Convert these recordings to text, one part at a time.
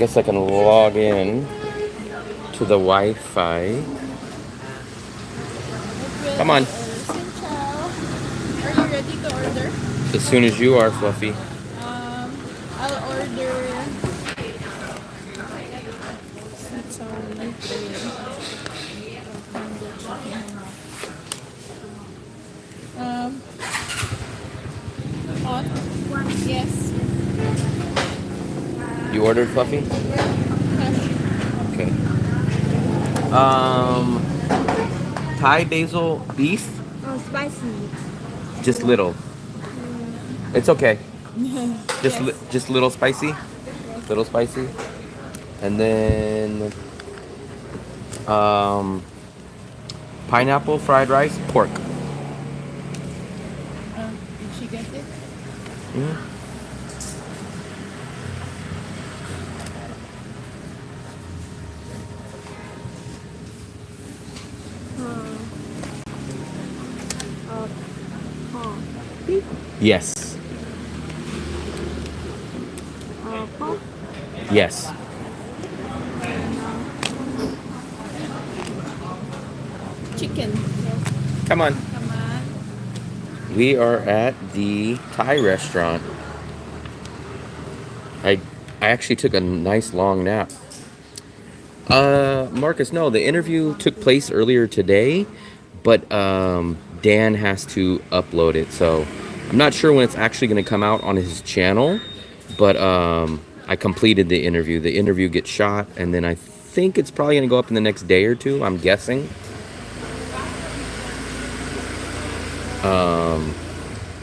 guess I can log in to the Wi-Fi. Come on. Are you ready to order? As soon as you are, Fluffy. I'll order. It's only on? Yes. You ordered, Fluffy? Okay. Thai basil beef? Oh, spicy. Just little. It's okay. Yes. Just little spicy. Little spicy. And then pineapple fried rice, pork. Did she get it? Mm-hmm. Yes. Pork? Yes. Chicken. Come on. Come on. We are at the Thai restaurant. I actually took a nice long nap. Marcus, no, the interview took place earlier today, but Dan has to upload it, so I'm not sure when it's actually going to come out on his channel, but I completed the interview. The interview gets shot, and then I think it's probably going to go up in the next day or two, I'm guessing.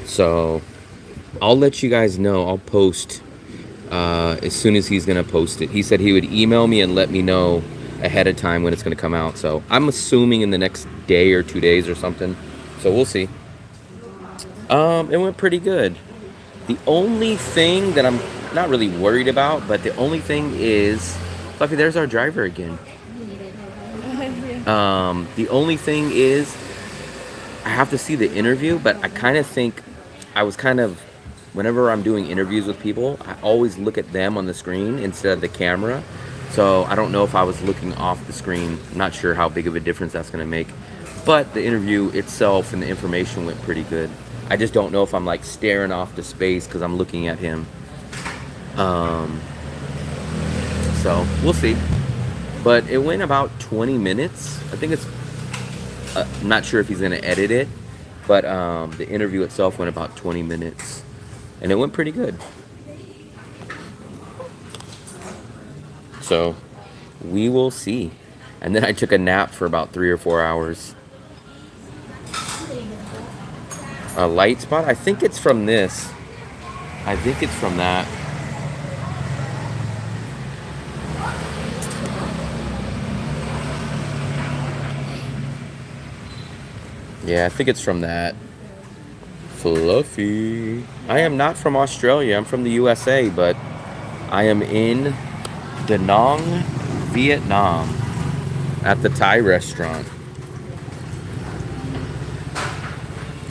So I'll let you guys know. I'll post as soon as he's gonna post it. He said he would email me and let me know ahead of time when it's gonna come out. So I'm assuming in the next day or 2 days or something. So we'll see. It went pretty good. The only thing that I'm not really worried about, but the only thing is, Fluffy, there's our driver again. The only thing is, I have to see the interview, but I kind of think whenever I'm doing interviews with people, I always look at them on the screen instead of the camera. So I don't know if I was looking off the screen. I'm not sure how big of a difference that's going to make. But the interview itself and the information went pretty good. I just don't know if I'm like staring off the space because I'm looking at him. So we'll see. But it went about 20 minutes. I think it's... I'm not sure if he's going to edit it. But the interview itself went about 20 minutes. And it went pretty good. So we will see. And then I took a nap for about 3 or 4 hours. A light spot? I think it's from this. I think it's from that. Yeah, I think it's from that. Fluffy. I am not from Australia. I'm from the USA, but I am in Da Nang, Vietnam, at the Thai restaurant.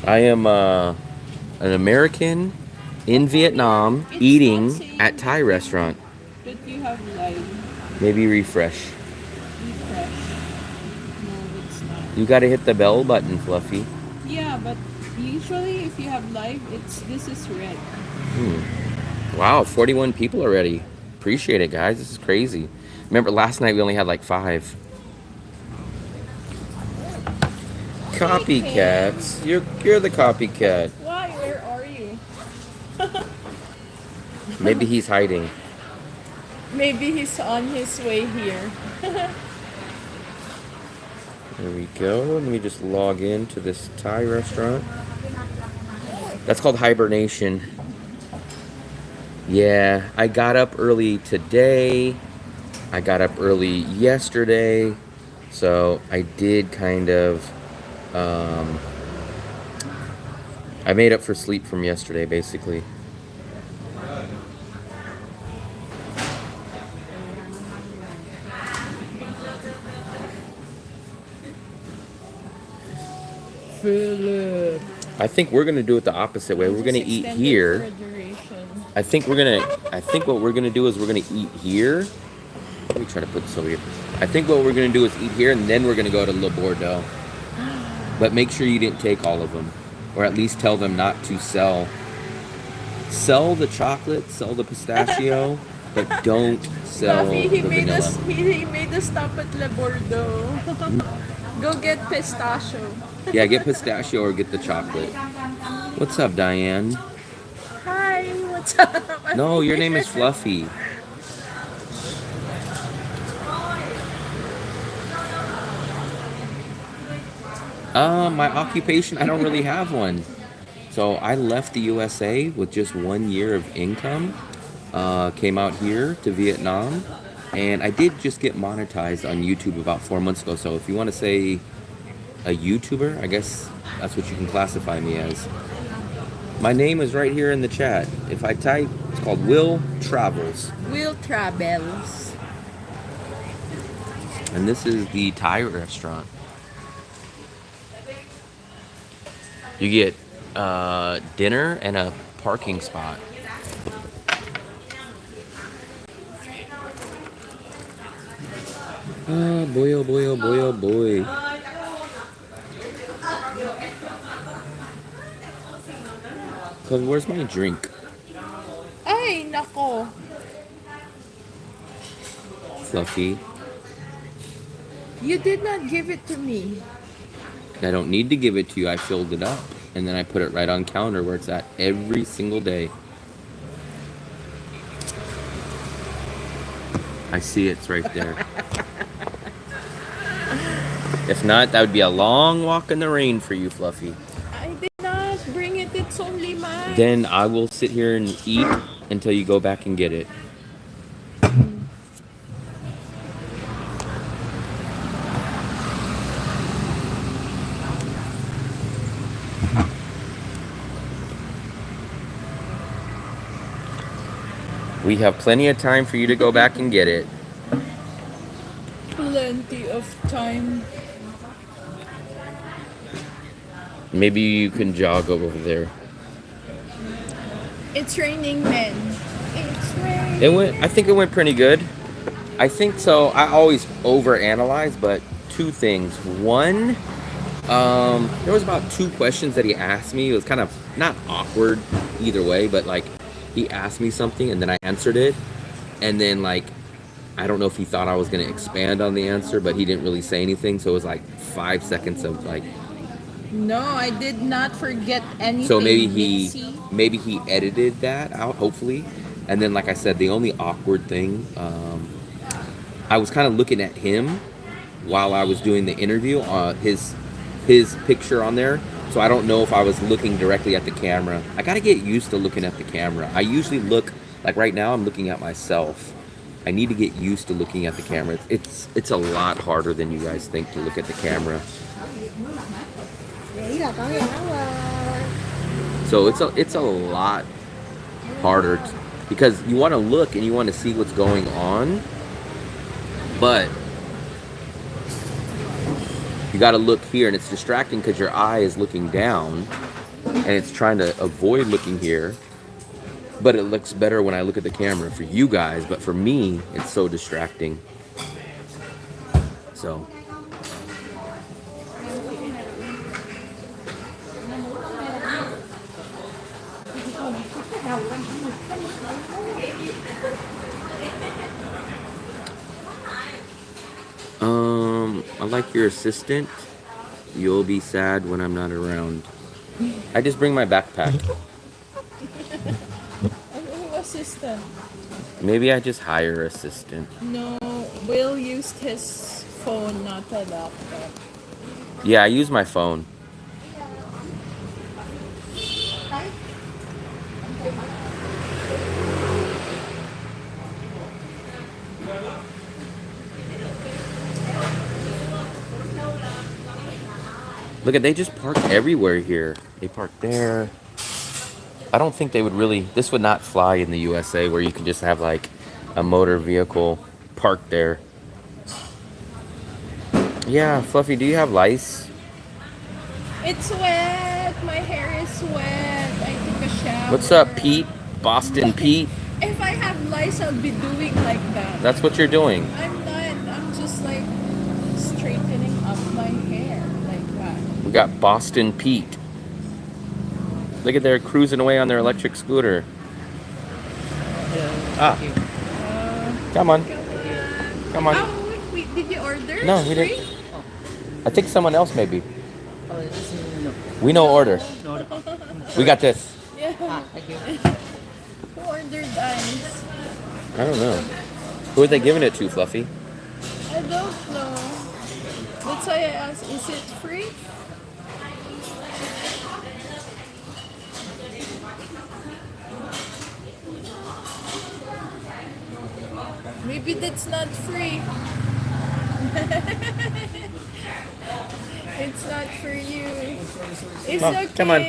I am an American in Vietnam eating at Thai restaurant. But you have live. Maybe refresh. Refresh. No, it's not. You gotta hit the bell button, Fluffy. Yeah, but usually if you have live, this is red. Wow, 41 people already. Appreciate it, guys. This is crazy. Remember, last night we only had like 5. Copycats. You're the copycat. Why? Where are you? Maybe he's hiding. Maybe he's on his way here. There we go. Let me just log in to this Thai restaurant. That's called hibernation. Yeah, I got up early today. I got up early yesterday. So I did kind of... I made up for sleep from yesterday, basically. Philip. I think we're going to do it the opposite way. We're going to eat here. I think what we're gonna do is we're gonna eat here. Let me try to put this over here. I think what we're gonna do is eat here, and then we're gonna go to Le Bordeaux. But make sure you didn't take all of them, or at least tell them not to sell the chocolate, sell the pistachio, but don't sell Fluffy, the vanilla. he made us stop at Le Bordeaux. Go get pistachio. Yeah, get pistachio or get the chocolate. What's up, Diane? Hi, what's up? No, your name is Fluffy. My occupation, I don't really have one. So I left the USA with just 1 year of income. Came out here to Vietnam, and I did just get monetized on YouTube about 4 months ago. So if you want to say a YouTuber, I guess that's what you can classify me as. My name is right here in the chat. If I type, it's called Will Travels. Will Travels. And this is the Thai restaurant. You get dinner and a parking spot. Oh boy, oh boy, oh boy, oh boy. Cause where's my drink? Ay, nako. Fluffy. You did not give it to me. I don't need to give it to you. I filled it up. And then I put it right on counter where it's at every single day. I see it's right there. If not, that would be a long walk in the rain for you, Fluffy. I did not bring it. It's only mine. Then I will sit here and eat until you go back and get it. We have plenty of time for you to go back and get it. Plenty of time. Maybe you can jog over there. It's raining, men. It's raining. I think it went pretty good. I think so. I always overanalyze, but two things. One, there was about 2 questions that he asked me. It was kind of not awkward either way, but like he asked me something and then I answered it. And then like, I don't know if he thought I was going to expand on the answer, but he didn't really say anything. So it was like 5 seconds of like. No, I did not forget anything. So maybe Mitzi. he edited that out, hopefully. And then, like I said, the only awkward thing, I was kind of looking at him while I was doing the interview, his picture on there. So I don't know if I was looking directly at the camera. I got to get used to looking at the camera. I usually look, like right now I'm looking at myself. I need to get used to looking at the camera. It's a lot harder than you guys think to look at the camera. So it's a lot harder because you want to look and you want to see what's going on, but you got to look here and it's distracting because your eye is looking down and it's trying to avoid looking here, but it looks better when I look at the camera for you guys, but for me it's so distracting. So I like your assistant. You'll be sad when I'm not around. I just bring my backpack. Who assistant? Maybe I just hire assistant. No, Will used his phone, not a laptop. Yeah, I use my phone. Look at, they just park everywhere here. They park there. I don't think they would really, this would not fly in the USA where you can just have like a motor vehicle parked there. Yeah, Fluffy, do you have lice? It's wet. My hair is wet. I took a shower. What's up, Pete? Boston Pete. If I have lice, I'll be doing like that. That's what you're doing. I'm not. I'm just like straightening up my hair like that. We got Boston Pete. Look at they're cruising away on their electric scooter. Ah, come on, come on. Oh, wait, did you order? No, we Free? didn't. I think someone else maybe. Oh, this is no. We know order. No. We got this. Yeah. Thank you. Who ordered ice? I don't know. Who are they giving it to, Fluffy? I don't know. That's why I asked, is it free? Maybe that's not free. It's not for you. It's Oh, okay. come on.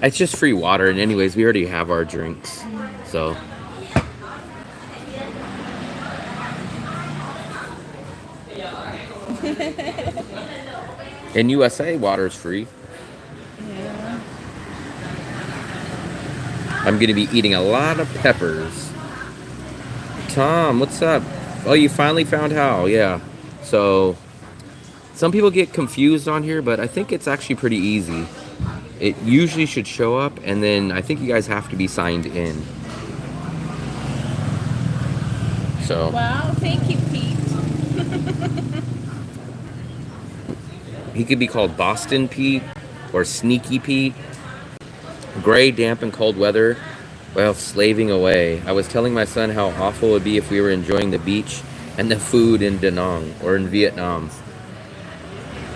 It's just free water, and anyways, we already have our drinks, so. In USA, water's free. Yeah. I'm gonna be eating a lot of peppers. Tom, what's up? Oh, you finally found how? Yeah. So, some people get confused on here, but I think it's actually pretty easy. It usually should show up, and then I think you guys have to be signed in. So. Wow, thank you, Pete. He could be called Boston Pete or Sneaky Pete. Gray, damp, and cold weather. Well, slaving away. I was telling my son how awful it would be if we were enjoying the beach and the food in Da Nang or in Vietnam.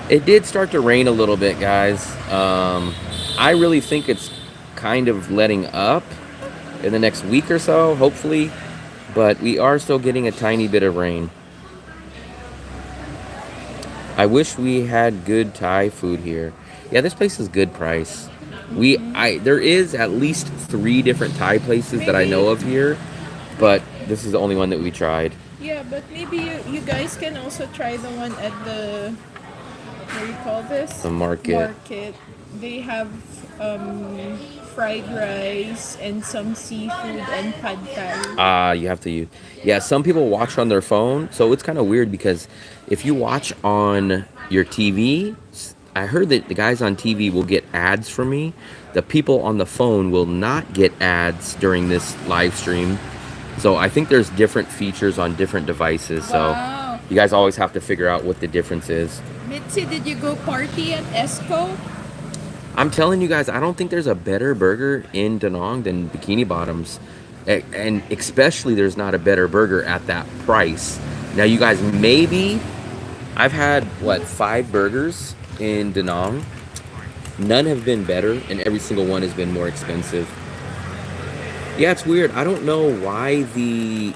It did start to rain a little bit, guys. I really think it's kind of letting up in the next week or so, hopefully. But we are still getting a tiny bit of rain. I wish we had good Thai food here. Yeah, this place is good price. There is at least 3 different Thai places that I know of here, but this is the only one that we tried. Yeah, but maybe you guys can also try the one at the, what do you call this? The market. Market. They have fried rice and some seafood and pad thai. You have to use. Yeah, some people watch on their phone, so it's kind of weird because if you watch on your TV, I heard that the guys on TV will get ads from me. The people on the phone will not get ads during this live stream. So I think there's different features on different devices. Wow. So you guys always have to figure out what the difference is. Mitzi, did you go party at Esco? I'm telling you guys, I don't think there's a better burger in Da Nang than Bikini Bottoms. And especially there's not a better burger at that price. Now you guys, maybe I've had, 5 burgers in Da Nang. None have been better, and every single one has been more expensive. Yeah, it's weird. I don't know why the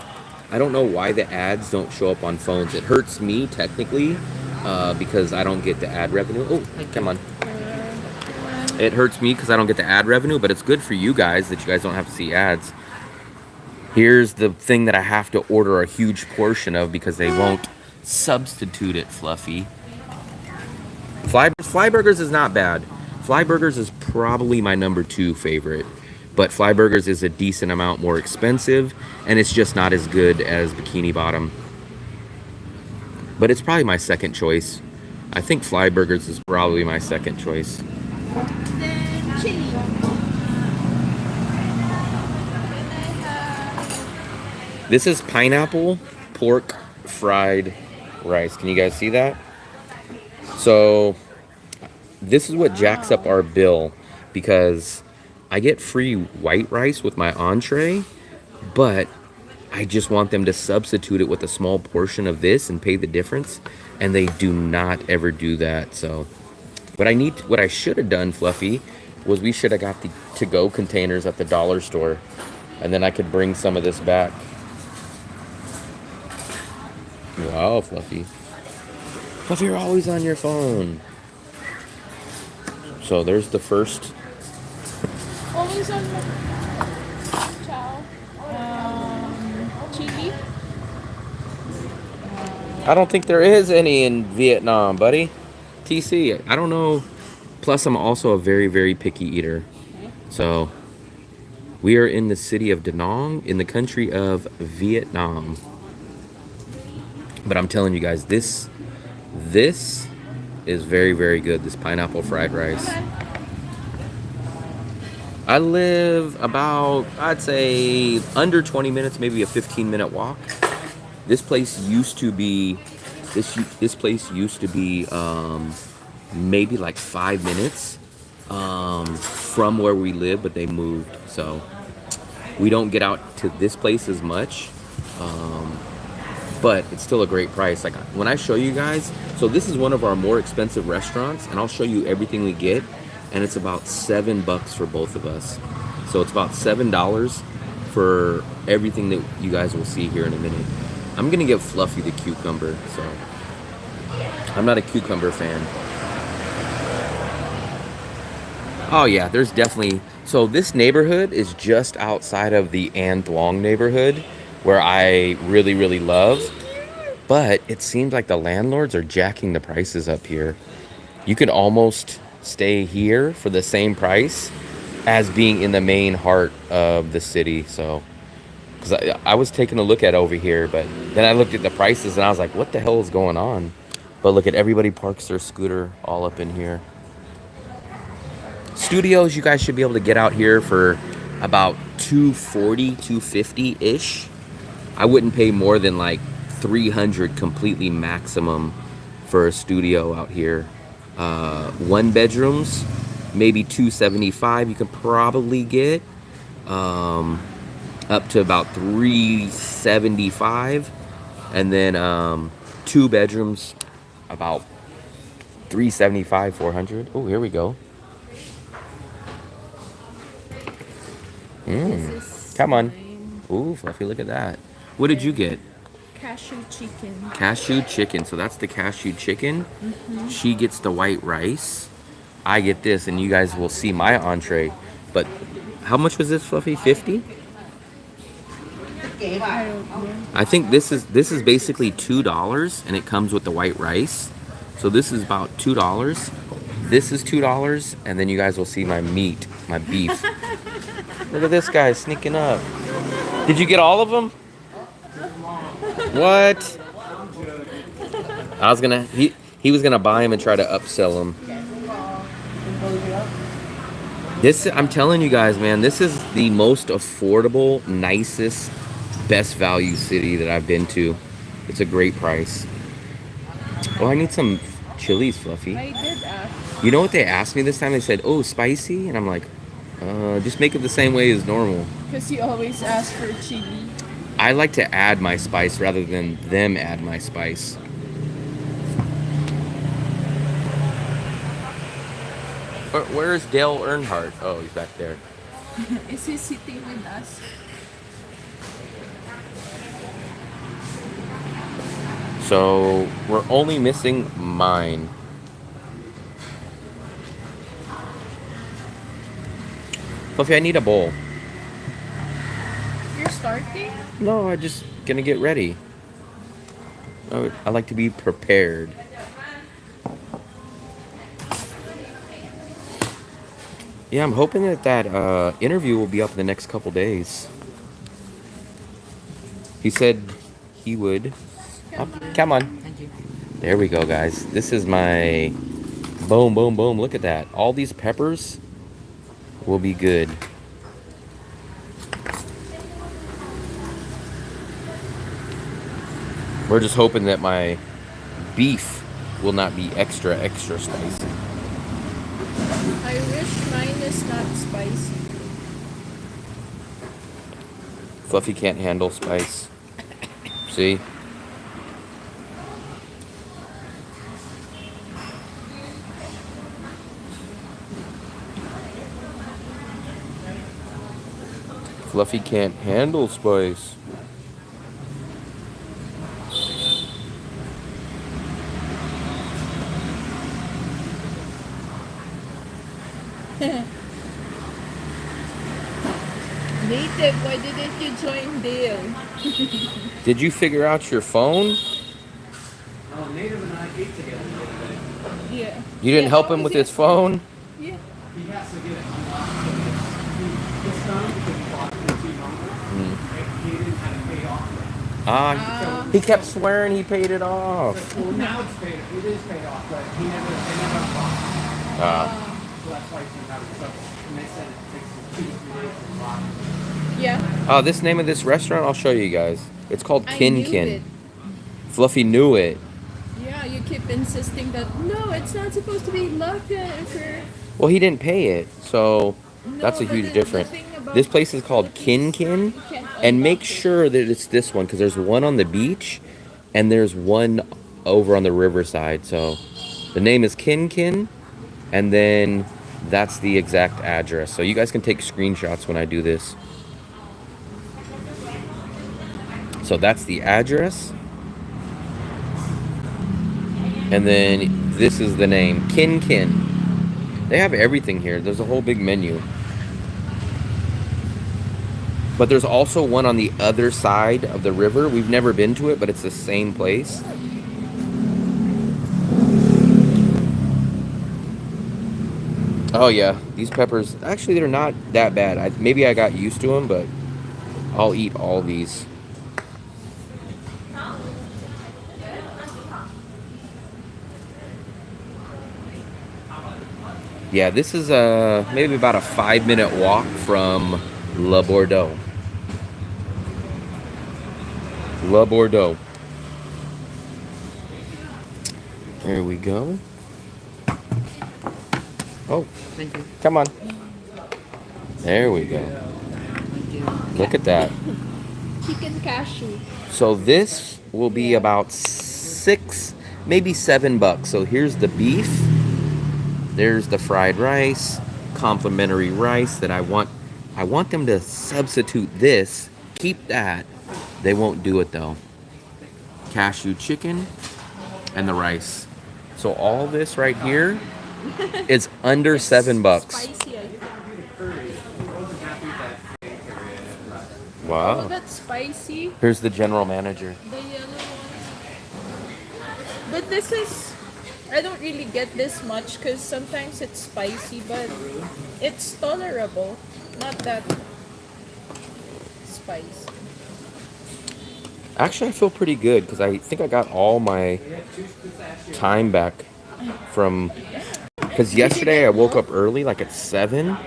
ads don't show up on phones. It hurts me technically because I don't get the ad revenue. Oh, come on. It hurts me because I don't get the ad revenue, but it's good for you guys that you guys don't have to see ads. Here's the thing that I have to order a huge portion of because they won't substitute it, Fluffy. Fly Burgers is not bad. Fly Burgers is probably my number 2 favorite. But Fly Burgers is a decent amount more expensive, and it's just not as good as Bikini Bottom. But it's probably my second choice. I think Fly Burgers is probably my second choice. Then chili. This is pineapple pork fried rice. Can you guys see that? So this is what jacks up our bill because I get free white rice with my entree, but I just want them to substitute it with a small portion of this and pay the difference, and they do not ever do that. So what I should have done, Fluffy, was we should have got the to-go containers at the dollar store, and then I could bring some of this back. Wow, Fluffy. Fluffy, you're always on your phone. So there's the first. Always on the chow. Chili. I don't think there is any in Vietnam, buddy. TC, I don't know. Plus, I'm also a very, very picky eater. So we are in the city of Da Nang in the country of Vietnam. But I'm telling you guys, this is very, very good. This pineapple fried rice. I live about, I'd say, under 20 minutes, maybe a 15-minute walk. This place used to be, this place used to be maybe like 5 minutes from where we live, but they moved. So we don't get out to this place as much. But it's still a great price. Like when I show you guys, so this is one of our more expensive restaurants, and I'll show you everything we get, and it's about $7 for both of us. So it's about $7 for everything that you guys will see here in a minute. I'm gonna get Fluffy the cucumber, so I'm not a cucumber fan. Oh yeah, there's definitely, so this neighborhood is just outside of the An Thuong neighborhood, where I really, really love. But it seems like the landlords are jacking the prices up here. You could almost stay here for the same price as being in the main heart of the city. So, because I was taking a look at over here, but then I looked at the prices and I was like, what the hell is going on? But look at, everybody parks their scooter all up in here. Studios, you guys should be able to get out here for about $240, $250-ish. I wouldn't pay more than like $300 completely maximum for a studio out here. One bedrooms, maybe $275 you can probably get. Up to about $375. And then 2 bedrooms, about $375, $400. Oh, here we go. Come on. Ooh, Fluffy, look at that. What did you get? Cashew chicken. Cashew chicken. So that's the cashew chicken. She gets the white rice. I get this, and you guys will see my entree. But how much was this, Fluffy? 50? I don't know. I think this is basically $2, and it comes with the white rice. So this is about $2. This is $2, and then you guys will see my meat, my beef. Look at this guy sneaking up. Did you get all of them? What? I was gonna, he was gonna buy him and try to upsell him. This, I'm telling you guys, man, this is the most affordable, nicest, best value city that I've been to. It's a great price. Oh, I need some chilies, Fluffy. I did ask. You know what they asked me this time? They said, oh, spicy? And I'm like, just make it the same way as normal. Because you always ask for chili. I like to add my spice rather than them add my spice. Where is Dale Earnhardt? Oh, he's back there. Is he sitting with us? So we're only missing mine. Fluffy, I need a bowl. You're starting? No, I'm just gonna get ready. I like to be prepared. Yeah, I'm hoping that interview will be up in the next couple days. He said he would. Oh, come on. Thank you. There we go, guys. This is my boom, boom, boom. Look at that. All these peppers will be good. We're just hoping that my beef will not be extra, extra spicy. I wish mine is not spicy. Fluffy can't handle spice. See? Fluffy can't handle spice. Native, why didn't you join Dale? Did you figure out your phone? Oh, Native and I ate together the other day. Yeah. You didn't help him with his phone? Yeah. He has to get it unlocked. He kept swearing he paid it off. Well, now it's paid. It is paid off, but they never bought it. So that's why you have it. And they said it takes 2 to 3 days to block. Yeah. This name of this restaurant, I'll show you guys. It's called I Kin knew Kin. it. Fluffy knew it. Yeah, you keep insisting that no, it's not supposed to be locked for. Well, he didn't pay it, so No, that's a but huge the difference. thing about This place is called Kin Kin, you can't and make unlock it. sure that it's this one because there's one on the beach, and there's one over on the riverside. So the name is Kin Kin, and then that's the exact address. So you guys can take screenshots when I do this. So that's the address. And then this is the name, Kin Kin. They have everything here. There's a whole big menu. But there's also one on the other side of the river. We've never been to it, but it's the same place. Oh yeah, these peppers, actually they're not that bad. Maybe I got used to them, but I'll eat all these. Yeah, this is maybe about a 5-minute walk from Le Bordeaux. Le Bordeaux. There we go. Oh, Thank you. come on. There we go. Thank you. Look at that. Chicken cashew. So this will be about $6, maybe $7. So here's the beef. There's the fried rice, complimentary rice that I want them to substitute this. Keep that. They won't do it though. Cashew chicken and the rice. So all this right here is under $7. Spicy, I think. Oh, Wow. that's spicy. Here's the general manager. The yellow one. But this is, I don't really get this much because sometimes it's spicy, but it's tolerable. Not that spicy. Actually, I feel pretty good because I think I got all my time back from. Because yesterday I woke up early, like at 7.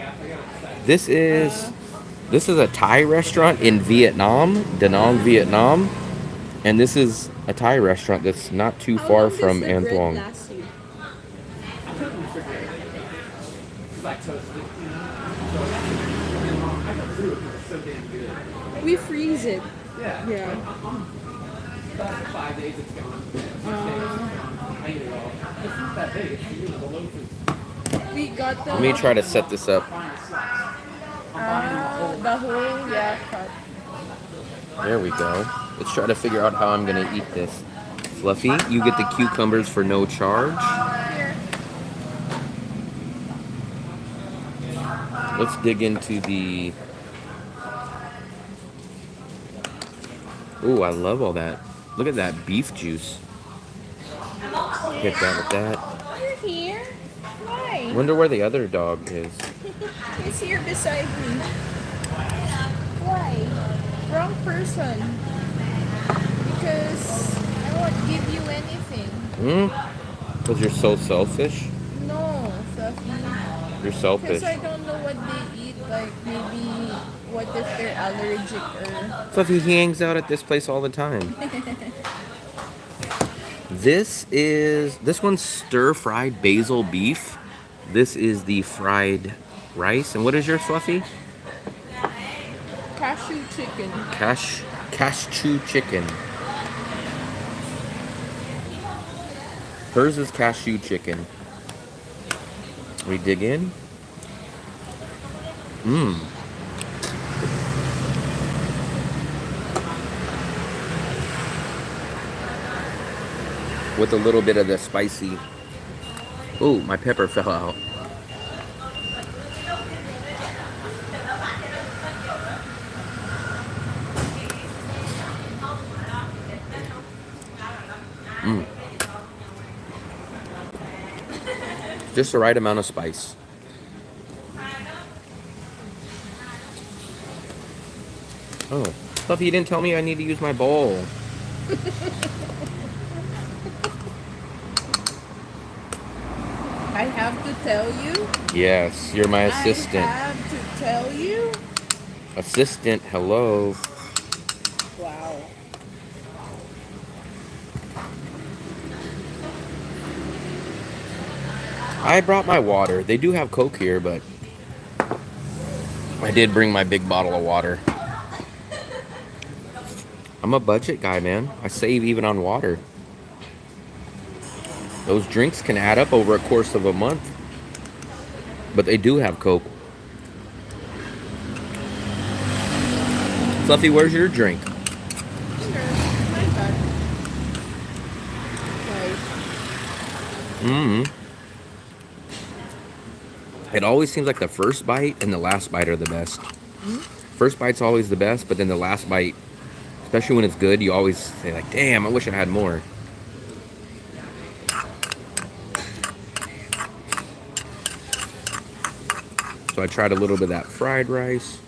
This is a Thai restaurant in Vietnam, Da Nang, Vietnam, and this is a Thai restaurant that's not too How far long from does the An bread Thuong. last you? We freeze it. Yeah. About 5 days it's gone. 6 days. I eat it all. It's not that big. It's the loaf is We got the Let me try to set this up. the whole cut. There we go. Let's try to figure out how I'm gonna eat this. Fluffy, you get the cucumbers for no charge. Here. Let's dig into the. Ooh, I love all that. Look at that beef juice. Hit that with that. You're here? Why? Wonder where the other dog is. He's here beside me. Why? Wrong person. Because I won't give you anything. Because you're so selfish. No, Fluffy. You're selfish. Because I don't know what they eat. Like maybe what if they're allergic or. Fluffy, he hangs out at this place all the time. This one's stir-fried basil beef. This is the fried rice. And what is yours, Fluffy? Cashew chicken. Cashew chicken. Hers is cashew chicken. We dig in. With a little bit of the spicy. Oh, my pepper fell out. Just the right amount of spice. Oh, Fluffy, you didn't tell me I need to use my bowl. I have to tell you. Yes, you're my assistant. I have to tell you. Assistant, hello. Wow. I brought my water. They do have Coke here, but I did bring my big bottle of water. I'm a budget guy, man. I save even on water. Those drinks can add up over a course of a month. But they do have Coke. Fluffy, where's your drink? My God. Mm-hmm. It always seems like the first bite and the last bite are the best. First bite's always the best, but then the last bite, especially when it's good, you always say like, damn, I wish I had more. So I tried a little bit of that fried rice.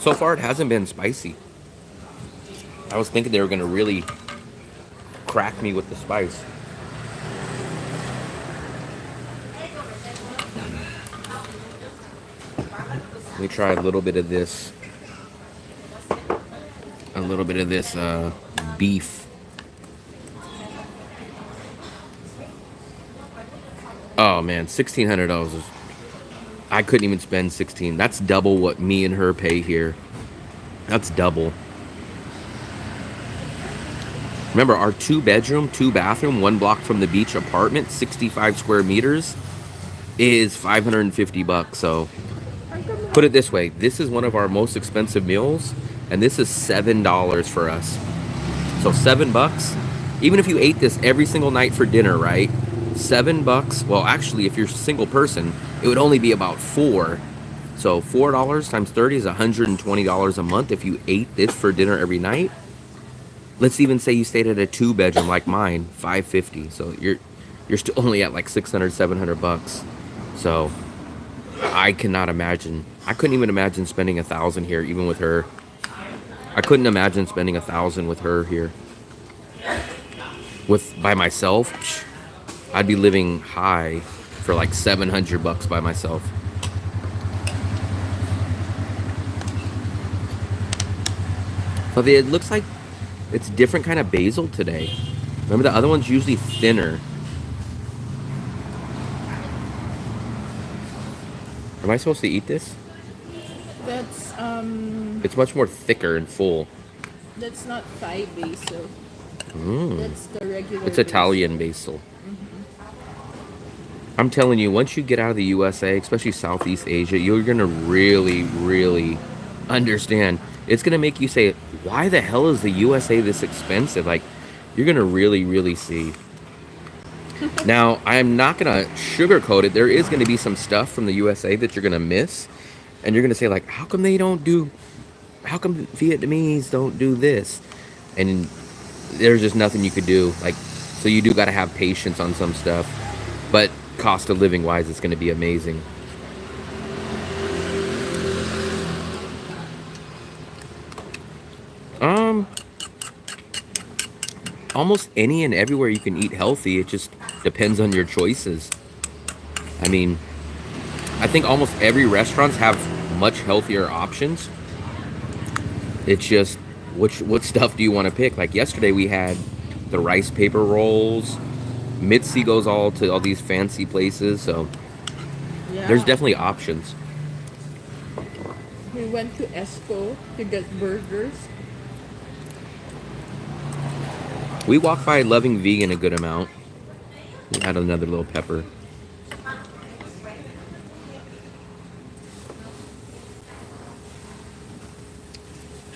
So far, it hasn't been spicy. I was thinking they were going to really crack me with the spice. Let me try a little bit of this. A little bit of this beef. Oh man, $1,600 is... I couldn't even spend 16. That's double what me and her pay here. That's double. Remember, our 2-bedroom, 2-bathroom, 1 block from the beach apartment, 65 square meters, is $550. So, put it this way: this is one of our most expensive meals, and this is $7 for us. So $7. Even if you ate this every single night for dinner, right? $7. Well, actually, if you're a single person, it would only be about $4. So $4 times 30 is $120 a month if you ate this for dinner every night. Let's even say you stayed at a 2-bedroom like mine, $550. So you're still only at like $600, $700. So I cannot imagine. I couldn't even imagine spending $1,000 here, even with her. I couldn't imagine spending $1,000 with her here. By myself, psh, I'd be living high for like $700 by myself. But it looks like it's different kind of basil today. Remember, the other one's usually thinner. Am I supposed to eat this? That's It's much more thicker and full. that's not Thai basil. Mm. That's the regular. It's Italian basil. I'm telling you, once you get out of the USA, especially Southeast Asia, you're going to really, really understand. It's going to make you say, why the hell is the USA this expensive? Like, you're going to really, really see. Now, I'm not going to sugarcoat it. There is going to be some stuff from the USA that you're going to miss. And you're going to say, like, how come Vietnamese don't do this? And there's just nothing you could do. Like, so you do got to have patience on some stuff. But cost of living wise, it's going to be amazing. Almost any and everywhere you can eat healthy. It just depends on your choices. I mean, I think almost every restaurants have much healthier options. It's just what stuff do you want to pick? Like yesterday we had the rice paper rolls. Mitzi goes all to all these fancy places, so Yeah. there's definitely options. We went to Esco to get burgers. We walked by Loving Vegan a good amount. We had another little pepper.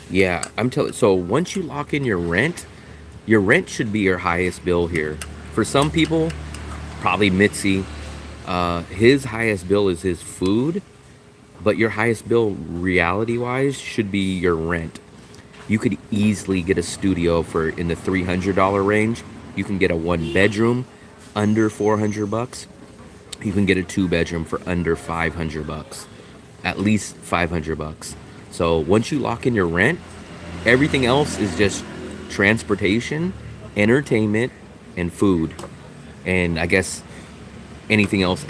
Yeah, I'm telling. So once you lock in your rent should be your highest bill here. For some people, probably Mitzi, his highest bill is his food, but your highest bill, reality-wise, should be your rent. You could easily get a studio for in the $300 range, You can get a 1-bedroom under 400 bucks. You can get a 2-bedroom for under 500 bucks. At least 500 bucks. So once you lock in your rent, everything else is just transportation, entertainment, and food. And I guess anything else,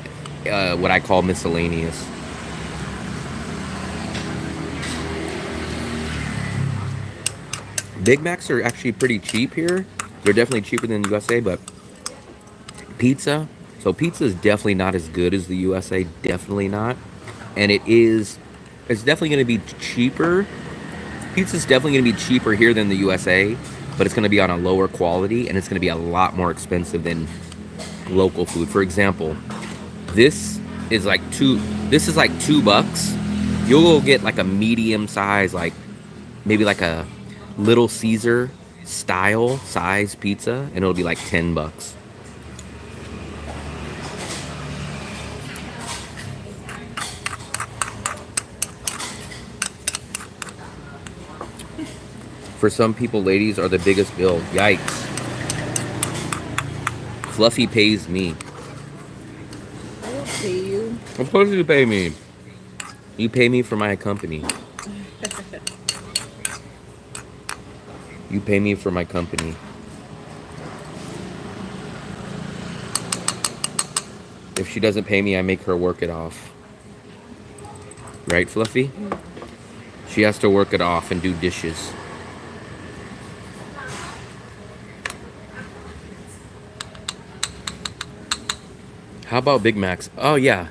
what I call miscellaneous. Big Macs are actually pretty cheap here. They're definitely cheaper than the USA, but pizza. So pizza is definitely not as good as the USA. Definitely not. And it's definitely going to be cheaper. Pizza's definitely going to be cheaper here than the USA, but it's going to be on a lower quality, and it's going to be a lot more expensive than local food. For example, this is like $2. You'll get like a medium size, like maybe like a Little Caesar style size pizza, and it'll be like $10. For some people, ladies are the biggest bill. Yikes. Fluffy pays me. I will pay you. Of course you pay me. You pay me for my company. You pay me for my company. If she doesn't pay me, I make her work it off. Right, Fluffy? She has to work it off and do dishes. How about Big Macs? Oh, yeah.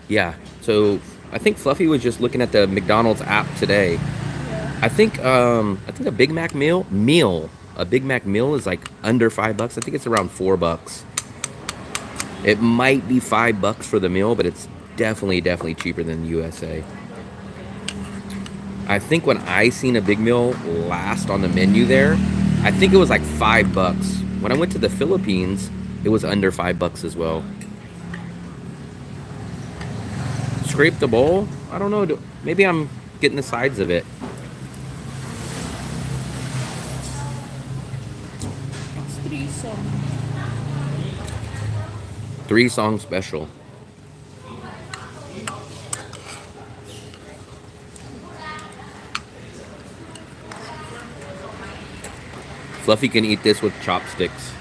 So I think Fluffy was just looking at the McDonald's app today. Yeah. I think a Big Mac meal is like under $5. I think it's around $4. It might be $5 for the meal, but it's definitely cheaper than the USA. I think when I seen a big meal last on the menu there, I think it was like $5. When I went to the Philippines, it was under $5 as well. Scrape the bowl? I don't know. Maybe I'm getting the sides of it. It's 3-song. 3-song special. Fluffy can eat this with chopsticks.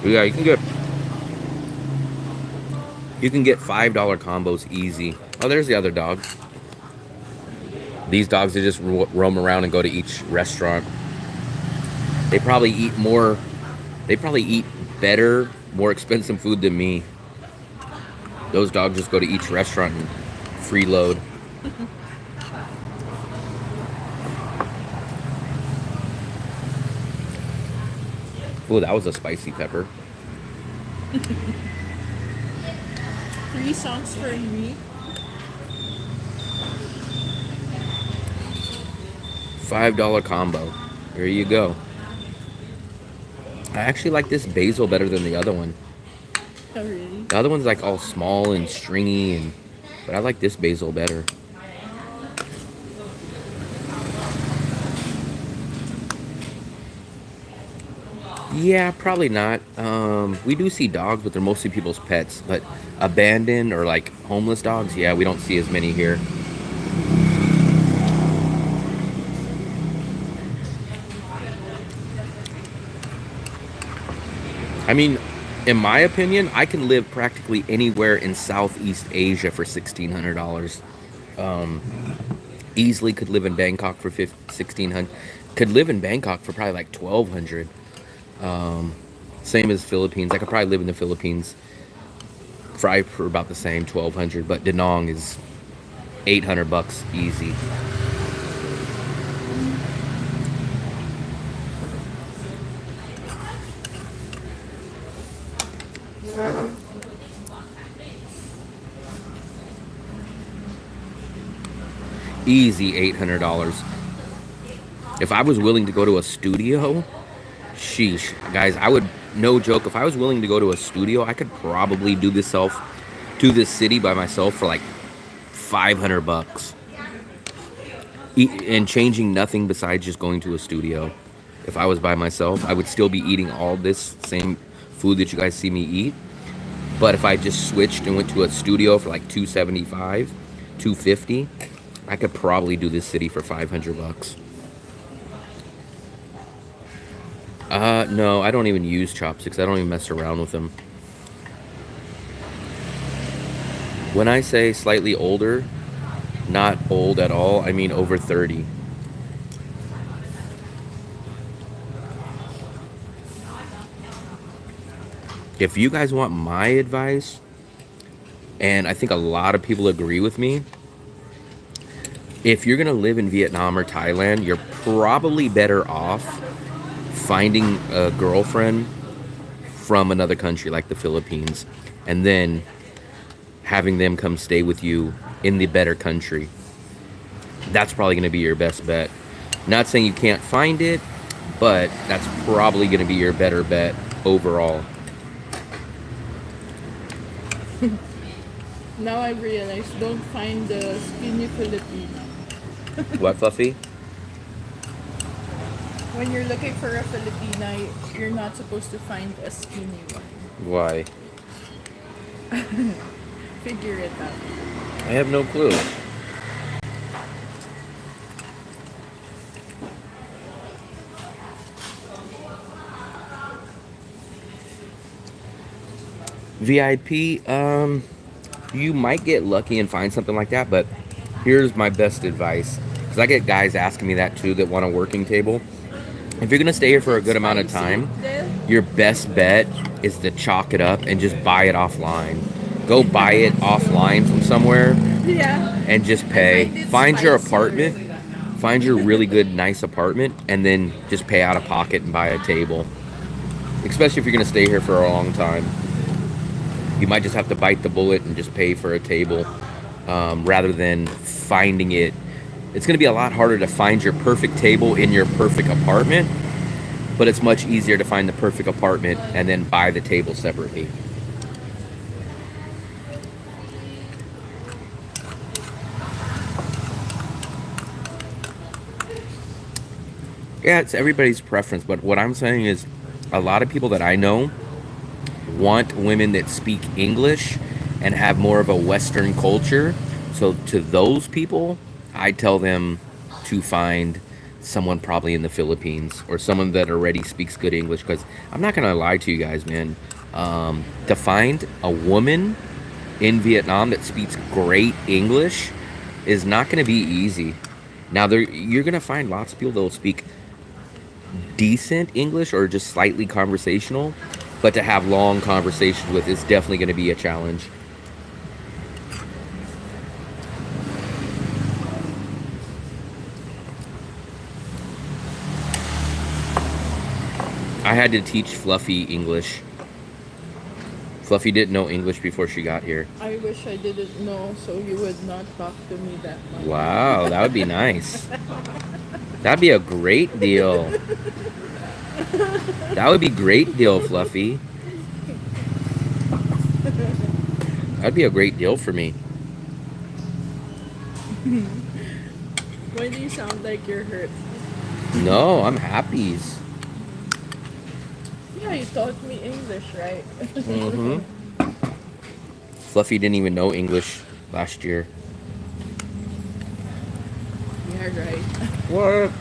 Yeah, you can get $5 combos easy. Oh, there's the other dog. These dogs, they just roam around and go to each restaurant. They probably eat better, more expensive food than me. Those dogs just go to each restaurant and freeload. Oh, that was a spicy pepper. 3 songs for me. $5 combo. There you go. I actually like this basil better than the other one. Oh, really? The other one's like all small and stringy, but I like this basil better. Yeah, probably not. We do see dogs, but they're mostly people's pets. But abandoned or like homeless dogs, yeah, we don't see as many here. I mean, in my opinion, I can live practically anywhere in Southeast Asia for $1,600. Easily could live in Bangkok for $1,600. Could live in Bangkok for probably like $1,200. Same as Philippines. I could probably live in the Philippines for about the same, $1,200. But Da Nang is $800 easy. Easy $800. If I was willing to go to a studio, sheesh, guys, I would, no joke, if I was willing to go to a studio, I could probably do this city by myself for like $500. and changing nothing besides just going to a studio. If I was by myself, I would still be eating all this same food that you guys see me eat. But if I just switched and went to a studio for like 275, 250, I could probably do this city for 500 bucks. No, I don't even use chopsticks. I don't even mess around with them. When I say slightly older, not old at all, I mean over 30. If you guys want my advice, and I think a lot of people agree with me, if you're gonna live in Vietnam or Thailand, you're probably better off finding a girlfriend from another country like the Philippines, and then having them come stay with you in the better country. That's probably gonna be your best bet. Not saying you can't find it, but that's probably gonna be your better bet overall. Now I realize, don't find the skinny Filipino. What, Fluffy? When you're looking for a Filipina, you're not supposed to find a skinny one. Why? Figure it out. I have no clue. VIP, you might get lucky and find something like that, but here's my best advice. Because I get guys asking me that too that want a working table. If you're going to stay here for a good amount of time, your best bet is to chalk it up and just buy it offline. Go buy it offline from somewhere and just pay. Find your apartment. Find your really good, nice apartment, and then just pay out of pocket and buy a table. Especially if you're going to stay here for a long time. You might just have to bite the bullet and just pay for a table rather than finding it. It's going to be a lot harder to find your perfect table in your perfect apartment, but it's much easier to find the perfect apartment and then buy the table separately. Yeah, it's everybody's preference, but what I'm saying is a lot of people that I know want women that speak English and have more of a Western culture. So to those people, I tell them to find someone probably in the Philippines or someone that already speaks good English, because I'm not gonna lie to you guys, man. To find a woman in Vietnam that speaks great English is not gonna be easy. Now you're gonna find lots of people that will speak decent English or just slightly conversational, but to have long conversations with is definitely going to be a challenge. I had to teach Fluffy English. Fluffy didn't know English before she got here. I wish I didn't know, so you would not talk to me that much. Wow, that would be nice. That'd be a great deal. That would be great deal, Fluffy. That'd be a great deal for me. Why do you sound like you're hurt? No, I'm happy. Yeah, you taught me English, right? Mm-hmm. Fluffy didn't even know English last year. Yeah, right. What?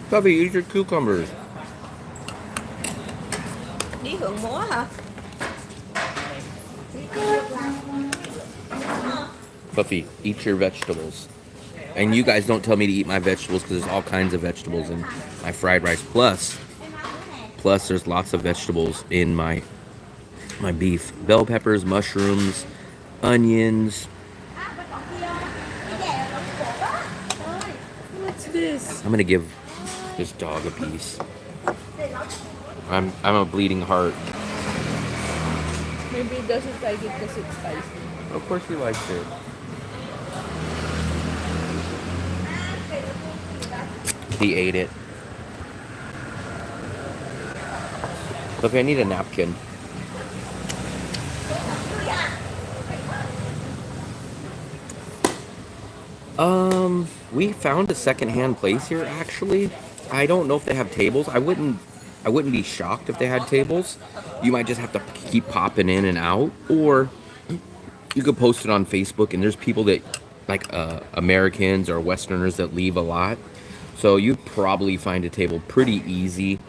Fluffy, eat your cucumbers. Đi hưởng múa hả? Fluffy, eat your vegetables. And you guys don't tell me to eat my vegetables because there's all kinds of vegetables in my fried rice. Plus there's lots of vegetables in my beef. Bell peppers, mushrooms, onions. What's this? I'm gonna give this dog a piece. I'm a bleeding heart. Maybe he doesn't like it because it's spicy. Of course he likes it. He ate it. Okay, I need a napkin. We found a secondhand place here actually. I don't know if they have tables. I wouldn't be shocked if they had tables. You might just have to keep popping in and out, or you could post it on Facebook, and there's people that like Americans or Westerners that leave a lot. So you'd probably find a table pretty easy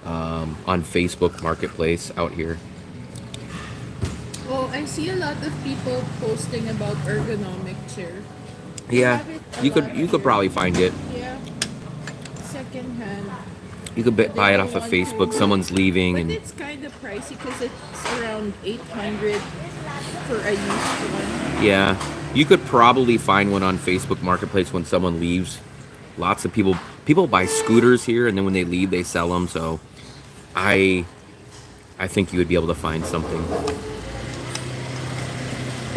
on Facebook Marketplace out here. Oh, I see a lot of people posting about ergonomic chair. Yeah, Have it a you lot could here. probably find it. Yeah, second hand. You could They buy it don't off of want Facebook. to- Someone's leaving, But and it's kind of pricey because it's around 800 for a used one. yeah, you could probably find one on Facebook Marketplace when someone leaves. Lots of people buy scooters here, and then when they leave, they sell them. So I think you would be able to find something.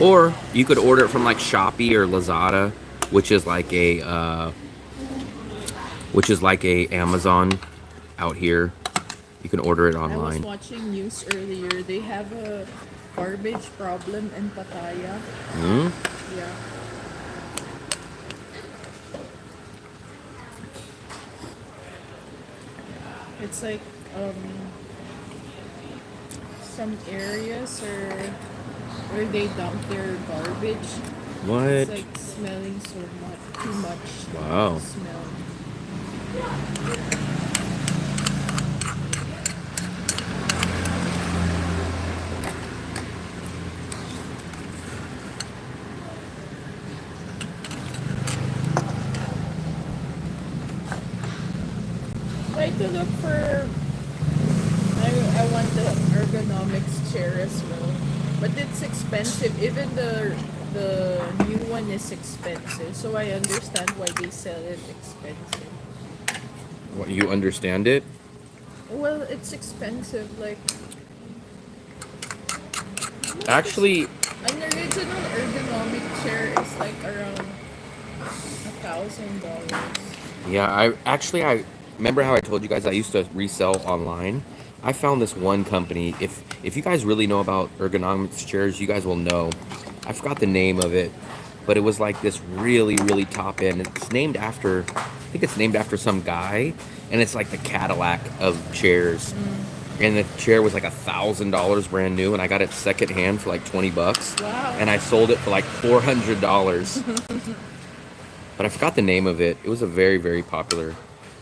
Or you could order it from like Shopee or Lazada, which is like a Amazon out here. You can order it I was online. watching news earlier. They have a garbage problem in Pattaya. Hmm? Yeah. It's like some areas where they dump their garbage. What? It's like smelling so much, too much Wow. smell. Try to look for. I want the ergonomics chair as well, but it's expensive. Even the new one is expensive, so I understand why they sell it expensive. What, you understand it? Well, it's expensive. Like Actually, an original ergonomic chair is like around $1,000. yeah, I remember how I told you guys I used to resell online. I found this one company. If you guys really know about ergonomics chairs, you guys will know. I forgot the name of it, but it was like this really, really top end. It's named after, I think it's named after some guy, and it's like the Cadillac of chairs. And the chair was like $1,000 brand new, and I got it secondhand for like $20. Wow. And I sold it for like $400. But I forgot the name of it. It was a very, very popular.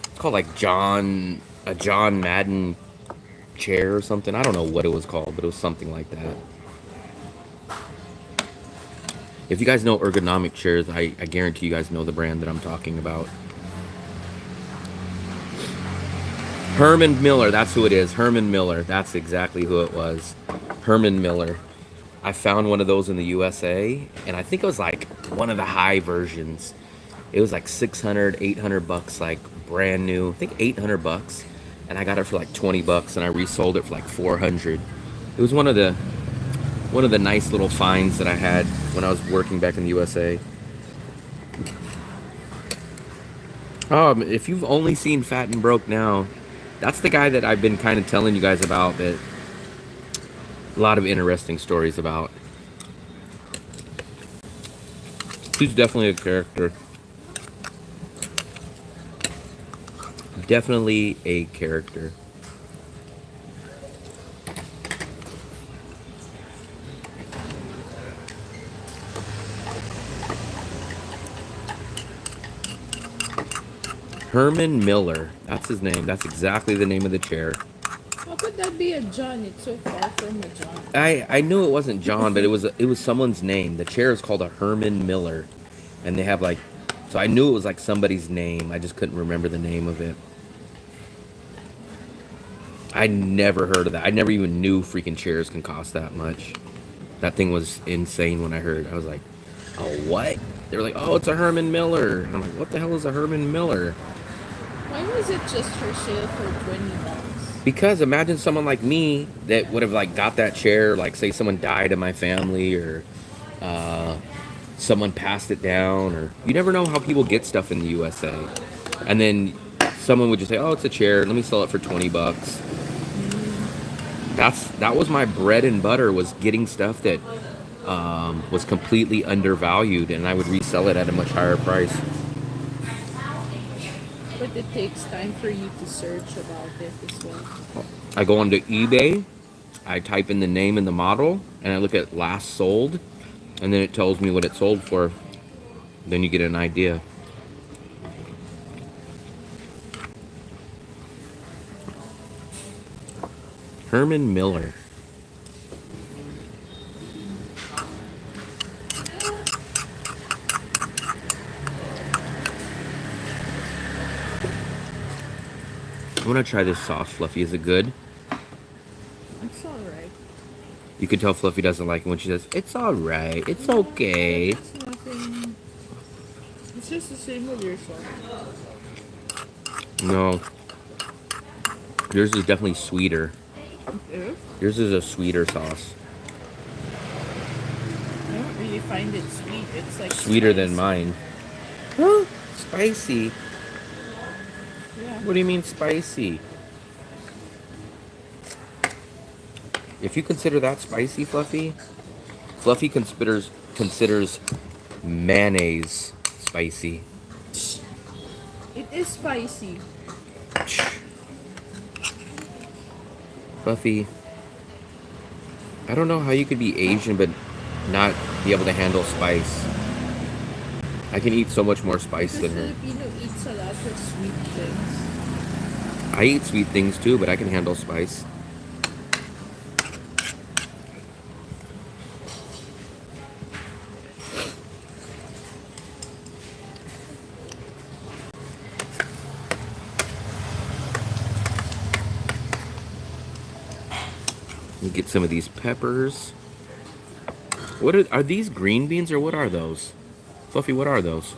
It's called like John Madden chair or something. I don't know what it was called, but it was something like that. If you guys know ergonomic chairs, I guarantee you guys know the brand that I'm talking about. Herman Miller, that's who it is. Herman Miller, that's exactly who it was. Herman Miller. I found one of those in the USA, and I think it was like one of the high versions. It was like $600-800, like brand new. I think $800, and I got it for like $20, and I resold it for like $400. It was one of the nice little finds that I had when I was working back in the USA. If you've only seen Fat and Broke Now, that's the guy that I've been kind of telling you guys about, that a lot of interesting stories about. He's definitely a character. Definitely a character. Herman Miller. That's his name. That's exactly the name of the chair. How could that be a John? It's so far from a John. I knew it wasn't John, but it was someone's name. The chair is called a Herman Miller, and they have like, so I knew it was like somebody's name. I just couldn't remember the name of it. I never heard of that. I never even knew freaking chairs can cost that much. That thing was insane when I heard. I was like, oh, what? They were like, oh, it's a Herman Miller. And I'm like, what the hell is a Herman Miller? Why was it just for sale for $20? Because imagine someone like me that would have like got that chair, like say someone died in my family, or someone passed it down, or you never know how people get stuff in the USA. And then someone would just say, oh, it's a chair, let me sell it for $20. That was my bread and butter, was getting stuff that was completely undervalued, and I would resell it at a much higher price. But it takes time for you to search about it as well. I go onto eBay, I type in the name and the model, and I look at last sold, and then it tells me what it sold for. Then you get an idea. Herman Miller. I'm gonna try this sauce, Fluffy. Is it good? It's alright. You can tell Fluffy doesn't like it when she says, "It's alright, it's okay." It's nothing. It's just the same with your sauce. No. Yours is definitely sweeter. If Yours is a sweeter sauce. I don't really find it sweet. It's like Sweeter than spicy. mine. Spicy? Yeah. What do you mean spicy? If you consider that spicy, Fluffy, Fluffy considers mayonnaise spicy. It is spicy. Fluffy, I don't know how you could be Asian but not be able to handle spice. I can eat so much more spice The than her. Filipino eats a lot of sweet things. I eat sweet things too, but I can handle spice. You get some of these peppers. What are these green beans or what are those? Fluffy, what are those?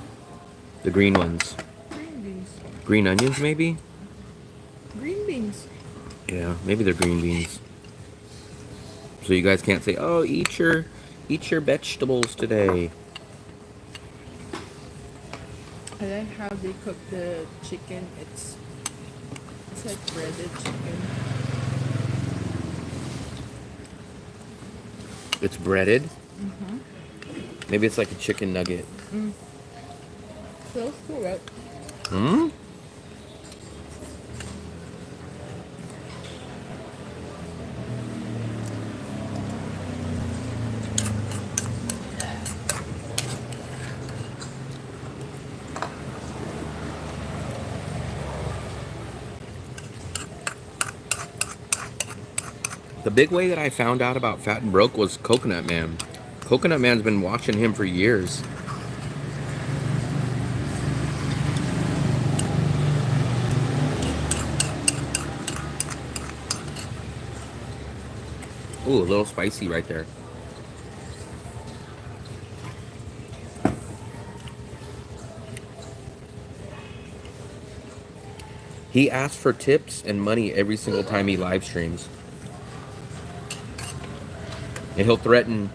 The green ones. Green beans. Green onions, maybe? Green beans. Yeah, maybe they're green beans. So you guys can't say, "Oh, eat your vegetables today." I like how they cook the chicken. It's like breaded chicken. It's breaded. Maybe it's like a chicken nugget. Close to it. Hmm? The big way that I found out about Fat and Broke was Coconut Man. Coconut Man's been watching him for years. Ooh, a little spicy right there. He asks for tips and money every single time he live streams. And he'll threaten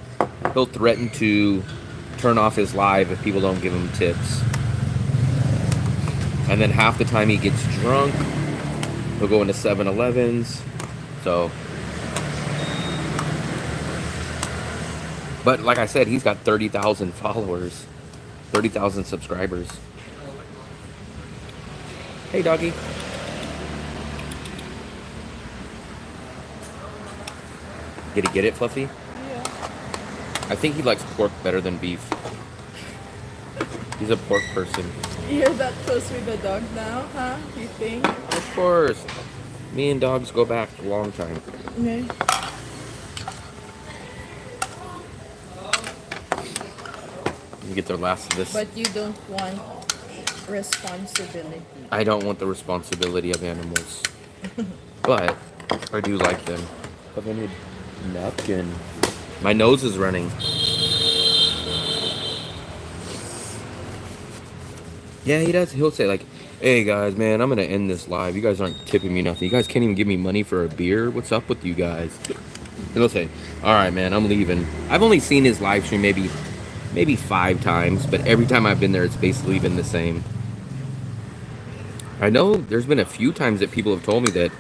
to turn off his live if people don't give him tips. And then half the time he gets drunk, he'll go into 7-Elevens. So, but like I said, he's got 30,000 followers, 30,000 subscribers. Hey, doggy. Did he get it, Fluffy? Yeah. I think he likes pork better than beef. He's a pork person. You're that close with the dog now, huh? You think? Of course. Me and dogs go back a long time. Yeah. You get the last of this. But you don't want responsibility. I don't want the responsibility of animals. But I do like them. But I need a napkin. My nose is running. Yeah, he does. He'll say like, "Hey guys, man, I'm gonna end this live. You guys aren't tipping me nothing. You guys can't even give me money for a beer. What's up with you guys?" And he'll say, "All right, man, I'm leaving." I've only seen his live stream maybe 5 times, but every time I've been there, it's basically been the same. I know there's been a few times that people have told me that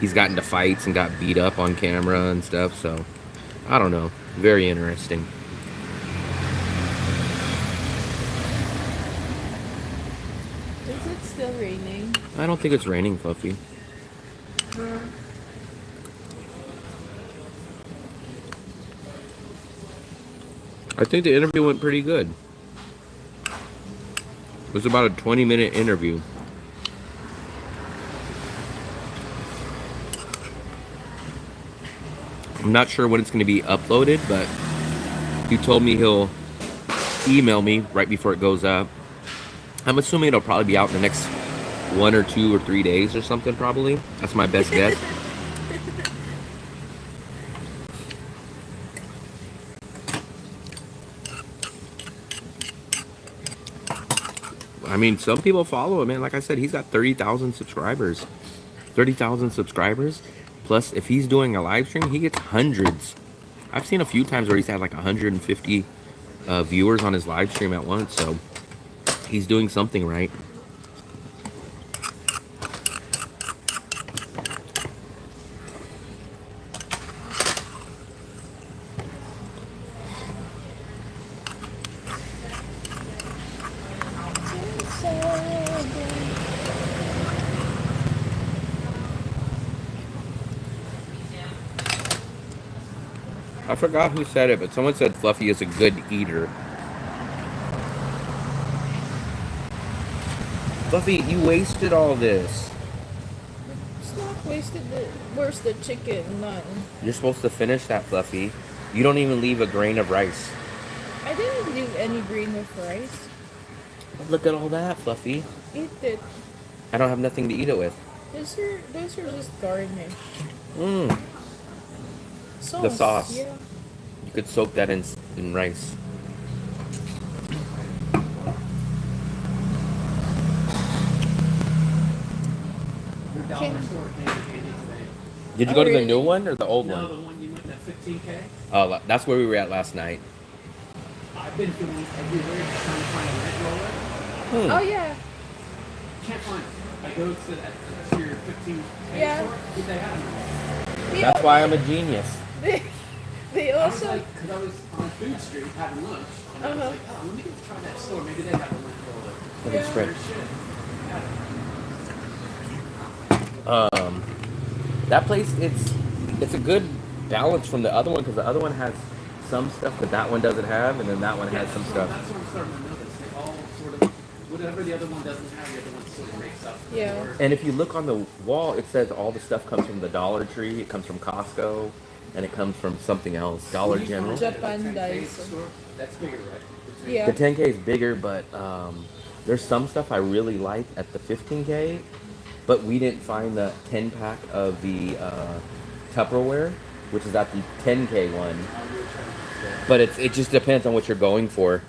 he's gotten into fights and got beat up on camera and stuff. So I don't know. Very interesting. Is it still raining? I don't think it's raining, Fluffy. I think the interview went pretty good. It was about a 20-minute interview. I'm not sure when it's going to be uploaded, but he told me he'll email me right before it goes up. I'm assuming it'll probably be out in the next 1 or 2 or 3 days or something, probably. That's my best guess. I mean, some people follow him, man. Like I said, he's got 30,000 subscribers. 30,000 subscribers. Plus, if he's doing a live stream, he gets hundreds. I've seen a few times where he's had like 150 viewers on his live stream at once. So, he's doing something right. I forgot who said it, but someone said Fluffy is a good eater. Fluffy, you wasted all this. It's not wasted. Where's the chicken? None. You're supposed to finish that, Fluffy. You don't even leave a grain of rice. I didn't leave any grain of rice. Look at all that, Fluffy. Eat it. I don't have nothing to eat it with. Those are just garnish. Mmm. Sauce. The sauce. Yeah. You could soak that in rice. Your dollar store came in handy today. Did you Oh, go to the really? new one or the old No, one? the one you went at 15K. Oh, that's where we were at last night. I've been doing these everywhere just trying to find a rent roller. Oh yeah. Can't find it. I go to that to your 15K Yeah. store. Did they have them? That's why I'm a genius. They I was also. like, because I was on Food Street having lunch, and I was like, oh, let me go try that store. Maybe they have a rent roller. Look at the spread. That place, it's a good balance from the other one, because the other one has some stuff that one doesn't have, and then that one has some stuff. That's what I'm starting to notice. They all sort of, whatever the other one doesn't have, the other one sort of makes up. Yeah. for. And if you look on the wall, it says all the stuff comes from the Dollar Tree, it comes from Costco, and it comes from something else, Dollar General. Japan dice. Store, that's bigger, right? Yeah. The 10K is bigger, but there's some stuff I really like at the 15K, but we didn't find the 10-pack of the Tupperware, which is at the 10K one. But it just depends on what you're going for.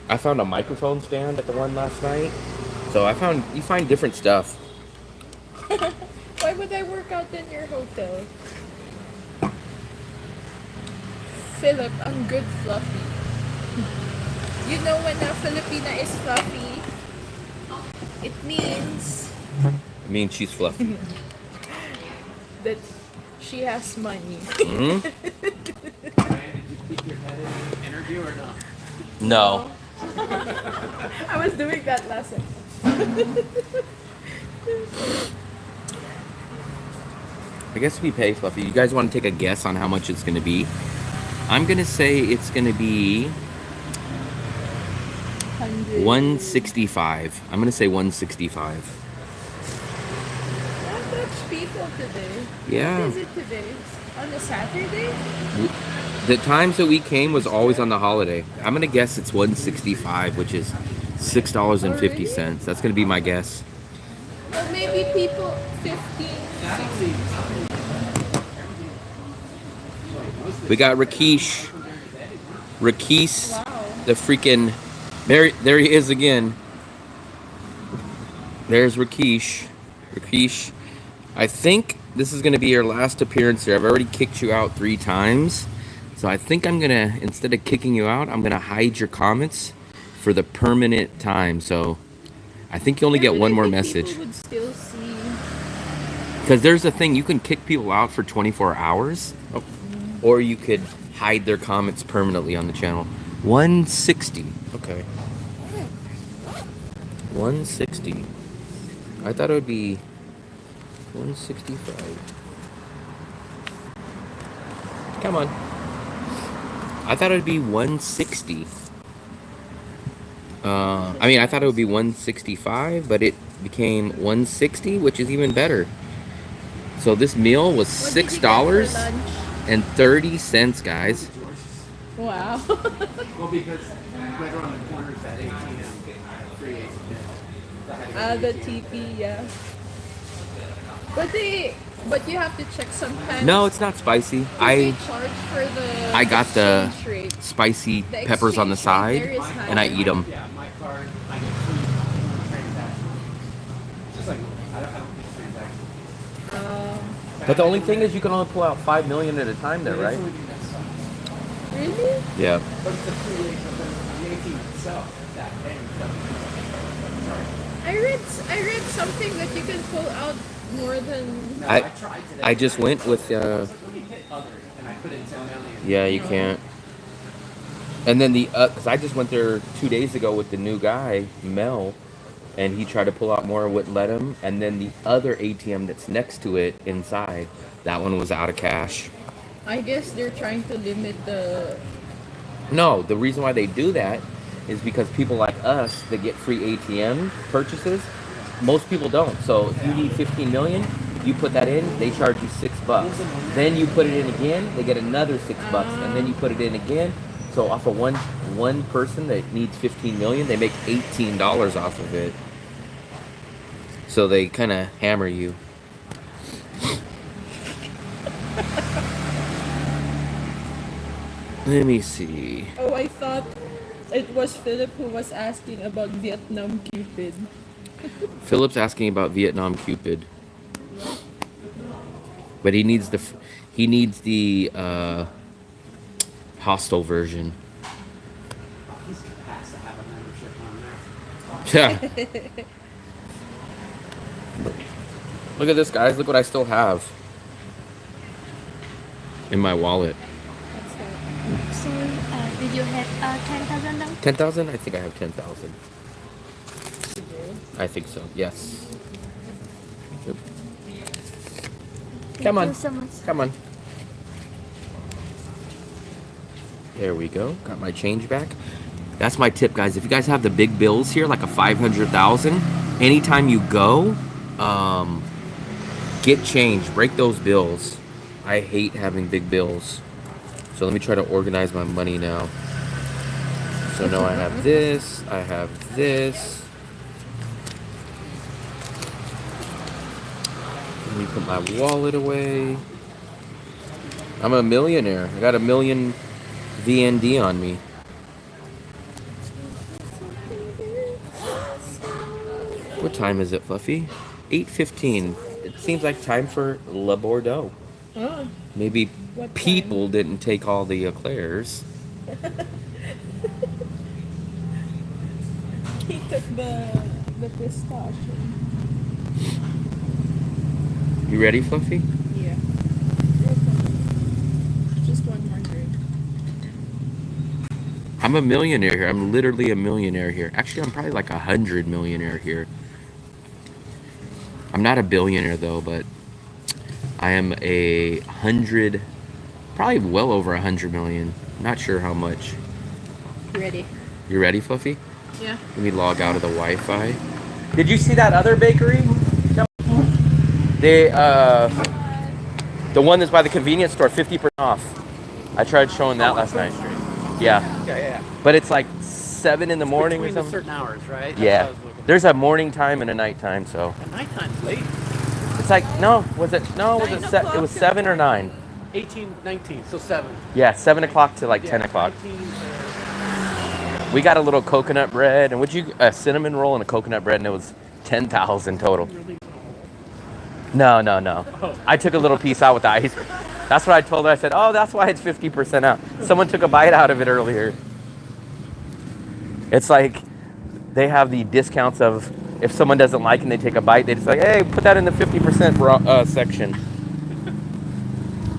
I found a microphone stand at the one last night, so you find different stuff. Why would I work out in your hotel? Philip, I'm good fluffy. You know when a Filipina is fluffy, it means I mean, she's fluffy. that she has money. Hmm? Ryan, did you keep your head in the interview or not? No. I was doing that last time. I guess we pay Fluffy. You guys want to take a guess on how much it's going to be? I'm going to say it's going to be 165. I'm going to say 165. Not much people today. Yeah. What is it today? On a Saturday? The times that we came was always on the holiday. I'm going to guess it's 165, which is $6.50. That's going to be my guess. Well, maybe people 15. We got Rakesh. Rakesh, Wow. the freaking... There he is again. There's Rakesh. Rakesh, I think this is going to be your last appearance here. I've already kicked you out 3 times. So I think I'm going to, instead of kicking you out, I'm going to hide your comments for the permanent time. So I think you only get one more message. People would still see. Because there's a thing, you can kick people out for 24 hours, or you could hide their comments permanently on the channel. 160. Okay. 160. I thought it would be 165. Come on. I thought it would be 160. I thought it would be 165, but it became 160, which is even better. So this meal was What did you get for lunch? $6.30, guys. Wow. Well, because right around the corner is that 18 free 8. The TP, yeah. But you have to check sometimes. No, it's not spicy. They charge for the I got the exchange rate. spicy The peppers on the exchange rate side, there is high. and I eat them. Yeah, my card, I get free transaction. Just like, I don't think transaction. But the only thing is you can only pull out 5 million at a time there, right? Really? Yeah. But it's the free 8 of the 18 itself, that day. I read something that you can pull out more than. No, I tried today. I just went with Let me hit other, and I put in 10 million. yeah, you can't. And then because I just went there 2 days ago with the new guy, Mel, and he tried to pull out more, wouldn't let him. And then the other ATM that's next to it inside, that one was out of cash. I guess they're trying to limit the. No, the reason why they do that is because people like us that get free ATM purchases, most people don't. So if you need 15 million, you put that in, they charge you $6. Then you put it in again, they get another $6, and then you put it in again. So off of one person that needs 15 million, they make $18 off of it. So they kind of hammer you. Let me see. Oh, I thought it was Philip who was asking about Vietnam Cupid. Philip's asking about Vietnam Cupid, but he needs the hostel version. He's has to have a membership on there. Yeah. Look at this, guys. Look what I still have in my wallet. So, did you have 10,000 now? 10,000? I think I have 10,000. I think so. Yes. Yep. Come on. Thank you so much. Come on. There we go. Got my change back. That's my tip, guys. If you guys have the big bills here, like a 500,000, anytime you go, get change. Break those bills. I hate having big bills. So let me try to organize my money now. So now I have this. I have this. Let me put my wallet away. I'm a millionaire. I got $1 million VND on me. What time is it, Fluffy? 8:15. It seems like time for Le Bordeaux. Oh, Maybe what people didn't take all the eclairs. he took the pistachio. You ready, Fluffy? Yeah. Just 100. I'm a millionaire here. I'm literally a millionaire here. Actually, I'm probably like 100 millionaire here. I'm not a billionaire though, but I am 100, probably well over 100 million. Not sure how much. Ready? You ready, Fluffy? Yeah. Let me log out of the Wi-Fi. Did you see that other bakery? The one that's by the convenience store, 50% off. I tried showing that last night. Yeah. Yeah. But it's like 7 in the morning or Between something. certain hours, right? That's Yeah. what I was looking There's a morning time and a night time, so. for. Nighttime's late. It's like, no, was it 9 o'clock it was to 7 or 9? 18, 19, so 7. Yeah, 7 o'clock to like 10 o'clock. 19, We got a little coconut bread, and a cinnamon roll and a coconut bread, and it was 10,000 total. No. Oh. I took a little piece out with the ice. That's what I told her. I said, oh, that's why it's 50% out. Someone took a bite out of it earlier. It's like they have the discounts of if someone doesn't like and they take a bite, they just like, hey, put that in the 50% section.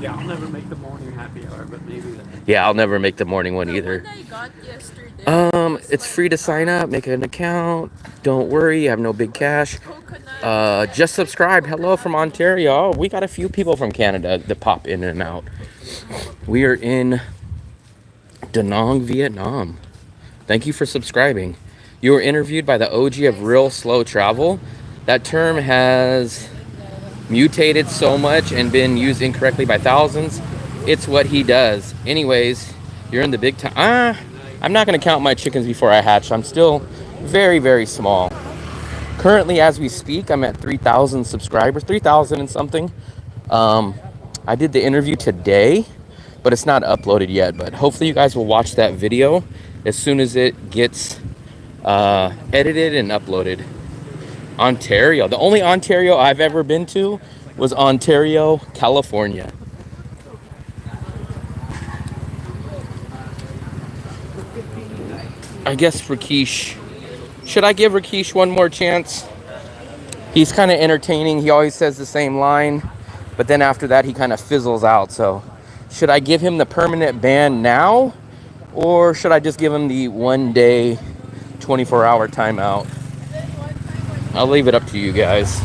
Yeah, I'll never make the morning happy hour, but maybe that. Yeah, I'll never make the morning one either. The one I got yesterday was It's like, free to sign up, make an account. Don't worry, you have no big cash. coconut. Just subscribe. Hello from Ontario. Oh, we got a few people from Canada that pop in and out. We are in Da Nang, Vietnam. Thank you for subscribing. You were interviewed by the OG of real slow travel. That term has mutated so much and been used incorrectly by thousands. It's what he does. Anyways, you're in the big time. I'm not going to count my chickens before I hatch. I'm still very, very small. Currently, as we speak, I'm at 3,000 subscribers, 3,000 and something. I did the interview today, but it's not uploaded yet. But hopefully you guys will watch that video as soon as it gets edited and uploaded. Ontario. The only Ontario I've ever been to was Ontario, California. I guess Rakesh. Should I give Rakesh one more chance? He's kind of entertaining. He always says the same line, but then after that he kind of fizzles out. So should I give him the permanent ban now, or should I just give him the 1 day 24-hour timeout? I'll leave it up to you guys.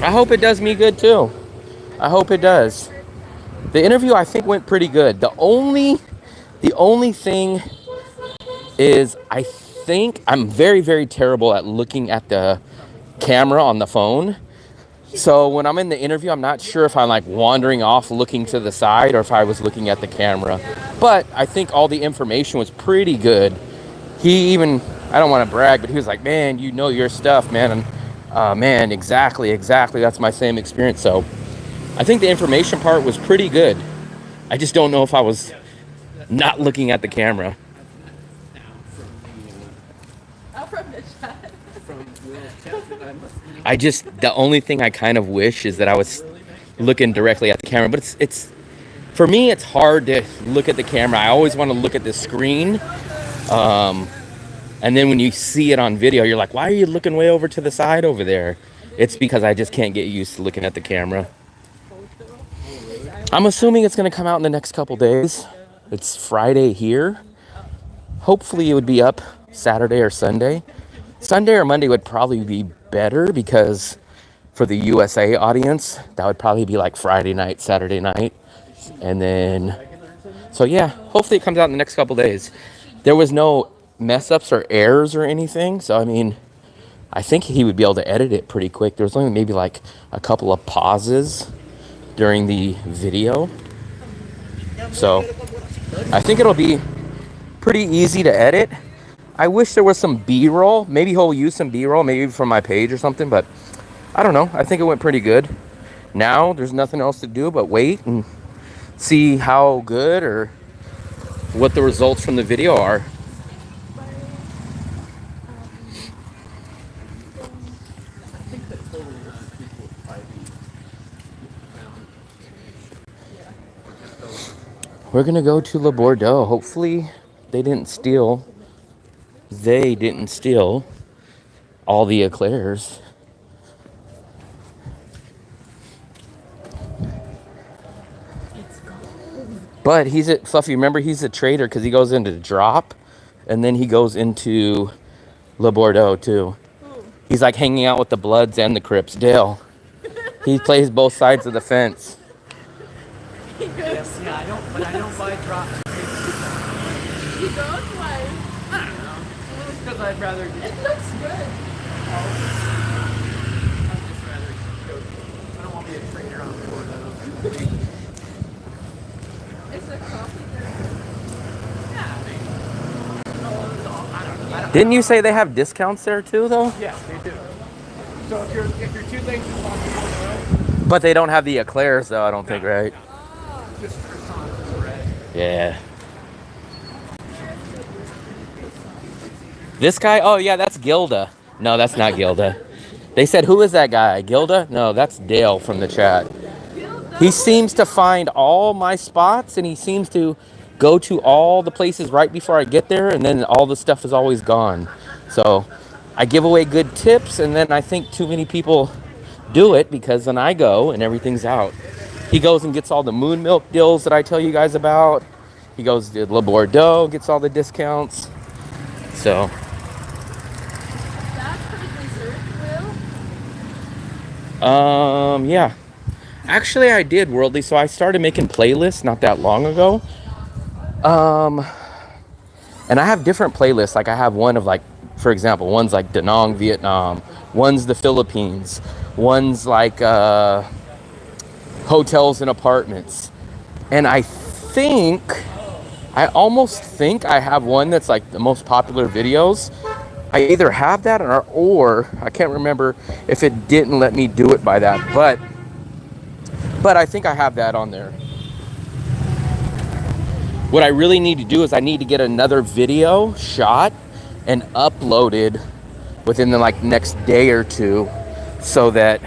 I hope it does me good too. I hope it does. The interview I think went pretty good. The only thing is I think I'm very, very terrible at looking at the camera on the phone. So when I'm in the interview, I'm not sure if I'm like wandering off looking to the side or if I was looking at the camera. But I think all the information was pretty good. He even, I don't want to brag, but he was like, man, you know your stuff, man. And man, exactly. That's my same experience. So I think the information part was pretty good. I just don't know if I was not looking at the camera. The only thing I kind of wish is that I was looking directly at the camera, but it's for me, it's hard to look at the camera. I always want to look at the screen. And then when you see it on video, you're like, why are you looking way over to the side over there? It's because I just can't get used to looking at the camera. I'm assuming it's going to come out in the next couple days. It's Friday here. Hopefully it would be up Saturday or Sunday. Sunday or Monday would probably be better because for the USA audience, that would probably be like Friday night, Saturday night. And then, so yeah, hopefully it comes out in the next couple days. There was no mess ups or errors or anything. So, I mean, I think he would be able to edit it pretty quick. There was only maybe like a couple of pauses during the video. So I think it'll be pretty easy to edit. I wish there was some B-roll. Maybe he'll use some B-roll, maybe from my page or something, but I don't know. I think it went pretty good. Now there's nothing else to do but wait and see how good or what the results from the video are. We're gonna go to Le Bordeaux. Hopefully they didn't steal all the eclairs. But Fluffy, remember he's a trader because he goes into drop and then he goes into Le Bordeaux too. He's like hanging out with the Bloods and the Crips. Dale. He plays both sides of the fence. Yes, yeah, I don't buy drops. You don't? Why? I don't know. Because I'd rather just, It looks good. I'd just rather go. I don't want to be a trainer on the board. Is the coffee there? Yeah, I mean, I don't know. Didn't you say they have discounts there too, though? Yes, they do. So if you're too late to sponsor, But they don't have the eclairs, though, I don't think, right? just croissants and bread. Yeah. This guy? Oh, yeah, that's Gilda. No, that's not Gilda. They said, who is that guy? Gilda? No, that's Dale from the chat. He seems to find all my spots, and he seems to go to all the places right before I get there, and then all the stuff is always gone. So I give away good tips, and then I think too many people do it because then I go and everything's out. He goes and gets all the moon milk deals that I tell you guys about. He goes to Le Bordeaux, gets all the discounts. So, That for dessert, yeah. Actually, I did, Worldly. So I started making playlists not that long ago. And I have different playlists. Like I have one of like, for example, one's like Da Nang, Vietnam. One's the Philippines. One's like hotels and apartments. And I almost think I have one that's like the most popular videos. I either have that or I can't remember if it didn't let me do it by that. But I think I have that on there. What I really need to do is I need to get another video shot and uploaded within the like next day or two, so that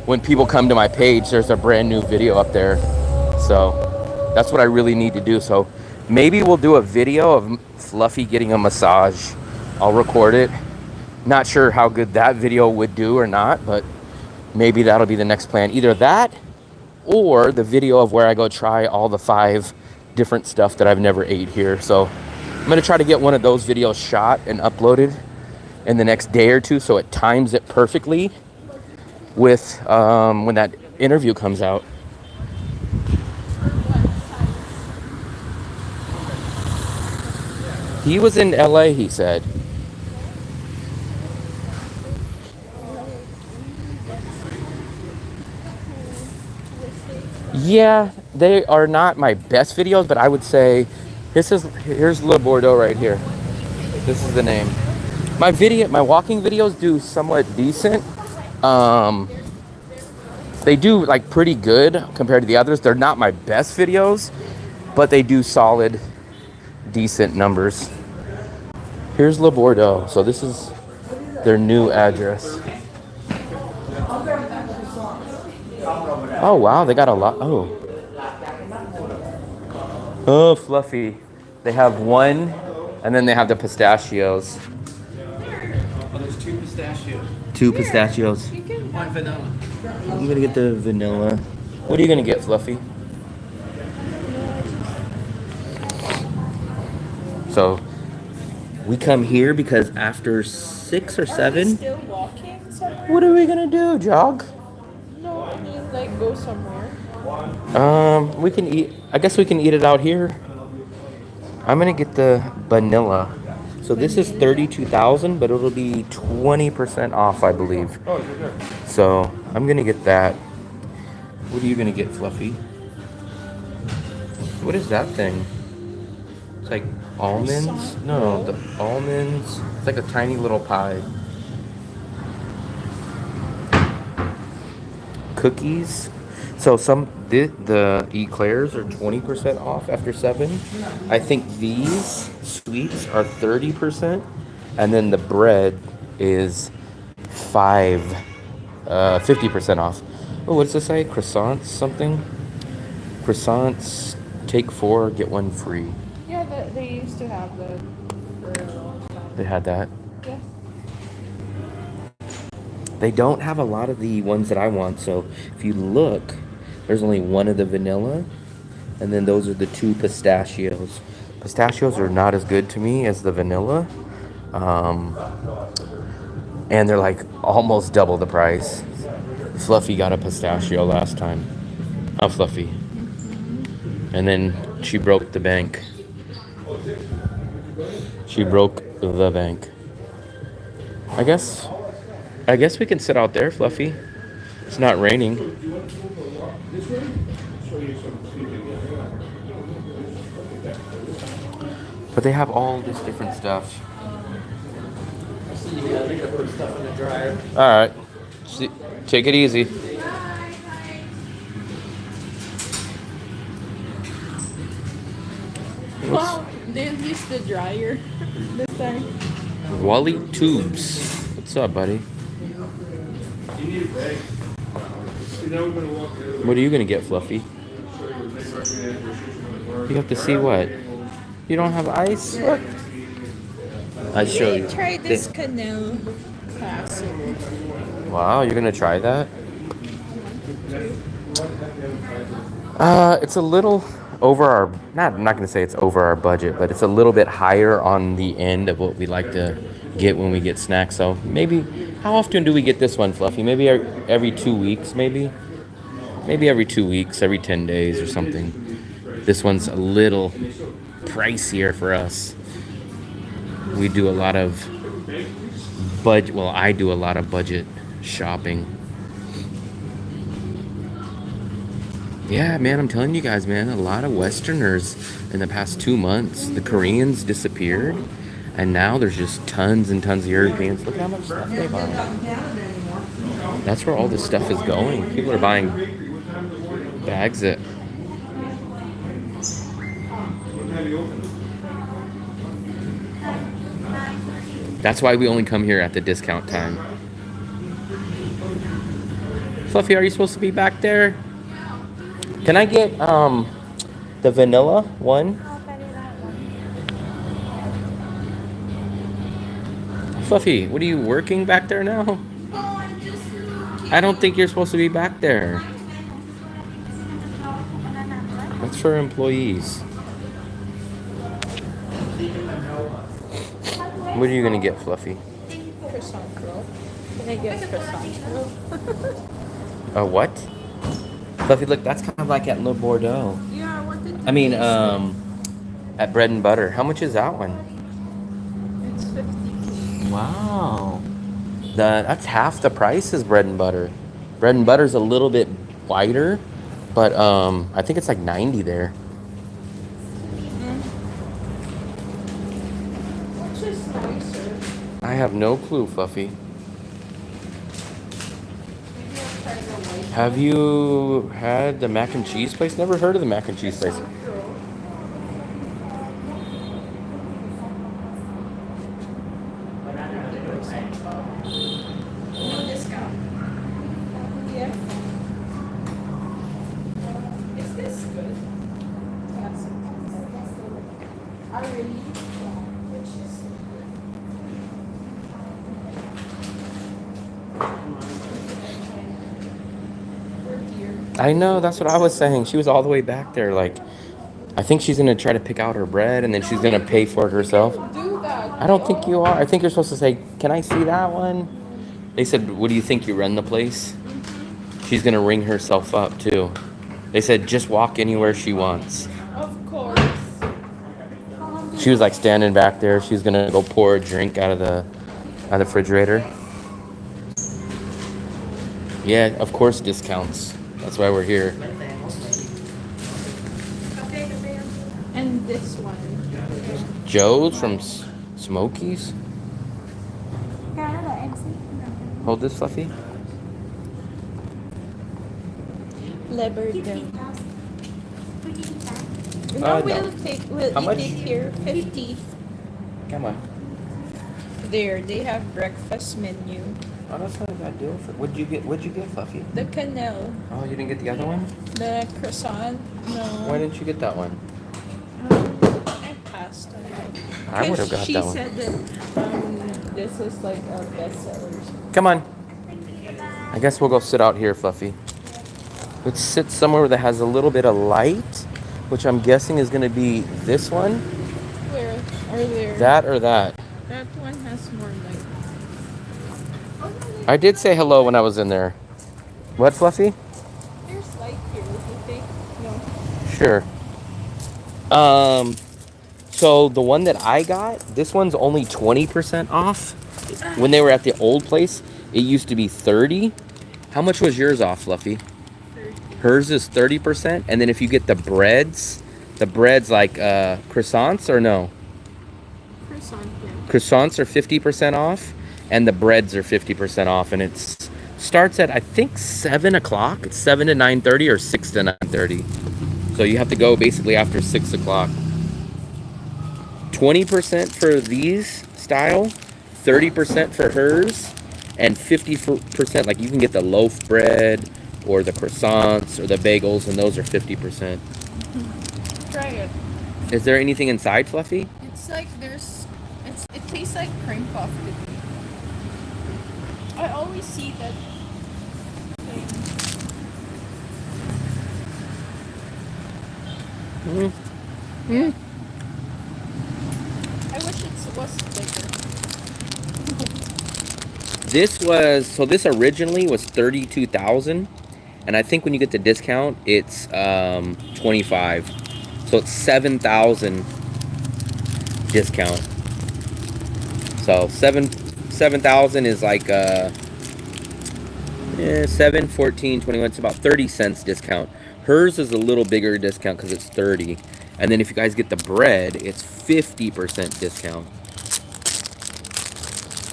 when people come to my page, there's a brand new video up there. So that's what I really need to do. So maybe we'll do a video of Fluffy getting a massage. I'll record it. Not sure how good that video would do or not, but maybe that'll be the next plan. Either that or the video of where I go try all the 5 different stuff that I've never ate here. So I'm gonna try to get one of those videos shot and uploaded in the next day or two, so it times it perfectly with when that interview comes out. He was in LA, he said. Yeah, they are not my best videos, but I would say here's Le Bordeaux right here. This is the name. My walking videos do somewhat decent. They do like pretty good compared to the others. They're not my best videos, but they do solid, decent numbers. Here's Le Bordeaux. So this is their new address. Oh wow, they got a lot. Oh, Fluffy. They have one, and then they have the pistachios. Oh, there's 2 pistachios. 2 pistachios. you can 1 vanilla. I'm gonna get the vanilla. What are you gonna get, Fluffy? So we come here because after 6 or 7, still walking somewhere? what are we gonna do? Jog? No, I mean like go somewhere. We can eat. I guess we can eat it out here. I'm gonna get the vanilla. So this is 32,000, but it'll be 20% off, I believe. So I'm gonna get that. What are you gonna get, Fluffy? What is that thing? It's like almonds? No, the almonds. It's like a tiny little pie. Cookies. So the eclairs are 20% off after 7. I think these sweets are 30%, and then the bread is 50% off. Oh, what does this say? Croissants something? Croissants, take 4, get 1 free. Yeah, they used to have that for a long time. They had that. Yeah. They don't have a lot of the ones that I want, so if you look, there's only one of the vanilla, and then those are the 2 pistachios. Pistachios are not as good to me as the vanilla, and they're like almost double the price. Fluffy got a pistachio last time. How Fluffy? And then she broke the bank. She broke the bank. I guess we can sit out there, Fluffy. It's not raining. But they have all this different stuff. All right. Take it easy. Wow, they used the dryer this time. Wally Tubes. What's up, buddy? What are you gonna get, Fluffy? You have to see what? You don't have ice? What? I show you. Try this Canal Classic. Wow, you're gonna try that? It's a little over our. Not, I'm not gonna say it's over our budget, but it's a little bit higher on the end of what we like to get when we get snacks. So maybe, how often do we get this one, Fluffy? Maybe every 2 weeks, maybe. Maybe every 2 weeks, every 10 days or something. This one's a little pricier for us. We do a lot of budget. Well, I do a lot of budget shopping. Yeah, man, I'm telling you guys, man, a lot of Westerners in the past 2 months. The Koreans disappeared, and now there's just tons and tons of Europeans. Look how much stuff they buy. That's where all this stuff is going. People are buying bags that. That's why we only come here at the discount time. Fluffy, are you supposed to be back there? Can I get the vanilla one? Fluffy, what are you working back there now? I don't think you're supposed to be back there. That's for employees. What are you gonna get, Fluffy? Croissant roll. Can I get croissant roll? A what? Fluffy, look, that's kind of like at Le Bordeaux. Yeah, I wanted to I mean, taste at Bread and Butter. How much is that one? it. It's 50. Wow. That's half the price as Bread and Butter. Bread and Butter's a little bit whiter, but I think it's like 90 there. Which is nicer. I have no clue, Fluffy. Maybe I'll try the white. Have you had the mac and cheese place? Never heard of the mac and cheese place. Croissant roll. No discount. Yeah. Is this good? Yes. I really. Which is. We're here. I know, that's what I was saying. She was all the way back there. Like, I think she's gonna try to pick out her bread and then she's gonna pay for it herself. Do that. I don't think you are. I think you're supposed to say, "Can I see that one?" They said, "What do you think? You run the place?" She's gonna ring herself up too. They said, "Just walk anywhere she wants." Of course. She was like standing back there. She was gonna go pour a drink out of the refrigerator. Yeah, of course, discounts. That's why we're here. And this one. Joe's from Smokies. Hold this, Fluffy. Labrador. No. No, we'll How much? eat it here. 50. Come on. There, they have breakfast menu. Oh, that's not a bad deal. What'd you get, Fluffy? The canal. Oh, you didn't get the other one? The croissant. No. Why didn't you get that one? I passed on it. I would have got She that one. said that this is like a bestseller. Come on. I guess we'll go sit out here, Fluffy. Let's sit somewhere that has a little bit of light, which I'm guessing is going to be this one. Where? Or there? That or that. That one has more light. I did say hello when I was in there. What, Fluffy? There's light here, you think? No. Sure. So the one that I got, this one's only 20% off. When they were at the old place, it used to be 30. How much was yours off, Fluffy? 30. Hers is 30%, and then if you get the breads like croissants or no? Croissant, yeah. Croissants are 50% off, and the breads are 50% off, and it starts at I think 7 o'clock. It's 7 to 9:30 or 6 to 9:30. So you have to go basically after 6 o'clock. 20% for these style, 30% for hers, and 50% like you can get the loaf bread or the croissants or the bagels, and those are 50%. Try it. Is there anything inside, Fluffy? It's like it's It tastes like cream puff to me. I always see that thing. I wish it was bigger. This originally was 32,000, and I think when you get the discount, it's 25. So it's 7,000 discount. So 7,000 is like 7, 14, 21. It's about 30 cents discount. Hers is a little bigger discount because it's 30. And then if you guys get the bread, it's 50% discount.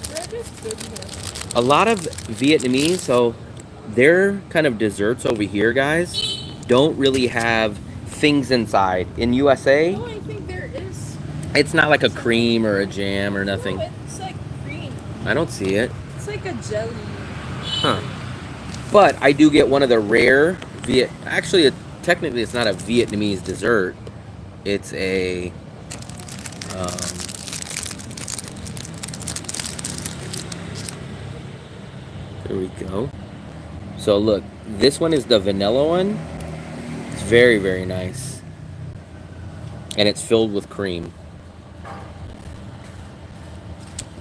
Bread is good here. A lot of Vietnamese, so their kind of desserts over here, guys, don't really have things inside. In USA, Oh, I think there is. it's not like a cream or a jam or nothing. No, it's like cream. I don't see it. It's like a jelly. Huh. But I do get one of the rare actually, technically it's not a Vietnamese dessert. It's a there we go. So look, this one is the vanilla one. It's very, very nice. And it's filled with cream.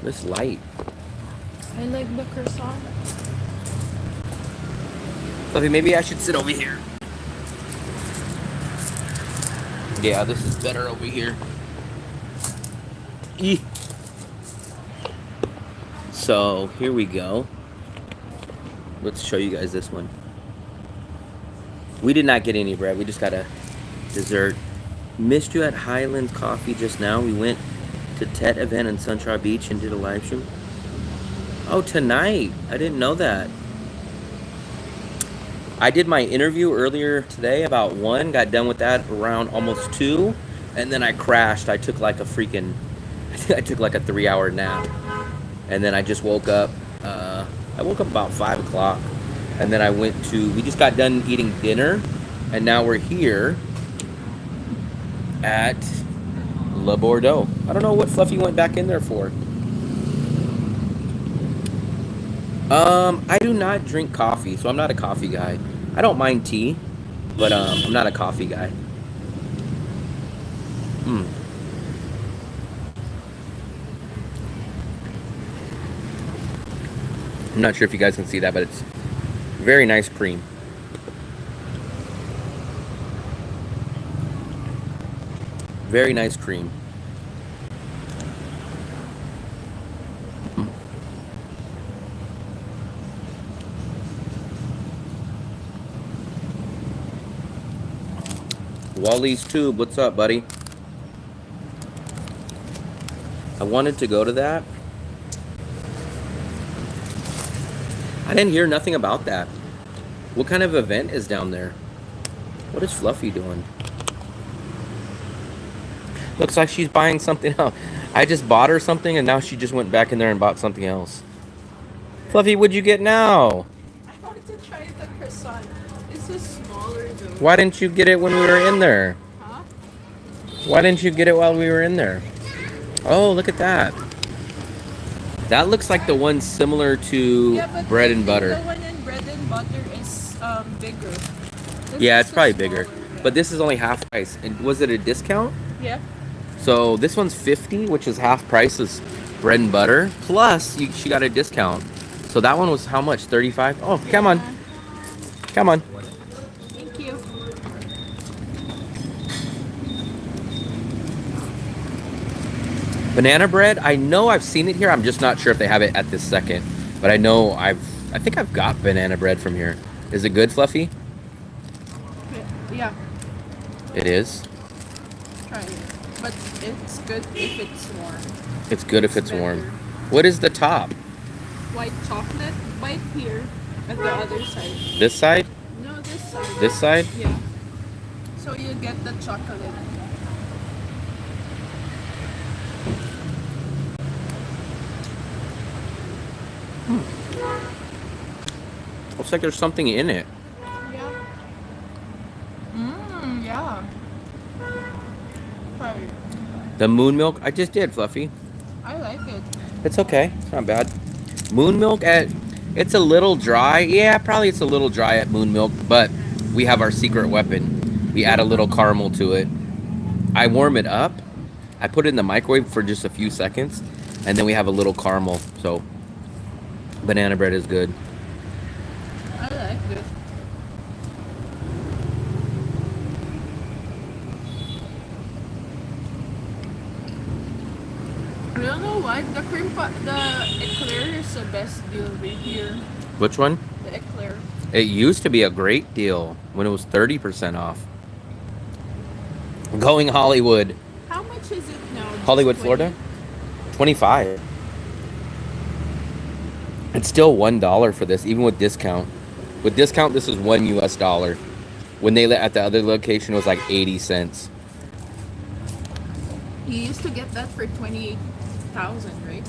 This light. I like the croissant. Okay, maybe I should sit over here. Yeah, this is better over here. Eeh. So here we go. Let's show you guys this one. We did not get any bread. We just got a dessert. Missed you at Highland Coffee just now. We went to Tet event in Sunshine Beach and did a live stream. Oh, tonight. I didn't know that. I did my interview earlier today about 1. Got done with that around almost 2. And then I crashed. I took like a freaking... I think I took like a 3-hour nap. And then I just woke up. I woke up about 5 o'clock. And then I went to... We just got done eating dinner. And now we're here at Le Bordeaux. I don't know what Fluffy went back in there for. I do not drink coffee, so I'm not a coffee guy. I don't mind tea, but I'm not a coffee guy. I'm not sure if you guys can see that, but it's very nice cream. Very nice cream. Wally's Tube, what's up, buddy? I wanted to go to that. I didn't hear nothing about that. What kind of event is down there? What is Fluffy doing? Looks like she's buying something else. I just bought her something and now she just went back in there and bought something else. Fluffy, what'd you get now? I wanted to try the croissant. This is smaller though. Why didn't you get it when we were in there? Huh? Why didn't you get it while we were in there? Oh, look at that. That looks like the one similar to Yeah, but bread I and think butter. the one in bread and butter is bigger. This Yeah, is it's probably the bigger. smaller. But this is only half price. And was it a discount? Yeah. So this one's 50, which is half price as bread and butter. Plus, she got a discount. So that one was how much? 35? Oh, come on. Come on. Thank you. Banana bread, I know I've seen it here. I'm just not sure if they have it at this second. But I know I think I've got banana bread from here. Is it good, Fluffy? Yeah. It is. Try it. But it's good if it's warm. It's good if it's better. warm. What is the top? White chocolate. Bite here at the other side. This side? No, this side. This side? Yeah. So you get the chocolate. Looks like there's something in it. Yeah. Yeah. Try it. The moon milk, I just did, Fluffy. I like it. It's okay. It's not bad. Moon milk it's a little dry. Yeah, probably it's a little dry at moon milk, but we have our secret weapon. We add a little caramel to it. I warm it up. I put it in the microwave for just a few seconds, and then we have a little caramel. So banana bread is good. I like it. I don't know why the the eclair is the best deal right here. Which one? The eclair. It used to be a great deal when it was 30% off. Going Hollywood. How much is it now? Just Hollywood, 20? Florida? 25. It's still $1 for this, even with discount. With discount, this is $1 US. When they at the other location, it was like 80 cents. You used to get that for 28,000, right?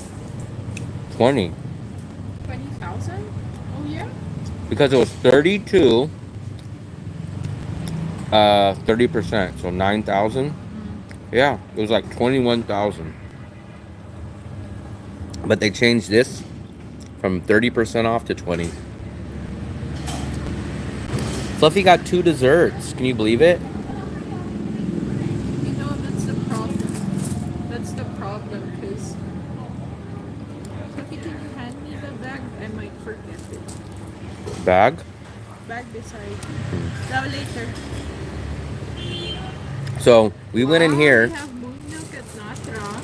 20. 20,000? Oh yeah. Because it was 32, 30%, so 9,000. Yeah, it was like 21,000. But they changed this from 30% off to 20. Fluffy got 2 desserts. Can you believe it? You know that's the problem. That's the problem, because. Sophie, can you hand me the bag? I might forget it. Bag. Bag beside. Now later. So we went in here. We have moon milk at Natra.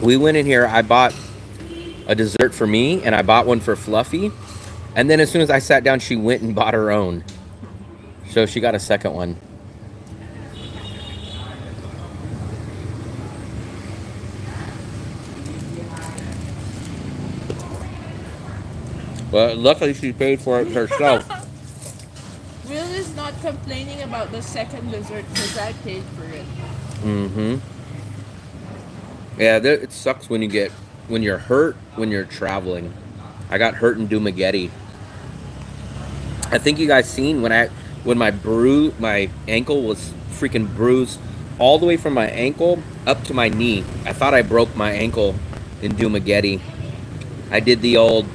We went in here. I bought a dessert for me, and I bought one for Fluffy. And then as soon as I sat down, she went and bought her own. So she got a second one. But luckily she paid for it herself. Will is not complaining about the second dessert because I paid for it. Mm-hmm. Yeah, it sucks when you're hurt when you're traveling. I got hurt in Dumaguete. I think you guys seen when my ankle was freaking bruised all the way from my ankle up to my knee. I thought I broke my ankle in Dumaguete. I did the old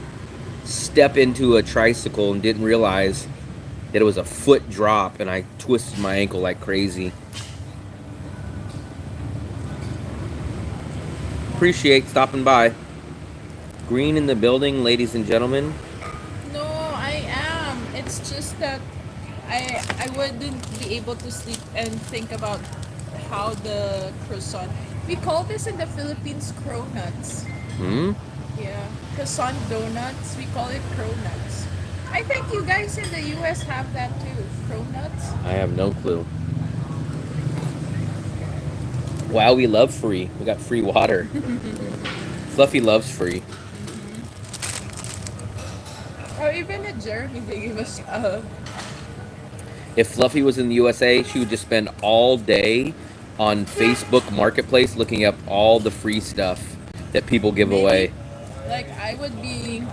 step into a tricycle and didn't realize that it was a foot drop, and I twisted my ankle like crazy. Appreciate stopping by. Green in the building, ladies and gentlemen. No, I am. It's just that I wouldn't be able to sleep and think about how the croissant. We call this in the Philippines cronuts. Hmm? Yeah, croissant donuts. We call it cronuts. I think you guys in the US have that too. Cronuts. I have no clue. Wow, we love free. We got free water. Fluffy loves free. Or even at Jeremy, they give us If Fluffy was in the USA, she would just spend all day on Facebook Marketplace looking up all the free stuff that people give away. like I would be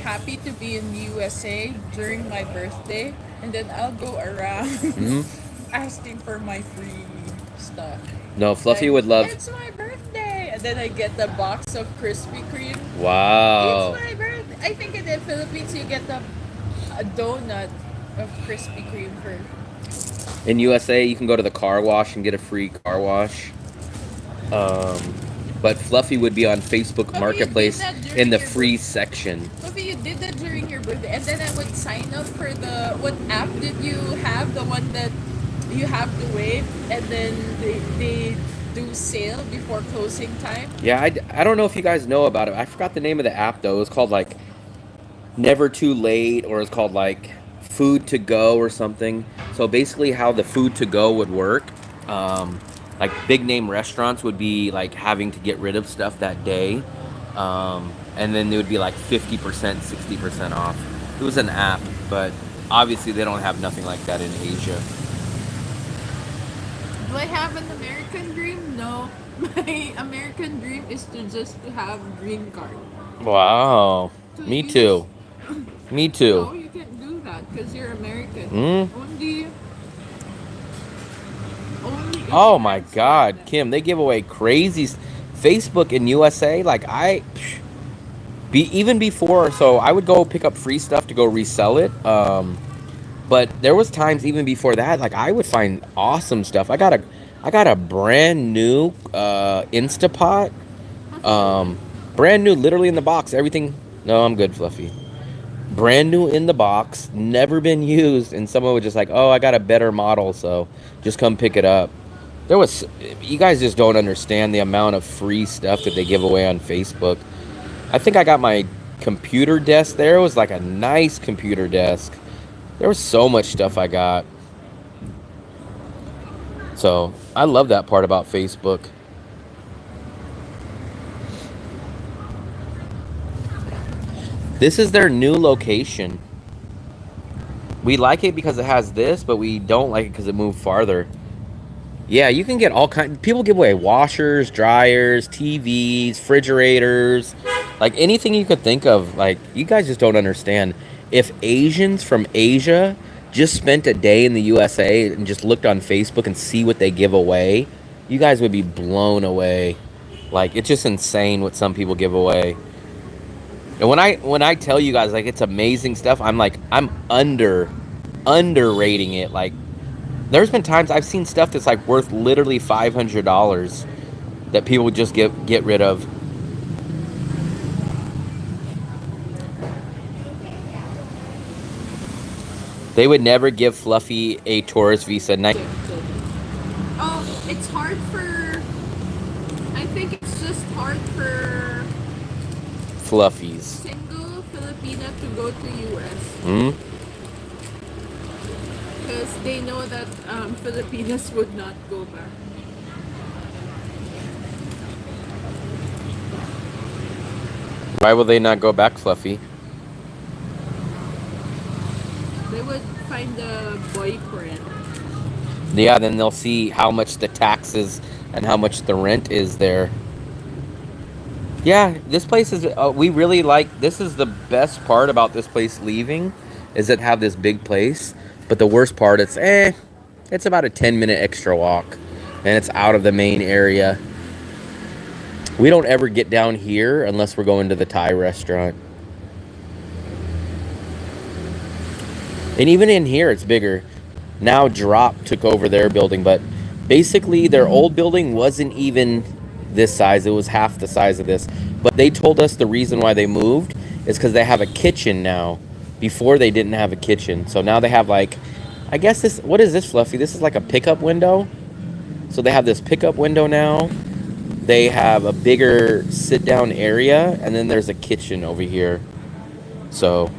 happy to be in the USA during my birthday, and then I'll go around asking for my free stuff. No, Fluffy Like, would love... It's my birthday, and then I get the box of Krispy Kreme. Wow. It's my birthday. I think in the Philippines you get a donut of Krispy Kreme for. In USA, you can go to the car wash and get a free car wash. But Fluffy would be on Facebook Fluffy, Marketplace you did that during in the your free section. Sophie, you did that during your birthday, and then I would sign up for what app did you have? The one that you have to wait, and then they do sale before closing time. Yeah, I don't know if you guys know about it. I forgot the name of the app, though. It was called, like, Never Too Late, or it's called, like, Food to Go or something. So basically how the Food to Go would work, like, big name restaurants would be, like, having to get rid of stuff that day. And then they would be, like, 50%, 60% off. It was an app, but obviously they don't have nothing like that in Asia. Do I have an American dream? No. My American dream is to have green card. Wow. To Me use- too. Me No, too. you can't do that because you're American. Mm? Only Oh my God, Kim, they give away crazy Facebook in USA. Like even before, so I would go pick up free stuff to go resell it. But there was times even before that, like I would find awesome stuff. I got a brand new Instapot, brand new, literally in the box. Everything. No, I'm good, Fluffy. Brand new in the box, never been used, and someone was just like, "Oh, I got a better model, so just come pick it up." There was, you guys just don't understand the amount of free stuff that they give away on Facebook. I think I got my computer desk there. It was like a nice computer desk. There was so much stuff I got. So I love that part about Facebook. This is their new location. We like it because it has this, but we don't like it because it moved farther. Yeah, you can get all kinds. People give away washers, dryers, TVs, refrigerators, like anything you could think of. Like, you guys just don't understand. If Asians from Asia just spent a day in the USA and just looked on Facebook and see what they give away, you guys would be blown away. Like, it's just insane what some people give away. And when I tell you guys, like, it's amazing stuff, I'm like, I'm underrating it. Like, there's been times I've seen stuff that's like worth literally $500 that people just get rid of. They would never give Fluffy a tourist visa. Oh, it's hard for. I think it's just hard for Fluffies. single Filipina to go to US. Hmm? Because they know that Filipinas would not go back. Why will they not go back, Fluffy? They would find a boyfriend. Yeah, then they'll see how much the taxes and how much the rent is there. Yeah, this place is, we really like, this is the best part about this place leaving, is it have this big place. But the worst part, it's about a 10-minute extra walk, and it's out of the main area. We don't ever get down here unless we're going to the Thai restaurant. And even in here, it's bigger. Now Drop took over their building, but basically their old building wasn't even this size. It was half the size of this. But they told us the reason why they moved is because they have a kitchen now. Before they didn't have a kitchen. So now they have, like, I guess this, what is this, Fluffy? This is like a pickup window. So they have this pickup window now. They have a bigger sit-down area, and then there's a kitchen over here. So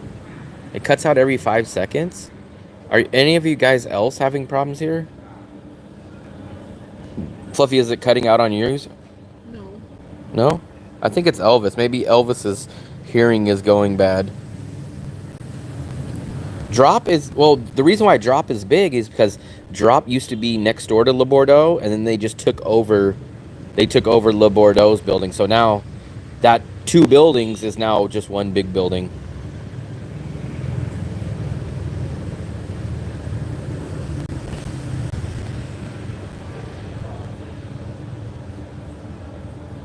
it cuts out every 5 seconds. Are any of you guys else having problems here? Fluffy, is it cutting out on yours? No. No? I think it's Elvis. Maybe Elvis's hearing is going bad. Drop is, well, the reason why Drop is big is because Drop used to be next door to Le Bordeaux, and then they just took over Le Bordeaux's building. So now that 2 buildings is now just one big building.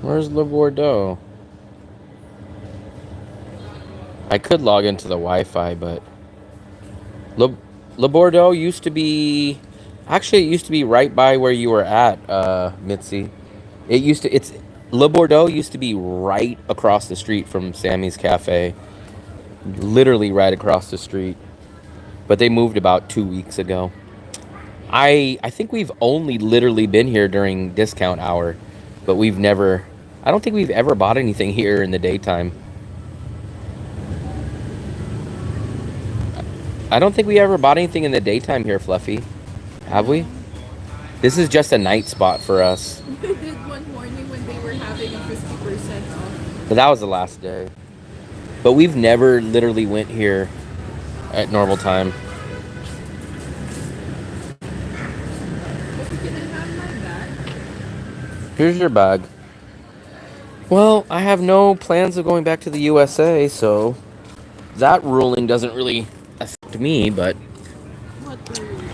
Where's Le Bordeaux? I could log into the Wi-Fi, but Le Bordeaux used to be, actually it used to be right by where you were at, Mitzi. Le Bordeaux used to be right across the street from Sammy's Cafe. Literally right across the street. But they moved about 2 weeks ago. I think we've only literally been here during discount hour, but I don't think we've ever bought anything here in the daytime. I don't think we ever bought anything in the daytime here, Fluffy. Have we? This is just a night spot for us. They did one morning when they were having a 50% off. But that was the last day. But we've never literally went here at normal time. But you can have my bag. Here's your bag. Well, I have no plans of going back to the USA, so that ruling doesn't really affect me, but What ruling?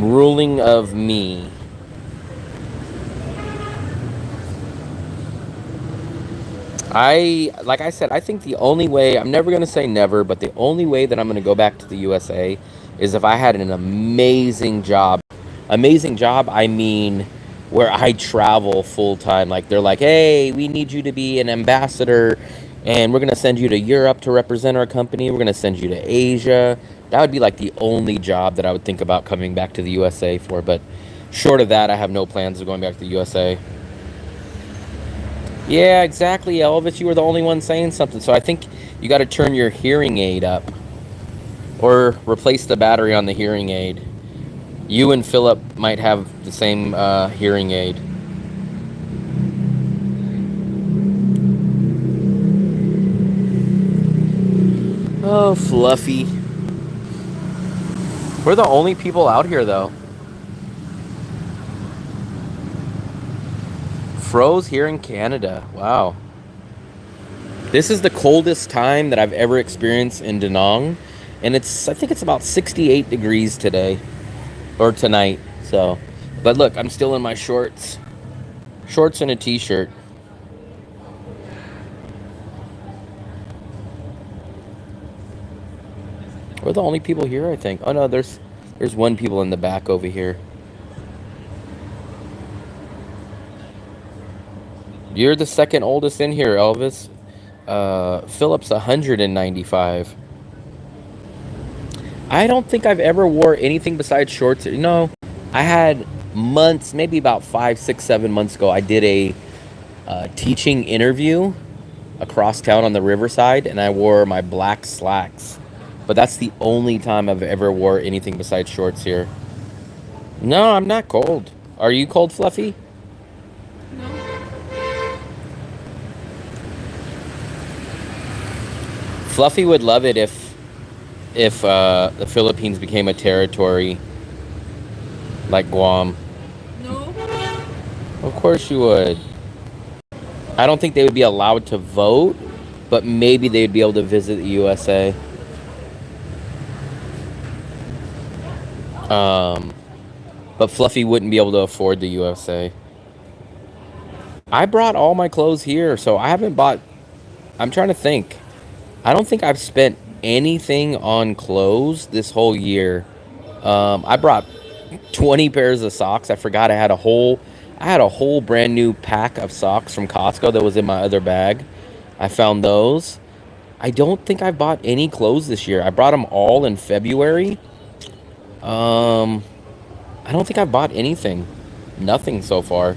ruling of me. Like I said, I think the only way, I'm never going to say never, but the only way that I'm going to go back to the USA is if I had an amazing job. Amazing job, I mean, where I travel full time. Like they're like, hey, we need you to be an ambassador and we're going to send you to Europe to represent our company. We're going to send you to Asia. That would be like the only job that I would think about coming back to the USA for. But short of that, I have no plans of going back to the USA. Yeah, exactly, Elvis. You were the only one saying something. So I think you got to turn your hearing aid up or replace the battery on the hearing aid. You and Philip might have the same hearing aid. Oh, Fluffy. We're the only people out here, though. Froze here in Canada. Wow. This is the coldest time that I've ever experienced in Da Nang. And I think it's about 68 degrees today. Or tonight. So, but look, I'm still in my shorts. Shorts and a t-shirt. We're the only people here, I think. Oh no, there's one people in the back over here. You're the second oldest in here, Elvis. Philip's 195. I don't think I've ever wore anything besides shorts. No, I had months, maybe about 5, 6, 7 months ago, I did a teaching interview across town on the riverside, and I wore my black slacks. But that's the only time I've ever wore anything besides shorts here. No, I'm not cold. Are you cold, Fluffy? No. Fluffy would love it if the Philippines became a territory like Guam. No. Of course you would. I don't think they would be allowed to vote, but maybe they'd be able to visit the USA. But Fluffy wouldn't be able to afford the USA. I brought all my clothes here, so I haven't bought... I'm trying to think. I don't think I've spent anything on clothes this whole year. I brought 20 pairs of socks. I forgot I had a whole brand new pack of socks from Costco that was in my other bag. I found those. I don't think I bought any clothes this year. I brought them all in February. I don't think I've bought anything. Nothing so far.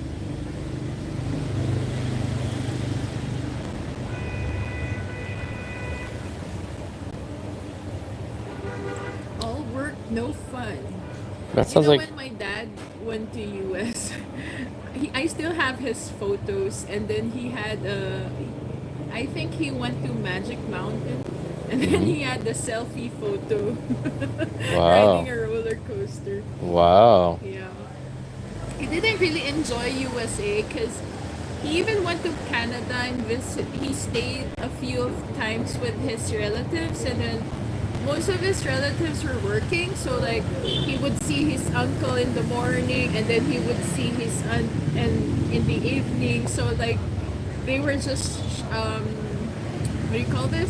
All work, no fun. That sounds like... When my dad went to US, I still have his photos, and then he had I think he went to Magic Mountain, and then he had the selfie photo. Wow. Riding a roller coaster. Wow. Yeah. He didn't really enjoy USA because he even went to Canada and visit. He stayed a few times with his relatives, and then most of his relatives were working, so like he would see his uncle in the morning, and then he would see his aunt and in the evening. So like they were just what do you call this?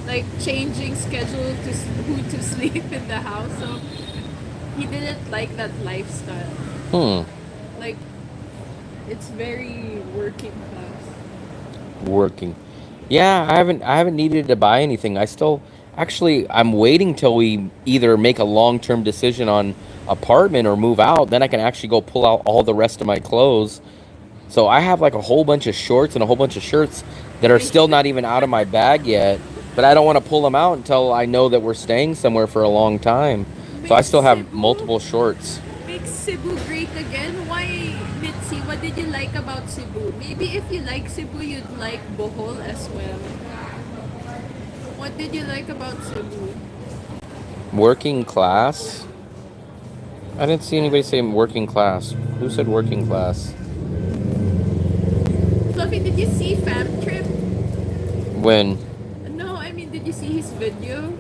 Like changing schedule to who to sleep in the house. So he didn't like that lifestyle. Like it's very working class. Working. Yeah, I haven't needed to buy anything. I'm waiting till we either make a long-term decision on apartment or move out. Then I can actually go pull out all the rest of my clothes. So I have like a whole bunch of shorts and a whole bunch of shirts that are still not even out of my bag yet. But I don't want to pull them out until I know that we're staying somewhere for a long time. So I still have multiple shorts. Make Cebu great again? Why, Mitzi? What did you like about Cebu? Maybe if you like Cebu, you'd like Bohol as well. What did you like about Cebu? Working class? I didn't see anybody say working class. Who said working class? Fluffy, did you see Fam Trip? When? No, I mean, did you see his video?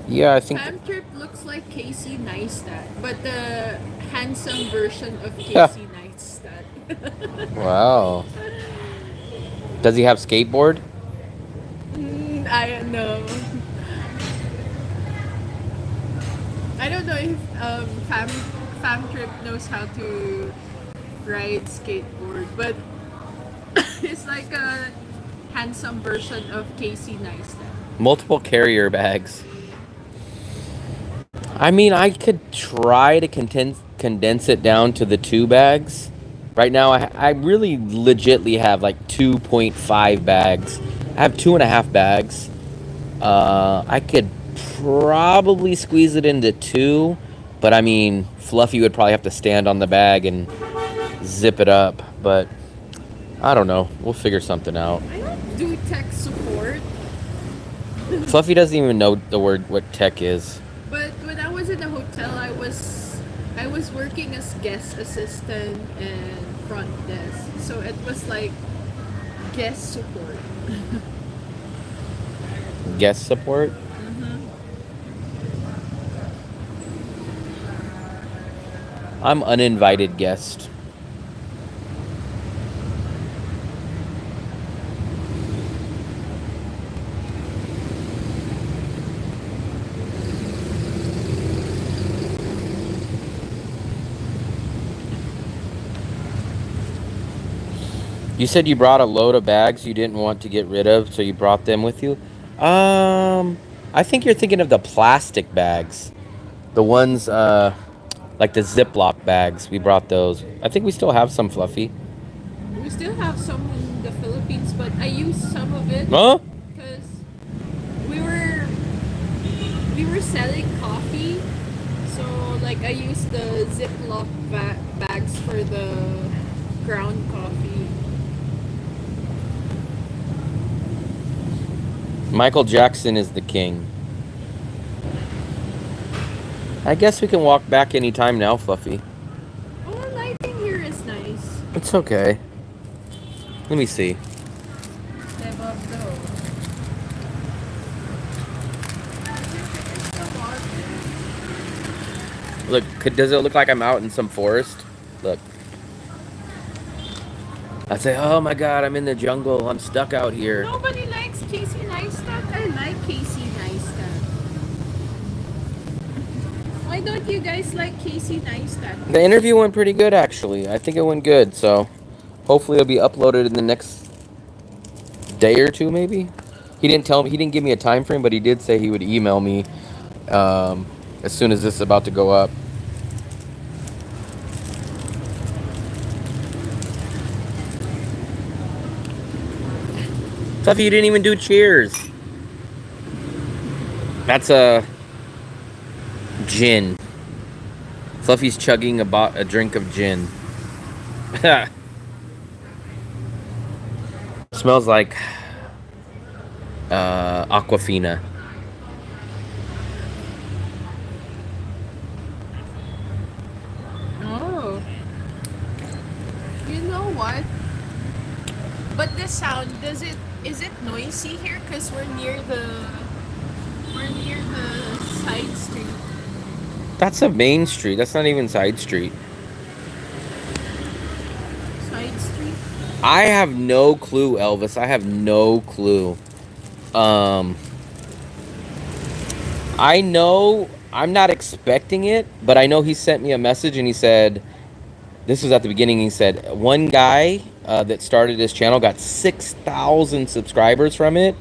Yeah, I think... Fam Trip looks like like Casey Neistat, but the handsome version of Casey Neistat. Wow. Does he have skateboard? I don't know. I don't know if Fam Trip knows how to ride skateboard, but it's like a handsome version of Casey Neistat. Multiple carrier bags. I mean, I could try to condense it down to the 2 bags. Right now, I really legitly have like 2.5 bags. I have 2.5 bags. I could probably squeeze it into 2, but I mean, Fluffy would probably have to stand on the bag and zip it up. But I don't know. We'll figure something out. I don't do tech support. Fluffy doesn't even know the word what tech is. But when I was in the hotel, I was working as guest assistant and front desk, so it was like guest support. Guest support? I'm uninvited guest. You said you brought a load of bags you didn't want to get rid of, so you brought them with you? I think you're thinking of the plastic bags. The ones, like the Ziploc bags. We brought those. I think we still have some, Fluffy. We still have some in the Philippines, but I used some of it Huh? because we were selling coffee, so like I used the Ziploc bags for the ground coffee. Michael Jackson is the king. I guess we can walk back anytime now, Fluffy. Oh, the lighting here is nice. It's okay. Let me see. Step up though. Look, does it look like I'm out in some forest? Look. I say, oh my god, I'm in the jungle. I'm stuck out here. Nobody likes Casey Neistat. I like Casey Neistat. Why don't you guys like Casey Neistat? The interview went pretty good, actually. I think it went good, so hopefully it'll be uploaded in the next day or 2, maybe. He didn't tell me. He didn't give me a time frame, but he did say he would email me as soon as this is about to go up. Fluffy, you didn't even do cheers. That's a gin. Fluffy's chugging a drink of gin. Smells like Aquafina. Oh. You know what? But the sound, is it noisy here? Because we're near the side street. That's a main street. That's not even side street. Side street? I have no clue, Elvis. I have no clue. I know I'm not expecting it, but I know he sent me a message and he said, this was at the beginning, he said, one guy that started his channel got 6,000 subscribers from it.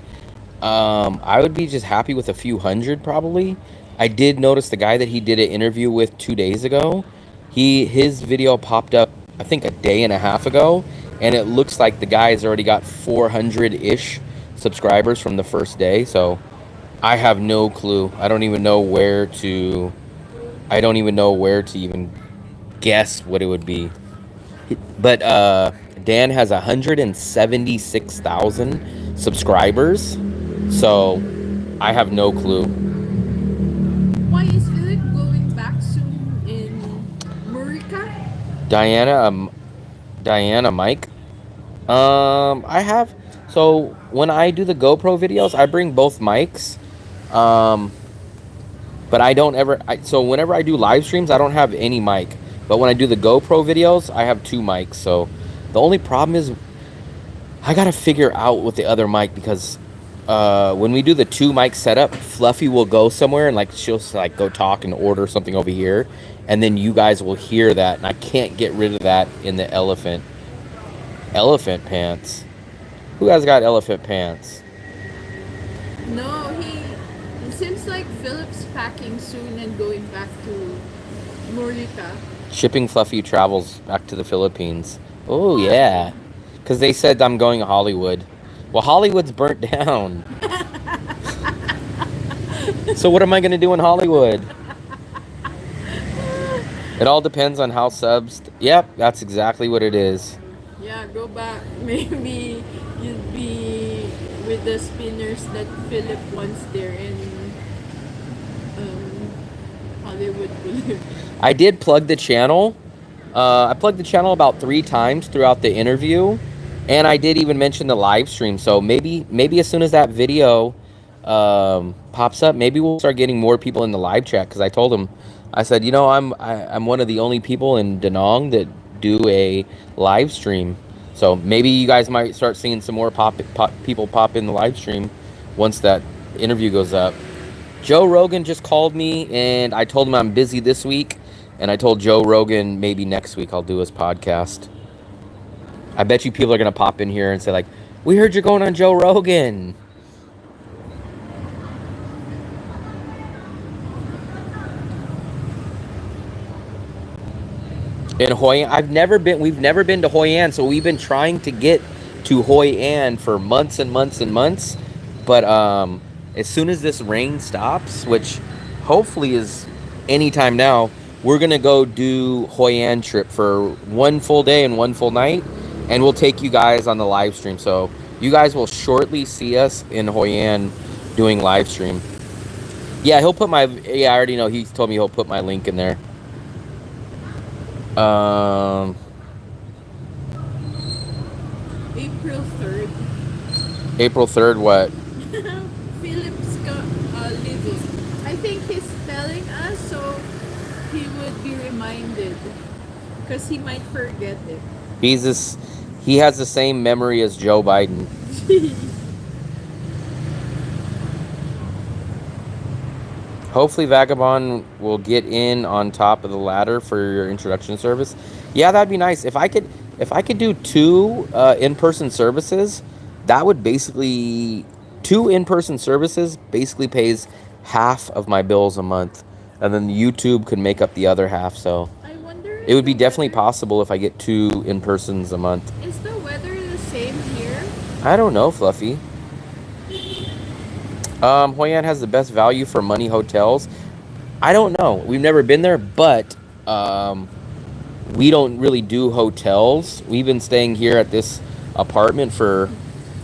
I would be just happy with a few hundred probably. I did notice the guy that he did an interview with 2 days ago. His video popped up, I think, a day and a half ago, and it looks like the guy's already got 400-ish subscribers from the first day. So I have no clue. I don't even know where to even guess what it would be. But Dan has 176,000 subscribers, so I have no clue. Why is Philip going back soon in Murica? Diana, Mike. I have. So when I do the GoPro videos, I bring both mics. But I don't ever. So whenever I do live streams, I don't have any mic. But when I do the GoPro videos, I have 2 mics. So the only problem is I gotta figure out with the other mic because when we do the 2 mic setup, Fluffy will go somewhere and like she'll like go talk and order something over here, and then you guys will hear that, and I can't get rid of that in the elephant pants. Who has got elephant pants? No, it seems like Philip's packing soon and going back to Morita. Shipping Fluffy travels back to the Philippines. Oh yeah, because they said I'm going to Hollywood. Well, Hollywood's burnt down. So what am I going to do in Hollywood? It all depends on how subs... Yep, that's exactly what it is. Yeah, go back. Maybe you'd be with the spinners that Philip wants there in Hollywood Boulevard. I did plug the channel. I plugged the channel about 3 times throughout the interview. And I did even mention the live stream. So maybe as soon as that video pops up, maybe we'll start getting more people in the live chat. Because I told him, I said, you know, I'm one of the only people in Danong that do a live stream. So maybe you guys might start seeing some more people pop in the live stream once that interview goes up. Joe Rogan just called me, and I told him I'm busy this week. And I told Joe Rogan maybe next week I'll do his podcast. I bet you people are going to pop in here and say, like, we heard you're going on Joe Rogan. In Hoi An, we've never been to Hoi An, so we've been trying to get to Hoi An for months and months and months. But as soon as this rain stops, which hopefully is anytime now, we're going to go do Hoi An trip for 1 full day and 1 full night. And we'll take you guys on the live stream. So you guys will shortly see us in Hoi An doing live stream. Yeah, I already know. He told me he'll put my link in there. April 3rd. April 3rd, what? Philip's leaving. I think he's telling us so he would be reminded. Because he might forget it. He has the same memory as Joe Biden. Hopefully Vagabond will get in on top of the ladder for your introduction service. Yeah, that'd be nice. If I could do 2 in-person services, that would basically 2 in-person services basically pays half of my bills a month. And then YouTube could make up the other half, so it would be definitely possible if I get 2 in-persons a month. Is the weather the same here? I don't know, Fluffy. Hoi An has the best value for money hotels. I don't know. We've never been there, but we don't really do hotels. We've been staying here at this apartment for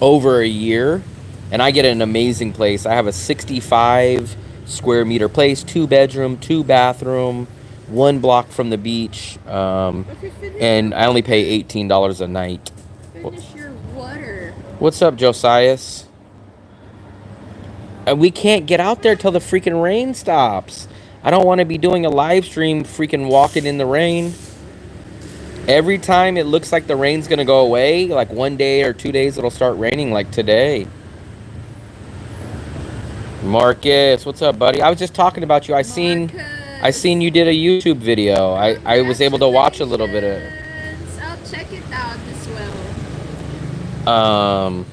over a year, and I get an amazing place. I have a 65 square meter place, 2 bedroom, 2 bathroom, 1 block from the beach, and I only pay $18 a night. Finish your water. What's up, Josias? And we can't get out there till the freaking rain stops. I don't want to be doing a live stream freaking walking in the rain. Every time it looks like the rain's going to go away, like 1 day or 2 days it'll start raining, like today. Marcus, what's up, buddy? I was just talking about you. I seen you did a YouTube video. I was able to watch a little bit of it. I'll check it out as well.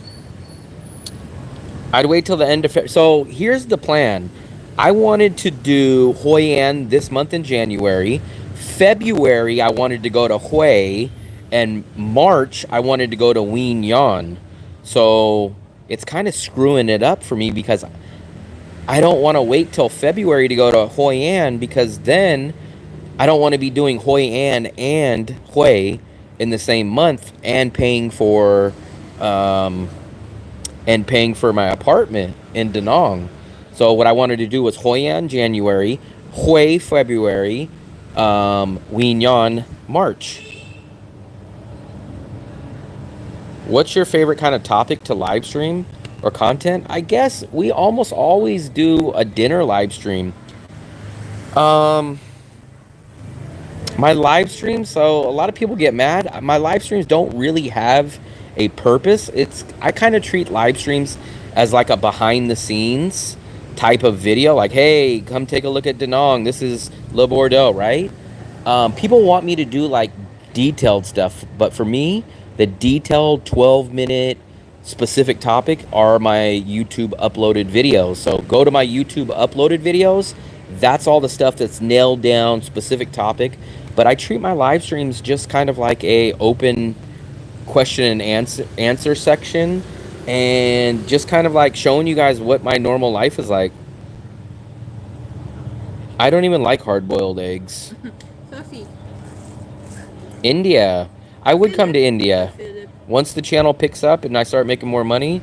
I'd wait till the end of February. So here's the plan. I wanted to do Hoi An this month in January. February, I wanted to go to Hue. And March, I wanted to go to Wien Yan. So it's kind of screwing it up for me because I don't want to wait till February to go to Hoi An because then I don't want to be doing Hoi An and Hue in the same month and paying for my apartment in Danong. So what I wanted to do was Hoi An January, Hue February, Wien Yan March. What's your favorite kind of topic to live stream or content? I guess we almost always do a dinner live stream. Um, my live streams. So a lot of people get mad. My live streams don't really have a purpose. I kind of treat live streams as like a behind the scenes type of video. Like, hey, come take a look at Danong. This is Le Bordeaux, right? People want me to do like detailed stuff, but for me, the detailed 12-minute specific topic are my YouTube uploaded videos. So go to my YouTube uploaded videos. That's all the stuff that's nailed down, specific topic. But I treat my live streams just kind of like a open question and answer section, and just kind of like showing you guys what my normal life is like. I don't even like hard-boiled eggs. Fluffy. India. I would come to India. Philip. Once the channel picks up and I start making more money,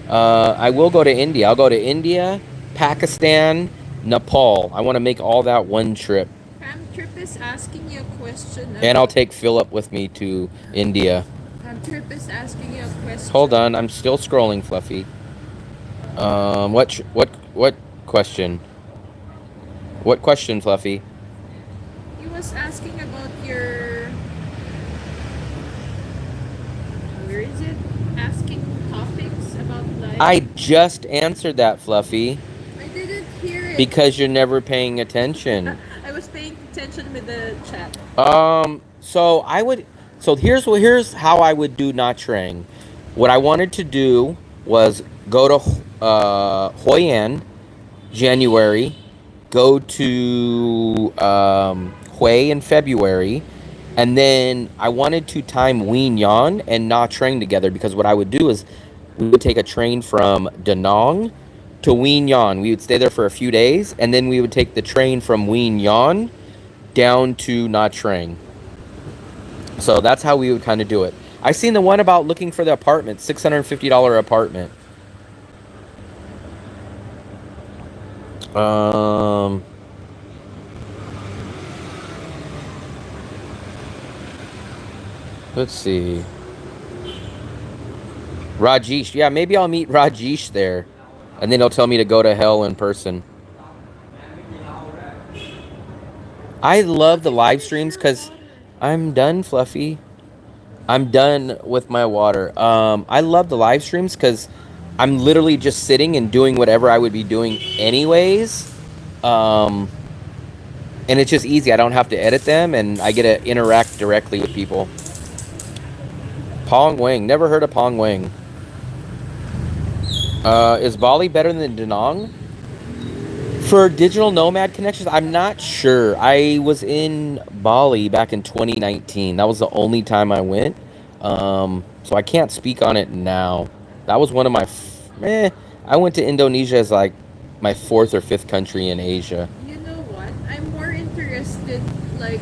I will go to India. I'll go to India, Pakistan, Nepal. I want to make all that one trip. Pam Trip is asking you a question. And I'll take Philip with me to India. Pam Trip is asking you a question. Hold on, I'm still scrolling, Fluffy. What question? What question, Fluffy? He was asking about your... Where is it? Asking topics about life. I just answered that, Fluffy. I didn't hear it. Because you're never paying attention. I was paying attention with the chat. So here's how I would do Nha Trang. What I wanted to do was go to Hoi An, January, go to Hue in February, and then I wanted to time Wien Yan and Nha Trang together, because what I would do is we would take a train from Da Nang to Wien Yan. We would stay there for a few days, and then we would take the train from Wien Yan down to Nha Trang. So that's how we would kind of do it. I seen the one about looking for the apartment, $650 apartment. Let's see. Rajesh. Yeah, maybe I'll meet Rajesh there. And then he'll tell me to go to hell in person. I love the live streams because I'm done, Fluffy. I'm done with my water. I love the live streams because I'm literally just sitting and doing whatever I would be doing anyways. And it's just easy. I don't have to edit them, and I get to interact directly with people. Pong Wing. Never heard of Pong Wing. Is Bali better than Da Nang? For digital nomad connections, I'm not sure. I was in Bali back in 2019. That was the only time I went. So I can't speak on it now. That was one of my... I went to Indonesia as like my 4th or 5th country in Asia. You know what? I'm more interested, like,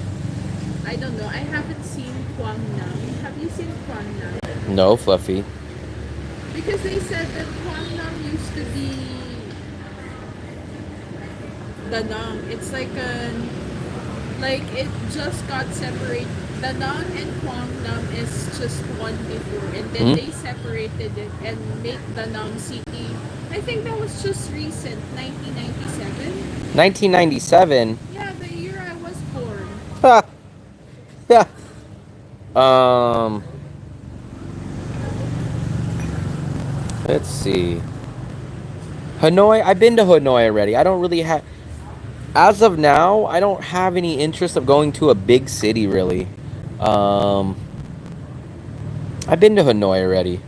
I don't know. I haven't seen Quang Nam. Have you seen Quang Nam? No, Fluffy. Because they said that Quang Nam used to be Da Nang. It's like it just got separated. Da Nang and Quang Nam is just one before, and then they separated it and made Da Nang City. I think that was just recent, 1997. 1997? Yeah, the year I was born. Yeah. Let's see. Hanoi. I've been to Hanoi already. I don't really have... As of now, I don't have any interest of going to a big city, really. I've been to Hanoi already.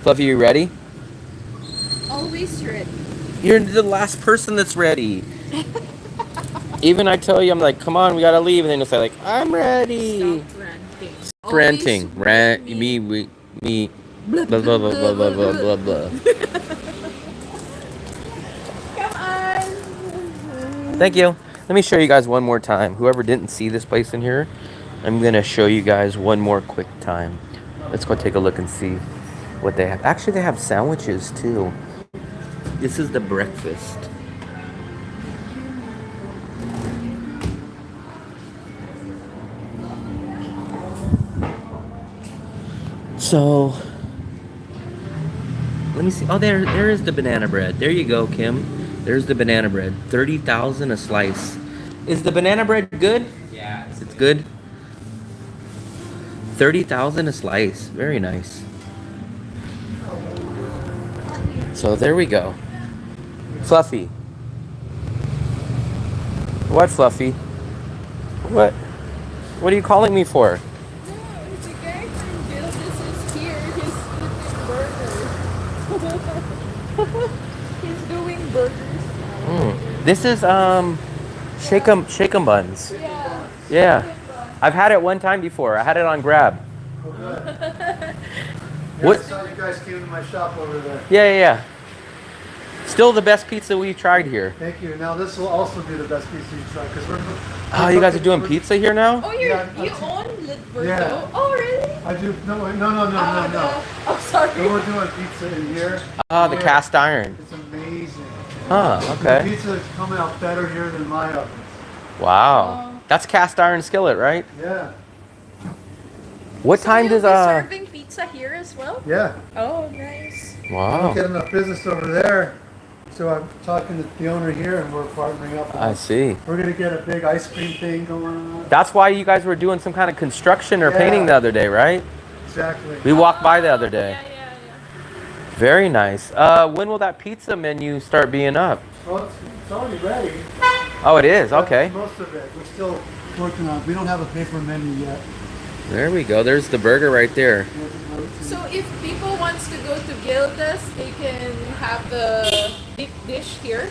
Fluffy, you ready? Always ready. You're the last person that's ready. Even I tell you, I'm like, come on, we gotta leave, and then you'll say like, I'm ready. Stop ranting. Ranting. Rant. Me. Blah, blah, blah, blah, blah, blah, blah, blah. Come on. Thank you. Let me show you guys one more time. Whoever didn't see this place in here, I'm gonna show you guys one more quick time. Let's go take a look and see what they have. Actually, they have sandwiches too. This is the breakfast. So let me see. Oh, there is the banana bread. There you go, Kim. There's the banana bread. 30,000 a slice. Is the banana bread good? Yeah, It's good. 30,000 a slice. Very nice. So there we go. Fluffy. What, Fluffy? What? What are you calling me for? No, the guy from Gildas is here. He's eating burgers. He's doing burgers. This is shake 'em buns. Yeah. Yeah. I've had it one time before. I had it on Grab. What? I saw you guys came to my shop over there. Yeah. Still the best pizza we've tried here. Thank you. Now this will also be the best pizza you try because we're. Oh, you guys are doing pizza here now? Oh, Yeah, you own Litberto? Yeah. Oh, really? I do. No. Oh, sorry. So we're doing pizza in here. Ah, the cast iron. It's amazing. Huh, The okay. pizza is coming out better here than my ovens. Wow. That's cast iron skillet, right? Yeah. What So time you'll does be serving pizza here as well? Yeah. Oh, nice. I Wow. don't get enough business over there, so I'm talking to the owner here, and we're partnering up. I see. We're gonna get a big ice cream thing going on. That's why you guys were doing some kind of construction or painting the other day, right? Exactly. We walked by the other day. Yeah. Very nice. When will that pizza menu start being up? Well, it's already ready. Oh, it is. Okay. Most of it. We're still working on it. We don't have a paper menu yet. There we go. There's the burger right there. So if people wants to go to Gildas, they can have the deep dish here?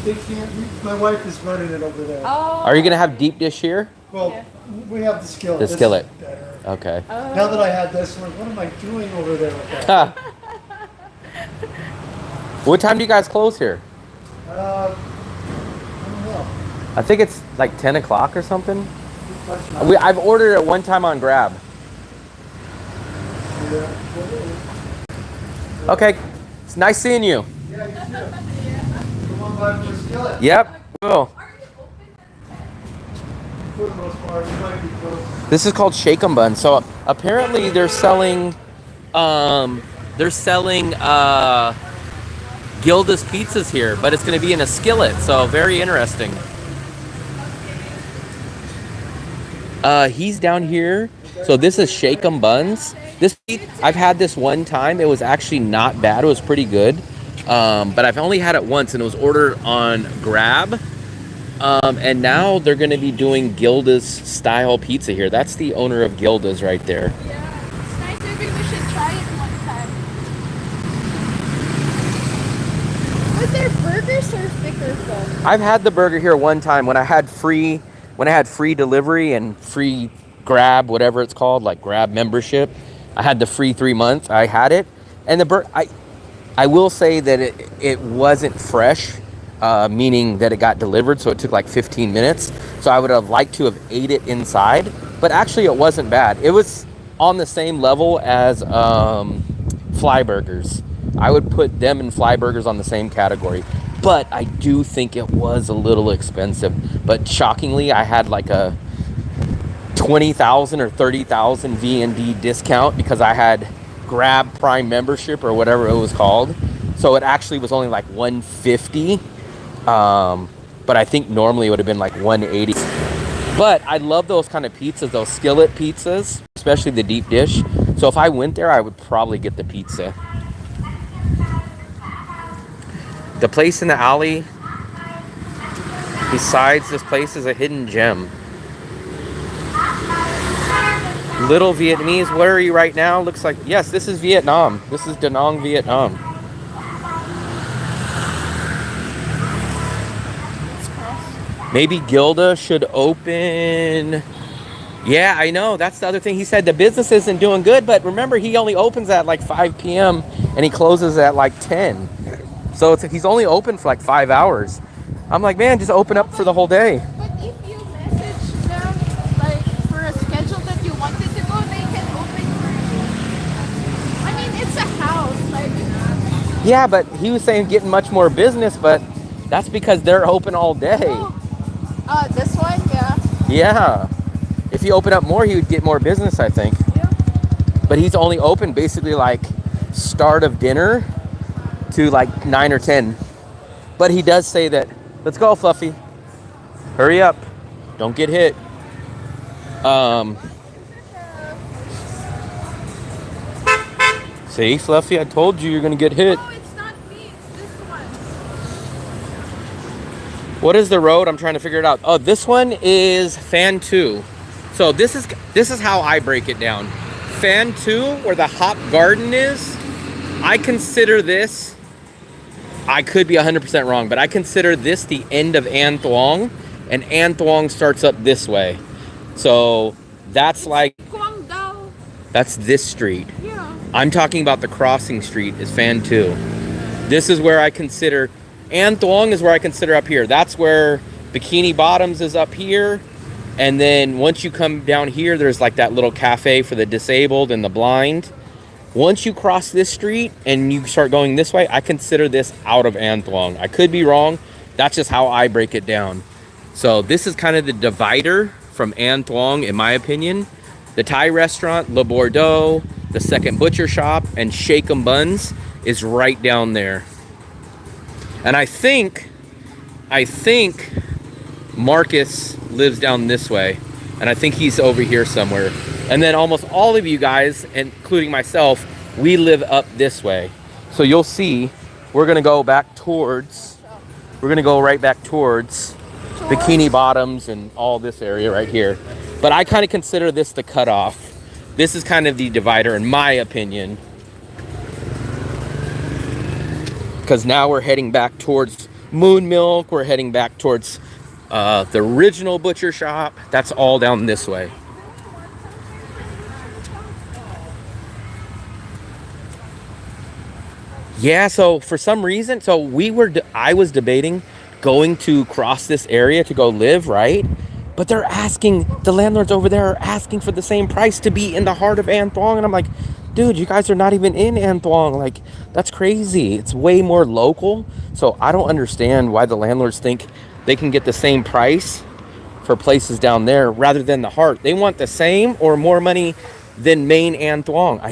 They can't. My wife is running it over there. Oh. Are you gonna have deep dish here? Well, Yeah. we have the skillet. The This is skillet. better. Okay. Now that I had this one, what am I doing over there with that? Ha. What time do you guys close here? I don't know. I think it's like 10 o'clock or something. That's not- I've ordered it one time on Grab. Yeah. Okay. It's nice seeing you. Yeah, you too. Come on by for the skillet. Yep. Cool. For the most part, we might be close. This is called Shake 'em Bun. So apparently they're selling Gilda's pizzas here, but it's going to be in a skillet. So very interesting. He's down here. So this is Shake 'em Buns. I've had this one time. It was actually not bad. It was pretty good. But I've only had it once, and it was ordered on Grab. And now they're going to be doing Gilda's style pizza here. That's the owner of Gilda's right there. Yeah, it's nice. Maybe we should try it one time. But their burgers are thicker though. I've had the burger here one time when I had free delivery and free Grab, whatever it's called, like Grab membership. I had the free 3 months. I had it, and I will say that it wasn't fresh, meaning that it got delivered, so it took like 15 minutes. So I would have liked to have ate it inside, but actually it wasn't bad. It was on the same level as fly burgers. I would put them and fly burgers on the same category, but I do think it was a little expensive. But shockingly, I had like a 20,000 or 30,000 V&D discount because I had Grab Prime membership or whatever it was called. So it actually was only like $150. But I think normally it would have been like $180. But I love those kind of pizzas, those skillet pizzas, especially the deep dish. So if I went there, I would probably get the pizza. The place in the alley besides this place is a hidden gem. Little Vietnamese, where are you right now? Looks like, yes, this is Vietnam. This is Da Nang, Vietnam. Maybe Gilda should open. Yeah, I know. That's the other thing. He said the business isn't doing good, but remember, he only opens at like 5 p.m. and he closes at like 10. So he's only open for like 5 hours. I'm like, man, just open up for the whole day. But if you message them like for a schedule that you wanted to go, they can open for you. I mean, it's a house, like. Yeah, but he was saying getting much more business, but that's because they're open all day. This one, yeah. Yeah. If you open up more, he would get more business, I think. Yeah. but he's only open basically like start of dinner to like 9 or 10. But he does say that, let's go, Fluffy. Hurry up. Don't get hit. See, Fluffy, I told you you're gonna get hit. No, it's not me. It's this one. What is the road? I'm trying to figure it out. Oh, this one is fan 2. So this is how I break it down. Fan 2, where the hop garden is, I consider this, I could be 100% wrong, but I consider this the end of An Thuong, and An Thuong starts up this way. So that's like, Guangdao. that's this street. Yeah. I'm talking about the crossing street is fan 2. This is where I consider, An Thuong is where I consider up here. That's where Bikini Bottoms is up here. And then once you come down here, there's like that little cafe for the disabled and the blind. Once you cross this street and you start going this way, I consider this out of An Thuong. I could be wrong. That's just how I break it down. So this is kind of the divider from An Thuong, in my opinion. The Thai restaurant, Le Bordeaux, the second butcher shop, and Shake 'em Buns is right down there. And I think Marcus lives down this way. And I think he's over here somewhere. And then almost all of you guys, including myself, we live up this way. So you'll see, we're gonna go back towards, we're gonna go right back towards Bikini Bottoms and all this area right here. But I kind of consider this the cutoff. This is kind of the divider in my opinion. Because now we're heading back towards Moon Milk, we're heading back towards the original butcher shop. That's all down this way. Yeah, so for some reason, I was debating going to cross this area to go live, right? But they're asking, the landlords over there are asking for the same price to be in the heart of An Thuong. And I'm like, dude, you guys are not even in An Thuong. Like, that's crazy. It's way more local. So I don't understand why the landlords think they can get the same price for places down there rather than the heart. They want the same or more money than main An Thuong. I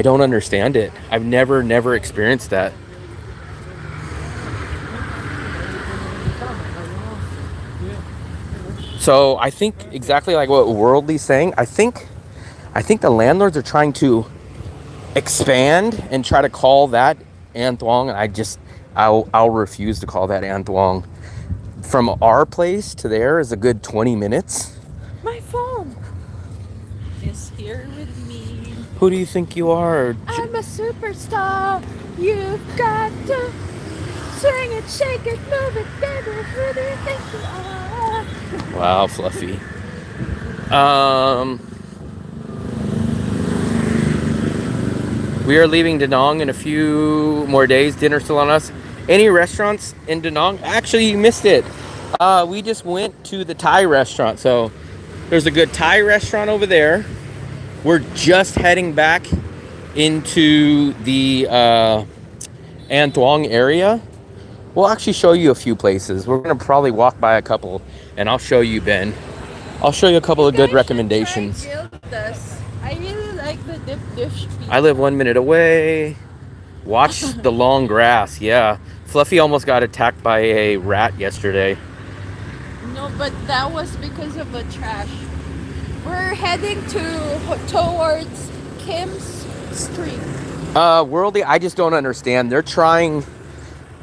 don't understand it. I've never experienced that. So I think exactly like what Worldly's saying. I think the landlords are trying to expand and try to call that An Thuong, and I'll refuse to call that An Thuong. From our place to there is a good 20 minutes. My phone is here with me. Who do you think you are? I'm a superstar. You've got to swing it, shake it, move it, baby. Who do you think you are? Wow, Fluffy. We are leaving Da Nang in a few more days. Dinner's still on us. Any restaurants in Da Nang? Actually, you missed it. We just went to the Thai restaurant. So there's a good Thai restaurant over there. We're just heading back into the An Thuong area. We'll actually show you a few places. We're going to probably walk by a couple, and I'll show you, Ben. I'll show you a couple of good recommendations. I really like the dip dish pizza. I live 1 minute away. Watch the long grass. Yeah. Fluffy almost got attacked by a rat yesterday. No, but that was because of the trash. We're heading towards Kim's Street. Worldly, I just don't understand. They're trying.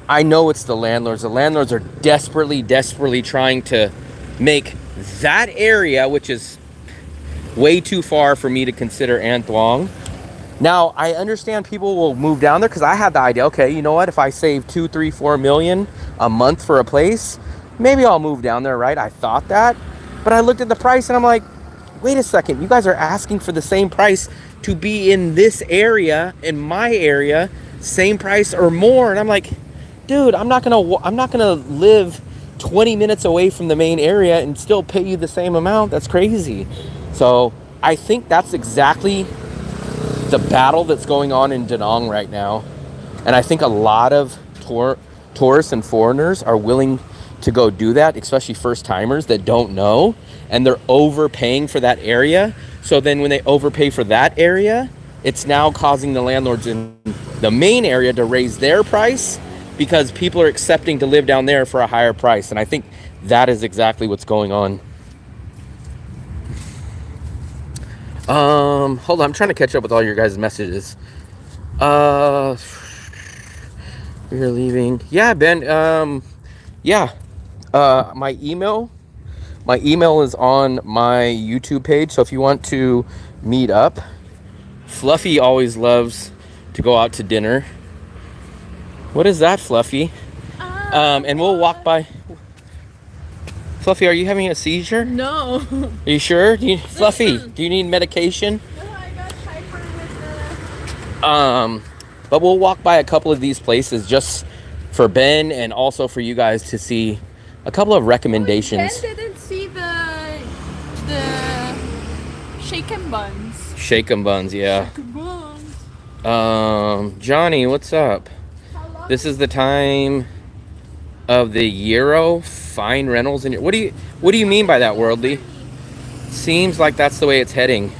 I know it's the landlords. The landlords are desperately trying to make that area, which is way too far for me to consider An Thuong. Now, I understand people will move down there because I had the idea, okay, you know what? If I save 2, 3, 4 million a month for a place, maybe I'll move down there, right? I thought that. But I looked at the price and I'm like, wait a second. You guys are asking for the same price to be in this area, in my area, same price or more. And I'm like, dude, I'm not gonna live 20 minutes away from the main area and still pay you the same amount. That's crazy. So I think that's exactly the battle that's going on in Da Nang right now. And I think a lot of tourists and foreigners are willing to go do that, especially first timers that don't know, and they're overpaying for that area. So then when they overpay for that area, it's now causing the landlords in the main area to raise their price because people are accepting to live down there for a higher price. And I think that is exactly what's going on. Hold on, I'm trying to catch up with all your guys' messages. We're leaving. Yeah, Ben. Yeah. My email is on my YouTube page. So if you want to meet up, Fluffy always loves to go out to dinner. What is that, Fluffy? And we'll walk by. Fluffy, are you having a seizure? No. Are you sure? Fluffy, do you need medication? No, I got hyper with the... But we'll walk by a couple of these places just for Ben and also for you guys to see a couple of recommendations. Ben didn't see the shaken buns. Shake 'em buns, yeah. Shaken buns. Johnny, what's up? This is the time of the Euro fine rentals. And what do you mean by that, Worldly? Seems like that's the way it's heading.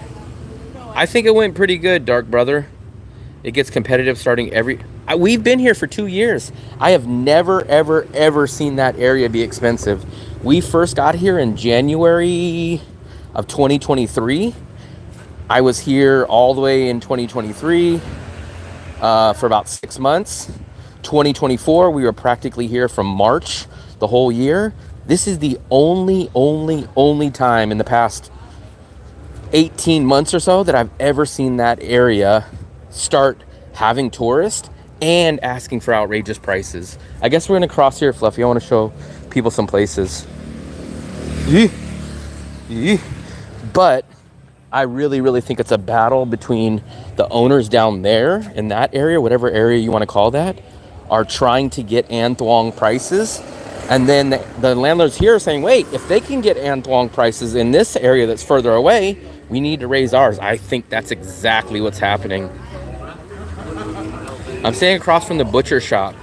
I think it went pretty good, Dark Brother. It gets competitive starting we've been here for 2 years. I have never, ever, ever seen that area be expensive. We first got here in January of 2023. I was here all the way in 2023 for about 6 months. 2024, we were practically here from March the whole year. This is the only time in the past 18 months or so that I've ever seen that area start having tourists and asking for outrageous prices. I guess we're gonna cross here, Fluffy. I want to show people some places. But I really think it's a battle between the owners down there in that area, whatever area you want to call that, are trying to get An Thuong prices. And then the landlords here are saying, wait, if they can get An Thuong prices in this area that's further away, we need to raise ours. I think that's exactly what's happening. I'm staying across from the butcher shop.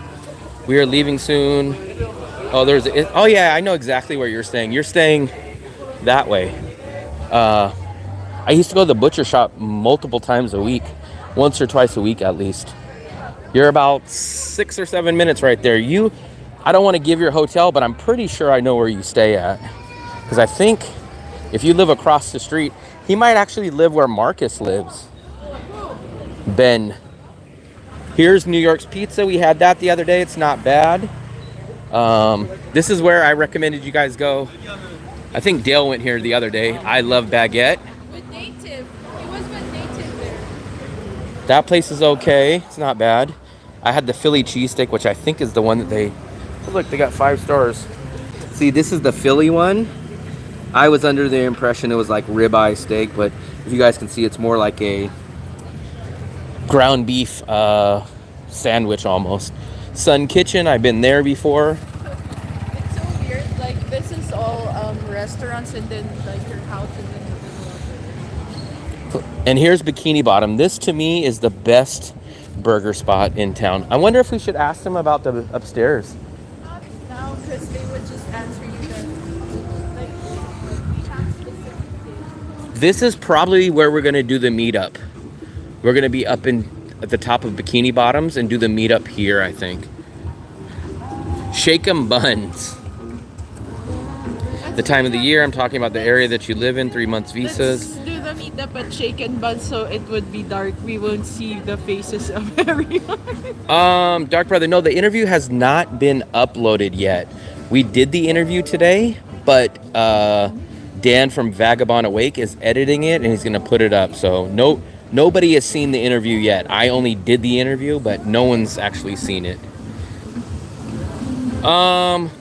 We are leaving soon. Oh yeah, I know exactly where you're staying. You're staying that way. I used to go to the butcher shop multiple times a week, once or twice a week at least. You're about 6 or 7 minutes right there. I don't want to give your hotel, but I'm pretty sure I know where you stay at. Because I think if you live across the street, he might actually live where Marcus lives. Ben. Here's New York's Pizza. We had that the other day. It's not bad. This is where I recommended you guys go. I think Dale went here the other day. I love Baguette. With Native. He was with Native there. That place is okay. It's not bad. I had the Philly cheesesteak, which I think is the one that look, they got 5 stars. See, this is the Philly one. I was under the impression it was like ribeye steak, but if you guys can see, it's more like a ground beef sandwich almost. Sun Kitchen, I've been there before. It's so weird. Like, this is all restaurants, and then like your house is in the middle of it. And here's Bikini Bottom. This to me is the best burger spot in town. I wonder if we should ask them about the upstairs. Not now, because they would just answer you that. Like, we have specific things. This is probably where we're gonna do the meetup. We're gonna be up at the top of Bikini Bottoms and do the meetup here, I think. Shake 'em buns. The time of the year, I'm talking about the area that you live in, 3 months visas. Let's do the meetup at Shaken Bun so it would be dark. We won't see the faces of everyone. Dark Brother, no, the interview has not been uploaded yet. We did the interview today, but Dan from Vagabond Awake is editing it and he's gonna put it up. So nobody has seen the interview yet. I only did the interview, but no one's actually seen it.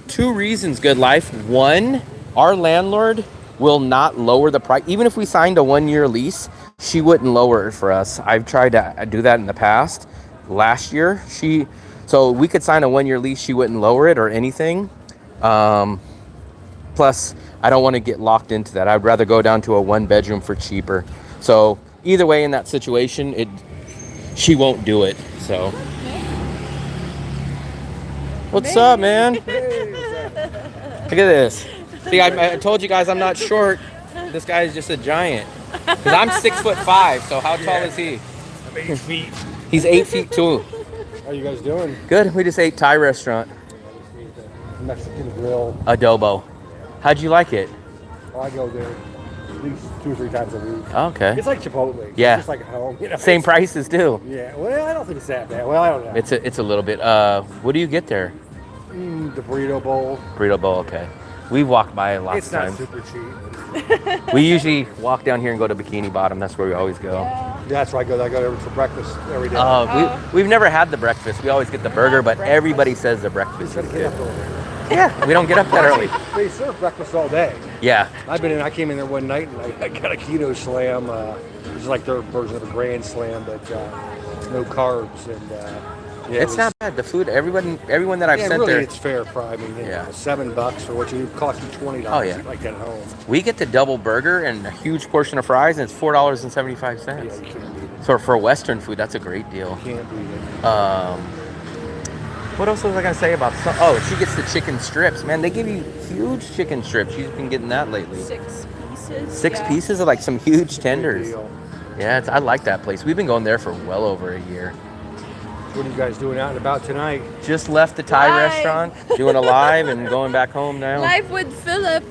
2 reasons, Good Life. 1, our landlord will not lower the price. Even if we signed a 1-year lease, she wouldn't lower it for us. I've tried to do that in the past. Last year, so we could sign a 1-year lease, she wouldn't lower it or anything. Plus, I don't want to get locked into that. I'd rather go down to a 1-bedroom for cheaper. So either way, in that situation, she won't do it. So, what's up, man? Look at this. See, I told you guys I'm not short. This guy is just a giant. Because I'm 6'5", so how tall is he? I'm 8 feet. He's 8 feet too. How you guys doing? Good. We just ate Thai restaurant. Mexican grill. Adobo. How'd you like it? I go there at least 2 or 3 times a week. Okay. It's like Chipotle. Yeah. It's just like home. You know, Same it's- prices too. Yeah. Well, I don't think it's that bad. Well, I don't know. It's a little bit. What do you get there? The burrito bowl. Burrito bowl. Okay. We walked by lots It's of not times. super cheap. We usually walk down here and go to Bikini Bottom. That's where we always go. That's where I go. I go there for breakfast every day. We've never had the breakfast. We always get the burger, but breakfast. everybody says the breakfast Just is gotta get good. up early. Yeah, we don't get up that early. They serve breakfast all day. Yeah. I came in there one night and I got a keto slam. It's like their version of a grand slam, but no carbs and. Yeah, It's not bad. The food, everyone that I've yeah, sent really, there, it's fair price. I mean, Yeah. $7 for what you cost you $20. Oh, yeah. Like at home. we get the double burger and a huge portion of fries, and it's $4.75. Yeah, you can't beat it. So for Western food, that's a great deal. Can't beat it. What else was I gonna say about? Oh, she gets the chicken strips. Man, they give you huge chicken strips. She's been getting that lately. 6 pieces. Six yeah. pieces of like some huge tenders. Good deal. Yeah, I like that place. We've been going there for well over a year. What are you guys doing out and about tonight? Just left the Thai Live. restaurant, doing a live, and going back home now. Live with Philip.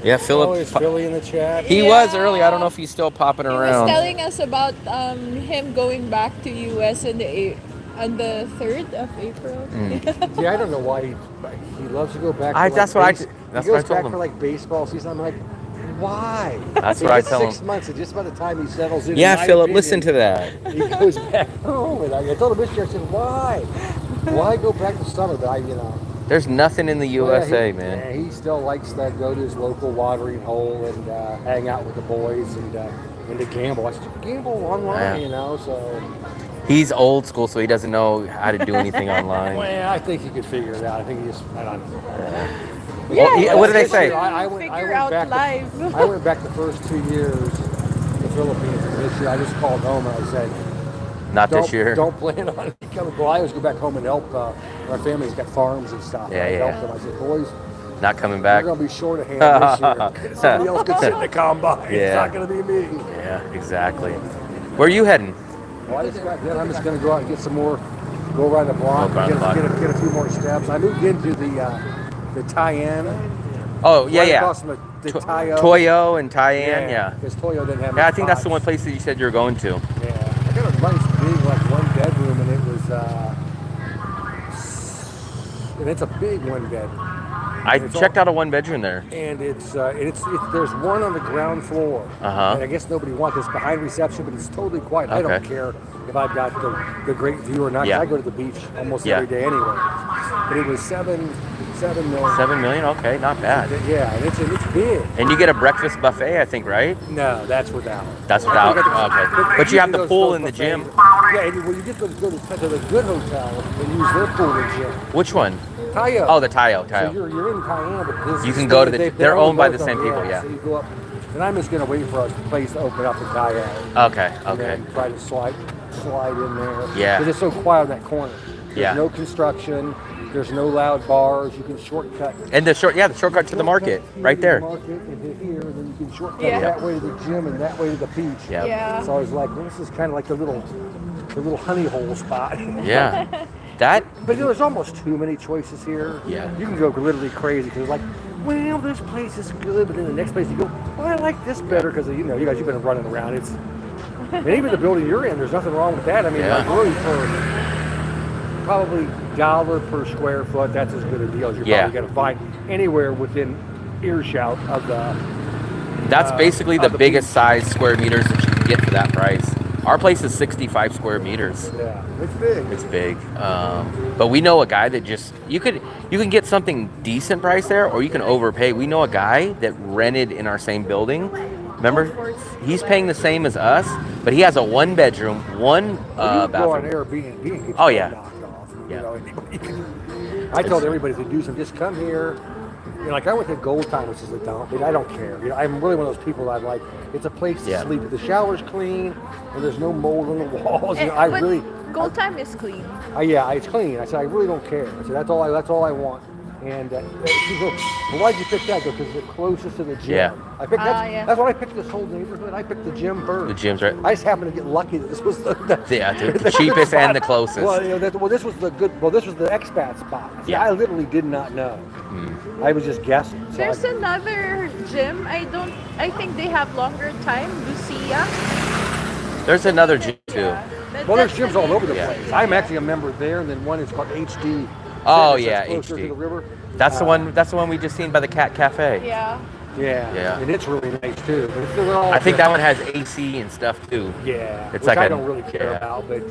Yeah, Oh, Philip. is Philly in the chat? He Yeah. was early. I don't know if he's still popping He was around. telling us about him going back to US on the 3rd of April. Yeah, I don't know why he loves to go back. To That's what I told He goes back him. for like baseball season. I'm like, why? That's It what I gets tell 6 him. months, and just by the time he settles in. Yeah, my Philip, opinion, listen to that. He goes back home, and I told him this year. I said, why? Why go back to summer? But There's nothing in the USA, yeah, man. Yeah, he still likes to go to his local watering hole and hang out with the boys and to gamble. I said, gamble online, Yeah. So. He's old school, so he doesn't know how to do anything online. Well, I think he could figure it out. I think he just, I don't know. Well, what do they say? I went Figure out back live. I went back the first 2 years to the Philippines. And this year, I just called home and I said, Not this year. Don't plan on coming. Well, I always go back home and help. Our family's got farms and stuff. Yeah, I yeah. help them. I said, boys, Not coming back. we're going to be short of hand this year. Somebody else could sit in the combine. It's Yeah. not going to be me. Yeah, exactly. Where are you heading? Well, I just got done. I'm just going to go out and get some more, go around the block, Go around the block. get a few more steps. I moved into the Tyann. Oh, yeah, right yeah. across from the Tayo. Toyo and Tyann, yeah. Because Toyo didn't have Yeah, I any think that's the one spots. place that you said you were going to. Yeah, I got a nice big, like 1 bedroom, and it was, and it's a big 1 bed. I It's checked all- out a 1-bedroom there. And it's there's one on the ground floor. Uh-huh. And I guess nobody wants this behind reception, but it's totally quiet. I don't Okay. care if I've got the great view or not. 'Cause Yeah. I go to the beach almost Yeah. every day anyway. But it was seven million. 7 million? Okay, not bad. Yeah, and it's big. And you get a breakfast buffet, I think, right? No, that's without. That's without. You got the- Okay. But you have the those- pool those in the buffets. gym. Yeah, and when you get to go to the good hotel and use their pool and gym. Which one? Tayo. Oh, the Tayo. So Tayo. you're in Cayenne, but this You is can go to the- they they're own owned by both the of same them, people, yeah. So you go up, and I'm just gonna wait for a place to open up in Cayenne. Okay, And okay. then try to slide in there. Yeah. Because it's so quiet in that corner. There's Yeah. no construction. There's no loud bars. You can shortcut. And the shortcut to the market, Shortcut right here there. to the market and to here, and then you can shortcut Yeah. that way to the gym and that way to the beach. Yeah. Yeah. So I was like, well, this is kind of like the little honey hole spot. Yeah. That, But there's almost too many choices here. Yeah. You can go literally crazy because like, well, this place is good, but then the next place you go, well, I like this better because you guys, you've been running around. And even the building you're in, there's nothing wrong with that. I mean, Yeah. like really for probably $1 per square foot, that's as good a deal as you're Yeah. probably going to find anywhere within earshot of the. that's basically the of the biggest size square meters that you can get for that price. Our place is 65 square meters. Yeah, it's big. It's big. But we know a guy that you can get something decent price there, or you can overpay. We know a guy that rented in our same building. Remember, he's paying the same as us, but he has a 1-bedroom, one You go on bathroom. Airbnb and get Oh, your yeah. knocked off. Yeah. You know, I told everybody to do some, just come here. Like I went to Gold Time, which is a dump. I don't care. I'm really one of those people that I'm like, it's a place to Yeah. sleep. The shower's clean, and there's no mold on the walls. And- I but really, Gold Time is clean. yeah, it's clean. I said I really don't care. I said that's all I want. And she goes, well, why'd you pick that? Because it's the closest to the gym. Yeah. I picked Yeah. that's why I picked this whole neighborhood. I picked the gym first. The gym's right. I just happened to get lucky that this was the The cheapest and the closest. Well, this was the good. Well, this was the expat spot. See, Yeah. I literally did not know. I was just guessing. So There's another gym. I think they have longer time. Lucia. There's another gym too. Yeah. well, there's gyms all over the Yeah. place. I'm actually a member there, and then one is called HD. Oh, Fitness, yeah, that's closer HD. to the river. That's the one. That's the one we just seen by the Cat Cafe. Yeah. Yeah, and it's really nice too. But it's still all I think that one has AC and stuff too. Yeah, It's which like I a- don't really care yeah. about, but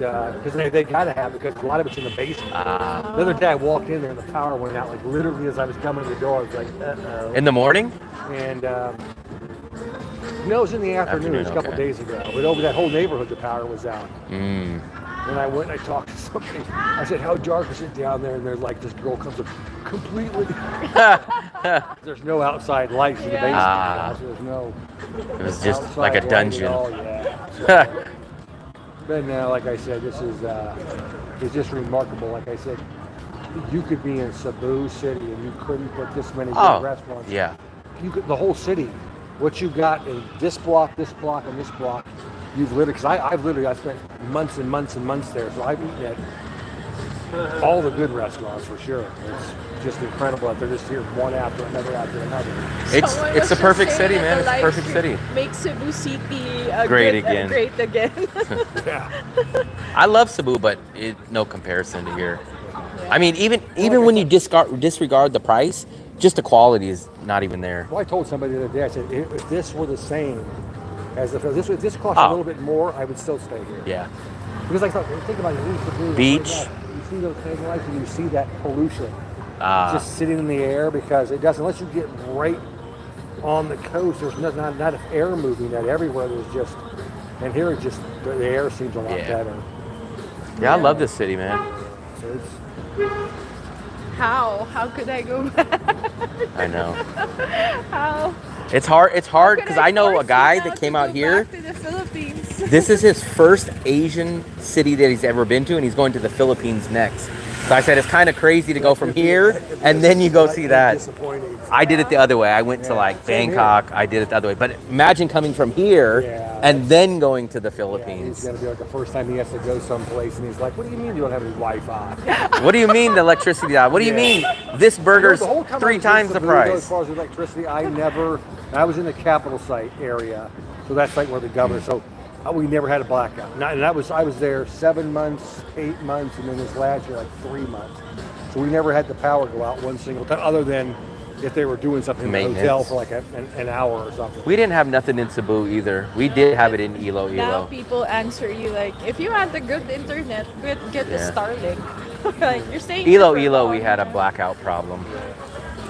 because they gotta have it, because a lot of it's in the basement. Ah. The other day I walked in there and the power went out like literally as I was coming to the door. I was like, uh-oh. In the morning? And no, it was in the afternoon. It was a couple okay. days ago. But over that whole neighborhood, the power was out. Mm. And I went and I talked to somebody. I said, how dark is it down there? And they're like, this girl comes up completely. There's no outside lights in the basement. Ah. So there's no. It was just outside like a light at dungeon. all, yeah. So, but no, like I said, this is it's just remarkable. Like I said, you could be in Cebu City and you couldn't put this many good Oh, restaurants. yeah. You could, the whole city. What you got in this block, and this block, you've literally, because I've spent months and months and months there, so I've eaten at all the good restaurants for sure. It's just incredible that they're just here one after another after another. It's Someone it's was the just perfect saying city, in man. the It's the live perfect stream, city. Make Cebu City Great again. Great again. Yeah. I love Cebu, but no comparison to here. I mean, even when you disregard the price, just the quality is not even there. Well, I told somebody the other day, I said, if this were the same as if this cost a Oh. little bit more, I would still stay here. Yeah. Because I thought, think about it, you leave Cebu, Beach. right now, you see those headlights and you see that pollution Ah. just sitting in the air because it doesn't, unless you get right on the coast, there's not enough air moving that everywhere. There's just, and here it just, the air seems a lot Yeah. better. Yeah, I love this city, man. So it's, How could I go back? I know. How? It's hard Could because I know a force guy you now that to came go out here. back to the Philippines. This is his first Asian city that he's ever been to, and he's going to the Philippines next. So I said it's kind of crazy to go from here and then you go see that. disappointing. I did it the other way. I went to like Same here. Bangkok. I did it the other way. But imagine coming from here Yeah, and then going to the Yeah, he's Philippines. gonna be like the first time he has to go someplace, and he's like, "What do you mean you don't have any Wi-Fi?" What do you mean the electricity died? What do you mean this burger's The whole time I 3 was in times the Cebu, though, As price? far as electricity, I was in the capital site area, so that's like where the governor. So we never had a blackout. And I was there 7 months, 8 months, and then this last year like 3 months. So we never had the power go out one single time, other than if they were doing something in the hotel Maintenance. for like an hour or something. We didn't have nothing in Cebu either. We did have it in Now Iloilo. people answer you like, if you had the good internet, get the Yeah. Starlink. Like you're saying. Iloilo, we had a blackout problem.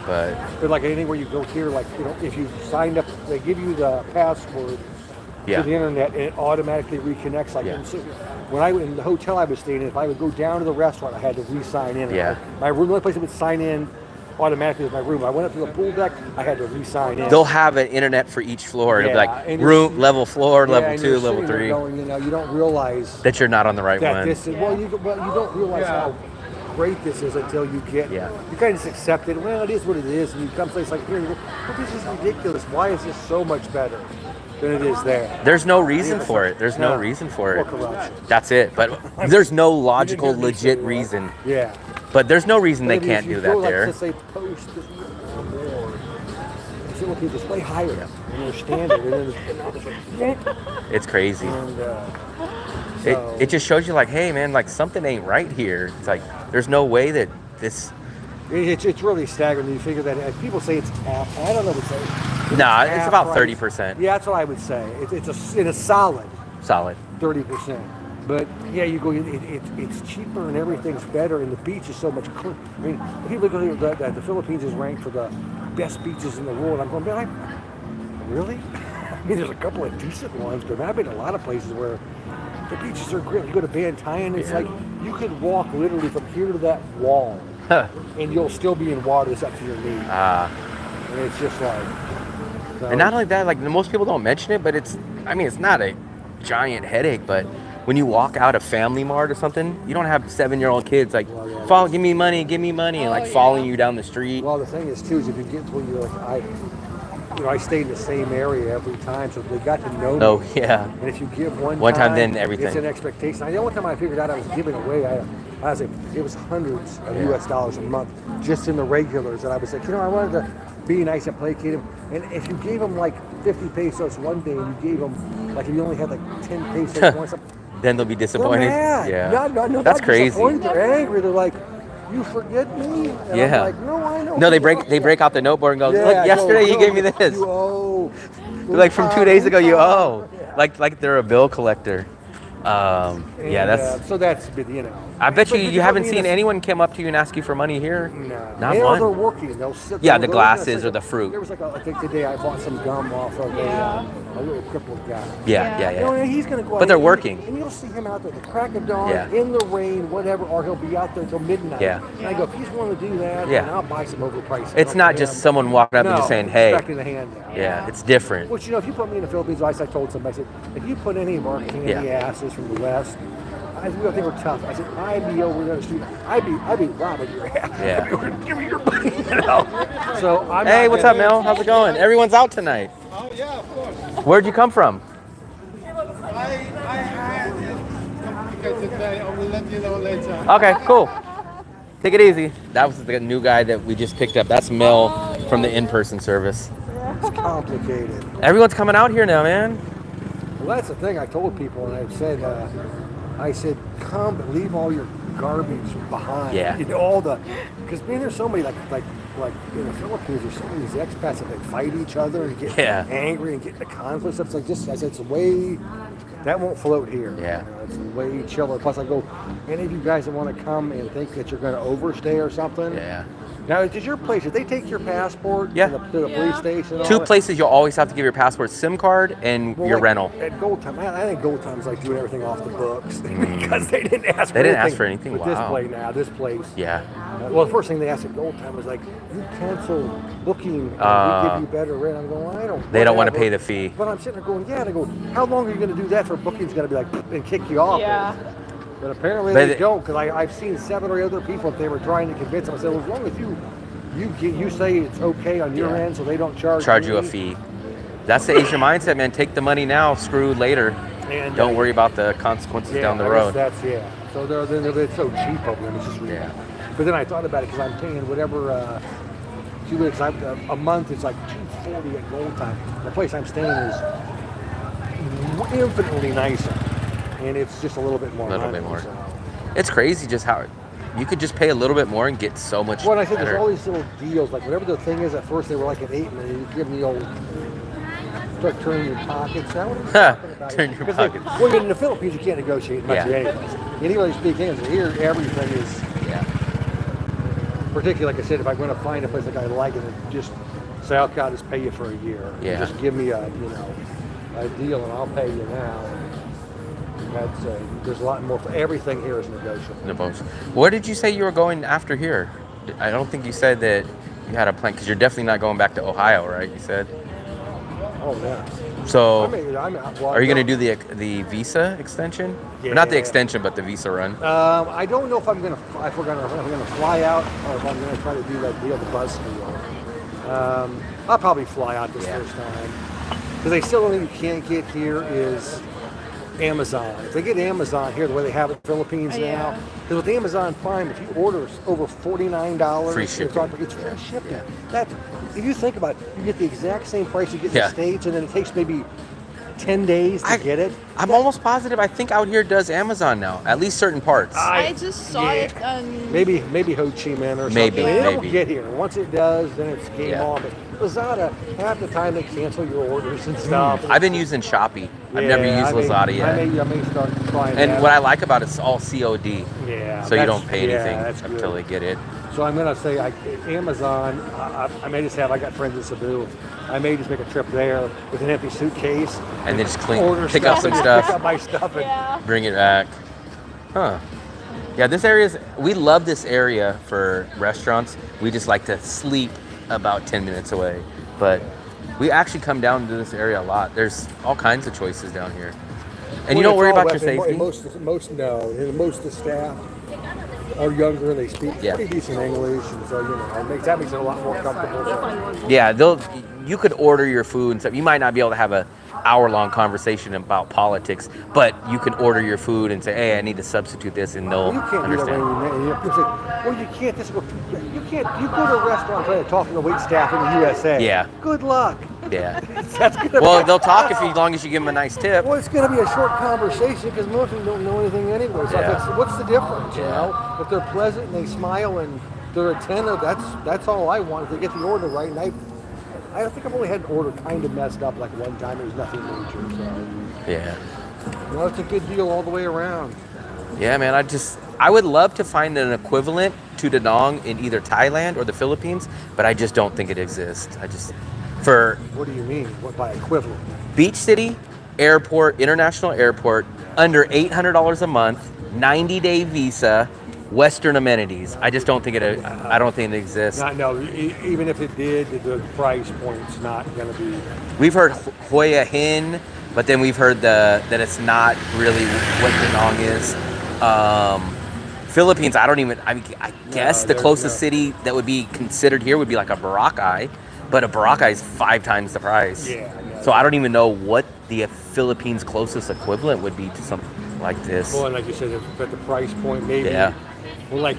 But But like anywhere you go here, like if you signed up, they give you the password yeah. to the internet, and it automatically reconnects. Like Yeah. when I in the hotel I was staying in, if I would go down to the restaurant, I had to re-sign in. Yeah. My room, the only place I would sign in automatically was my room. I went up to the pool deck, I had to re-sign in. They'll have an internet for each floor. It'll be Yeah, like and you're- room, level floor, Yeah, level and 2, you're level sitting there 3. Going, you don't realize That you're not on the right that one. this is well, you don't realize how great this is until you get. Yeah. You kind of just accept it. Well, it is what it is, and you come someplace like here, and you go, "Well, this is ridiculous. Why is this so much better than it is there?" There's no reason for it. There's no No. reason for Or it. corruption. That's it. But there's no logical, You didn't hear me legit say that. reason. Yeah. But there's no reason they But if can't you do go, that like, there. Let's say post this there. It's looking just way higher, and you're standing, and then it's like, It's crazy. and It just shows you like, hey man, like something ain't right here. It's like there's no way that this. it's really staggering. You figure that people say it's half. I don't know what to say. Nah, it's half about price. 30%. Yeah, that's what I would say. In a solid Solid. 30%. But yeah, you go. It's cheaper and everything's better, and the beach is so much clean. I mean, people go here that the Philippines is ranked for the best beaches in the world. I'm going, man, really? I mean, there's a couple of decent ones, but I've been to a lot of places where the beaches are great. You go to Bantayan, it's Yeah. like you could walk literally from here to that wall, and you'll still be in water that's up to your knees. And it's just like. So, And not only that, like most people don't mention it, but it's not a giant headache, but when you walk out of Family Mart or something, you don't have 7-year-old kids like, Well, yeah, follow, give me money, and like Oh, following yeah. you down the street. Well, the thing is too is if you get to where you're like I stayed in the same area every time, so they got to know Oh, me. yeah. And if you give one One time, then everything. It's an expectation. The only time I figured out I was giving away, I was like, it was hundreds of US dollars a month just in the regulars, and I was like, I wanted to be nice and placate him. And if you gave him like 50 pesos one day, and you gave him like if you only had like 10 pesos once, Then they'll be they're disappointed. mad. Yeah. No, That's not crazy. disappointed, they're angry. They're like, you forget me? And Yeah. I'm like, no, I know. No, they break out the notebook and go, Yeah, look, yesterday you gave me this. You owe. Like from 2 days ago, you owe. Like they're a bill collector. Yeah, that's. So that's I bet But you put haven't me in seen a- anyone come up to you and ask you for money here. No. Not Or one. they're working. They'll sit Yeah, there, the they're looking at glasses or something. the fruit. There was like I think today I bought some gum off of a little crippled guy. Yeah. And he's gonna go out But they're and- working. And you'll see him out there at the crack of dawn, Yeah. in the rain, whatever, or he'll be out there till midnight. Yeah. And I go, if he's willing to do that, Yeah. then I'll buy some overpriced. It's stuff not for just him. someone walking up and just saying, hey. expecting a handout. Yeah, it's different. Which, if you put me in the Philippines, I told somebody, I said, if you put any of our candy asses from the West, I think they were tough. I said, I'd be over there the street. I'd be robbing your ass. Yeah. Give me your money, So I'm Hey, not what's gonna- up, Mel? How's it going? Everyone's out tonight. Oh, yeah, of course. Where'd you come from? I had it complicated today. I will let you know later. Okay, cool. Take it easy. That was the new guy that we just picked up. That's Mel from the in-person service. It's complicated. Everyone's coming out here now, man. Well, that's the thing I told people, and I said, come, but leave all your garbage behind. Yeah. Because there's so many, like in the Philippines, there's so many of these expats that they fight each other and get angry and get into conflicts. It's like I said, it's way, that won't float here. Yeah. It's way chiller. Plus, I go, any of you guys that want to come and think that you're going to overstay or something. Yeah. Now, did your place, did they take your passport Yeah. to the police station? and all Two that? places you'll always have to give your passport, SIM card, and Well, your like, rental. At Gold Time, I think Gold Time's like doing everything off the books because they didn't ask for They didn't anything. ask for anything, But wow. this place. Yeah. Well, the first thing they asked at Gold Time was like, you cancel booking, we give you better rent. I'm going, well, I don't. They don't want to whatever. pay the fee. But I'm sitting there going, yeah. And I go, how long are you going to do that for booking's going to be like and kick you off? Yeah. But apparently But they it- don't because I've seen 7 or 8 other people that they were trying to convince them. I said, well, as long as you say it's okay on your end, so they don't charge You a me. fee. That's the Asian mindset, man. Take the money now, screw later. And, Don't worry about the consequences down the I road. guess that's So they're so cheap over there. It's just ridiculous. But then I thought about it because I'm paying whatever 2 weeks. A month is like $240 at Gold Time. The place I'm staying is infinitely nicer, and it's just a little bit more. A little bit money, more. So. It's crazy just how you could just pay a little bit more and get so much Well, I said better. there's all these little deals, like whatever the thing is. At first they were like at 8, and then you give me old. Start turning your pockets. What are you talking about? Turn your 'Cause pockets. Well, in the Philippines, you can't negotiate much anyways. And even though you speak English, here everything is. Yeah. Particularly, like I said, if I'm going to find a place like I like it, just say, "Okay, I'll just pay you for a year." Yeah. Just give me a deal, and I'll pay you now. That's there's a lot more. Everything here is negotiable. No bones. Where did you say you were going after here? I don't think you said that you had a plan because you're definitely not going back to Ohio, right? You said. Oh yeah. So, well, are you going to do the visa extension? Or not the Yeah. extension, but the visa run. I don't know if I'm gonna fly out or if I'm gonna try to do that deal, the bus deal. I'll probably fly out this first time because they still don't think you can't get here is Amazon. If they get Amazon here the way they have it in the Philippines now, because with Amazon Prime, if you order over $49, Free shipping. It's free shipping. That if you think about it, you get the exact same price you get in the States, and then it takes maybe 10 days to get it. I'm almost positive. I think out here does Amazon now, at least certain parts. I just saw it on. Maybe Ho Chi Minh or Maybe, something. It will maybe. get here. Once it does, then it's game Yeah. on. But Lazada, half the time they cancel your orders and stuff. I've been using Shopee. I've never used Lazada yet. I may start trying And that. what I like about it is all COD. Yeah. So you that's- don't pay anything that's until they good. get it. So I'm gonna say Amazon. I may just have. I got friends in Cebu. I may just make a trip there with an empty suitcase And then just pick stuff up some and stuff. Pick up my stuff. And, Bring it back. Huh. Yeah, this area we love this area for restaurants. We just like to sleep about 10 minutes away. But we actually come down to this area a lot. There's all kinds of choices down here. And you don't worry about your safety. Most of the staff are younger. They speak Yeah. pretty decent English, and so that makes it a lot more comfortable. So. Yeah, you could order your food and stuff. You might not be able to have a hour-long conversation about politics, but you can order your food and say, "Hey, I need to substitute this," and they'll You can't do that understand. well, you can't. You can't. You go to a restaurant trying to talk to the wait staff in the USA. Yeah. Good luck. Yeah. That's gonna Well, be, they'll talk as long as you give them a nice tip. Well, it's going to be a short conversation because most of them don't know anything anyway. So what's the difference? You know, if they're pleasant and they smile and they're attentive, that's all I want. If they get the order right, and I think I've only had an order kind of messed up like one time. It was nothing major. So Yeah. well, it's a good deal all the way around. Yeah, man. I would love to find an equivalent to Danong in either Thailand or the Philippines, but I just don't think it exists. For What do you mean? What by equivalent? Beach City Airport, international airport, under $800 a month, 90-day visa, Western amenities. I just don't think I don't think it exists. No, even if it did, the price point's not going to be. We've heard Hoi Hin, but then we've heard that it's not really what Danong is. Philippines, I guess the closest city that would be considered here would be like a Boracay, but a Boracay is 5 times the price. Yeah. So I don't even know what the Philippines closest equivalent would be to something like this. Well, and like you said, at the price point, maybe. Yeah. Well,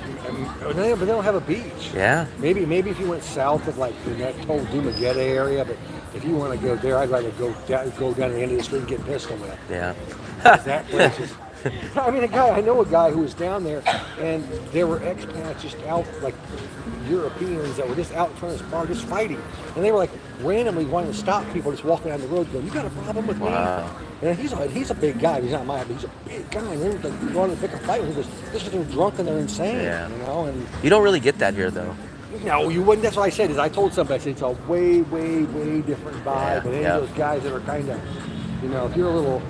but they don't have a beach. Yeah. Maybe if you went south of like in that whole Dumaguete area, but if you want to go there, I'd rather go down to the end of the street and get pistol whipped. Yeah. 'Cause that place is. I mean, I know a guy who was down there, and there were expats just out, like Europeans that were just out in front of his bar, just fighting, and they were like randomly wanting to stop people just walking down the road, going, "You got a problem with me?" And he's a big guy. He's not my, but he's a big guy. And they were like wanting to pick a fight with him. This is they're drunk and they're insane. Yeah. You know, and You don't really get that here, though. no, you wouldn't. That's what I said. Is I told somebody I said it's a way, way, way different vibe. And any of those guys that are kind of, if you're a little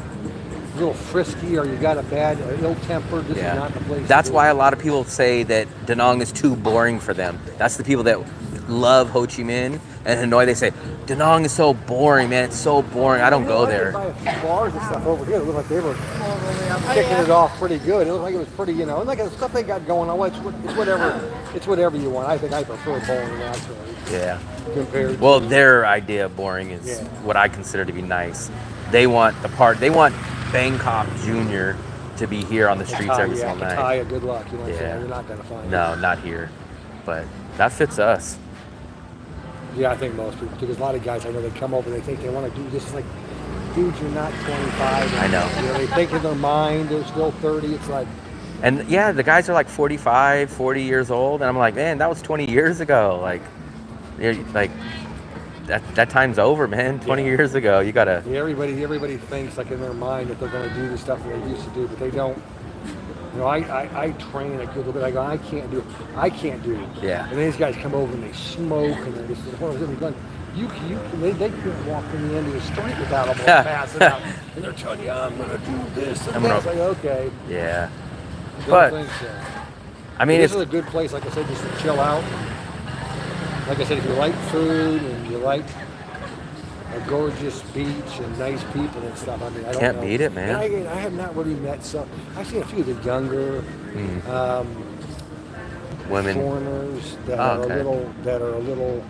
frisky or you got a bad ill-tempered, this is not the place. That's why a lot of people say that Danong is too boring for them. That's the people that love Ho Chi Minh and Hanoi. They say Danong is so boring, man. It's so boring. I don't go there. By a few bars and stuff over here. It looked like they were kicking it off pretty good. It looked like it was pretty, and like the stuff they got going on. Well, it's whatever you want. I think I prefer bowling actually. Yeah. Compared. Well, their idea of boring is what I consider to be nice. They want Bangkok Junior to be here on the streets every single night. Pattaya, good luck. You're not gonna find. No, not here. But that fits us. Yeah, I think most people, because a lot of guys I know they come over, they think they want to do this. It's like, dude, you're not 25. I know. They think in their mind they're still 30. It's like. And yeah, the guys are like 45, 40 years old, and I'm like, man, that was 20 years ago. Like that time's over, man. 20 years ago, you gotta. Yeah, everybody thinks like in their mind that they're going to do the stuff that they used to do, but they don't. I train a little bit. I go, I can't do it. Yeah. And then these guys come over and they smoke and they're just going. They can't walk in the end of the street without them all passing out. And they're telling you, I'm going to do this. And it's like, okay. Yeah. Don't think so. I mean, this is a good place, like I said, just to chill out. Like I said, if you like food and you like a gorgeous beach and nice people and stuff, I mean, I don't can't know. beat it, man. And I have not really met some. I've seen a few of the younger women, foreigners that are a little.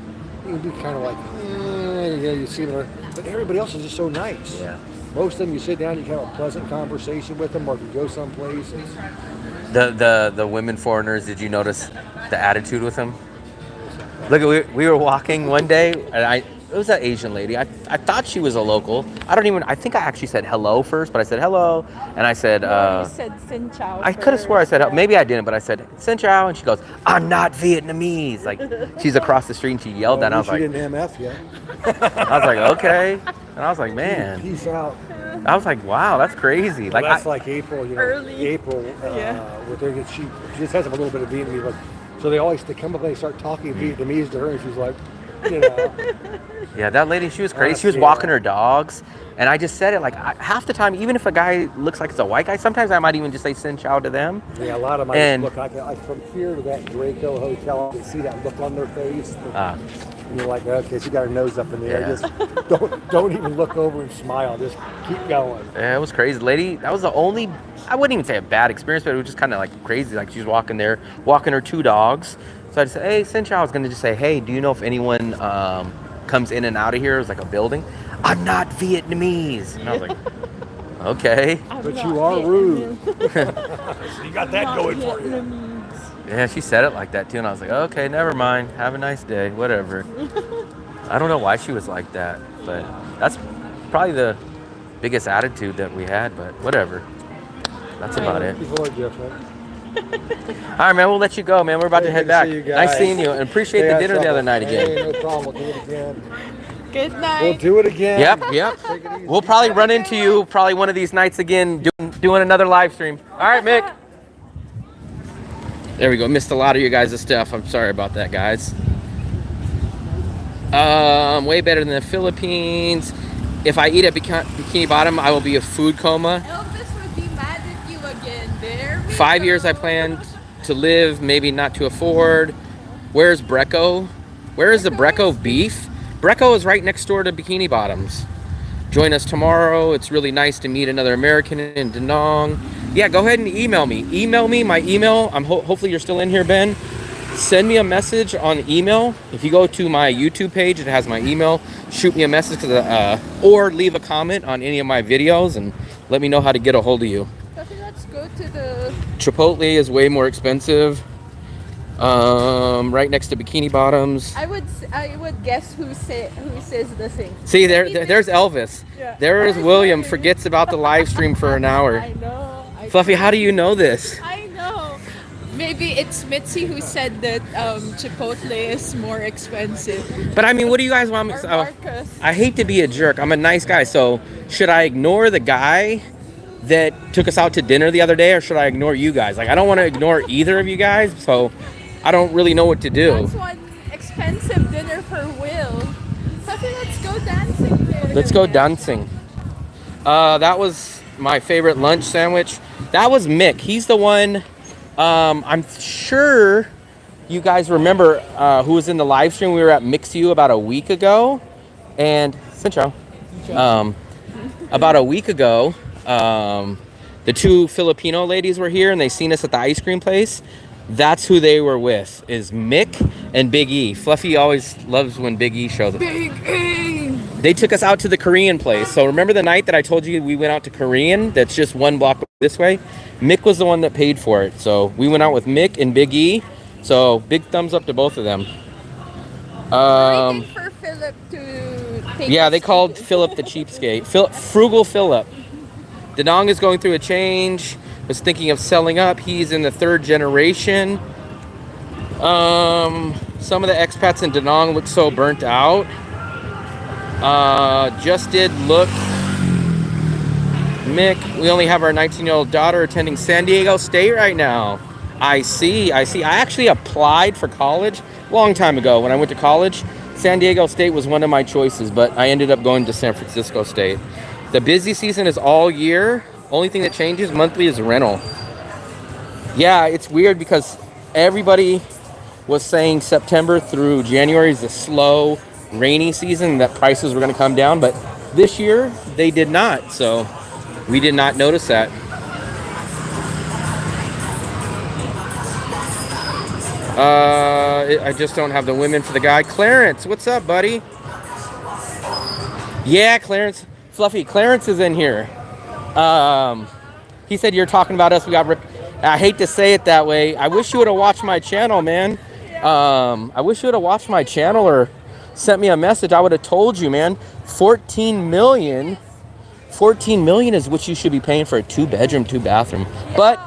You can be kind of like, you see them, but everybody else is just so nice. Yeah. Most of them, you sit down, you can have a pleasant conversation with them, or if you go someplace. The women foreigners. Did you notice the attitude with them? Look, we were walking one day, and it was that Asian lady. I thought she was a local. I think I actually said hello first, but I said hello, and I said. You said Xin Chao. I could have swore I said maybe I didn't, but I said Xin Chao, and she goes, "I'm not Vietnamese." Like she's across the street, and she yelled that. And I was like, "She didn't MF yet." I was like, "Okay," and I was like, "Man." Peace out. I was like, "Wow, that's crazy." Well, that's like April, early. April, with she just has a little bit of Vietnamese. So they come up and they start talking Vietnamese to her, and she's like, You know. Yeah, that lady, she was crazy. She was Yeah. walking her dogs, and I just said it like half the time, even if a guy looks like it's a white guy, sometimes I might even just say "Sin Chow" to them. Yeah, a lot of them. And- Look, I from here to that Draco hotel, I can see that look on their face. And you're like, okay, she got her nose up in the air. Yeah. Just don't even look over and smile. Just keep going. Yeah, it was crazy, lady. That was the only, I wouldn't even say a bad experience, but it was just kind of like crazy. Like she was walking there, walking her 2 dogs. So I just said, hey, Sin Chow, I was gonna just say, hey, do you know if anyone comes in and out of here? It was like a building. I'm not Vietnamese. And I was like, okay. But you are rude. So you got that going for you. Yeah, she said it like that too, and I was like, okay, never mind. Have a nice day, whatever. I don't know why she was like that, but that's probably the biggest attitude that we had, but whatever. That's about it. People are different. All right, man, we'll let you go, man. We're about to Hey, head good to back. see you Nice guys. seeing you, and appreciate Stay the out dinner the trouble. other night again. Hey, no problem. We'll do it again. Good night. We'll do it again. Yep. We'll probably run into you probably one of these nights again doing another live stream. All right, Mick. There we go. Missed a lot of you guys' stuff. I'm sorry about that, guys. Way better than the Philippines. If I eat at Bikini Bottom, I will be a food coma. Elvis would be mad at you again. There we 5 years I go. plan to live, maybe not to afford. Where's Brecco? Where is the Brecco beef? Brecco is right next door to Bikini Bottoms. Join us tomorrow. It's really nice to meet another American in Da Nang. Yeah, go ahead and email me. Email me. My email, hopefully you're still in here, Ben. Send me a message on email. If you go to my YouTube page, it has my email. Shoot me a message or leave a comment on any of my videos and let me know how to get a hold of you. Okay, let's go to the. Chipotle is way more expensive. Right next to Bikini Bottoms. I would guess who says the thing. See, there's Elvis. Yeah. There's William. Forgets about the live stream for an hour. I know. Fluffy, how do you know this? I know. Maybe it's Mitzi who said that Chipotle is more expensive. But I mean, what do you guys want me Or to? Marcus. I hate to be a jerk. I'm a nice guy. So should I ignore the guy that took us out to dinner the other day, or should I ignore you guys? Like, I don't want to ignore either of you guys. So I don't really know what to do. That's one expensive dinner for Will. Okay, let's go dancing there. Let's go dancing. That was my favorite lunch sandwich. That was Mick. He's the one. I'm sure you guys remember who was in the live stream. We were at Mixu about a week ago, and Sincho. About a week ago, the 2 Filipino ladies were here, and they seen us at the ice cream place. That's who they were with, is Mick and Big E. Fluffy always loves when Big E shows up. Big E! They took us out to the Korean place. So remember the night that I told you we went out to Korean? That's just 1 block this way. Mick was the one that paid for it. So we went out with Mick and Big E. So big thumbs up to both of them. Waiting for Philip to take Yeah, us they to- called Philip the cheapskate. Frugal Philip. Da Nang is going through a change. Was thinking of selling up. He's in the 3rd generation. Some of the expats in Da Nang look so burnt out. Just did look. Mick, we only have our 19-year-old daughter attending San Diego State right now. I see. I actually applied for college a long time ago when I went to college. San Diego State was one of my choices, but I ended up going to San Francisco State. The busy season is all year. Only thing that changes monthly is rental. Yeah, it's weird because everybody was saying September through January is a slow, rainy season, that prices were going to come down, but this year they did not, so we did not notice that. I just don't have the women for the guy. Clarence, what's up, buddy? Yeah, Clarence. Fluffy, Clarence is in here. He said you're talking about us. We got ripped. I hate to say it that way. I wish you would have watched my channel, man. I wish you would have watched my channel or sent me a message. I would have told you, man. 14 million is what you should be paying for a 2-bedroom, 2-bathroom. But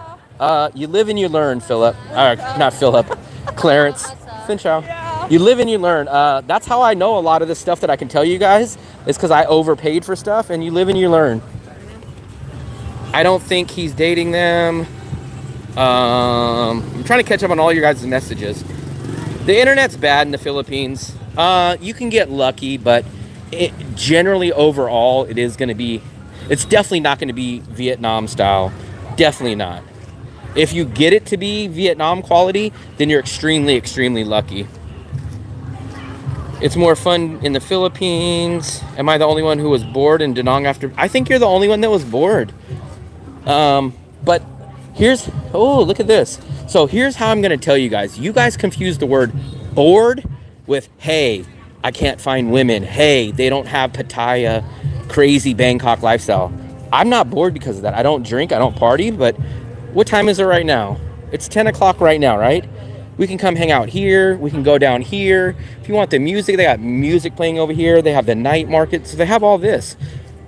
you live and you learn, Philip. Not Philip. Clarence. Finchow. You live and you learn. That's how I know a lot of the stuff that I can tell you guys is because I overpaid for stuff, and you live and you learn. I don't think he's dating them. I'm trying to catch up on all your guys' messages. The internet's bad in the Philippines. You can get lucky, but generally overall, it's definitely not going to be Vietnam style. Definitely not. If you get it to be Vietnam quality, then you're extremely, extremely lucky. It's more fun in the Philippines. Am I the only one who was bored in Da Nang after? I think you're the only one that was bored. But oh, look at this. So here's how I'm going to tell you guys. You guys confuse the word bored with, hey, I can't find women. Hey, they don't have Pattaya, crazy Bangkok lifestyle. I'm not bored because of that. I don't drink, I don't party, but what time is it right now? It's 10 o'clock right now, right? We can come hang out here. We can go down here. If you want the music, they got music playing over here. They have the night market. So they have all this.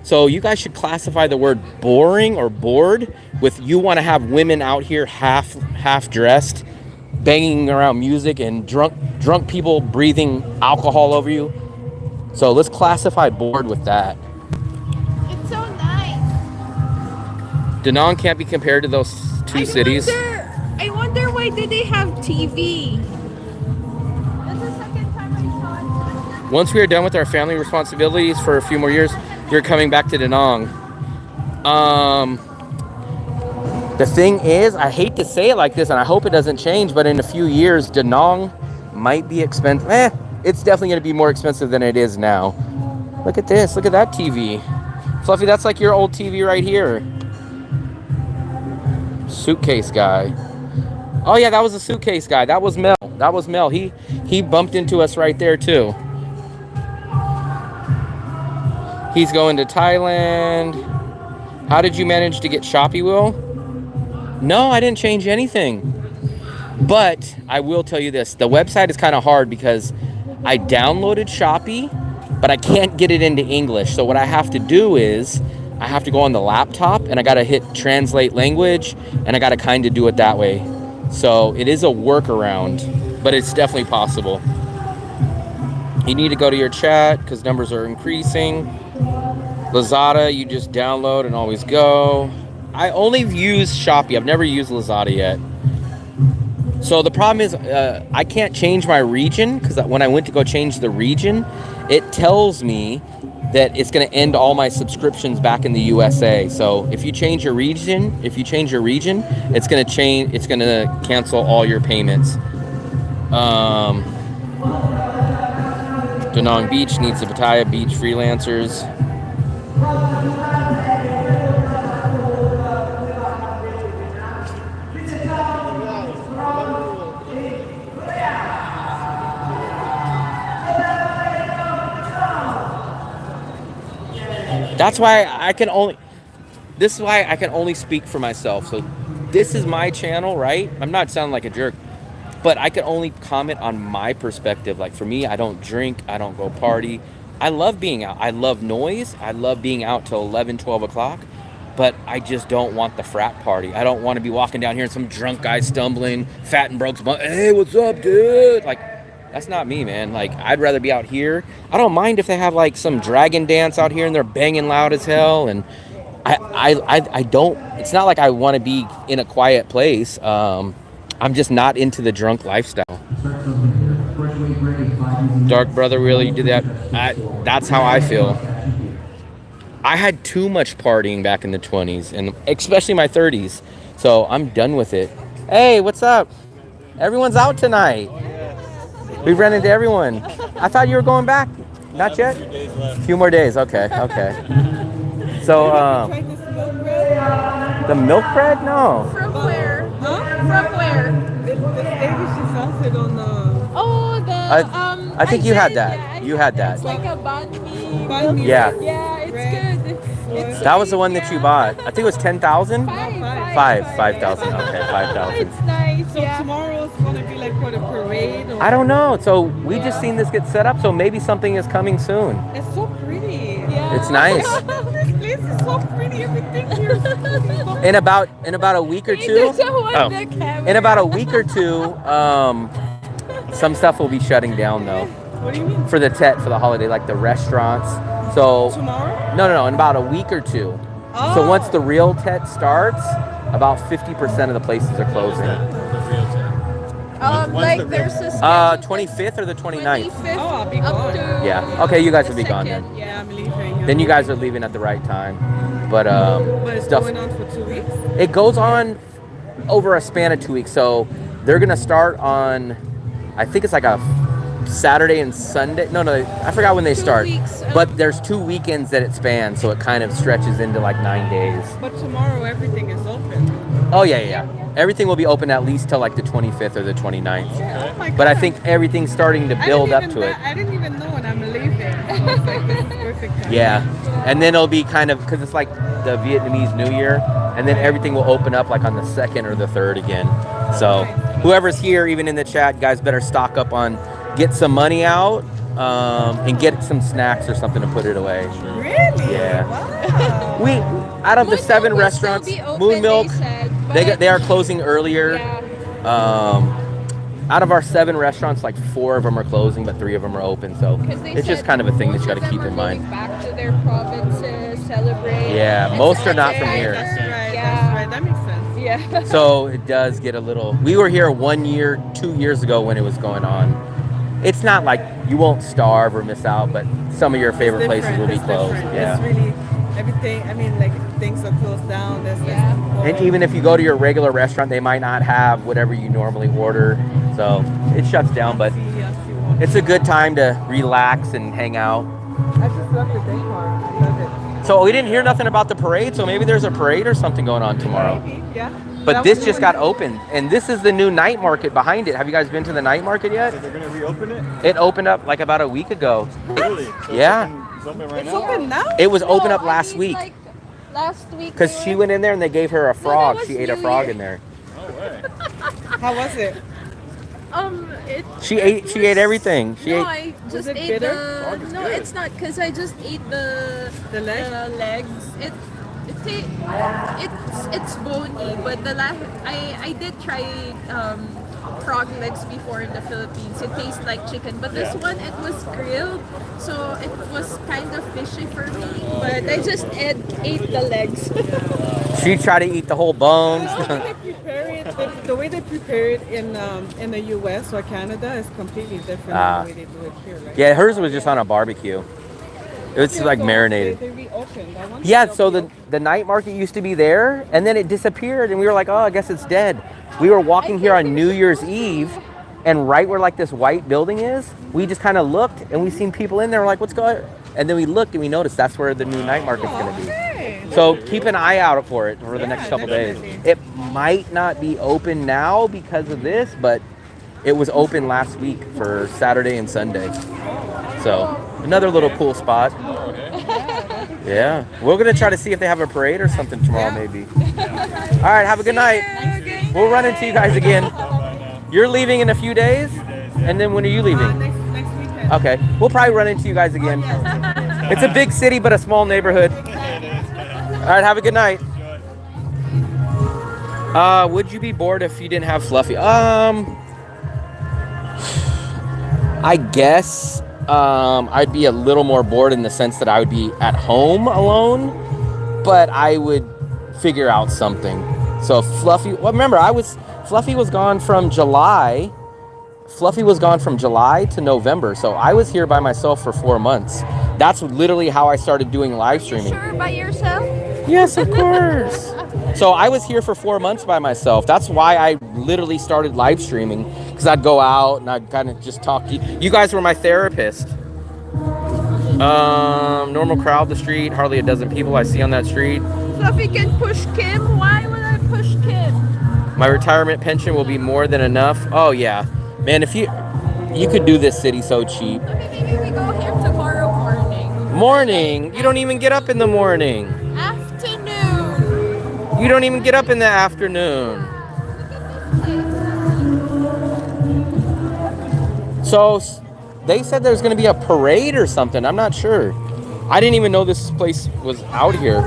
So you guys should classify the word boring or bored with you want to have women out here half dressed, banging around music and drunk people breathing alcohol over you. So let's classify bored with that. It's so nice. Da Nang can't be compared to those two cities. I wonder why did they have TV? That's the second time I saw it. Once we are done with our family responsibilities for a few more years, you're coming back to Da Nang. The thing is, I hate to say it like this, and I hope it doesn't change, but in a few years, Da Nang might be expensive. It's definitely going to be more expensive than it is now. Look at this. Look at that TV. Fluffy, that's like your old TV right here. Suitcase guy. Oh yeah, that was a suitcase guy. That was Mel. He bumped into us right there too. He's going to Thailand. How did you manage to get Shopee, Will? No, I didn't change anything. But I will tell you this. The website is kind of hard because I downloaded Shopee, but I can't get it into English. So what I have to do is I have to go on the laptop and I got to hit translate language and I got to kind of do it that way. So it is a workaround, but it's definitely possible. You need to go to your chat because numbers are increasing. Lazada, you just download and always go. I only use Shopee. I've never used Lazada yet. So the problem is I can't change my region because when I went to go change the region, it tells me that it's going to end all my subscriptions back in the USA. So if you change your region, it's going to cancel all your payments. Da Nang Beach needs the Pattaya Beach freelancers. That's why this is why I can only speak for myself. So this is my channel, right? I'm not sounding like a jerk, but I can only comment on my perspective. Like for me, I don't drink, I don't go party. I love being out. I love noise. I love being out till 11, 12 o'clock, but I just don't want the frat party. I don't want to be walking down here and some drunk guy stumbling, fat and broke, hey, what's up, dude? Like, that's not me, man. Like, I'd rather be out here. I don't mind if they have like some dragon dance out here and they're banging loud as hell. And I don't, it's not like I want to be in a quiet place. I'm just not into the drunk lifestyle. Dark brother, really, you did that? That's how I feel. I had too much partying back in the 20s and especially my 30s. So I'm done with it. Hey, what's up? Everyone's out tonight. We've run into everyone. I thought you were going back. Not yet? A few more days. Okay. So, the milk bread? No. From where? Huh? From where? Oh, I think you had that. Yeah, You had that. It's like a banh mi. Yeah. Yeah, it's good. That was the one that you bought. I think it was 10,000? 5,000. Okay, 5,000. It's nice. So tomorrow it's gonna be like what, a parade? Or... I don't know. So we just seen this get set up. So maybe something is coming soon. It's so pretty. Yeah. It's nice. This place is so pretty. Everything here is so pretty. In about a week or two. In about a week or two, some stuff will be shutting down though. What do you mean? For the holiday, like the restaurants. So Tomorrow? No, in about a week or two. Oh. So once the real Tet starts, about 50% of the places are closing. Like there's a 25th or the 29th? 25th Oh, I'll be up gone. to Yeah. Okay, you guys the will be gone second. then. Yeah, I'm leaving. Then you guys are leaving at the right time. But But it's stuff. going on for 2 weeks. It goes on over a span of 2 weeks. So they're gonna start on, I think it's like a Saturday and Sunday. No, I forgot when they 2 start. weeks, But there's 2 weekends that it spans, so it kind of stretches into like 9 days. But tomorrow everything is open. Oh yeah. Everything will be open at least till like the 25th or the 29th. Oh my God. But I think everything's starting to build up to it. I didn't even know when I'm leaving. So it's like, this is perfect time. Yeah. And then it'll be kind of, because it's like the Vietnamese New Year, and then everything will open up like on the 2nd or the 3rd again. So whoever's here, even in the chat, guys better stock up on, get some money out, and get some snacks or something to put it away. Really? Yeah. Wow. We, out of the 7 Moon Milk will restaurants, still be open, Moon Milk, they said, they are closing earlier. Yeah. Out of our 7 restaurants, like 4 of them are closing, but 3 of them are open. So 'Cause they it's just said kind of a thing that you most got to of keep them in are mind. going back to their provinces, celebrate. Yeah, It's most are like not from they're here. That's right. Yeah. That's right. That makes sense. Yeah. So it does get a little. We were here 1 year, 2 years ago when it was going on. It's not like you won't starve or miss out, but some of your favorite It's places will be different, closed. it's different. Yeah. It's really everything. I mean, like things are closed down. There's less people. And even if you go to your regular restaurant, they might not have whatever you normally order. So it shuts down, but it's a good time to relax and hang out. I just love the decor. I love it. So we didn't hear nothing about the parade, so maybe there's a parade or something going on tomorrow. Maybe, yeah. But That this was just the one- got opened, and this is the new night market behind it. Have you guys been to the night market yet? So they're gonna reopen it? It opened up like about a week ago. Really? So Yeah. It's open right It's now? open now. It was open No, up I last mean, week like, last week. because they she were- went in there and they gave her a frog. was She ate a New frog Year. in there. No way. How was it? It. She ate everything. She No, ate. I just it ate bitter? Frog is no, good. it's not because I just ate The leg? legs. It's bony, but I did try frog legs before in the Philippines. It tastes like chicken, but this one it was grilled, so it was kind of fishy for me. But I just ate the legs. She tried to eat the whole bones. The way they prepare it in the U.S. or Canada is completely different than the way they do it here, right? Yeah, hers was just on a barbecue. It was like So marinated. They reopened. I wonder Yeah, if so they'll the night market used to be there, and then it disappeared, and we were like, oh, I guess it's dead. We were walking here on New Year's Eve, and right where like this white building is, we just kind of looked, and we seen people in there. We're like, what's going on? And then we looked, and we noticed that's where the new night market's going to be. So keep an eye out for it for the next couple days. definitely. It might not be open now because of this, but it was open last week for Saturday and Sunday. So another little cool spot. Yeah, we're gonna try to see if they have a parade or something tomorrow, maybe. All right, have a good night. We'll run into you guys again. You're leaving in a few days, and then when are you leaving? next weekend. Okay, we'll probably run into you guys again. It's a big city, but a small neighborhood. All right, have a good night. Would you be bored if you didn't have Fluffy? I guess I'd be a little more bored in the sense that I would be at home alone, but I would figure out something. So Fluffy, well, remember, Fluffy was gone from July. Fluffy was gone from July to November, so I was here by myself for 4 months. That's literally how I started doing live streaming. Sure, by yourself? Yes, of course. So I was here for 4 months by myself. That's why I literally started live streaming, because I'd go out and I'd kind of just talk to you. You guys were my therapist. Normal crowd, the street, hardly a dozen people I see on that street. Fluffy can push Kim. Why would I push Kim? My retirement pension will be more than enough. Oh yeah, man, if you could do this city so cheap. Maybe we go here tomorrow morning. Morning, you don't even get up in the morning. Afternoon. You don't even get up in the afternoon. So they said there's going to be a parade or something. I'm not sure. I didn't even know this place was out here.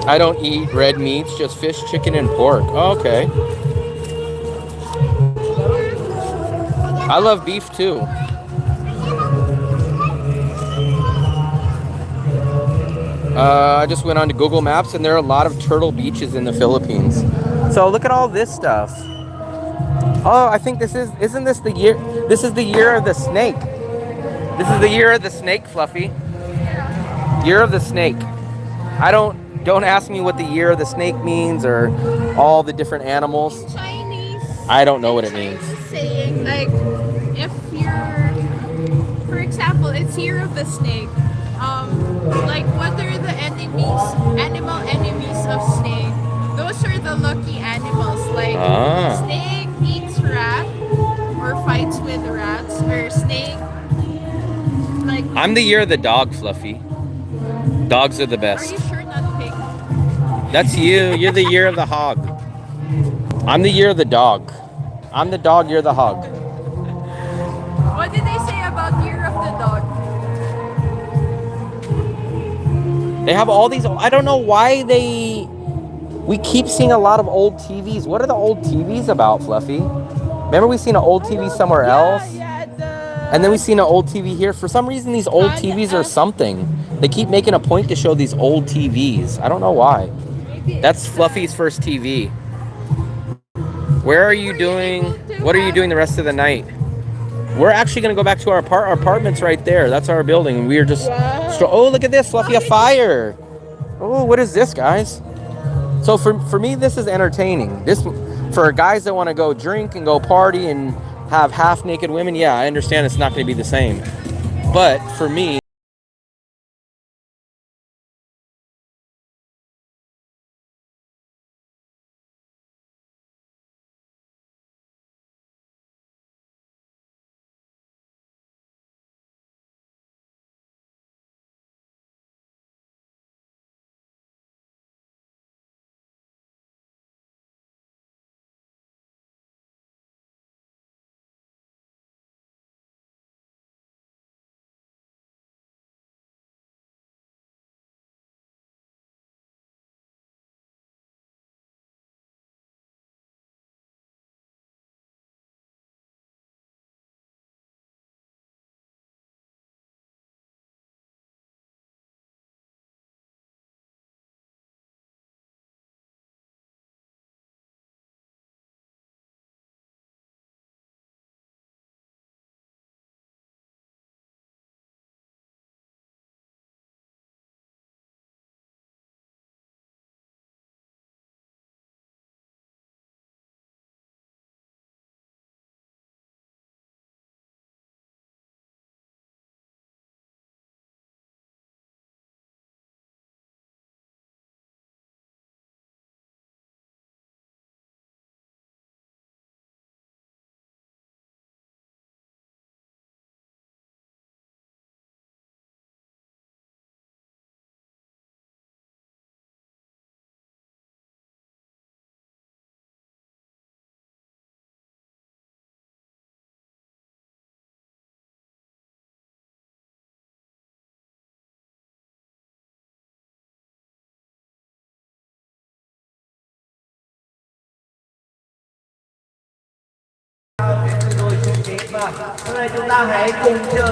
I don't eat red meats, just fish, chicken, and pork. Oh, okay. I love beef too. I just went on to Google Maps, and there are a lot of turtle beaches in the Philippines. So look at all this stuff. Oh, I think isn't this the year? This is the year of the snake. This is the year of the snake, Fluffy. Year of the snake. Don't ask me what the year of the snake means or all the different animals. Chinese. I don't know what it means. Chinese saying, like, if you're, for example, it's year of the snake. Like, what are the animal enemies of snake? Those are the lucky animals. Like, snake eats rat or fights with rats, or snake. Like, I'm the year of the dog, Fluffy. Dogs are the are best. you sure not pig? That's you. You're the year of the hog. I'm the year of the dog. I'm the dog, you're the hog. What did they say about year of the dog? They have all these, I don't know why we keep seeing a lot of old TVs. What are the old TVs about, Fluffy? Remember we seen an old TV somewhere else? Yeah, And then we seen an old TV here. For some reason, these old TVs are something. They keep making a point to show these old TVs. I don't know why. That's Fluffy's first TV. Where are you doing? What are you doing the rest of the night? We're actually going to go back to our apartments right there. That's our building. We are just... Oh, look at this, Fluffy, a fire. Oh, what is this, guys? So for me, this is entertaining. This for guys that want to go drink and go party and have half-naked women, yeah, I understand it's not going to be the same. But for me...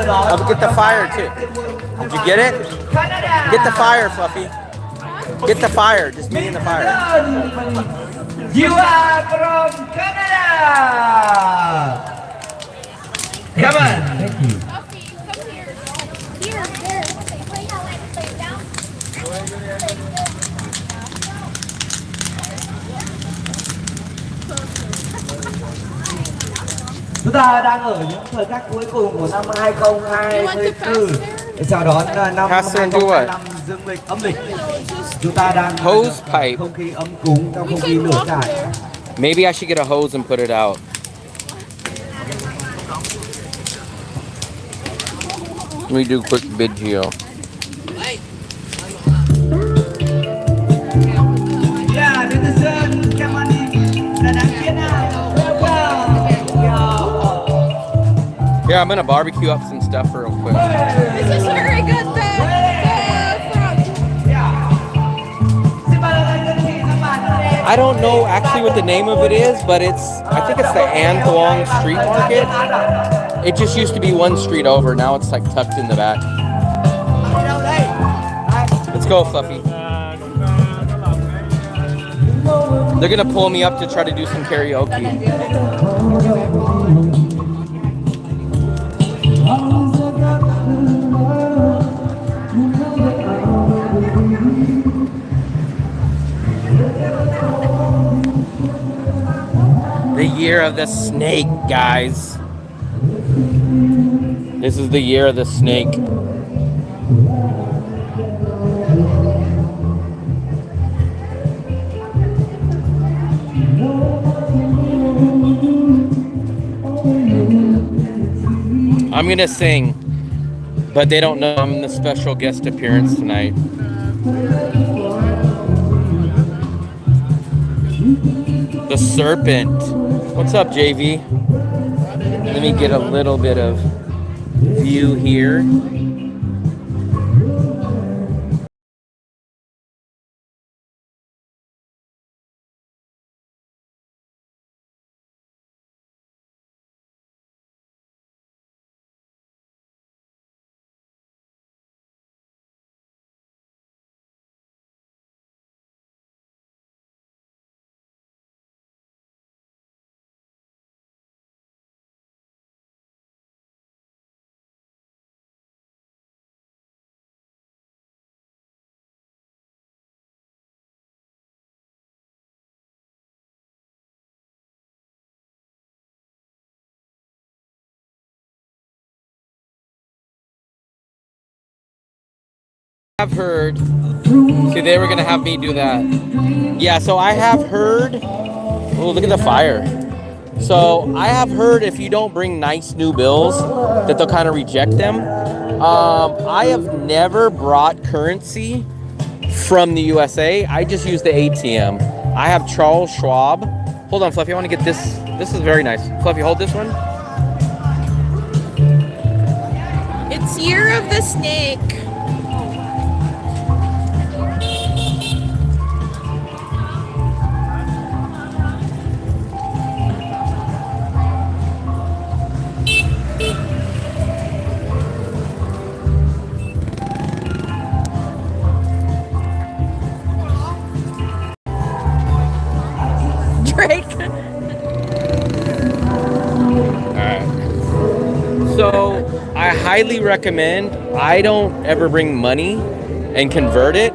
I'll get the fire too. Did you get it? Get the fire, Fluffy. Get the fire. Just me and the fire. You are from Canada. Come on. Thank you. Here, there. Chúng ta đang ở những thời khắc cuối cùng của năm 2024. Để chào đón năm Pass into what? 2025 dương lịch âm lịch. Chúng ta đang Hose pipe. không khí ấm cúng trong không khí lửa trại. Maybe I should get a hose and put it out. Let me do a quick video. Yeah, this is Đà Nẵng Việt Nam. Yeah, I'm gonna barbecue up some stuff real quick. This is where I got the I don't know actually what the name of it is, but I think it's the An Thuong Street Market. It just used to be one street over. Now it's like tucked in the back. Let's go, Fluffy. They're gonna pull me up to try to do some karaoke. The year of the snake, guys. This is the year of the snake. I'm gonna sing, but they don't know I'm the special guest appearance tonight. The serpent. What's up, JV? Let me get a little bit of view here. I've heard, see, they were gonna have me do that. Yeah, so I have heard, oh, look at the fire. So I have heard if you don't bring nice new bills, that they'll kind of reject them. I have never brought currency from the USA. I just use the ATM. I have Charles Schwab. Hold on, Fluffy, I want to get this. This is very nice. Fluffy, hold this one. It's year of the snake. Drake. So I highly recommend, I don't ever bring money and convert it.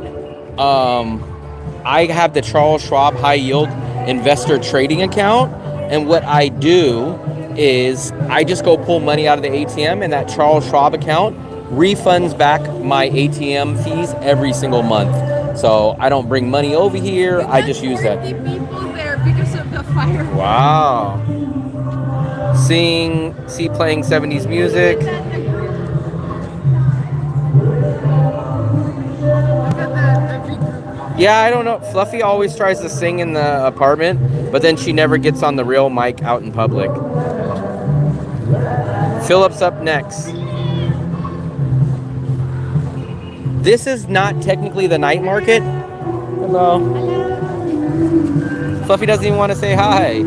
I have the Charles Schwab high yield investor trading account. And what I do is I just go pull money out of the ATM, and that Charles Schwab account refunds back my ATM fees every single month. So I don't bring money over here. I just use that. People there because of the fire. Wow. See playing 70s music. Yeah, I don't know. Fluffy always tries to sing in the apartment, but then she never gets on the real mic out in public. Philip's up next. This is not technically the night market. Hello. Fluffy doesn't even want to say hi.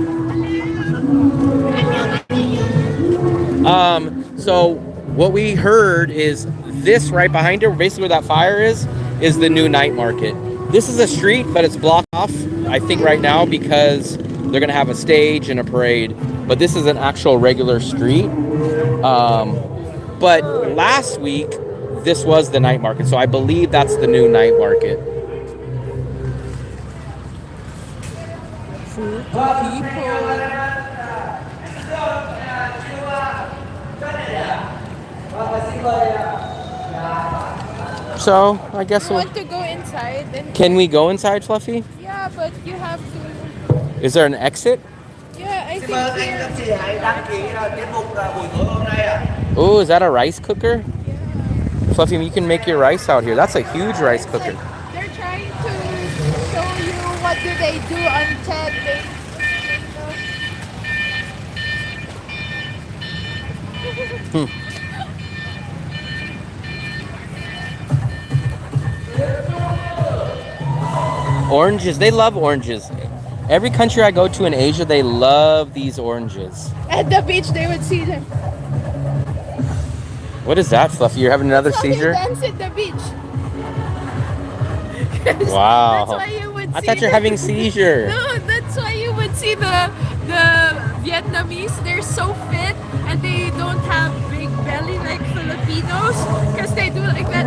So what we heard is this right behind her, basically where that fire is the new night market. This is a street, but it's blocked off, I think, right now because they're gonna have a stage and a parade. But this is an actual regular street. But last week, this was the night market, so I believe that's the new night market. So I guess You want to go inside? And can we go inside, Fluffy? yeah, but you have to. Is there an exit? Yeah, I Xin mời anh think. các chị hãy đăng ký tiết mục buổi tối hôm nay ạ. Oh, is that a rice cooker? Fluffy, you can make your rice out here. That's a huge rice cooker. They're trying to show you what do they do on TED. Oranges, they love oranges. Every country I go to in Asia, they love these oranges. At the beach, they would see them. What is that, Fluffy? You're having another So seizure? they dance at the beach. Wow. That's why you would I see thought you're having seizure. No, that's why you would see the Vietnamese, they're so fit and they don't have big belly like Filipinos because they do like that.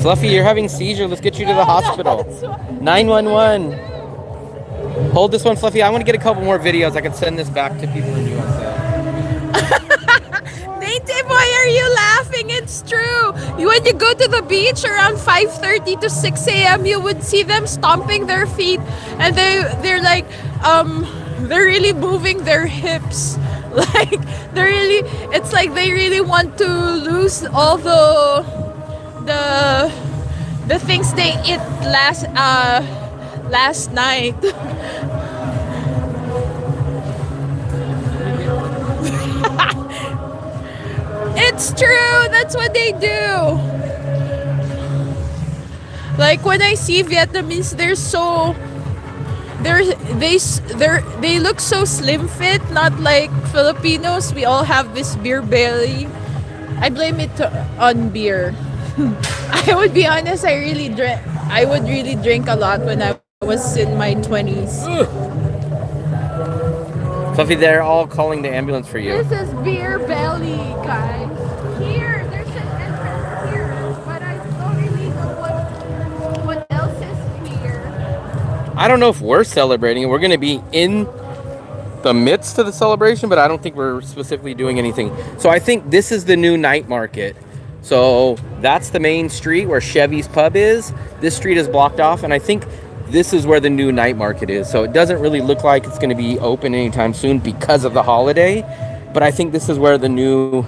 Fluffy, you're having a seizure. Let's get you to the hospital. 911. Hold this one, Fluffy. I want to get a couple more videos. I can send this back to people in USA. Native, why are you laughing? It's true. When you go to the beach around 5:30 to 6 a.m., you would see them stomping their feet, and they're like they're really moving their hips. Like it's like they really want to lose all the things they ate last night. It's true. That's what they do. Like when I see Vietnamese, they look so slim fit, not like Filipinos. We all have this beer belly. I blame it on beer. I would be honest, I would really drink a lot when I was in my 20s. Fluffy, they're all calling the ambulance for you. This is beer belly, guys. Here, there's an entrance here, but I don't really know what else is here. I don't know if we're celebrating it. We're going to be in the midst of the celebration, but I don't think we're specifically doing anything. So I think this is the new night market. So that's the main street where Chevy's Pub is. This street is blocked off, and I think this is where the new night market is. So it doesn't really look like it's going to be open anytime soon because of the holiday. But I think this is where the new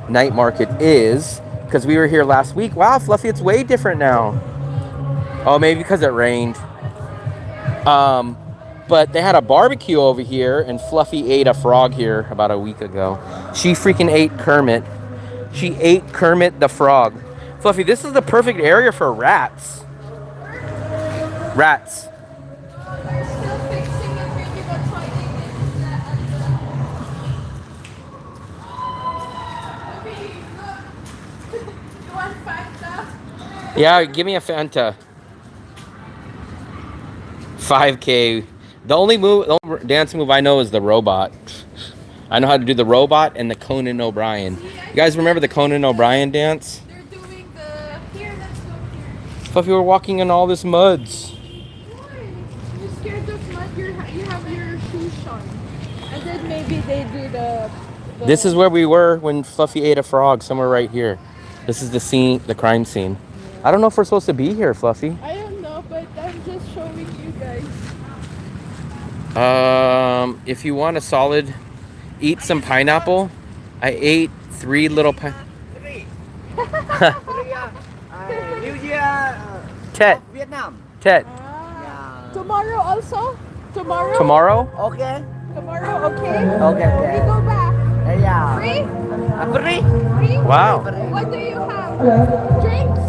night market is, because we were here last week. Wow, Fluffy, it's way different now. Oh, maybe because it rained. But they had a barbecue over here, and Fluffy ate a frog here about a week ago. She freaking ate Kermit. She ate Kermit the frog. Fluffy, this is the perfect area for rats. Rats. They're still fixing it. Maybe that's why they did that. You want Fanta? Yeah, give me a Fanta. 5K. The only dance move I know is the robot. I know how to do the robot and the Conan O'Brien. You guys remember the Conan O'Brien dance? They're doing the... Here, let's go here. Fluffy, we're walking in all this muds. Why? You're scared of mud? You have your shoes on. And then maybe they do the... This is where we were when Fluffy ate a frog, somewhere right here. This is the scene, the crime scene. I don't know if we're supposed to be here, Fluffy. I don't know, but I'm just showing you guys. If you want a solid, eat some pineapple. I ate 3 little New Year Tet. Vietnam. Tet. Tomorrow also? Tomorrow? Tomorrow? Okay. Tomorrow, okay? Okay. We go back. Yeah. Free? Free. Free? Wow. What do you have? Drinks?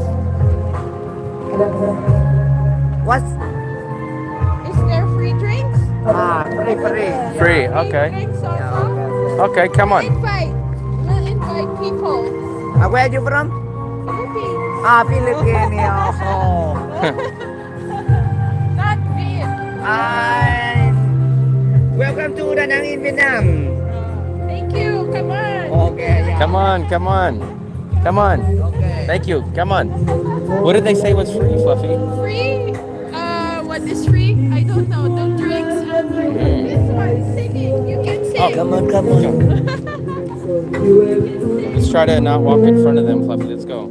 What? Is there free drinks? Free. Free, okay. Drinks also? Okay, come on. We'll invite people. Where are you from? Philippines. Philippines. Oh. Not Viet. Welcome to Da Nang in Vietnam. Thank you. Come on. Okay. Yeah. Come on, come on. Come on. Okay. Thank you. Come on. What did they say was free, Fluffy? Free? What is free? I don't know. The drinks. This one, singing. You can sing. Oh, Come on. Let's try to not walk in front of them, Fluffy. Let's go.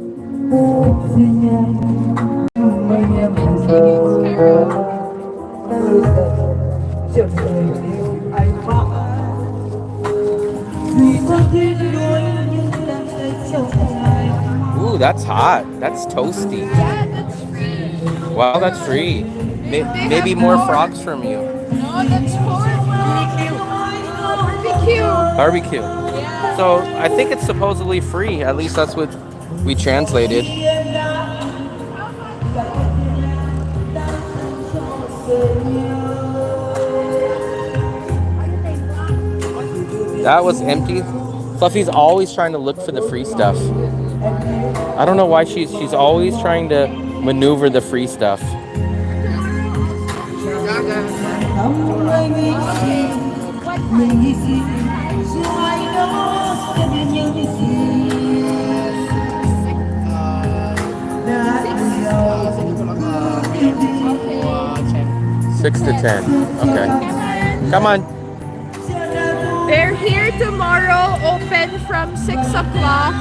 Ooh, that's hot. That's toasty. Yeah, that's free. Wow, that's free. Maybe more frogs from you. No, that's for barbecue. Barbecue. Yeah. So I think it's supposedly free. At least that's what we translated. That was empty. Fluffy's always trying to look for the free stuff. I don't know why she's always trying to maneuver the free stuff. 6 to 10. Okay. Come on. They're here tomorrow, open from 6 o'clock.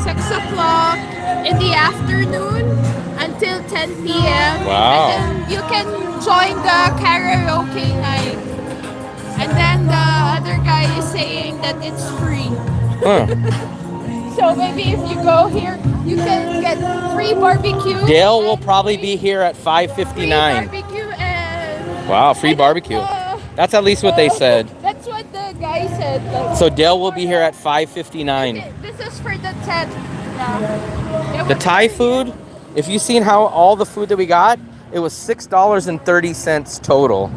6 o'clock in the afternoon until 10 p.m. Wow. And then you can join the karaoke night. And then the other guy is saying that it's free. Huh. So maybe if you go here, you can get free barbecue. Dale will and probably free- be here at Free 5:59. barbecue and... Wow, free and barbecue. then, That's at least what they said. That's what the guy said. Like, So Dale will be here at 5:59. this is for the tent. Yeah. The Thai food, if you've seen how all the food that we got, it was $6.30 total.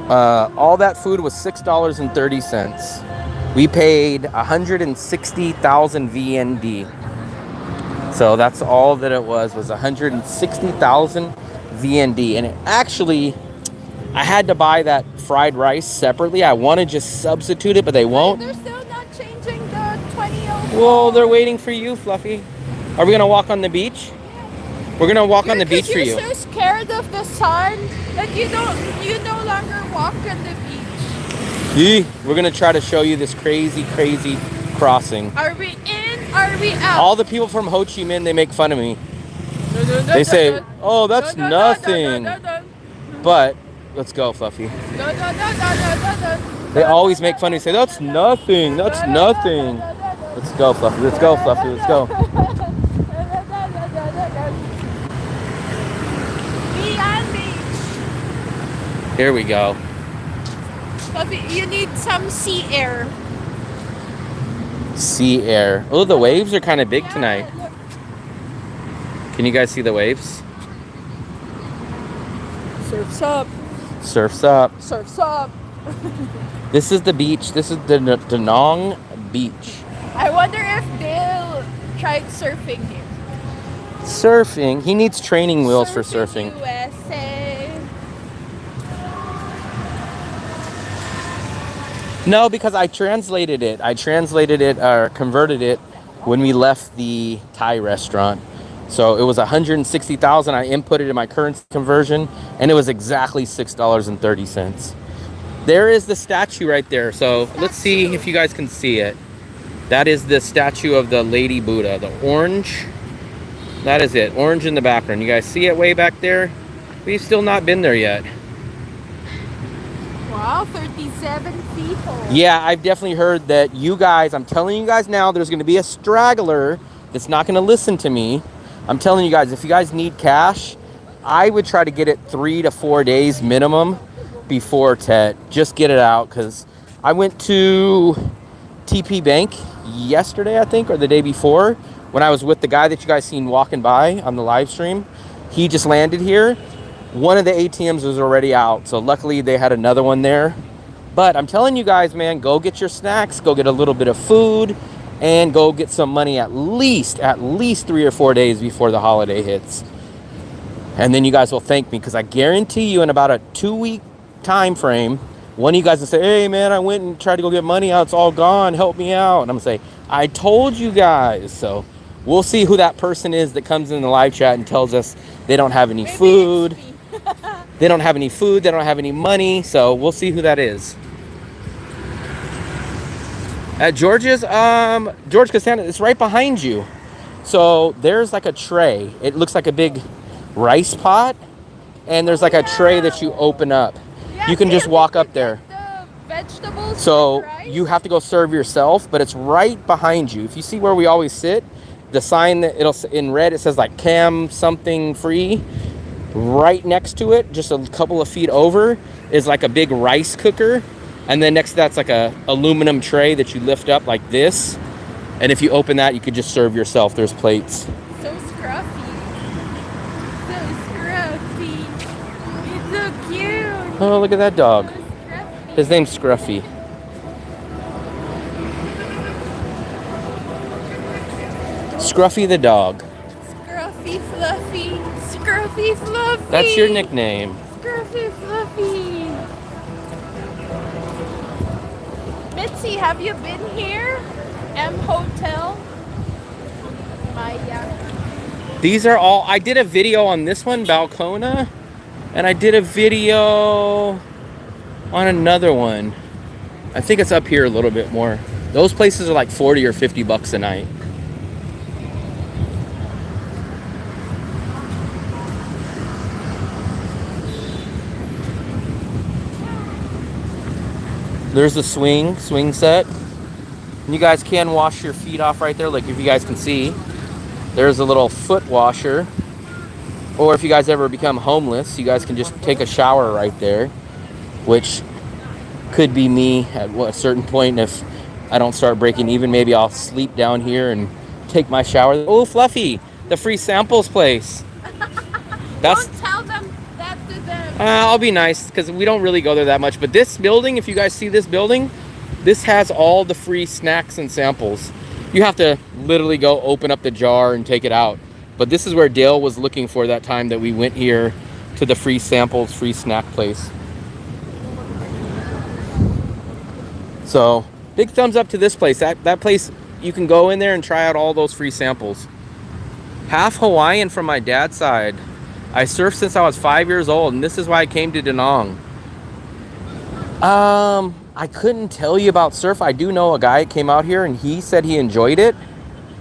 All that food was $6.30. We paid 160,000 VND. So that's all that it was 160,000 VND. And it actually, I had to buy that fried rice separately. I want to just substitute it, but they won't. They're still not changing the 20. Well, they're waiting for you, Fluffy. Are we gonna walk on the beach? We're gonna walk on the beach for you. You're so scared of the sun that you no longer walk on the beach. We're gonna try to show you this crazy crossing. Are we in? Are we out? All the people from Ho Chi Minh, they make fun of me. They say, "Oh, that's nothing." But let's go, Fluffy. They always make fun of me. Say, "That's nothing. That's nothing." Let's go, Fluffy. Let's go, Fluffy. Let's go. Beyond beach. Here we go. Fluffy, you need some sea air. Sea air. Oh, the waves are kind of big tonight. Look. Can you guys see the waves? Surf's up. Surf's up. Surf's up. This is the beach. This is the Da Nang Beach. I wonder if Bill tried surfing here. Surfing. He needs training wheels for surfing. USA. No, because I translated it. I translated it or converted it when we left the Thai restaurant. So it was 160,000. I inputted in my currency conversion, and it was exactly $6.30. There is the statue right there. So let's see if you guys can see it. That is the statue of the Lady Buddha, the orange. That is it, orange in the background. You guys see it way back there? We've still not been there yet. Wow, 37 people. Yeah, I've definitely heard that you guys, I'm telling you guys now, there's going to be a straggler that's not going to listen to me. I'm telling you guys, if you guys need cash, I would try to get it 3 to 4 days minimum before Tet. Just get it out, because I went to TP Bank yesterday, I think, or the day before, when I was with the guy that you guys seen walking by on the live stream. He just landed here. One of the ATMs was already out, so luckily they had another one there. But I'm telling you guys, man, go get your snacks, go get a little bit of food, and go get some money at least 3 or 4 days before the holiday hits. And then you guys will thank me, because I guarantee you in about a 2-week time frame, one of you guys will say, "Hey man, I went and tried to go get money out, it's all gone, help me out." And I'm gonna say, "I told you guys." So we'll see who that person is that comes in the live chat and tells us they don't have any food. They don't have any food, they don't have any money, so we'll see who that is. At George's, George Costanza, it's right behind you. So there's like a tray. It looks like a big rice pot, and there's like a tray that you open up. You can just walk up there. The vegetables. So right? you have to go serve yourself, but it's right behind you. If you see where we always sit, the sign that it'll in red, it says like cam something free. Right next to it, just a couple of feet over, is like a big rice cooker. And then next to that's like a aluminum tray that you lift up like this. And if you open that, you could just serve yourself. There's plates. So scruffy. So scruffy. It's so cute. Oh, look at that dog. So scruffy. His name's Scruffy. Scruffy the dog. Scruffy Fluffy. Scruffy Fluffy. That's your nickname. Scruffy Fluffy. Mitzi, have you been here? M Hotel? Maya. These are all, I did a video on this one, Balcona, and I did a video on another one. I think it's up here a little bit more. Those places are like 40 or 50 bucks a night. There's the swing set. And you guys can wash your feet off right there, like if you guys can see. There's a little foot washer. Or if you guys ever become homeless, you guys can just take a shower right there, which could be me at a certain point. If I don't start breaking even, maybe I'll sleep down here and take my shower. Oh, Fluffy, the free samples place. That's, don't tell them that to them. I'll be nice because we don't really go there that much. But this building, if you guys see this building, this has all the free snacks and samples. You have to literally go open up the jar and take it out. But this is where Dale was looking for that time that we went here to the free samples, free snack place. So big thumbs up to this place. That place, you can go in there and try out all those free samples. Half Hawaiian from my dad's side. I surfed since I was 5 years old, and this is why I came to Da Nang. I couldn't tell you about surf. I do know a guy that came out here and he said he enjoyed it.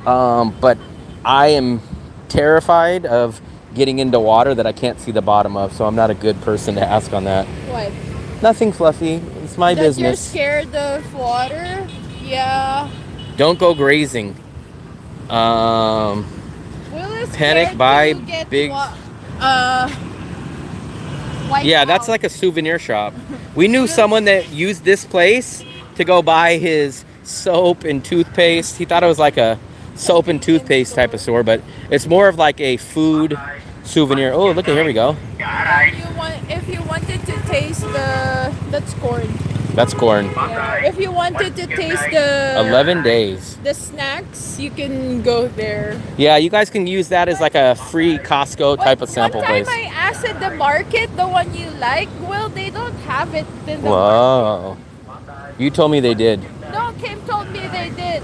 But I am terrified of getting into water that I can't see the bottom of, so I'm not a good person to ask on that. What? Nothing, Fluffy. It's my business. You're scared of water? Yeah. Don't go grazing. Will is Panic scared buy to get big. White Yeah, that's House. like a souvenir shop. We knew someone that used this place to go buy his soap and toothpaste. He thought it was like a soap and toothpaste type of store, but it's more of like a food souvenir. Oh, look at, here we go. If you wanted to taste that's corn. That's corn. Yeah. If you wanted to taste the 11 days. the snacks, you can go there. Yeah, you guys can use that as like a free Costco type of sample one time place. I asked at the market, the one you like, well, they don't have it in the Whoa. You told me they did. market. No, Kim told me they did.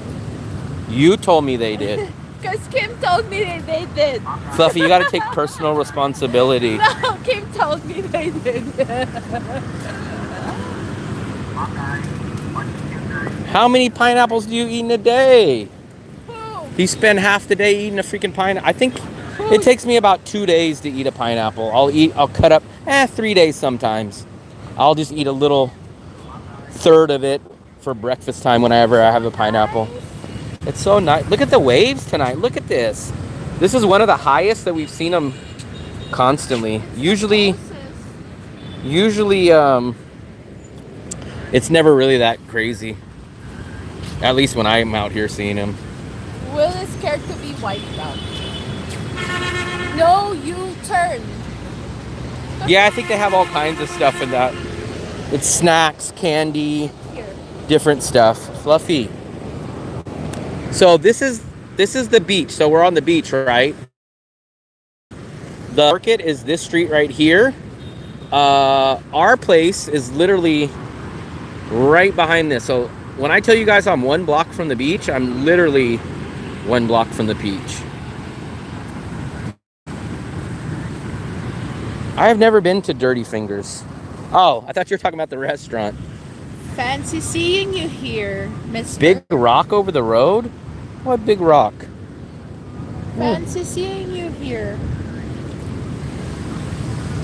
You told me they did. Because Kim told me they did. Fluffy, you gotta take personal responsibility. No, Kim told me they did. How many pineapples do you eat in a day? Who? You spend half the day eating a freaking pineapple. I think it takes me about 2 days to eat a pineapple. I'll cut up 3 days sometimes. I'll just eat a little third of it for breakfast time whenever I have a pineapple. It's so nice. Look at the waves tonight. Look at this. This is one of the highest that we've seen them constantly. Usually it's never really that crazy. At least when I'm out here seeing them. Will is scared to be wiped out. No, you turn. Yeah, I think they have all kinds of stuff in that. It's snacks, candy, Here. different stuff. Fluffy. So this is the beach. So we're on the beach, right? The market is this street right here. Our place is literally right behind this. So when I tell you guys I'm 1 block from the beach, I'm literally 1 block from the beach. I have never been to Dirty Fingers. Oh, I thought you were talking about the restaurant. Fancy seeing you here, mister. Big rock over the road? What big rock? Fancy seeing you here.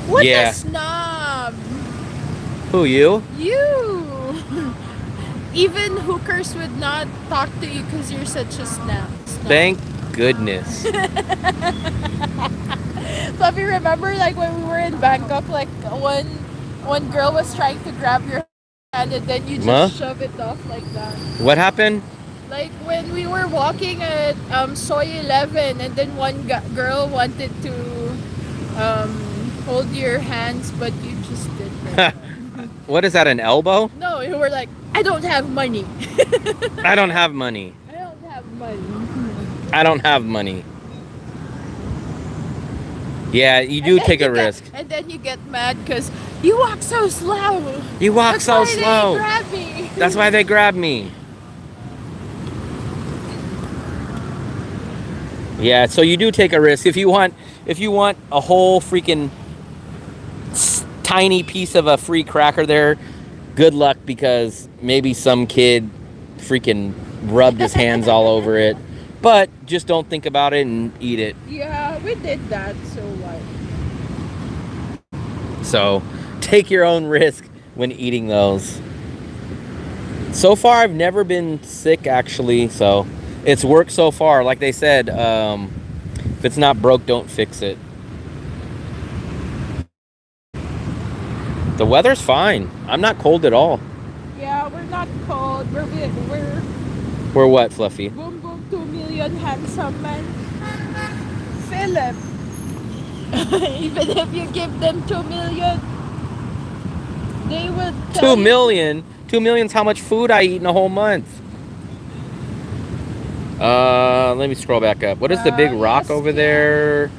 What Yeah. a snob! Who, you? You! Even hookers would not talk to you because you're such a snob. Thank goodness. Fluffy, remember like when we were in Bangkok, like one girl was trying to grab your hand and then you just shove it off like that. What happened? Like when we were walking at Soy 11 and then one girl wanted to hold your hands but you just didn't. What is that, an elbow? No, you were like, I don't have money. I don't have money. I don't have money. I don't have money. Yeah, you do take a risk. And then you get mad because You walk so slow. You walk That's so why slow. They grab me. That's why they grab me. Yeah, so you do take a risk. If you want a whole freaking tiny piece of a free cracker there, good luck, because maybe some kid freaking rubbed his hands all over it. But just don't think about it and eat it. Yeah, we did that. So what? So take your own risk when eating those. So far, I've never been sick, actually, so it's worked so far. Like they said, if it's not broke, don't fix it. The weather's fine. I'm not cold at all. Yeah, we're not cold. We're what, Fluffy? Boom boom 2 million handsome man. Philip. Even if you give them 2 million, they will tell 2 million? 2 million's how much food I eat in a whole month. Let me scroll back up. What is the big rock yes, over yeah. there?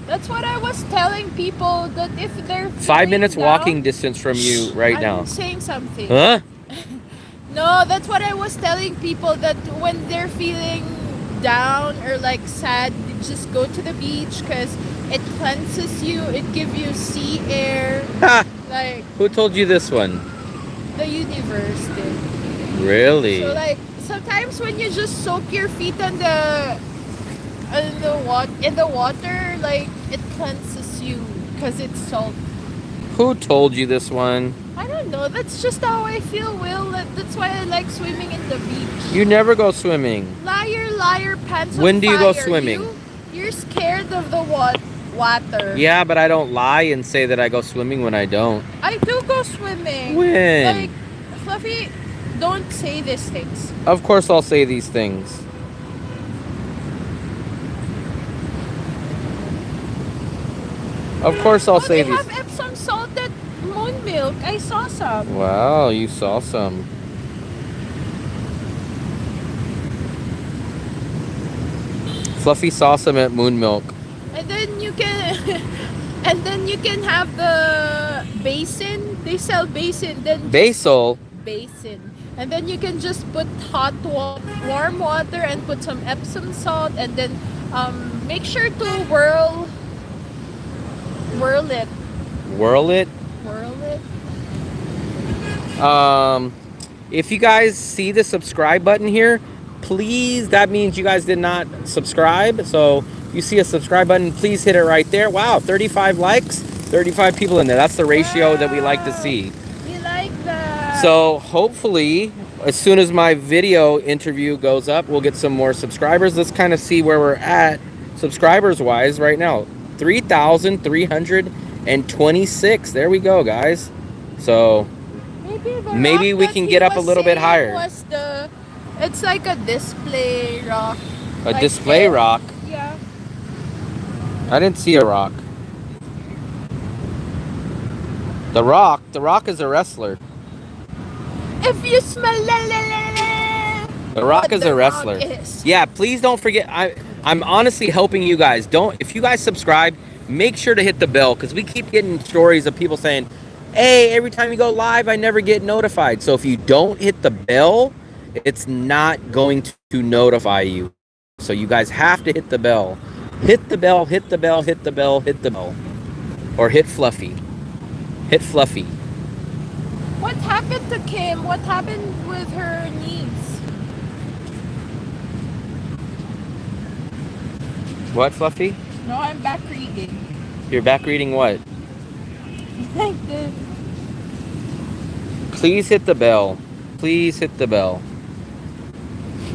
That's what I was telling people, that if they're 5 minutes feeling walking down, distance from you right I'm now. saying something. Huh? No, that's what I was telling people, that when they're feeling down or like sad, just go to the beach because it cleanses you, it gives you sea air. Ha! Like Who told you this one? the universe did. Really? So like sometimes when you just soak your feet in the water, like it cleanses you because it's salt. Who told you this one? I don't know. That's just how I feel, Will. That's why I like swimming in the beach. You never go swimming. Liar, liar, pants on When do you go fire. swimming? You're scared of the water. Yeah, but I don't lie and say that I go swimming when I don't. I do go swimming. When? Like, Fluffy, don't say these things. Of course I'll say these things. Of course I'll say They these. have Epsom salted moon milk. I saw some. Wow, you saw some. Fluffy saw some at Moon Milk. And then you can and then you can have the basin. They sell basin. Then Basil. basin. And then you can just put warm water and put some Epsom salt, and then make sure to whirl it. Whirl it. Whirl it. If you guys see the subscribe button here, please, that means you guys did not subscribe. So you see a subscribe button, please hit it right there. Wow, 35 likes, 35 people in there. That's the ratio that we like to see. We like that. So hopefully, as soon as my video interview goes up, we'll get some more subscribers. Let's kind of see where we're at subscribers wise right now. 3,326. There we go, guys. So maybe we can get up a little bit higher. It's like a display rock. A display rock? Yeah. I didn't see a rock. The Rock is a wrestler. If you smell The Rock is a wrestler. Yeah, please don't forget. I'm honestly helping you guys. If you guys subscribe, make sure to hit the bell, because we keep getting stories of people saying, hey, every time you go live, I never get notified. So if you don't hit the bell, it's not going to notify you. So you guys have to hit the bell. Hit the bell, hit the bell, hit the bell, hit the bell. Or hit Fluffy. Hit Fluffy. What happened to Kim? What happened with her knees? What, Fluffy? No, I'm back reading. You're back reading what? Like this. Please hit the bell. Please hit the bell.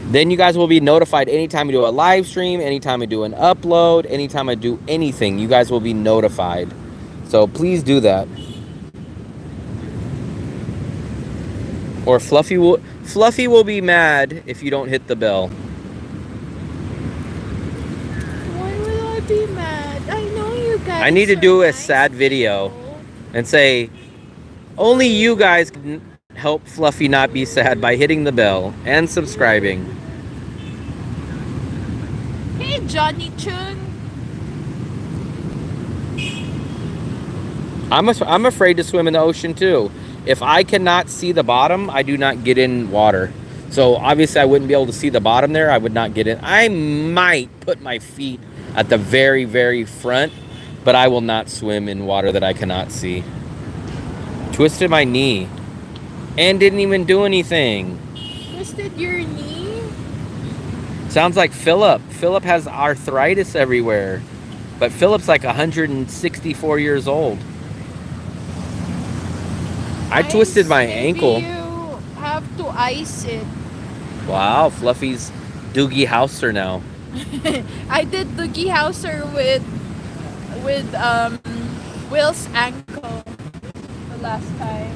Then you guys will be notified anytime we do a live stream, anytime I do an upload, anytime I do anything. You guys will be notified. So please do that. Or Fluffy will be mad if you don't hit the bell. Why will I be mad? I know you guys. I need to are do a nice sad video people. and say, only you guys can help Fluffy not be sad by hitting the bell and subscribing. Hey, Johnny Chun. I'm afraid to swim in the ocean too. If I cannot see the bottom, I do not get in water. So obviously I wouldn't be able to see the bottom there. I would not get in. I might put my feet at the very, very front, but I will not swim in water that I cannot see. Twisted my knee and didn't even do anything. Twisted your knee? Sounds like Philip. Philip has arthritis everywhere. But Philip's like 164 years old. I twisted my ankle. You have to ice it. Wow, Fluffy's Doogie Howser now. I did Doogie Howser with Will's ankle the last time.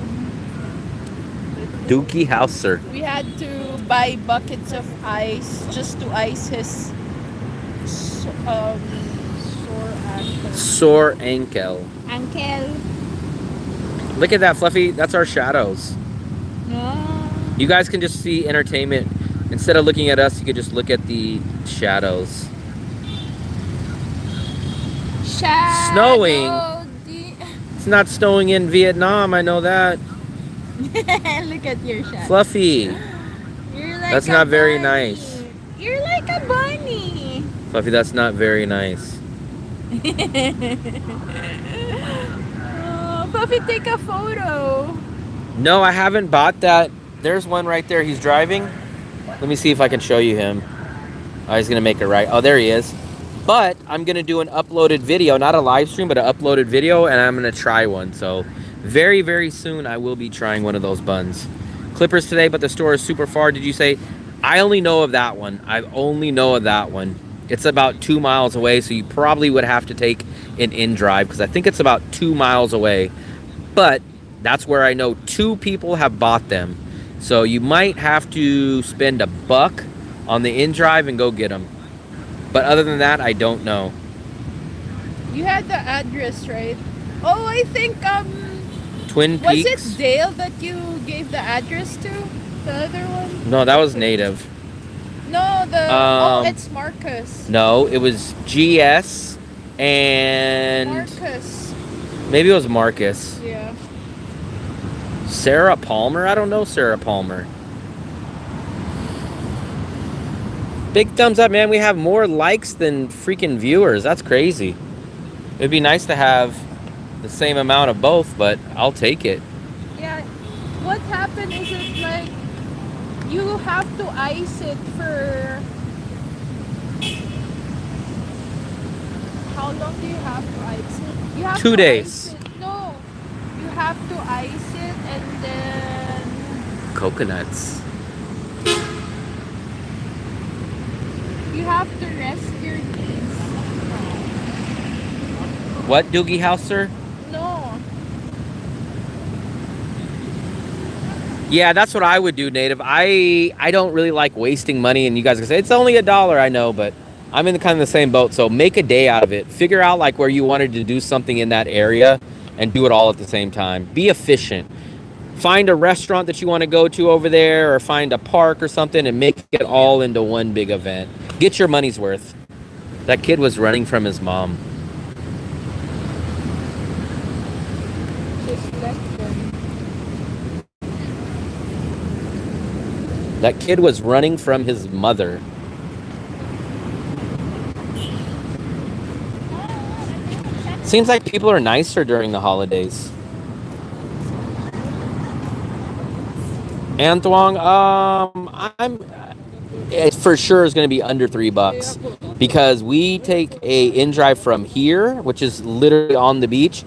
Doogie Howser. We had to buy buckets of ice just to ice his sore ankle. Sore ankle. Ankle. Look at that, Fluffy. That's our shadows. No. You guys can just see entertainment. Instead of looking at us, you can just look at the shadows. Snowing. It's not snowing in Vietnam, I know that. Look at your shadow. Fluffy. You're like That's a not very bunny. nice. You're like a bunny. Fluffy, that's not very nice. Oh, Puffy, take a photo. No, I haven't bought that. There's one right there. He's driving. Let me see if I can show you him. Oh, he's going to make it right. Oh, there he is. But I'm going to do an uploaded video, not a live stream, but an uploaded video, and I'm going to try one. So very, very soon I will be trying one of those buns. Clippers today, but the store is super far. Did you say? I only know of that one. I only know of that one. It's about 2 miles away, so you probably would have to take an in-drive because I think it's about 2 miles away. But that's where I know 2 people have bought them. So you might have to spend $1 on the in-drive and go get them. But other than that, I don't know. You had the address, right? Oh, I think Twin Peaks? was it Dale that you gave the address to? The other one? No, that was Native. No, oh, it's Marcus. No, it was GS and Marcus. maybe it was Marcus. Yeah. Sarah Palmer? I don't know Sarah Palmer. Big thumbs up, man. We have more likes than freaking viewers. That's crazy. It'd be nice to have the same amount of both, but I'll take it. Yeah. What happened is it like you have to ice it for how long do you have to ice it? You have 2 to days. Ice it. No. You have to ice it and then Coconuts. you have to rest your knees. What, Doogie Howser? No. Yeah, that's what I would do, Native. I don't really like wasting money, and you guys can say it's only $1. I know, but I'm in kind of the same boat. So make a day out of it. Figure out like where you wanted to do something in that area, and do it all at the same time. Be efficient. Find a restaurant that you want to go to over there, or find a park or something, and make it all into one big event. Get your money's worth. That kid was running from his mom. Just left them. That kid was running from his mother. Seems like people are nicer during the holidays. Antoine, it for sure is going to be under $3 because we take a in-drive from here, which is literally on the beach,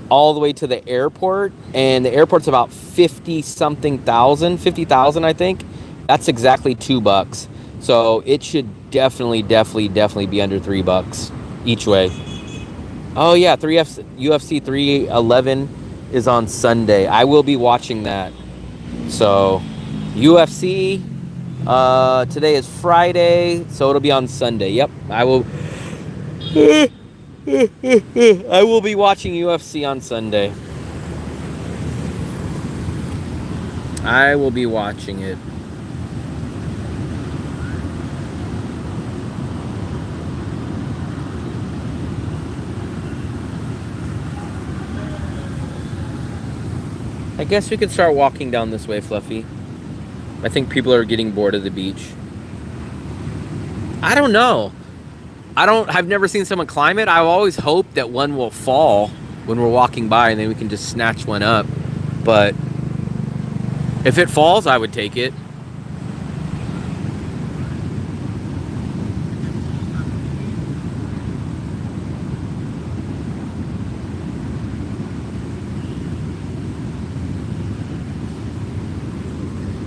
all the way to the airport, and the airport's about 50,000, I think. That's exactly $2. So it should definitely be under $3 each way. Oh yeah, UFC 311 is on Sunday. I will be watching that. So UFC, today is Friday, so it'll be on Sunday. Yep, I will. I will be watching UFC on Sunday. I will be watching it. I guess we could start walking down this way, Fluffy. I think people are getting bored of the beach. I don't know. I've never seen someone climb it. I always hope that one will fall when we're walking by and then we can just snatch one up. But if it falls, I would take it.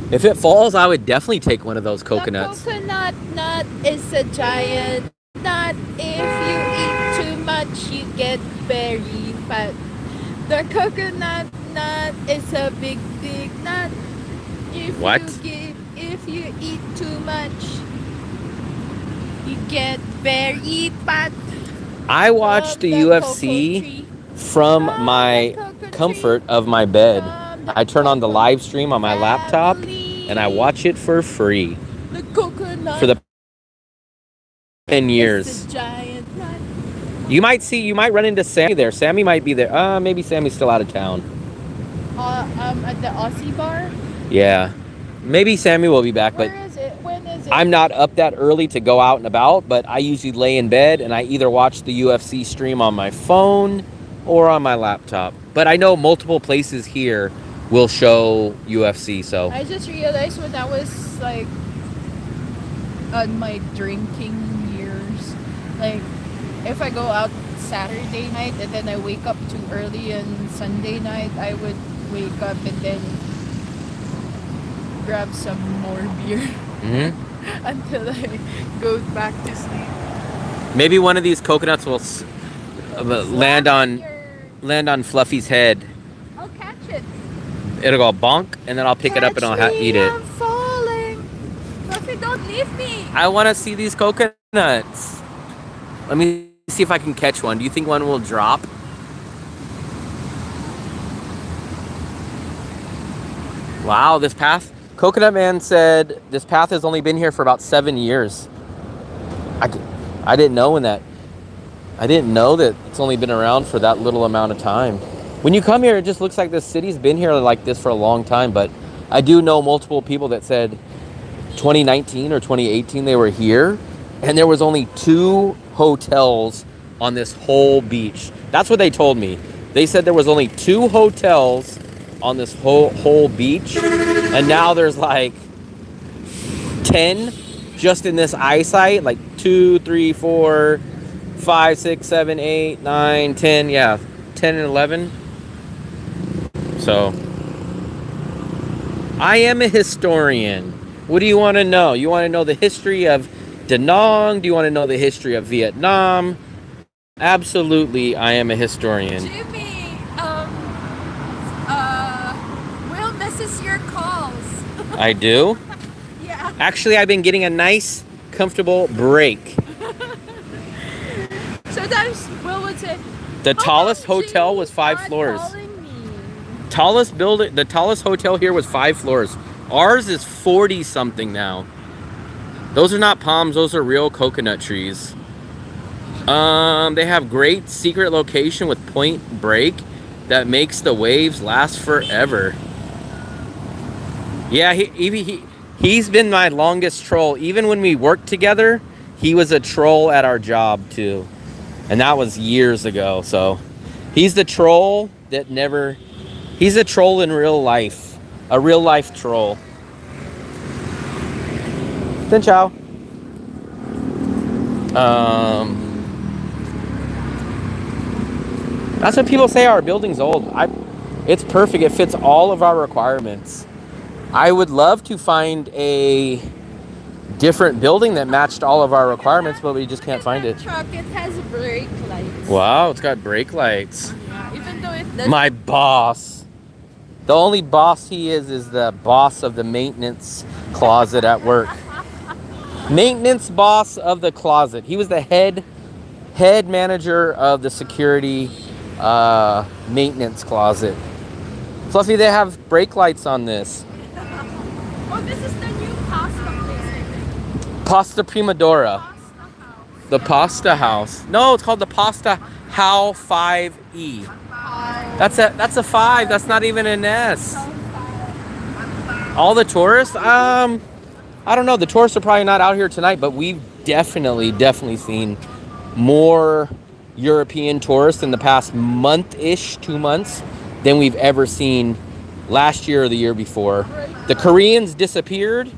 If it falls, I would definitely take one of those coconuts. The coconut nut is a giant nut. If you eat too much, you get very fat. The coconut nut is a big, big nut. What? If you eat too much, you get very fat. I watch the UFC tree. from my comfort of my bed. I turn on the live stream on my laptop and I watch it for free. The coconut For the 10 is years. a giant nut. You might run into Sammy there. Sammy might be there. Maybe Sammy's still out of town. At the Aussie bar. Yeah. Maybe Sammy will be back, but Where is it? When is it? I'm not up that early to go out and about, but I usually lay in bed and I either watch the UFC stream on my phone or on my laptop. But I know multiple places here will show UFC, so. I just realized when I was like on my drinking years, like if I go out Saturday night and then I wake up too early and Sunday night, I would wake up and then grab some more beer until I go back to sleep. Maybe one of these coconuts will land on Fluffy's head. I'll catch it. It'll go bonk, and then I'll pick it up and I'll eat it. I'm falling. Fluffy, don't leave me. I want to see these coconuts. Let me see if I can catch one. Do you think one will drop? Wow, this path. Coconut Man said this path has only been here for about 7 years. I didn't know that it's only been around for that little amount of time. When you come here, it just looks like this city's been here like this for a long time, but I do know multiple people that said 2019 or 2018 they were here, and there was only 2 hotels on this whole beach. That's what they told me. They said there was only 2 hotels on this whole beach, and now there's like 10 just in this eyesight, like 2, 3, 4, 5, 6, 7, 8, 9, 10, yeah, 10 and 11. So, I am a historian. What do you want to know? You want to know the history of Da Nang? Do you want to know the history of Vietnam? Absolutely, I am a historian. Jimmy, Will misses your calls. I do? Yeah. Actually, I've been getting a nice, comfortable break. Sometimes Will would say, The tallest hotel was 5 floors. The tallest hotel here was 5 floors. Ours is 40 something now. Those are not palms, those are real coconut trees. They have great secret location with point break that makes the waves last forever. Yeah, he's been my longest troll. Even when we worked together, he was a troll at our job too. And that was years ago, so he's the troll that never... He's a troll in real life. A real life troll. Xin chào. That's what people say our building's old. It's perfect. It fits all of our requirements. I would love to find a different building that matched all of our requirements, but we just can't find it. Truck, it has brake lights. Wow, it's got brake lights. Yeah, even though it doesn't. My boss. The only boss he is the boss of the maintenance closet at work. Maintenance boss of the closet. He was the head manager of the security maintenance closet. Fluffy, they have brake lights on this. Oh, this is the new pasta place. Pasta Primadora. The pasta house. No, it's called the Pasta How 5E. That's a 5. That's not even an S. All the tourists? I don't know. The tourists are probably not out here tonight, but we've definitely seen more European tourists in the past month-ish, 2 months, than we've ever seen last year or the year before. The Koreans disappeared,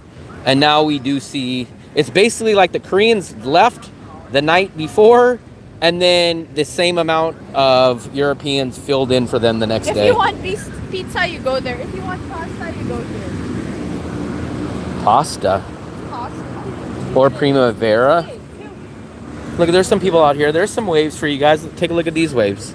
and now we do see, it's basically like the Koreans left the night before, and then the same amount of Europeans filled in for them the next day. If you want pizza, you go there. If you want pasta, you go here. Pasta Pasta. or Primavera. Look, there's some people out here. There's some waves for you guys. Take a look at these waves.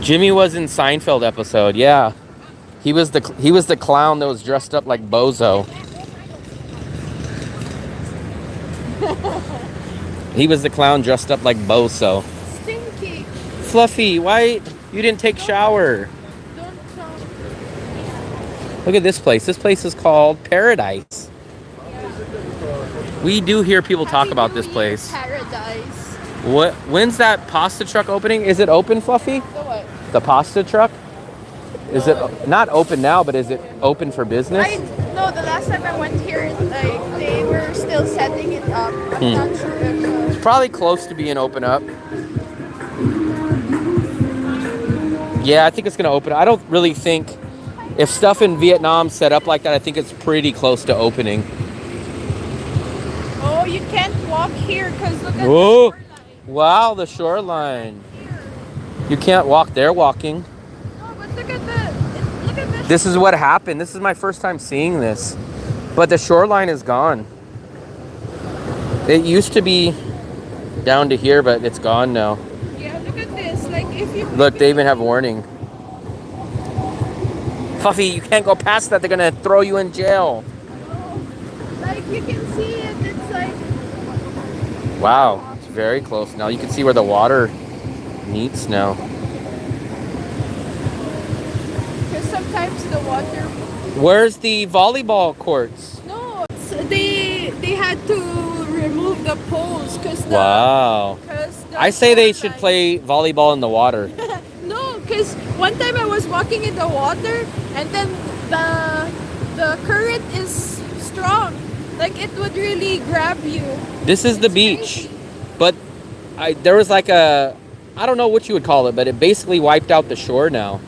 Jimmy was in Seinfeld episode. Yeah, he was the clown that was dressed up like Bozo. He was the clown dressed up like Bozo. Stinky. Fluffy, why you didn't take shower? Don't Look at this place. This place is called Paradise. We do hear people talk about this place. Paradise. What? When's that pasta truck opening? Is it open, Fluffy? The what? The pasta truck? Is it not open now, but is it open for business? No, the last time I went here, like they were still setting it up. I'm not sure if. It's probably close to being open up. Yeah, I think it's gonna open. I don't really think if stuff in Vietnam set up like that, I think it's pretty close to opening. Oh, you can't walk here because look at Whoa! the shoreline. Wow, the shoreline. You can't walk there walking. No, but look at this. This is what happened. This is my first time seeing this. But the shoreline is gone. It used to be down to here, but it's gone now. Yeah, look at this. Like if you Look, they even have warning. Fluffy, you can't go past that. They're gonna throw you in jail. like you can see it. It's like Wow, it's very close now. You can see where the water meets now. because sometimes the water. Where's the volleyball courts? No, they had to remove the poles because the. Wow. I say they should play volleyball in the water. No, because one time I was walking in the water and then the current is strong. Like it would really grab you. This is the beach, but there was like a, I don't know what you would call it, but it basically wiped out the shore now.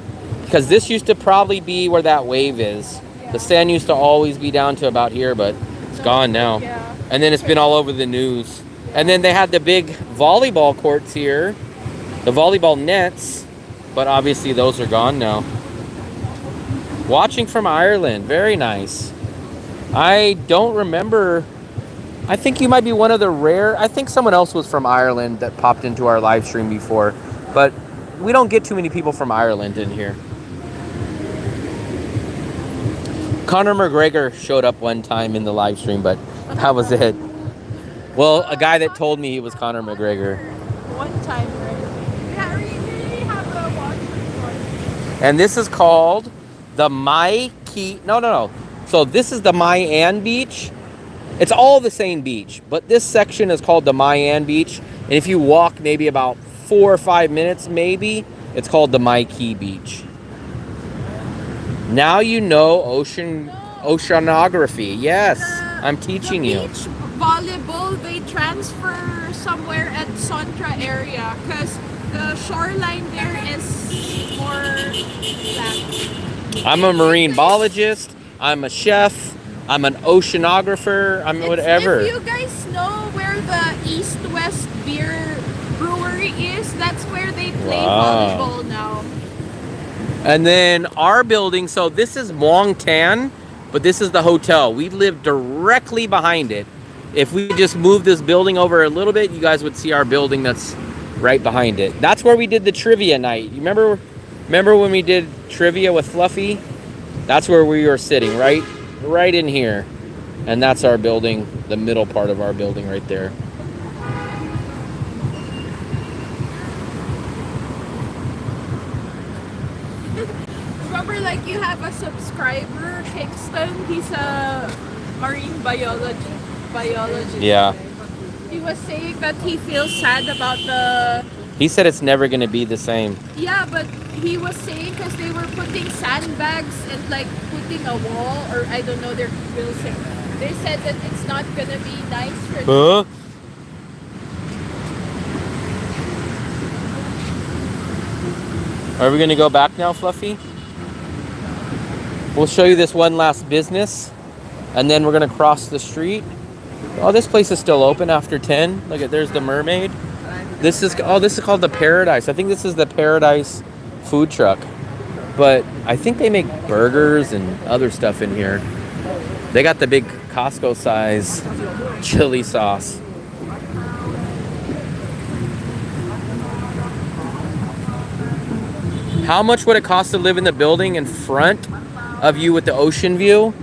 Because this used to probably be where that wave is. The sand used to always be down to about here, but it's gone now. Yeah. And then it's been all over the news. And then they had the big volleyball courts here, the volleyball nets, but obviously those are gone now. Watching from Ireland, very nice. I don't remember, I think you might be one of the rare, I think someone else was from Ireland that popped into our live stream before, but we don't get too many people from Ireland in here. Conor McGregor showed up one time in the live stream, but that was it. Well, a guy that told me he was Conor McGregor. One time, right? We really have a watch report. And this is called the Mai Key. No. So this is the Mai An Beach. It's all the same beach, but this section is called the Mai An Beach. And if you walk maybe about 4 or 5 minutes, maybe, it's called the Mai Key Beach. Now you know oceanography. Yes, I'm teaching you. Beach volleyball, they transfer somewhere at Sontra area because the shoreline there is more flat. I'm a marine biologist. I'm a chef. I'm an oceanographer. I'm whatever. If you guys know where the East West Beer Brewery is, that's where they play volleyball now. And then our building, so this is Muang Tan, but this is the hotel. We live directly behind it. If we just move this building over a little bit, you guys would see our building that's right behind it. That's where we did the trivia night. You remember when we did trivia with Fluffy? That's where we were sitting, right in here. And that's our building, the middle part of our building right there. Remember, like you have a subscriber, Kingston. He's a marine biology. biology. Yeah. He was saying that he feels sad about the. He said it's never going to be the same. Yeah, but he was saying because they were putting sandbags and like putting a wall, or I don't know, they're building. They said that it's not gonna be nice for them. Huh? Are we going to go back now, Fluffy? We'll show you this one last business, and then we're going to cross the street. Oh, this place is still open after 10. Look at, there's the Mermaid. This is called the Paradise. I think this is the Paradise food truck. But I think they make burgers and other stuff in here. They got the big Costco size chili sauce. How much would it cost to live in the building in front of you with the ocean view?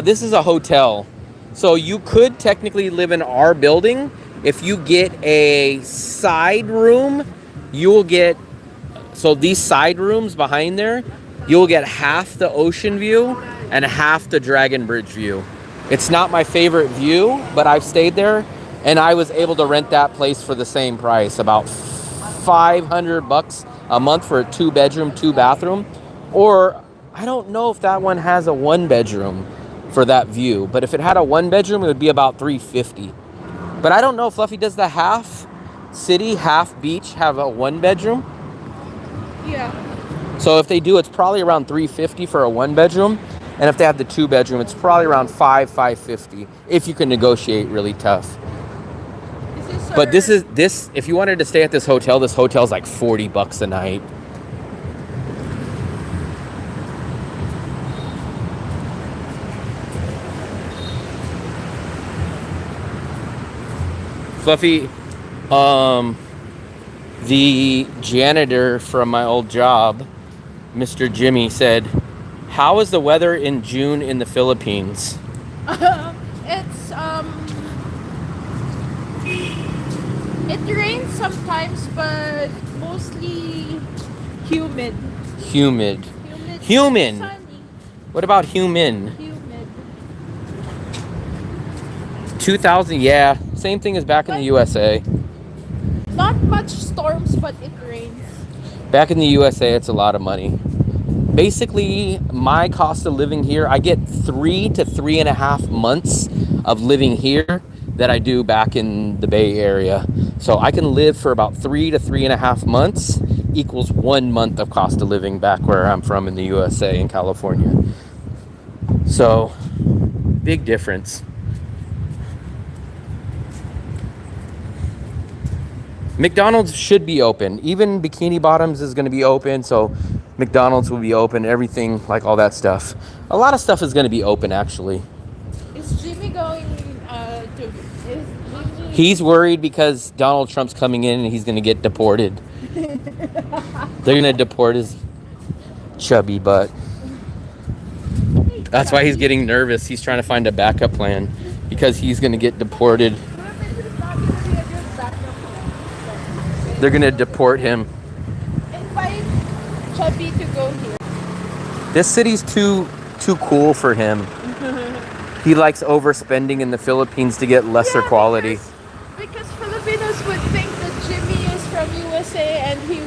This is a hotel. So you could technically live in our building. If you get a side room, you will get, so these side rooms behind there, you'll get half the ocean view and half the Dragon Bridge view. It's not my favorite view, but I've stayed there and I was able to rent that place for the same price, about $500 a month for a 2-bedroom, 2-bathroom. Or I don't know if that one has a 1-bedroom for that view, but if it had a 1-bedroom, it would be about $350. But I don't know if Fluffy, does the half city, half beach have a 1-bedroom? Yeah. So if they do, it's probably around $350 for a 1-bedroom. And if they have the 2-bedroom, it's probably around $550 if you can negotiate really tough. But this, if you wanted to stay at this hotel's like $40 a night. Fluffy, the janitor from my old job, Mr. Jimmy, said, "How is the weather in June in the Philippines?" It's it rains sometimes, but mostly humid. Humid. Human. What about human? Humid. 2000, yeah. Same thing as back in the USA. Not much storms, but it rains. Back in the USA, it's a lot of money. Basically, my cost of living here, I get 3 to 3.5 months of living here that I do back in the Bay Area. So I can live for about 3 to 3.5 months equals 1 month of cost of living back where I'm from in the USA, in California. So, big difference. McDonald's should be open. Even Bikini Bottoms is going to be open, so McDonald's will be open, everything, like all that stuff. A lot of stuff is going to be open, actually. Is Jimmy going to... He's worried because Donald Trump's coming in and he's going to get deported. They're going to deport his chubby butt. That's why he's getting nervous. He's trying to find a backup plan because he's going to get deported. They're going to deport him. Invite Chubby to go here. This city's too cool for him. He likes overspending in the Philippines to get lesser quality. Because Filipinos would think that Jimmy is from USA and he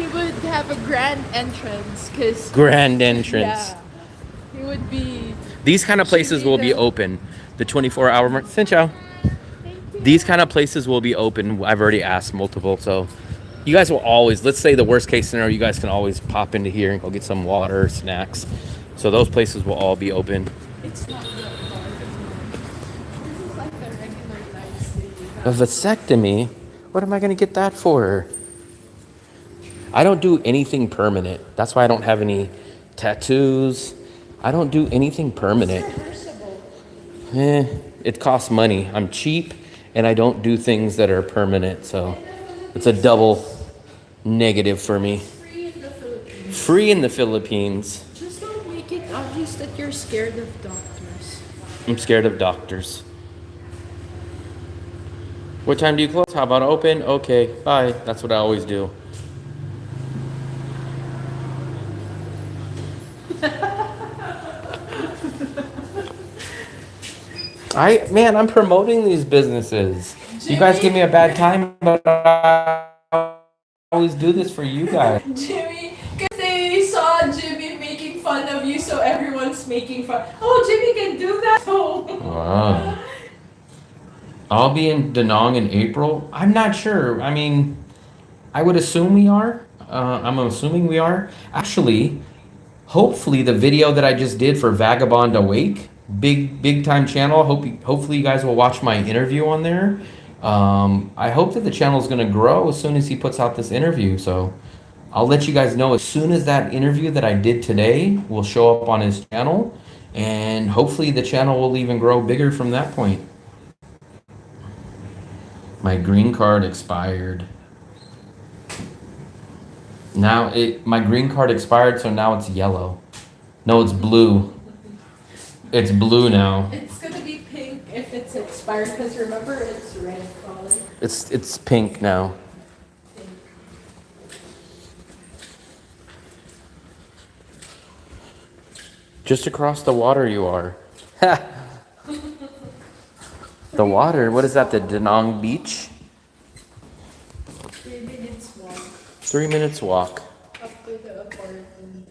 would have a grand entrance. Grand entrance. Yeah, he would be. These kind of places will be open. The 24-hour mark. Sinchao. These kind of places will be open. I've already asked multiple, so you guys will always, let's say the worst case scenario, you guys can always pop into here and go get some water or snacks. So those places will all be open. It's not that hard. This is like the regular life city. A vasectomy? What am I going to get that for? I don't do anything permanent. That's why I don't have any tattoos. I don't do anything permanent. It costs money. I'm cheap and I don't do things that are permanent. So it's a double negative for me. Free in the Philippines. Just don't make it obvious that you're scared of doctors. I'm scared of doctors. What time do you close? How about open? Okay, bye. That's what I always do. Man, I'm promoting these businesses. You guys give me a bad time, but I always do this for you guys. Jimmy, because they saw Jimmy making fun of you, so everyone's making fun. Oh, Jimmy can do that. Oh. Wow. I'll be in Da Nang in April. I'm not sure. I mean, I would assume we are. I'm assuming we are. Actually, hopefully the video that I just did for Vagabond Awake, big time channel. Hopefully you guys will watch my interview on there. I hope that the channel is going to grow as soon as he puts out this interview. So I'll let you guys know as soon as that interview that I did today will show up on his channel, and hopefully the channel will even grow bigger from that point. My green card expired. Now my green card expired, so now it's yellow. No, it's blue. It's blue now. It's gonna be pink if it's expired, because remember it's red color. It's pink now. Just across the water you are. The water? What is that, the Da Nang Beach? 3 minutes walk 3 minutes walk. up to the apartment.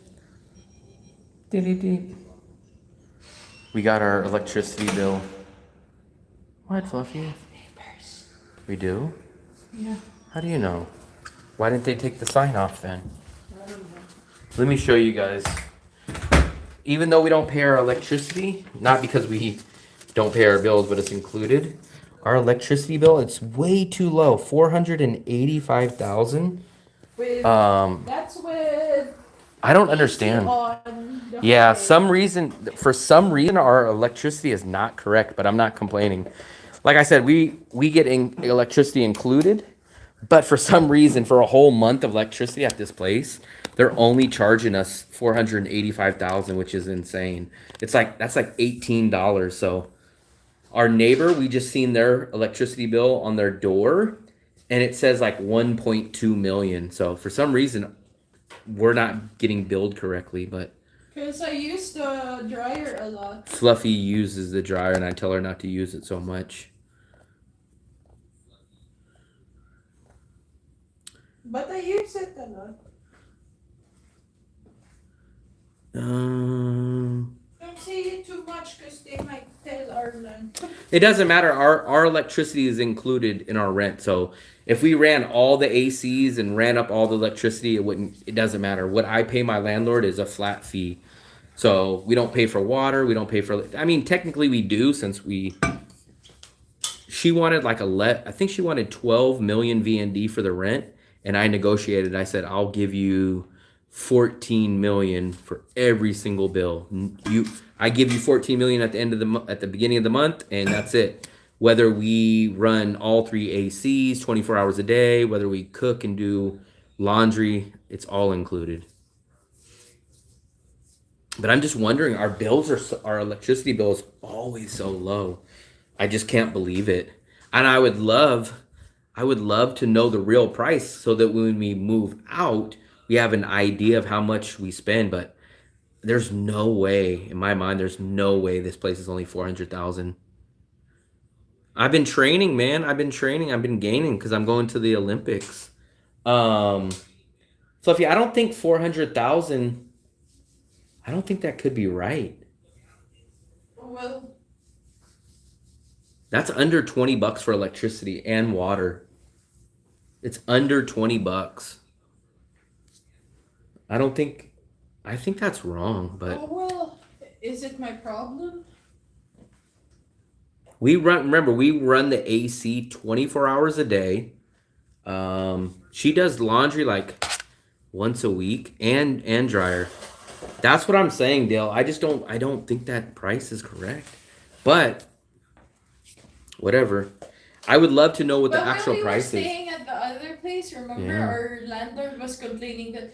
We got our electricity bill. What, Fluffy? We do? Yeah. How do you know? Why didn't they take the sign off then? Let me show you guys. Even though we don't pay our electricity, not because we don't pay our bills, but it's included. Our electricity bill, it's way too low, 485,000. That's with I don't understand. Yeah, for some reason our electricity is not correct, but I'm not complaining. Like I said, we get electricity included, but for some reason for a whole month of electricity at this place, they're only charging us 485,000, which is insane. That's like $18. So our neighbor, we just seen their electricity bill on their door, and it says like 1.2 million. So for some reason, we're not getting billed correctly, but Because I use the dryer a lot. Fluffy uses the dryer, and I tell her not to use it so much. But I use it a lot. Don't say it too much because they might tell our land. It doesn't matter. Our electricity is included in our rent. So if we ran all the ACs and ran up all the electricity, it doesn't matter. What I pay my landlord is a flat fee. So we don't pay for water. We don't pay for, I mean, technically we do, since she wanted I think she wanted 12 million VND for the rent. And I negotiated. I said, I'll give you 14 million for every single bill. I give you 14 million at the end of at the beginning of the month, and that's it. Whether we run all 3 ACs 24 hours a day, whether we cook and do laundry, it's all included. But I'm just wondering, our electricity bill is always so low. I just can't believe it. And I would love to know the real price, so that when we move out, we have an idea of how much we spend. But there's no way, in my mind, there's no way this place is only 400,000. I've been training, man. I've been gaining because I'm going to the Olympics. Fluffy, I don't think 400,000, I don't think that could be right. Well, that's under $20 for electricity and water. It's under $20. I think that's wrong, but well, is it my problem? we run the AC 24 hours a day. She does laundry like once a week and dryer. That's what I'm saying, Dale. I don't think that price is correct. But whatever. I would love to know what the actual price is. When we were staying at the other place, remember our landlord was complaining that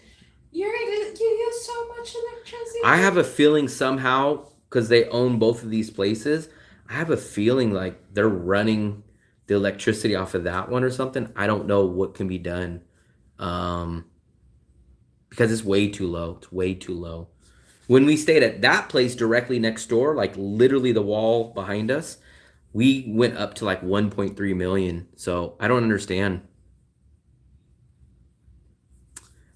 you use so much electricity. I have a feeling somehow, because they own both of these places, I have a feeling like they're running the electricity off of that one or something. I don't know what can be done. Because it's way too low. It's way too low. When we stayed at that place directly next door, like literally the wall behind us, We went up to like 1.3 million. So I don't understand.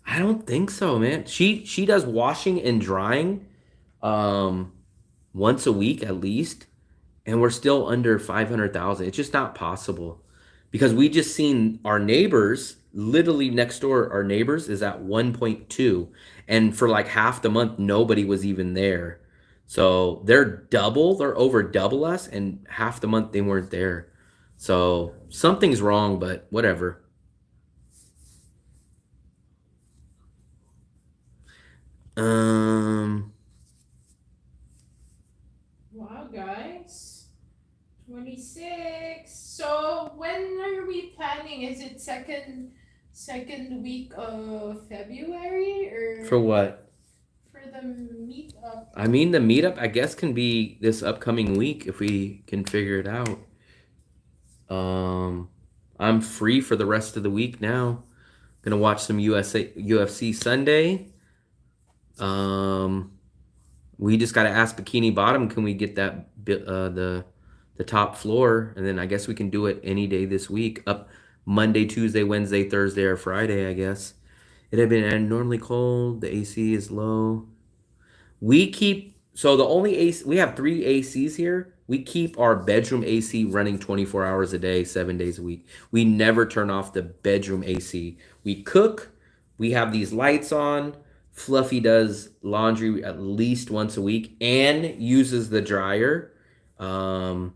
I don't think so, man. She does washing and drying once a week at least, and we're still under 500,000. It's just not possible because we just seen our neighbors literally next door. Our neighbors is at 1.2, and for like half the month nobody was even there. So they're over double us, and half the month they weren't there. So something's wrong, but whatever. Um, Wow, guys. 26. So when are we planning? Is it second week of February or for what? for the meetup? I mean, the meetup, I guess, can be this upcoming week if we can figure it out. I'm free for the rest of the week now. Gonna watch some UFC Sunday. Um, we just gotta ask Bikini Bottom, can we get the top floor, and then I guess we can do it any day this week. Up Monday, Tuesday, Wednesday, Thursday, or Friday, I guess. It had been normally cold. The AC is low. We keep so the only AC we have 3 ACs here. We keep our bedroom AC running 24 hours a day, 7 days a week. We never turn off the bedroom AC. We cook. We have these lights on. Fluffy does laundry at least once a week and uses the dryer. And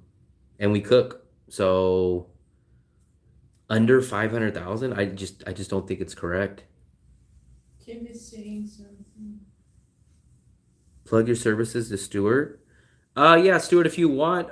we cook. So under 500,000, I just don't think it's correct. Kim is saying something. Plug your services to Stuart. Yeah, Stuart, if you want,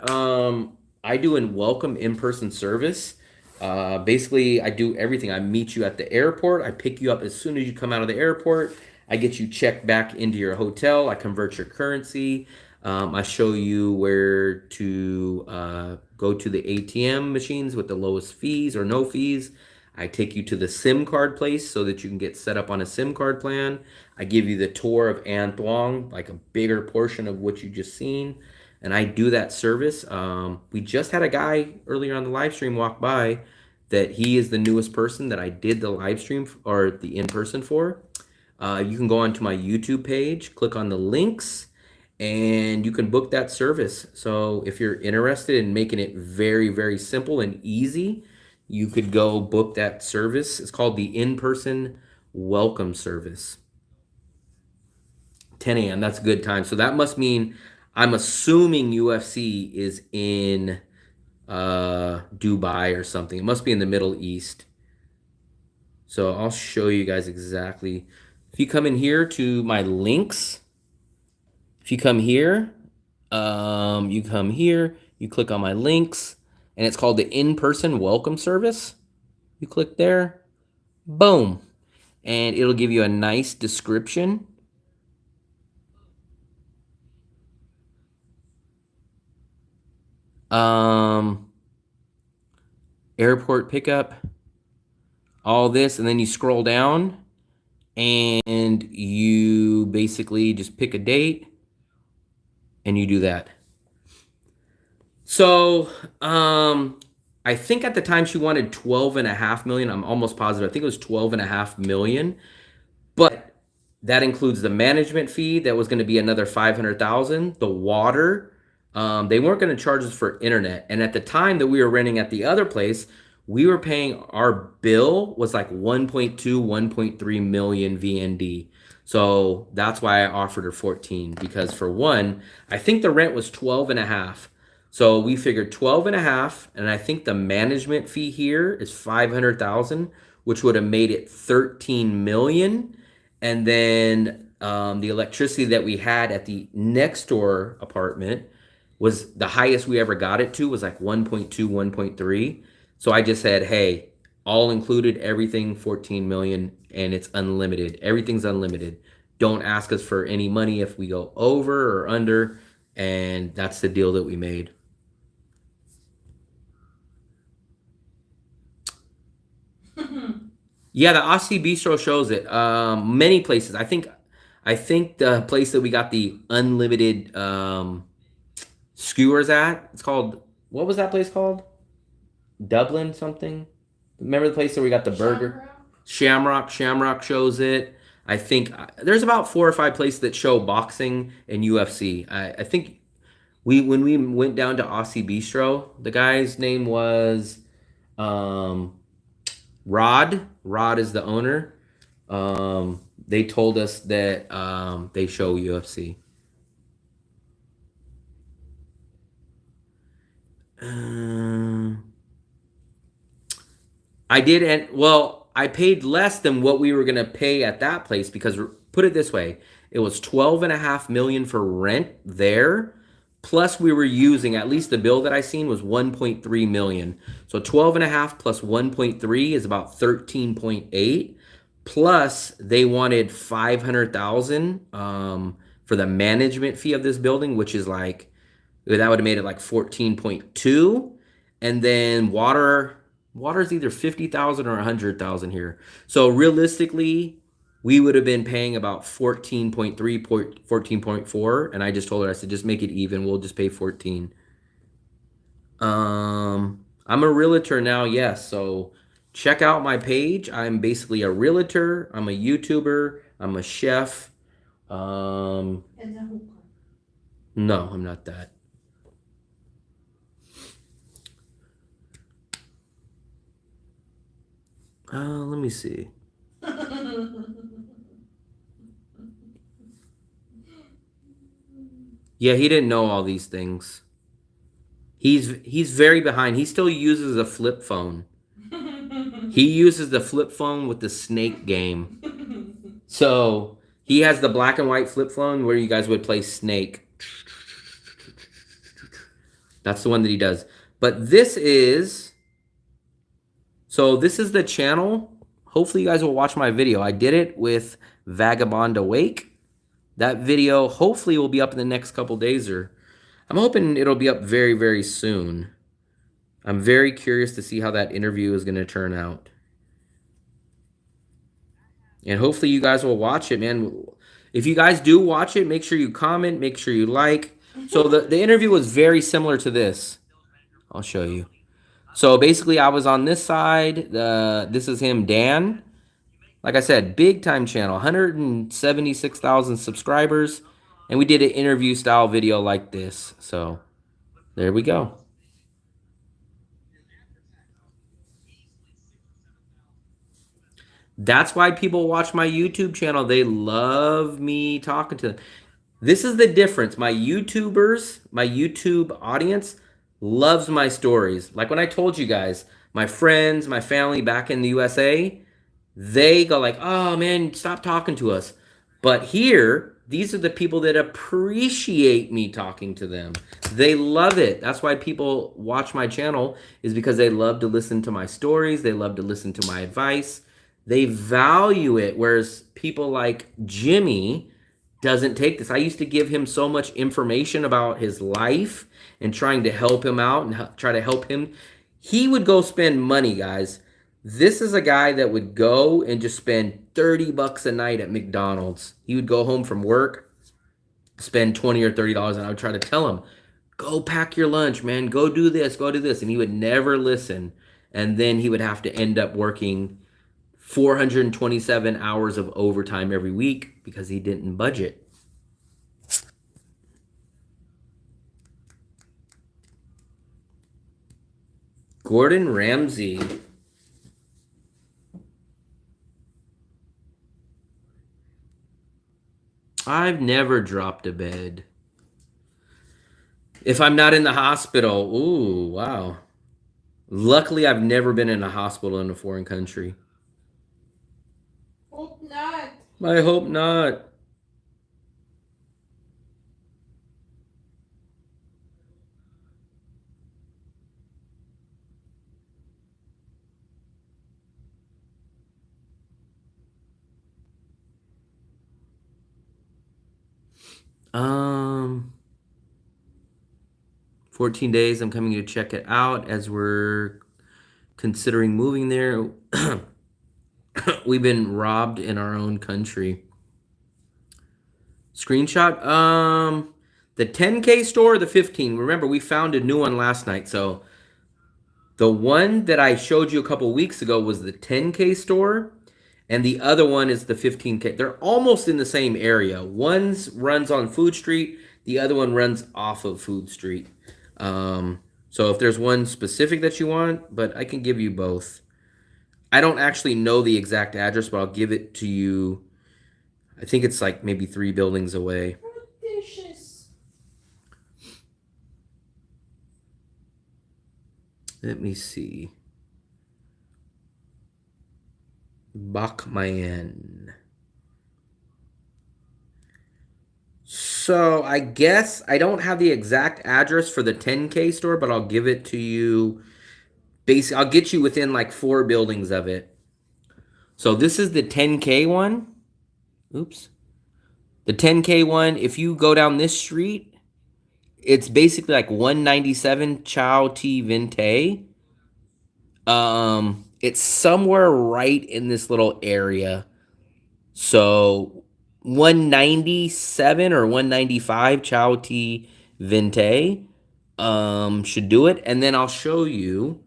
I do a welcome in-person service. Basically, I do everything. I meet you at the airport. I pick you up as soon as you come out of the airport. I get you checked back into your hotel. I convert your currency. I show you where to go to the ATM machines with the lowest fees or no fees. I take you to the SIM card place so that you can get set up on a SIM card plan. I give you the tour of An Thuong, like a bigger portion of what you just seen. And I do that service. We just had a guy earlier on the live stream walk by that he is the newest person that I did the live stream or the in-person for. You can go onto my YouTube page, click on the links, and you can book that service. So if you're interested in making it very, very simple and easy, you could go book that service. It's called the in-person welcome service. 10 a.m. That's a good time. So that must mean, I'm assuming UFC is in Dubai or something. It must be in the Middle East. So I'll show you guys exactly. If you come in here to my links, if you come here, you click on my links, and it's called the in-person welcome service. You click there, boom, and it'll give you a nice description. Airport pickup, all this, and then you scroll down, and you basically just pick a date, and you do that. So, I think at the time she wanted 12.5 million. I'm almost positive. I think it was 12.5 million, but that includes the management fee. That was going to be another 500,000. The water, they weren't going to charge us for internet. And at the time that we were renting at the other place, we were paying, our bill was like 1.2, 1.3 million VND. So that's why I offered her 14, because for one, I think the rent was 12.5. So we figured 12.5, and I think the management fee here is 500,000, which would have made it 13 million. And then the electricity that we had at the next door apartment was the highest we ever got it to was like 1.2, 1.3. So I just said, hey, all included, everything 14 million, and it's unlimited. Everything's unlimited. Don't ask us for any money if we go over or under, and that's the deal that we made. Yeah, the Aussie Bistro shows it. Many places. I think the place that we got the unlimited skewers at, it's called what was that place called? Dublin something? Remember the place where we got the burger? Shamrock. Shamrock shows it. I think there's about 4 or 5 places that show boxing and UFC. I think when we went down to Aussie Bistro, the guy's name was Rod. Rod is the owner. They told us that they show UFC. I did, and well, I paid less than what we were gonna pay at that place because put it this way, it was 12.5 million for rent there. Plus we were using, at least the bill that I seen was 1.3 million. So 12.5 plus 1.3 is about 13.8. Plus they wanted 500,000 for the management fee of this building, which is like, that would have made it like 14.2. And then water is either 50,000 or 100,000 here. So realistically, we would have been paying about 14.3, 14.4. And I just told her, I said, just make it even. We'll just pay 14. I'm a realtor now, yes. So check out my page. I'm basically a realtor. I'm a YouTuber. I'm a chef. No, I'm not that. Let me see. Yeah, he didn't know all these things. He's very behind. He still uses a flip phone. He uses the flip phone with the snake game. So he has the black and white flip phone where you guys would play Snake. That's the one that he does. But this is the channel. Hopefully you guys will watch my video. I did it with Vagabond Awake. That video hopefully will be up in the next couple days, or I'm hoping it'll be up very, very soon. I'm very curious to see how that interview is going to turn out. And hopefully you guys will watch it, man. If you guys do watch it, make sure you comment, make sure you like. So the interview was very similar to this. I'll show you. So basically I was on this side. This is him, Dan. Like I said, big time channel, 176,000 subscribers. And we did an interview style video like this. So there we go. That's why people watch my YouTube channel. They love me talking to them. This is the difference. My YouTubers, my YouTube audience loves my stories. Like when I told you guys, my friends, my family back in the USA, they go like, oh man, stop talking to us. But here, these are the people that appreciate me talking to them. They love it. That's why people watch my channel, is because they love to listen to my stories. They love to listen to my advice. They value it. Whereas people like Jimmy doesn't take this. I used to give him so much information about his life and trying to help him out and try to help him. He would go spend money, guys. This is a guy that would go and just spend 30 bucks a night at McDonald's. He would go home from work, spend 20 or $30, and I would try to tell him, go pack your lunch, man. Go do this, go do this. And he would never listen. And then he would have to end up working 427 hours of overtime every week because he didn't budget. Gordon Ramsay. I've never dropped a bed. If I'm not in the hospital, ooh, wow. Luckily, I've never been in a hospital in a foreign country. Hope not. I hope not. Um, 14 days, I'm coming to check it out as we're considering moving there. We've been robbed in our own country. Screenshot? The 10K store or the 15? Remember, we found a new one last night. So the one that I showed you a couple weeks ago was the 10K store, and the other one is the 15K. They're almost in the same area. One runs on Food Street, the other one runs off of Food Street. So if there's one specific that you want, but I can give you both. I don't actually know the exact address, but I'll give it to you. I think it's like maybe 3 buildings away. Dishes. Let me see. Bachmayen. So I guess I don't have the exact address for the 10K store, but I'll give it to you. Basically, I'll get you within like 4 buildings of it. So this is the 10K one. Oops. The 10K one, if you go down this street, it's basically like 197 Chow T Vinte. It's somewhere right in this little area. So 197 or 195 Chow T Vinte should do it. And then I'll show you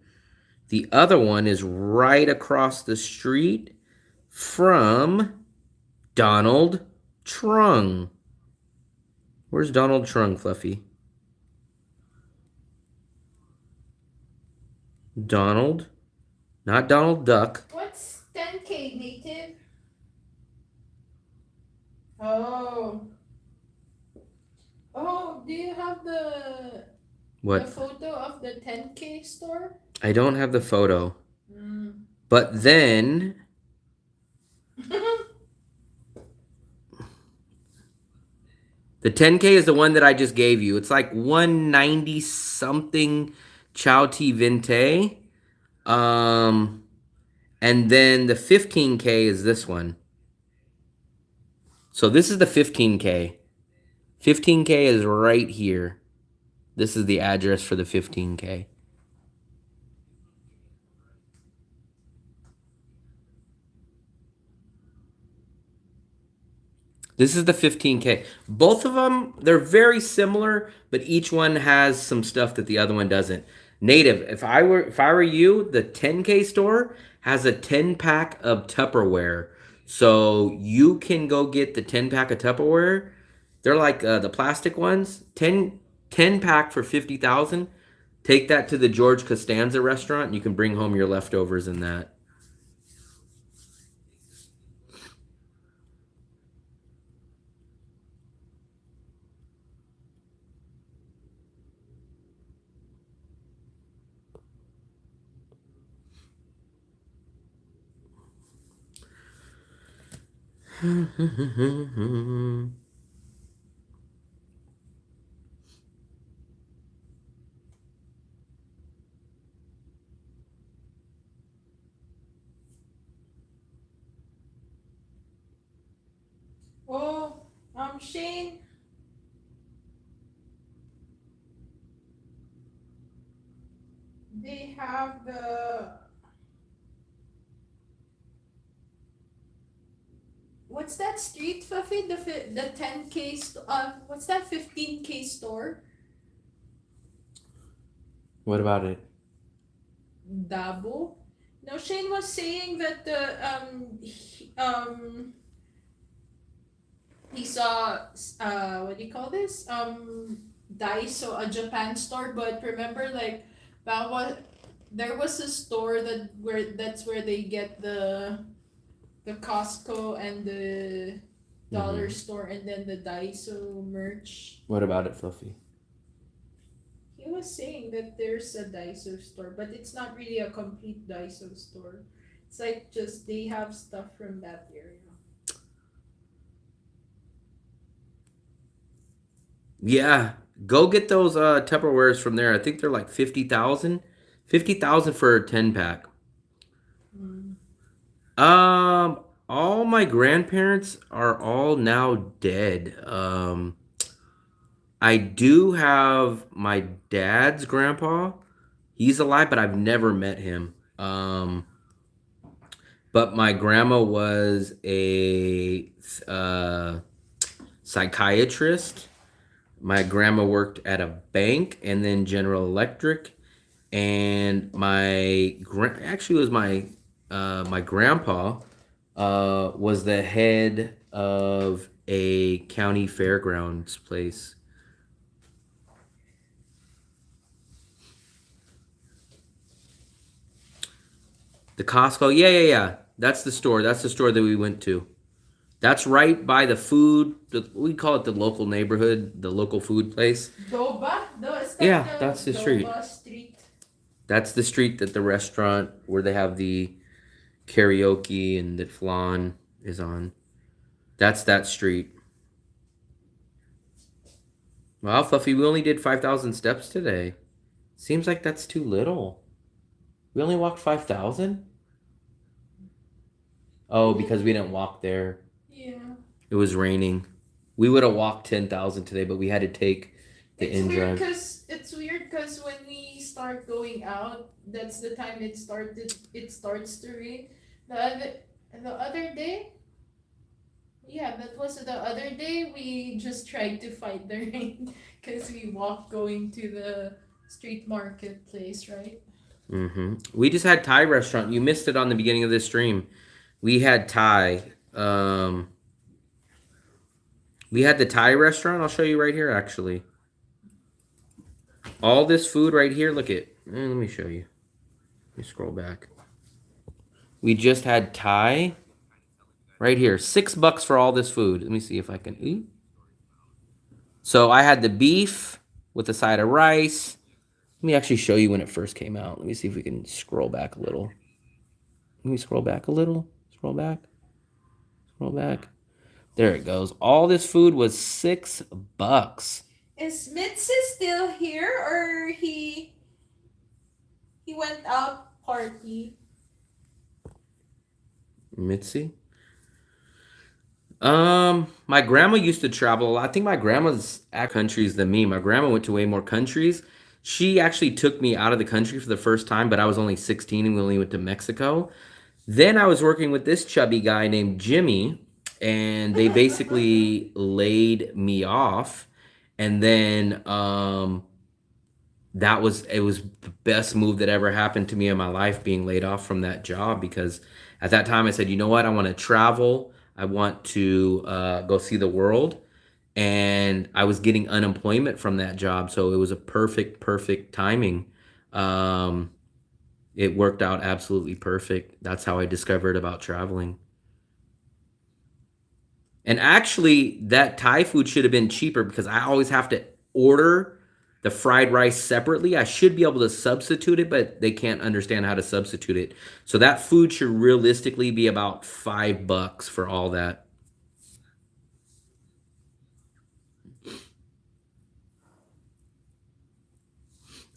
the other one is right across the street from Donald Trung. Where's Donald Trung, Fluffy? Donald, not Donald Duck. What's 10K native? Oh. Oh, do you have the What? photo of the 10K store? I don't have the photo. But then the 10K is the one that I just gave you. It's like 190 something Chow T Vinte. And then the 15K is this one. So this is the 15K. 15K is right here. This is the address for the 15K. This is the 15K. Both of them, they're very similar, but each one has some stuff that the other one doesn't. Native, if I were you, the 10K store has a 10-pack of Tupperware. So you can go get the 10-pack of Tupperware. They're like the plastic ones. 10-pack for $50,000. Take that to the George Costanza restaurant, and you can bring home your leftovers in that. Oh, Shane. They have the. What's that street, Fluffy? The 10K what's that 15K store? What about it? Dabo. No, Shane was saying that he saw what do you call this? Daiso, a Japan store, but remember like there was a store that's where they get the Costco and the dollar store and then the Daiso merch. What about it, Fluffy? He was saying that there's a Daiso store, but it's not really a complete Daiso store. It's like just they have stuff from that area. Yeah, go get those Tupperwares from there. I think they're like 50,000. 50,000 for a 10-pack. All my grandparents are all now dead. I do have my dad's grandpa. He's alive, but I've never met him. But my grandma was a psychiatrist. My grandma worked at a bank and then General Electric, and actually it was my grandpa was the head of a county fairgrounds place. The Costco, yeah. That's the store. That's the store that we went to. That's right by the food. We call it the local neighborhood, the local food place. Doba? Is that Yeah, the that's the street. Doba Street? That's the street that the restaurant where they have the karaoke and that flan is on. That's that street. Wow, Fluffy, we only did 5,000 steps today. Seems like that's too little. We only walked 5,000? Oh, because we didn't walk there. Yeah. It was raining. We would have walked 10,000 today, but we had to take the in drive. It's weird because when we start going out, that's the time it starts to rain. The other day, yeah, that was the other day. We just tried to fight the rain because we walked going to the street marketplace, right? Mm-hmm. We just had Thai restaurant. You missed it on the beginning of this stream. We had Thai. We had the Thai restaurant. I'll show you right here, actually. All this food right here. Look at. Let me show you. Let me scroll back. We just had Thai. Right here. $6 for all this food. Let me see if I can eat. So I had the beef with a side of rice. Let me actually show you when it first came out. Let me see if we can scroll back a little. Let me scroll back a little. Scroll back. Scroll back. There it goes. All this food was $6. Is Mitzi still here or he went out party? Mitzi? My grandma used to travel a lot. I think my grandma's at countries than me. My grandma went to way more countries. She actually took me out of the country for the first time, but I was only 16 and we only went to Mexico. Then I was working with this chubby guy named Jimmy, and they basically laid me off. And then it was the best move that ever happened to me in my life, being laid off from that job, because at that time I said, you know what, I want to travel. I want to go see the world. And I was getting unemployment from that job. So it was a perfect timing. It worked out absolutely perfect. That's how I discovered about traveling. And actually, that Thai food should have been cheaper because I always have to order the fried rice separately. I should be able to substitute it, but they can't understand how to substitute it. So that food should realistically be about $5 for all that.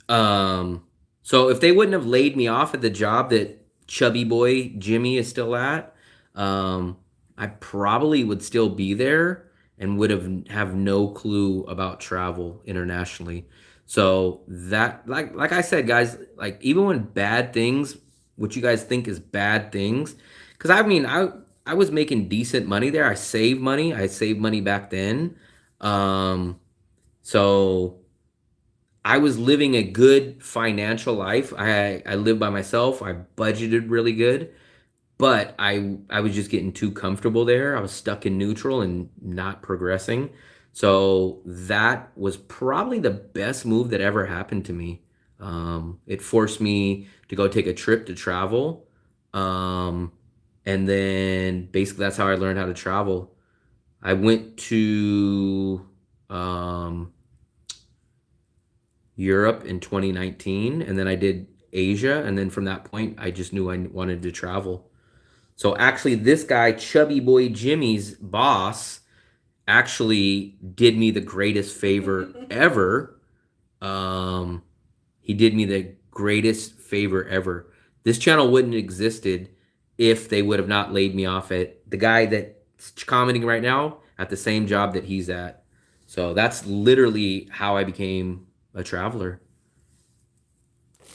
So if they wouldn't have laid me off at the job that chubby boy Jimmy is still at, I probably would still be there and would have no clue about travel internationally. So that, like I said, guys, like even when bad things, what you guys think is bad things, because I mean, I was making decent money there. I saved money back then. So I was living a good financial life. I lived by myself. I budgeted really good, but I was just getting too comfortable there. I was stuck in neutral and not progressing. So that was probably the best move that ever happened to me. It forced me to go take a trip to travel. And then basically that's how I learned how to travel. I went to Europe in 2019, and then I did Asia, and then from that point I just knew I wanted to travel. So actually this guy, chubby boy Jimmy's boss, actually did me the greatest favor ever. He did me the greatest favor ever. This channel wouldn't have existed if they would have not laid me off at the guy that's commenting right now at the same job that he's at. So that's literally how I became a traveler.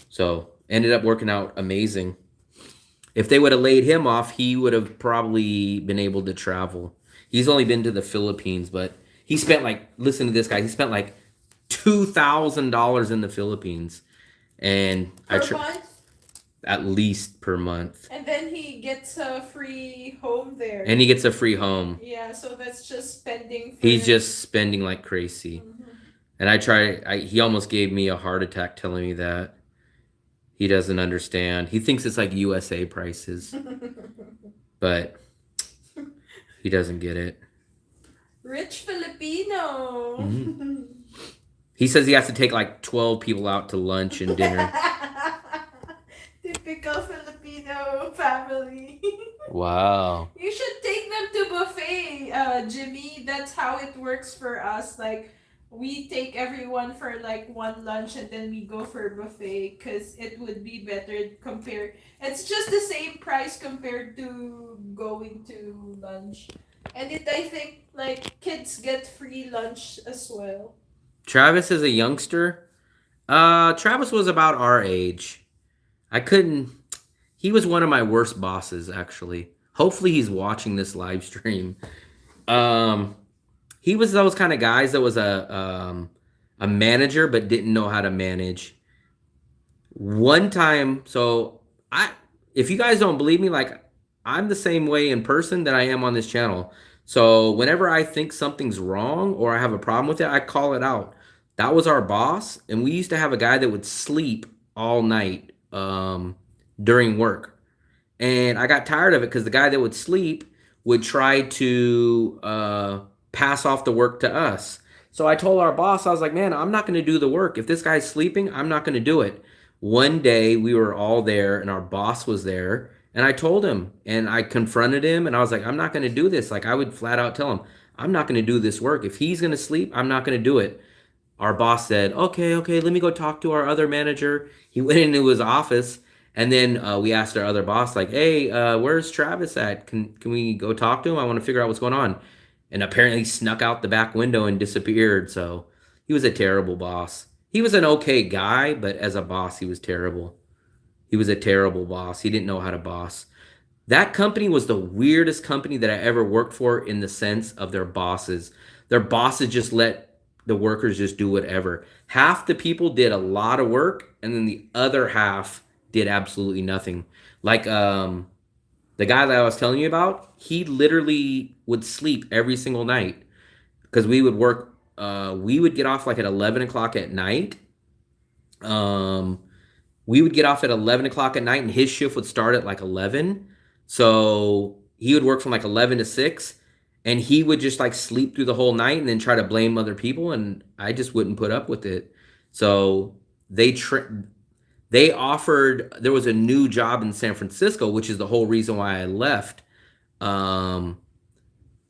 So ended up working out amazing. If they would have laid him off, he would have probably been able to travel. He's only been to the Philippines, but He spent like, listen to this guy. He spent like $2,000 in the Philippines, and Per month? at least per month. And then he gets a free home there. And he gets a free home. Yeah, so that's just spending. He's just spending like crazy. And he almost gave me a heart attack telling me that. He doesn't understand. He thinks it's like USA prices. But he doesn't get it. Rich Filipino. He says he has to take like 12 people out to lunch and dinner. Typical Filipino family. Wow. You should take them to buffet, Jimmy. That's how it works for us. Like, we take everyone for like one lunch and then we go for buffet because it would be better compared. It's just the same price compared to going to lunch. And I think like kids get free lunch as well. Travis is a youngster. Travis was about our age. He was one of my worst bosses, actually. Hopefully he's watching this live stream. He was those kind of guys that was a manager but didn't know how to manage. One time, if you guys don't believe me, like, I'm the same way in person that I am on this channel. So whenever I think something's wrong or I have a problem with it, I call it out. That was our boss, and we used to have a guy that would sleep all night during work. And I got tired of it because the guy that would sleep would try to pass off the work to us. So I told our boss, I was like, man, I'm not going to do the work. If this guy's sleeping, I'm not going to do it. One day we were all there and our boss was there, and I told him and I confronted him and I was like, I'm not going to do this. Like, I would flat out tell him, I'm not going to do this work. If he's going to sleep, I'm not going to do it. Our boss said, okay, let me go talk to our other manager. He went into his office, and then we asked our other boss, like, hey, where's Travis at? Can we go talk to him? I want to figure out what's going on. And apparently snuck out the back window and disappeared. So he was a terrible boss. He was an okay guy, but as a boss, he was terrible. He was a terrible boss. He didn't know how to boss. That company was the weirdest company that I ever worked for in the sense of their bosses. Their bosses just let the workers just do whatever. Half the people did a lot of work, and then the other half did absolutely nothing. Like the guy that I was telling you about, he literally would sleep every single night because we would work. We would get off like at 11 o'clock at night. We would get off at 11 o'clock at night, and his shift would start at like 11. So he would work from like 11 to 6. And he would just like sleep through the whole night and then try to blame other people. And I just wouldn't put up with it. So they offered, there was a new job in San Francisco, which is the whole reason why I left.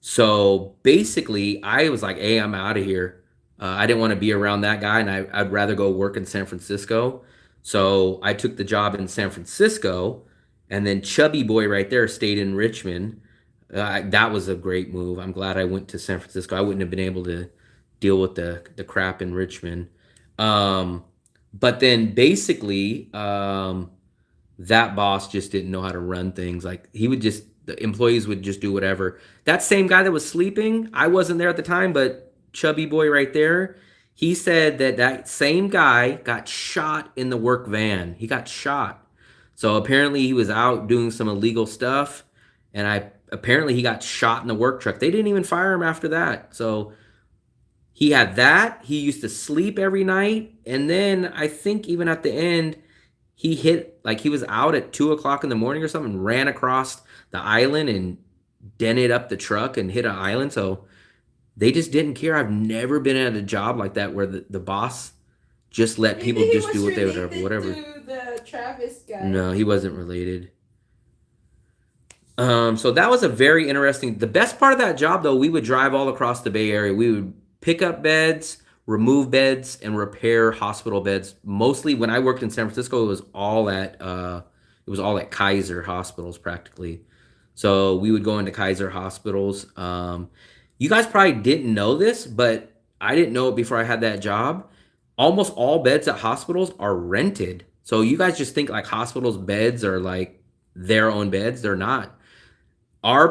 So basically I was like, hey, I'm out of here. I didn't want to be around that guy, and I'd rather go work in San Francisco. So I took the job in San Francisco, and then Chubby Boy right there stayed in Richmond. That was a great move. I'm glad I went to San Francisco. I wouldn't have been able to deal with the crap in Richmond. But then basically, that boss just didn't know how to run things. Like, the employees would just do whatever. That same guy that was sleeping, I wasn't there at the time, but Chubby Boy right there, he said that same guy got shot in the work van. He got shot. So apparently he was out doing some illegal stuff, and apparently he got shot in the work truck. They didn't even fire him after that. So he had that. He used to sleep every night. And then I think even at the end, he was out at 2 o'clock in the morning or something, ran across the island and dented up the truck and hit an island. So they just didn't care. I've never been at a job like that where the boss just let people just do what they whatever. To the Travis guy. No, he wasn't related. So that was a very interesting. The best part of that job, though, we would drive all across the Bay Area. We would pick up beds, remove beds, and repair hospital beds. Mostly when I worked in San Francisco, it was all at Kaiser hospitals practically. So we would go into Kaiser hospitals. You guys probably didn't know this, but I didn't know it before I had that job. Almost all beds at hospitals are rented. So you guys just think like hospitals' beds are like their own beds. They're not. Our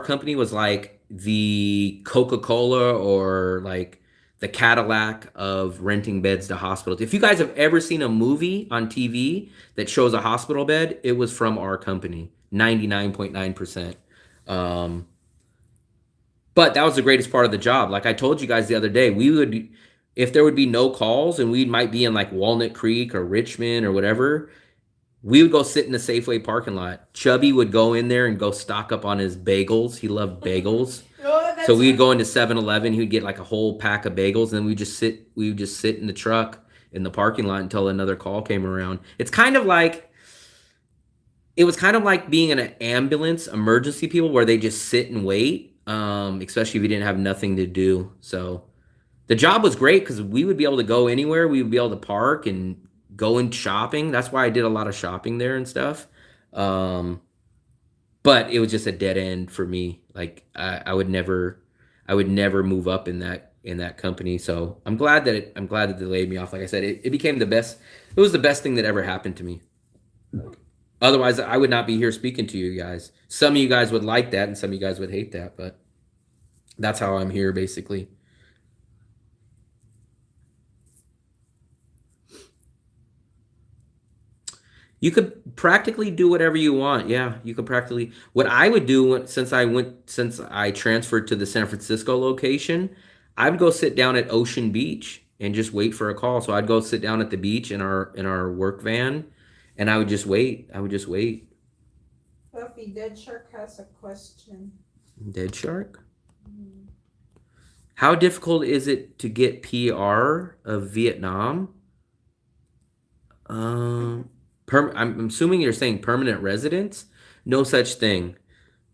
company was like, the Coca-Cola or like the Cadillac of renting beds to hospitals. If you guys have ever seen a movie on TV that shows a hospital bed, it was from our company, 99.9%. But that was the greatest part of the job. Like I told you guys the other day, we would, if there would be no calls and we might be in like Walnut Creek or Richmond or whatever, we would go sit in the Safeway parking lot. Chubby would go in there and go stock up on his bagels. He loved bagels. So we'd go into 7-Eleven. He would get like a whole pack of bagels, and we would just sit in the truck in the parking lot until another call came around. It was kind of like being in an ambulance, emergency people, where they just sit and wait, especially if you didn't have nothing to do. So the job was great because we would be able to go anywhere. We would be able to park and go in shopping. That's why I did a lot of shopping there and stuff. But it was just a dead end for me. Like I would never move up in that company. So I'm glad that they laid me off. Like I said, it became the best. It was the best thing that ever happened to me. Otherwise, I would not be here speaking to you guys. Some of you guys would like that, and some of you guys would hate that. But that's how I'm here, basically. You could practically do whatever you want. Yeah, you could practically. What I would do since I transferred to the San Francisco location, I would go sit down at Ocean Beach and just wait for a call. So I'd go sit down at the beach in our work van, and I would just wait. Fluffy, Dead Shark has a question. Dead Shark? How difficult is it to get PR of Vietnam? I'm assuming you're saying permanent residence. No such thing.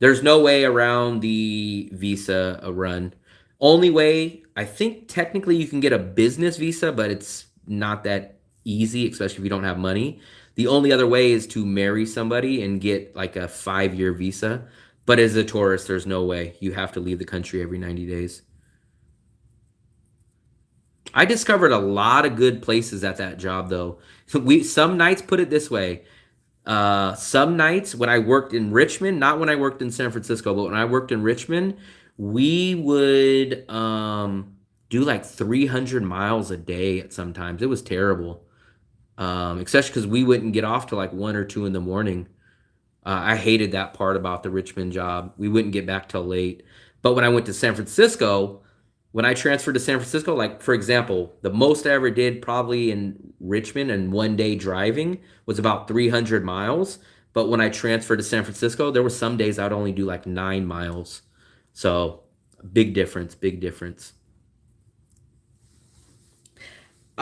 There's no way around the visa run. Only way, I think technically you can get a business visa, but it's not that easy, especially if you don't have money. The only other way is to marry somebody and get like a 5-year visa. But as a tourist, there's no way. You have to leave the country every 90 days. I discovered a lot of good places at that job, though. Some nights, put it this way. Some nights when I worked in Richmond, not when I worked in San Francisco, but when I worked in Richmond, we would do like 300 miles a day at sometimes. It was terrible. Especially because we wouldn't get off till like 1 or 2 in the morning. I hated that part about the Richmond job. We wouldn't get back till late. But when I went to San Francisco, when I transferred to San Francisco, like for example, the most I ever did probably in Richmond and 1 day driving was about 300 miles. But when I transferred to San Francisco, there were some days I'd only do like 9 miles. So big difference.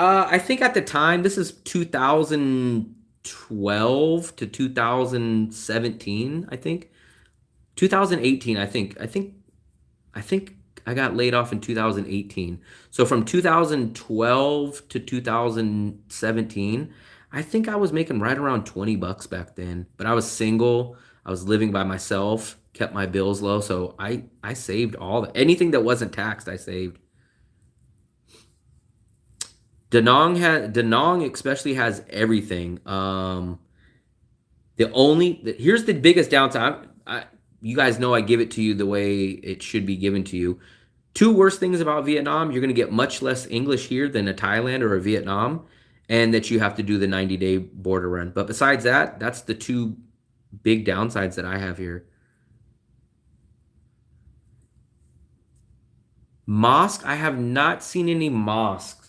I think at the time, this is 2012 to 2017, I think. 2018, I think I got laid off in 2018. So from 2012 to 2017, I think I was making right around $20 back then. But I was single. I was living by myself, kept my bills low. So I saved anything that wasn't taxed, I saved. Danong especially has everything. Here's the biggest downside. You guys know I give it to you the way it should be given to you. 2 worst things about Vietnam: you're going to get much less English here than a Thailand or a Vietnam, and that you have to do the 90-day border run. But besides that, that's the 2 big downsides that I have here. Mosque, I have not seen any mosques.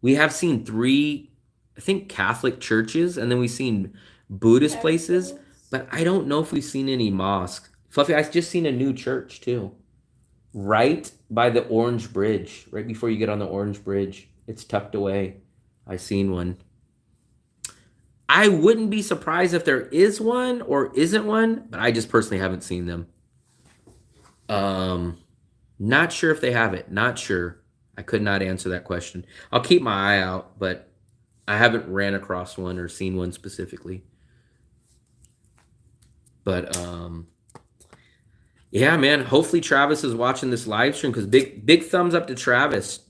We have seen 3, I think, Catholic churches, and then we've seen Buddhist places, but I don't know if we've seen any mosques. Fluffy, I just seen a new church too. Right by the Orange Bridge, right before you get on the Orange Bridge. It's tucked away. I seen one. I wouldn't be surprised if there is one or isn't one, but I just personally haven't seen them. Not sure if they have it. Not sure. I could not answer that question. I'll keep my eye out, but I haven't ran across one or seen one specifically. But yeah, man. Hopefully Travis is watching this live stream, because big thumbs up to Travis.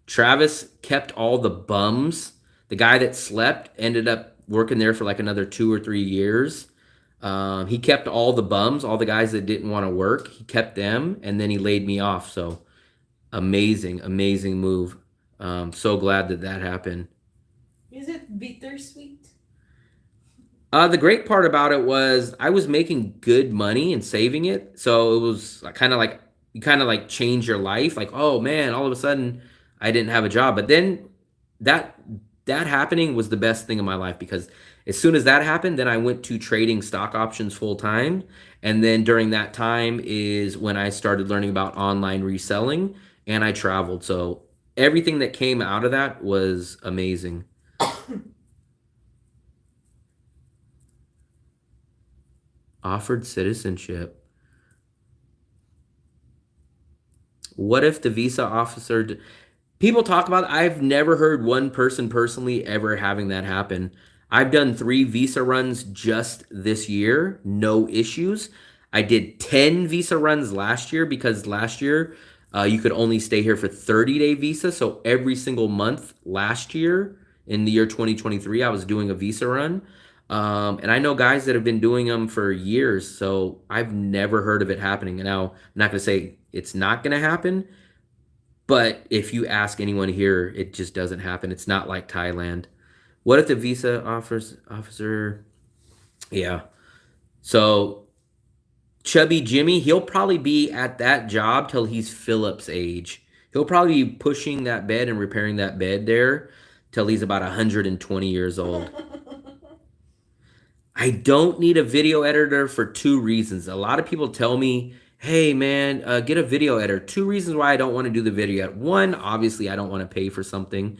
Travis kept all the bums. The guy that slept ended up working there for like another 2 or 3 years. He kept all the bums, all the guys that didn't want to work. He kept them, and then he laid me off. So amazing, amazing move. So glad that that happened. Is it bittersweet? The great part about it was I was making good money and saving it. So it was kind of like you kind of like change your life. Like, oh man, all of a sudden I didn't have a job. But then that that happening was the best thing in my life because as soon as that happened, then I went to trading stock options full time. And then during that time is when I started learning about online reselling and I traveled. So everything that came out of that was amazing. Offered citizenship. What if the visa officer people talk about it. I've never heard one person personally ever having that happen. I've done 3 visa runs just this year, no issues. I did 10 visa runs last year because last year you could only stay here for 30-day visa. So every single month last year in the year 2023, I was doing a visa run. And I know guys that have been doing them for years. So I've never heard of it happening. And now I'm not going to say it's not going to happen. But if you ask anyone here, it just doesn't happen. It's not like Thailand. What if the visa offers officer? Yeah. So Chubby Jimmy, he'll probably be at that job till he's Philip's age. He'll probably be pushing that bed and repairing that bed there till he's about 120 years old. I don't need a video editor for 2 reasons. A lot of people tell me, hey man, get a video editor. 2 reasons why I don't want to do the video. 1, obviously I don't want to pay for something.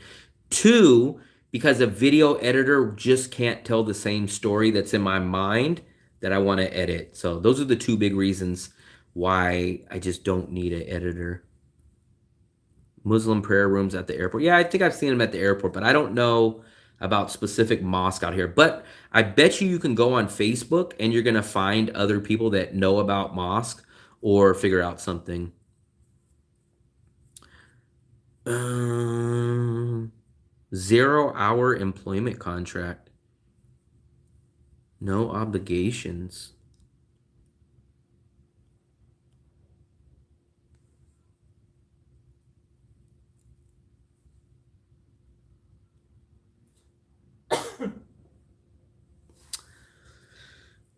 2, because a video editor just can't tell the same story that's in my mind that I want to edit. So those are the 2 big reasons why I just don't need an editor. Muslim prayer rooms at the airport. Yeah, I think I've seen them at the airport, but I don't know about specific mosque out here. But I bet you can go on Facebook and you're going to find other people that know about mosque or figure out something. 0-hour employment contract. No obligations.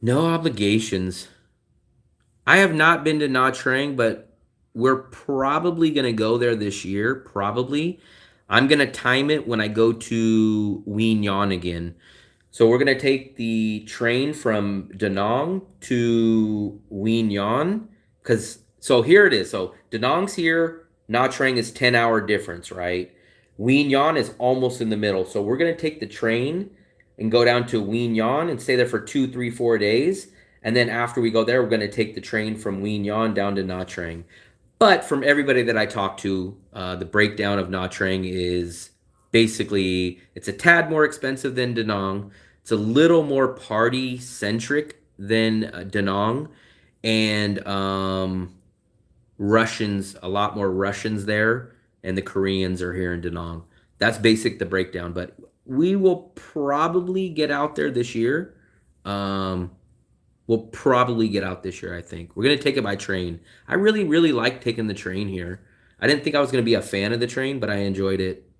No obligations. I have not been to Nha Trang, but we're probably going to go there this year. Probably. I'm going to time it when I go to Quy Nhon again. So we're going to take the train from Da Nang to Quy Nhon. So here it is. So Da Nang's here. Nha Trang is 10-hour difference, right? Quy Nhon is almost in the middle. So we're going to take the train and go down to Quy Nhon and stay there for 2, 3, 4 days. And then after we go there, we're going to take the train from Quy Nhon down to Nha Trang. But from everybody that I talked to, the breakdown of Nha Trang is basically, it's a tad more expensive than Da Nang. It's a little more party-centric than Da Nang. And Russians, a lot more Russians there. And the Koreans are here in Da Nang. That's the breakdown. But we will probably get out there this year. We'll probably get out this year, I think. We're going to take it by train. I really, really like taking the train here. I didn't think I was going to be a fan of the train, but I enjoyed it.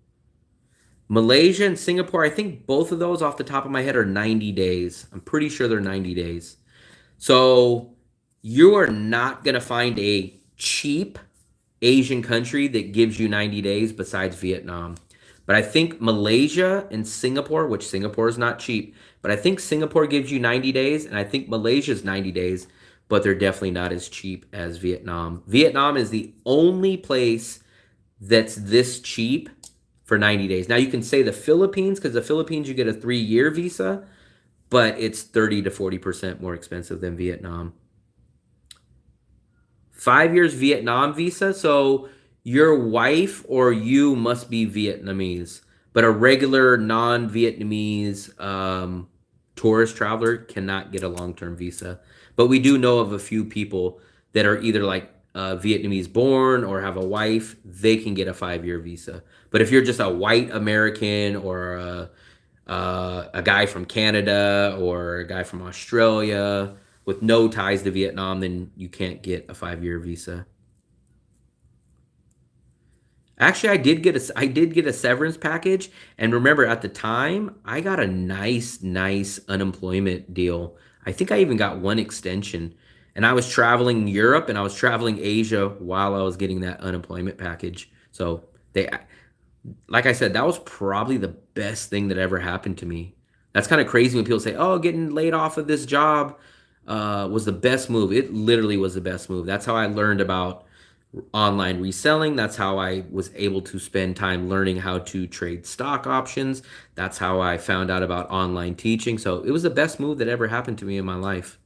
Malaysia and Singapore, I think both of those off the top of my head are 90 days. I'm pretty sure they're 90 days. So you are not going to find a cheap Asian country that gives you 90 days besides Vietnam. But I think Malaysia and Singapore, which Singapore is not cheap, but I think Singapore gives you 90 days, and I think Malaysia's 90 days, but they're definitely not as cheap as Vietnam. Vietnam is the only place that's this cheap for 90 days. Now, you can say the Philippines, because the Philippines, you get a 3-year visa, but it's 30 to 40% more expensive than Vietnam. 5 years Vietnam visa, so your wife or you must be Vietnamese, but a regular non-Vietnamese tourist traveler cannot get a long-term visa. But we do know of a few people that are either like Vietnamese born or have a wife, they can get a 5-year visa. But if you're just a white American or a guy from Canada or a guy from Australia with no ties to Vietnam, then you can't get a 5-year visa. Actually, I did get a severance package, and remember at the time I got a nice unemployment deal. I think I even got one extension, and I was traveling Europe and I was traveling Asia while I was getting that unemployment package. So they, like I said, that was probably the best thing that ever happened to me. That's kind of crazy when people say, "Oh, getting laid off of this job was the best move." It literally was the best move. That's how I learned about online reselling. That's how I was able to spend time learning how to trade stock options. That's how I found out about online teaching. So it was the best move that ever happened to me in my life.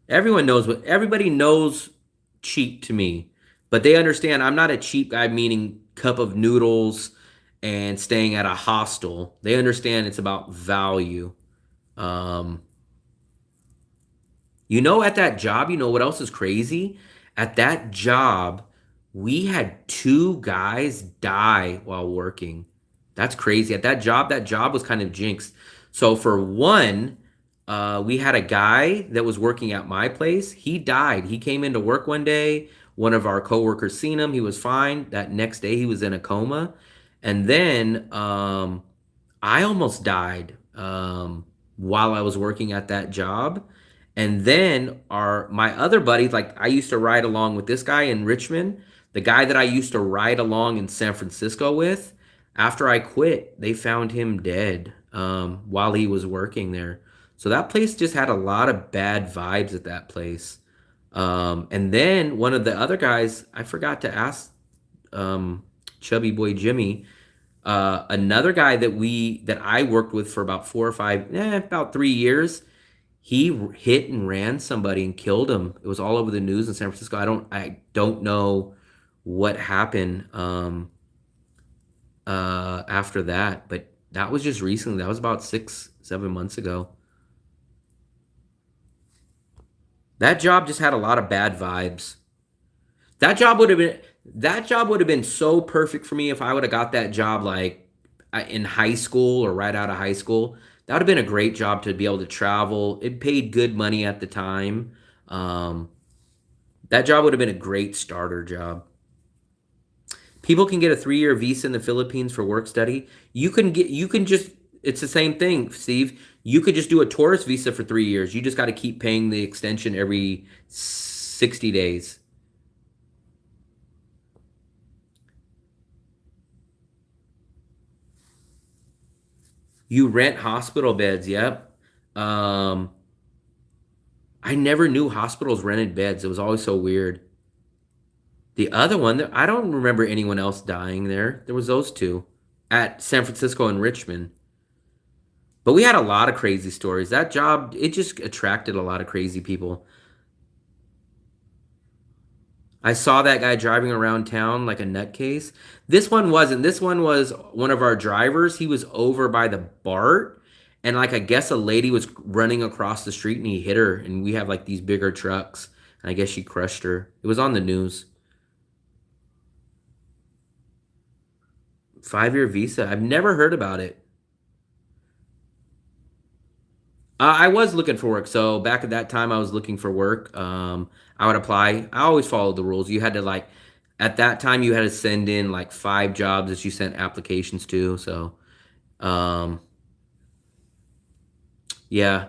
Everybody knows cheap to me, but they understand I'm not a cheap guy, meaning cup of noodles and staying at a hostel. They understand it's about value. Um, at that job, what else is crazy? At that job, we had 2 guys die while working. That's crazy. At that job was kind of jinxed. So for one, we had a guy that was working at my place. He died. He came into work one day. One of our coworkers seen him. He was fine. That next day, he was in a coma. And then I almost died while I was working at that job. And then my other buddies, like I used to ride along with this guy in Richmond, the guy that I used to ride along in San Francisco with, after I quit, they found him dead while he was working there. So that place just had a lot of bad vibes at that place. And then one of the other guys, I forgot to ask Chubby Boy Jimmy, another guy that I worked with for about about 3 years. He hit and ran somebody and killed him. It was all over the news in San Francisco. I don't know what happened after that, but that was just recently. That was about 6-7 months ago. That job just had a lot of bad vibes. That job would have been so perfect for me if I would have got that job like in high school or right out of high school. That would have been a great job to be able to travel. It paid good money at the time. That job would have been a great starter job. People can get a 3-year visa in the Philippines for work study. It's the same thing, Steve. You could just do a tourist visa for 3 years. You just got to keep paying the extension every 60 days. You rent hospital beds, yep. I never knew hospitals rented beds. It was always so weird. The other one, I don't remember anyone else dying there. There was those 2 at San Francisco and Richmond. But we had a lot of crazy stories. That job, it just attracted a lot of crazy people. I saw that guy driving around town like a nutcase. This one wasn't. This one was one of our drivers. He was over by the BART, and like I guess a lady was running across the street and he hit her. And we have like these bigger trucks, and I guess she crushed her. It was on the news. 5-year visa. I've never heard about it. I was looking for work. So back at that time, I was looking for work. I would apply. I always followed the rules. You had to at that time, you had to send in like 5 jobs that you sent applications to. So, yeah,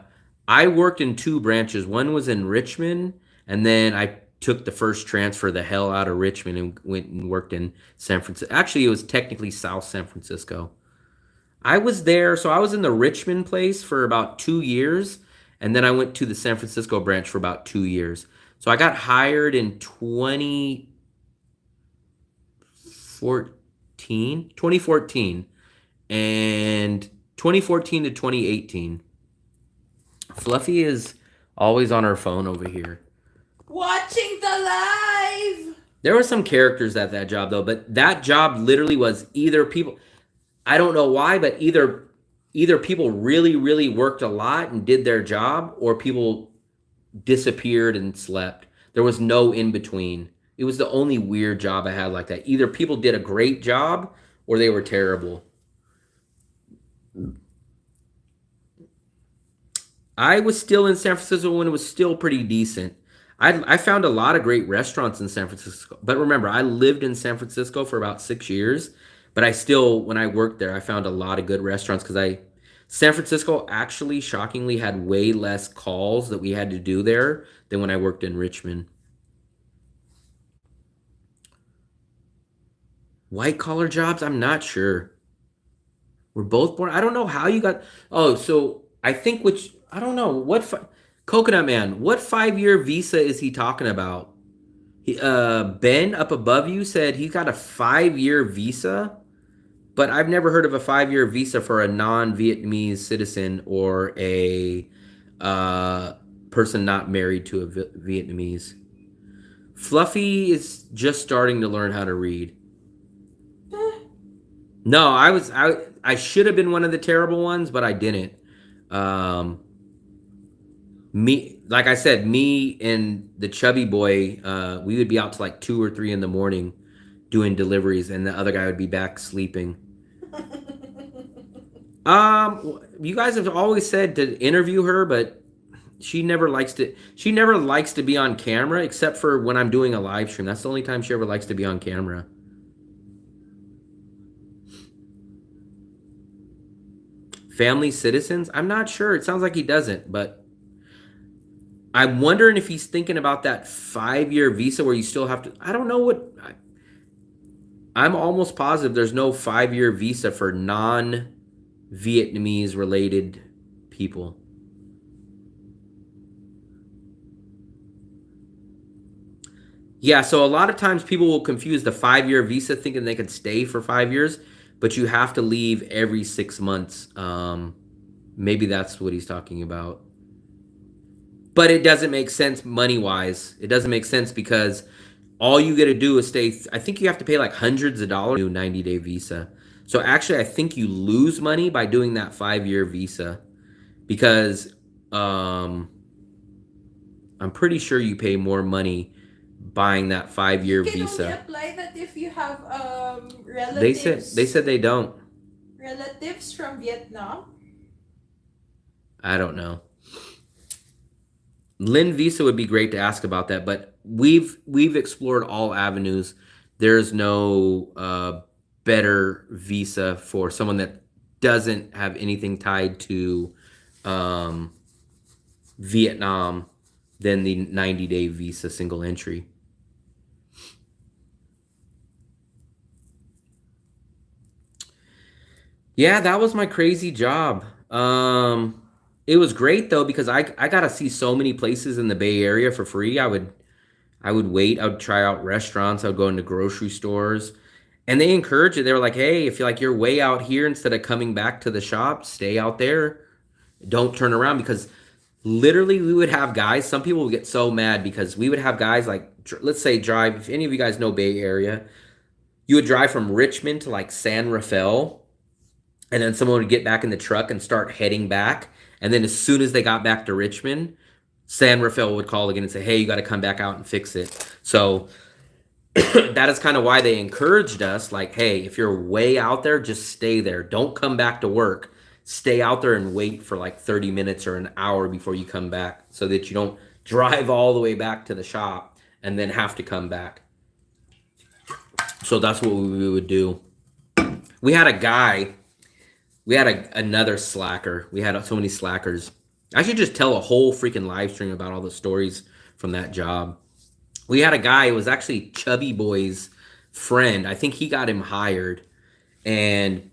I worked in 2 branches. One was in Richmond, and then I took the first transfer the hell out of Richmond and went and worked in San Francisco. Actually, it was technically South San Francisco. I was there, so I was in the Richmond place for about 2 years, and then I went to the San Francisco branch for about 2 years. So I got hired in 2014, and 2014 to 2018. Fluffy is always on her phone over here. Watching the live. There were some characters at that job, though, but that job literally was either people... I don't know why, but either people really, really worked a lot and did their job, or people disappeared and slept. There was no in between. It was the only weird job I had like that. Either people did a great job, or they were terrible. I was still in San Francisco when it was still pretty decent. I found a lot of great restaurants in San Francisco. But remember, I lived in San Francisco for about 6 years. But I still, when I worked there, I found a lot of good restaurants because San Francisco actually shockingly had way less calls that we had to do there than when I worked in Richmond. White collar jobs? I'm not sure. We're both born. I don't know how you got. Oh, so I think I don't know Coconut Man. What 5-year visa is he talking about? Ben up above you said he got a 5-year visa, but I've never heard of a 5-year visa for a non-Vietnamese citizen or a person not married to a Vietnamese. Fluffy is just starting to learn how to read. No, I should have been one of the terrible ones, but I didn't. Like I said, me and the chubby boy, we would be out to like 2 or 3 in the morning doing deliveries, and the other guy would be back sleeping. You guys have always said to interview her, but she never likes to be on camera, except for when I'm doing a live stream. That's the only time she ever likes to be on camera. Family citizens? I'm not sure. It sounds like he doesn't, but I'm wondering if he's thinking about that 5-year visa where you still have to. I don't know I'm almost positive there's no 5-year visa for non-Vietnamese related people. Yeah, so a lot of times people will confuse the 5-year visa thinking they could stay for 5 years, but you have to leave every 6 months. Maybe that's what he's talking about. But it doesn't make sense money-wise. It doesn't make sense because all you got to do is stay. I think you have to pay like hundreds of dollars to do a 90-day visa. So actually, I think you lose money by doing that 5-year visa because I'm pretty sure you pay more money buying that 5-year visa. You can only apply that if you have relatives. They said they don't. Relatives from Vietnam? I don't know. Lynn Visa would be great to ask about that, but we've explored all avenues. There's no better visa for someone that doesn't have anything tied to Vietnam than the 90-day visa single entry. Yeah, that was my crazy job. It was great though because I got to see so many places in the Bay Area for free. I would wait. I would try out restaurants. I would go into grocery stores, and they encourage it. They were like, "Hey, if you're way out here, instead of coming back to the shop, stay out there. Don't turn around." Because literally, we would have guys. Some people would get so mad because we would have guys like, let's say, drive. If any of you guys know Bay Area, you would drive from Richmond to like San Rafael, and then someone would get back in the truck and start heading back. And then as soon as they got back to Richmond, San Rafael would call again and say, hey, you got to come back out and fix it. So that is kind of why they encouraged us. Like, hey, if you're way out there, just stay there. Don't come back to work. Stay out there and wait for like 30 minutes or an hour before you come back so that you don't drive all the way back to the shop and then have to come back. So that's what we would do. We had a guy. We had another slacker. We had so many slackers. I should just tell a whole freaking live stream about all the stories from that job. We had a guy, it was actually Chubby Boy's friend. I think he got him hired. And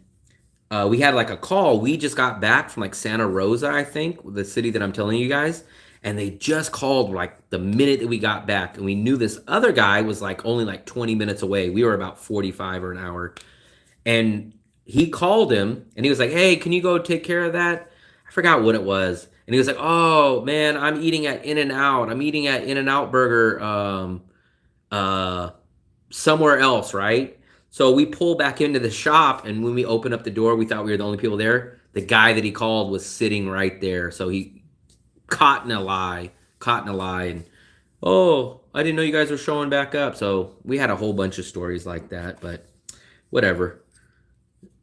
we had like a call. We just got back from like Santa Rosa, I think, the city that I'm telling you guys. And they just called like the minute that we got back. And we knew this other guy was like only like 20 minutes away. We were about 45 or an hour. And he called him and he was like, hey, can you go take care of that? I forgot what it was. And he was like, oh man, I'm eating at In-N-Out. I'm eating at In-N-Out Burger somewhere else, right? So we pull back into the shop, and when we open up the door, we thought we were the only people there. The guy that he called was sitting right there. So he caught in a lie. And, oh, I didn't know you guys were showing back up. So we had a whole bunch of stories like that, but whatever.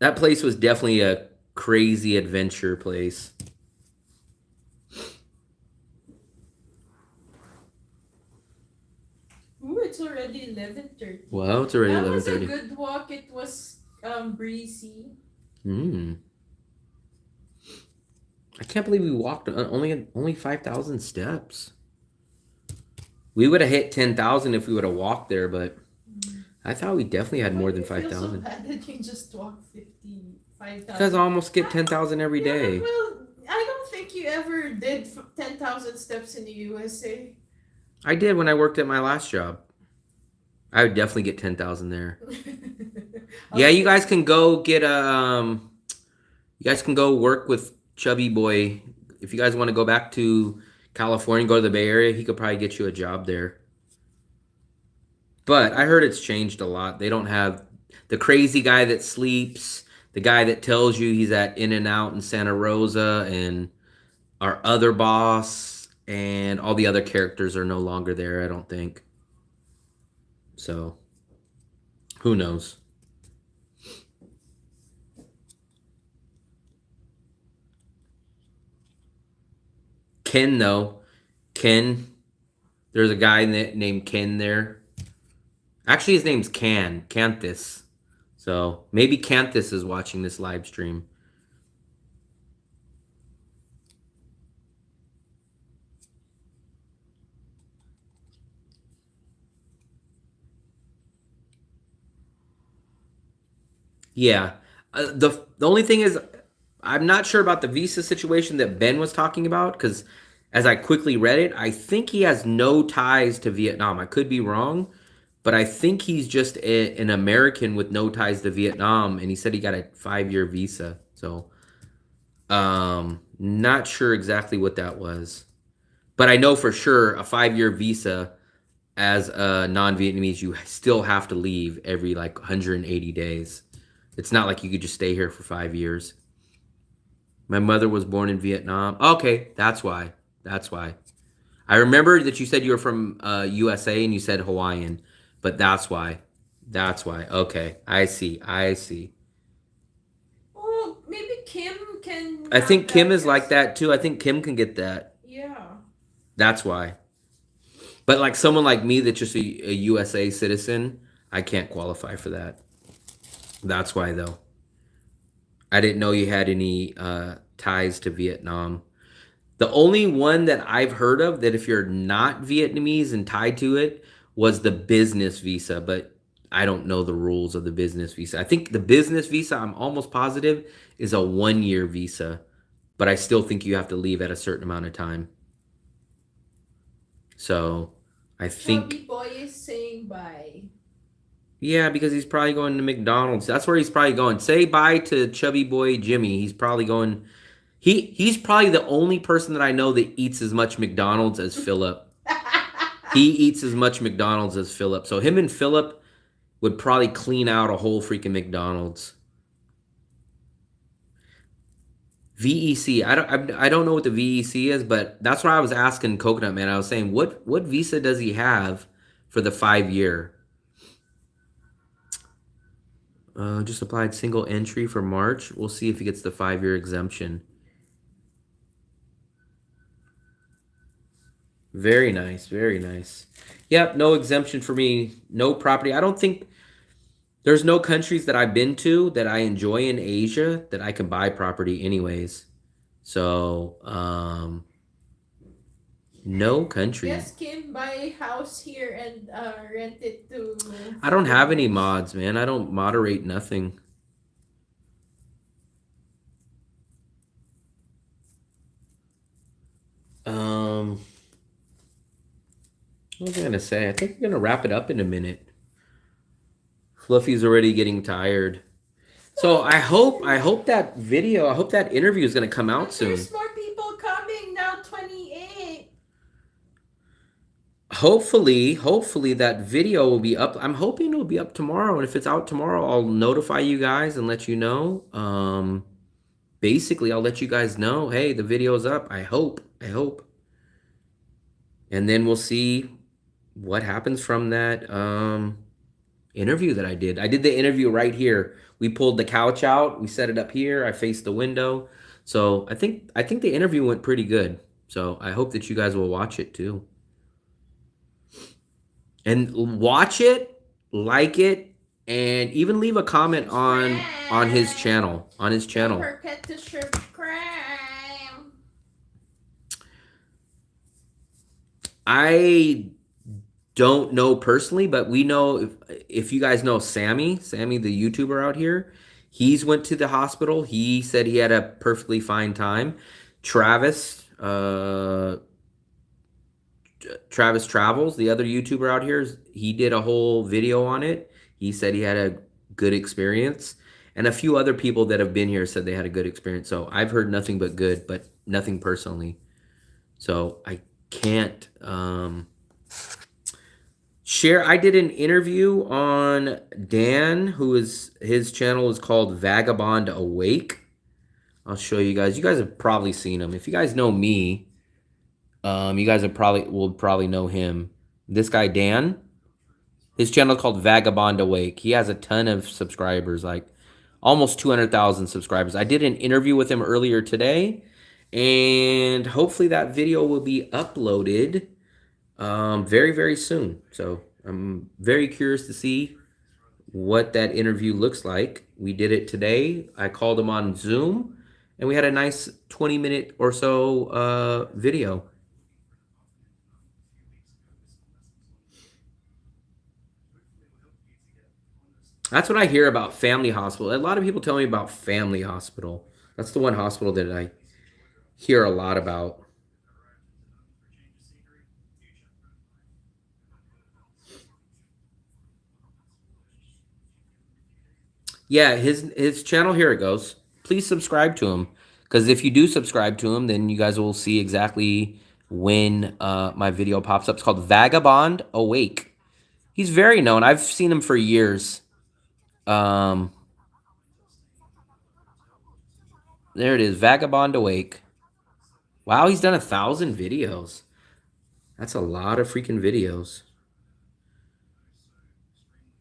That place was definitely a crazy adventure place. Ooh, it's already 11:30. Well, it's already That was a 11:30. good walk. It was breezy. I can't believe we walked only 5,000 steps. We would have hit 10,000 if we would have walked there, but I thought we definitely had more than 5,000. So bad that you just walked 55,000. Because I almost skip 10,000 every day. Well, I don't think you ever did 10,000 steps in the USA. I did when I worked at my last job. I would definitely get 10,000 there. Yeah, you guys can go get a. You guys can go work with Chubby Boy. If you guys want to go back to California, go to the Bay Area, he could probably get you a job there. But I heard it's changed a lot. They don't have the crazy guy that sleeps, the guy that tells you he's at In-N-Out in Santa Rosa, and our other boss, and all the other characters are no longer there, I don't think. So, who knows? Ken, though. Ken. There's a guy named Ken there. Actually, his name's Canthus. So, maybe Canthus is watching this live stream. Yeah. The only thing is, I'm not sure about the visa situation that Ben was talking about, because as I quickly read it, I think he has no ties to Vietnam. I could be wrong, but I think he's just an American with no ties to Vietnam, and he said he got a 5-year visa. So, not sure exactly what that was. But I know for sure a 5-year visa as a non-Vietnamese, you still have to leave every like 180 days. It's not like you could just stay here for 5 years. My mother was born in Vietnam. Okay, that's why. That's why. I remember that you said you were from USA and you said Hawaiian, but that's why. That's why. Okay, I see. I see. Oh, maybe Kim can. I think Kim is like that too. I think Kim can get that. Yeah. That's why. But like someone like me that's just a USA citizen, I can't qualify for that. That's why, though. I didn't know you had any ties to Vietnam. The only one that I've heard of that if you're not Vietnamese and tied to it was the business visa, but I don't know the rules of the business visa. I think the business visa, I'm almost positive, is a 1-year visa, but I still think you have to leave at a certain amount of time. So I think... Chubby Boy is saying bye. Yeah, because he's probably going to McDonald's. That's where he's probably going. Say bye to Chubby Boy Jimmy. He's probably going... He's probably the only person that I know that eats as much McDonald's as Philip. He eats as much McDonald's as Philip. So him and Philip would probably clean out a whole freaking McDonald's. VEC. I don't know what the VEC is, but that's why I was asking Coconut Man. I was saying, what visa does he have for the 5-year? Just applied single entry for March. We'll see if he gets the 5-year exemption. Very nice, very nice. Yep, no exemption for me. No property. I don't think there's no countries that I've been to that I enjoy in Asia that I can buy property anyways. So, no country. Yes, Kim, buy a house here and rent it to... I don't have any mods, man. I don't moderate nothing. What was I gonna say? I think we're gonna wrap it up in a minute. Fluffy's already getting tired. So I hope that video, I hope that interview is gonna come out soon. There's more people coming now, 28. Hopefully that video will be up. I'm hoping it'll be up tomorrow, and if it's out tomorrow, I'll notify you guys and let you know. Basically, I'll let you guys know, hey, the video's up. I hope. And then we'll see what happens from that interview that I did. I did the interview right here. We pulled the couch out. We set it up here. I faced the window. So I think the interview went pretty good. So I hope that you guys will watch it too. And watch it, like it, and even leave a comment on his channel. On his channel. Don't forget to subscribe. I don't know personally, but we know if you guys know Sammy, the YouTuber out here, he's went to the hospital. He said he had a perfectly fine time. Travis Travels, the other YouTuber out here, he did a whole video on it. He said he had a good experience. And a few other people that have been here said they had a good experience. So I've heard nothing but good, but nothing personally. So I can't share. I did an interview on Dan, his channel is called Vagabond Awake. I'll show you guys. You guys have probably seen him. If you guys know me, you guys will probably know him. This guy Dan, his channel is called Vagabond Awake. He has a ton of subscribers, like almost 200,000 subscribers. I did an interview with him earlier today, and hopefully that video will be uploaded very, very soon. So I'm very curious to see what that interview looks like. We did it today. I called him on Zoom, and we had a nice 20-minute or so video. That's what I hear about Family Hospital. A lot of people tell me about Family Hospital. That's the one hospital that I hear a lot about. Yeah, his channel, here it goes. Please subscribe to him, because if you do subscribe to him, then you guys will see exactly when my video pops up. It's called Vagabond Awake. He's very known. I've seen him for years. There it is, Vagabond Awake. Wow, he's done 1,000 videos. That's a lot of freaking videos.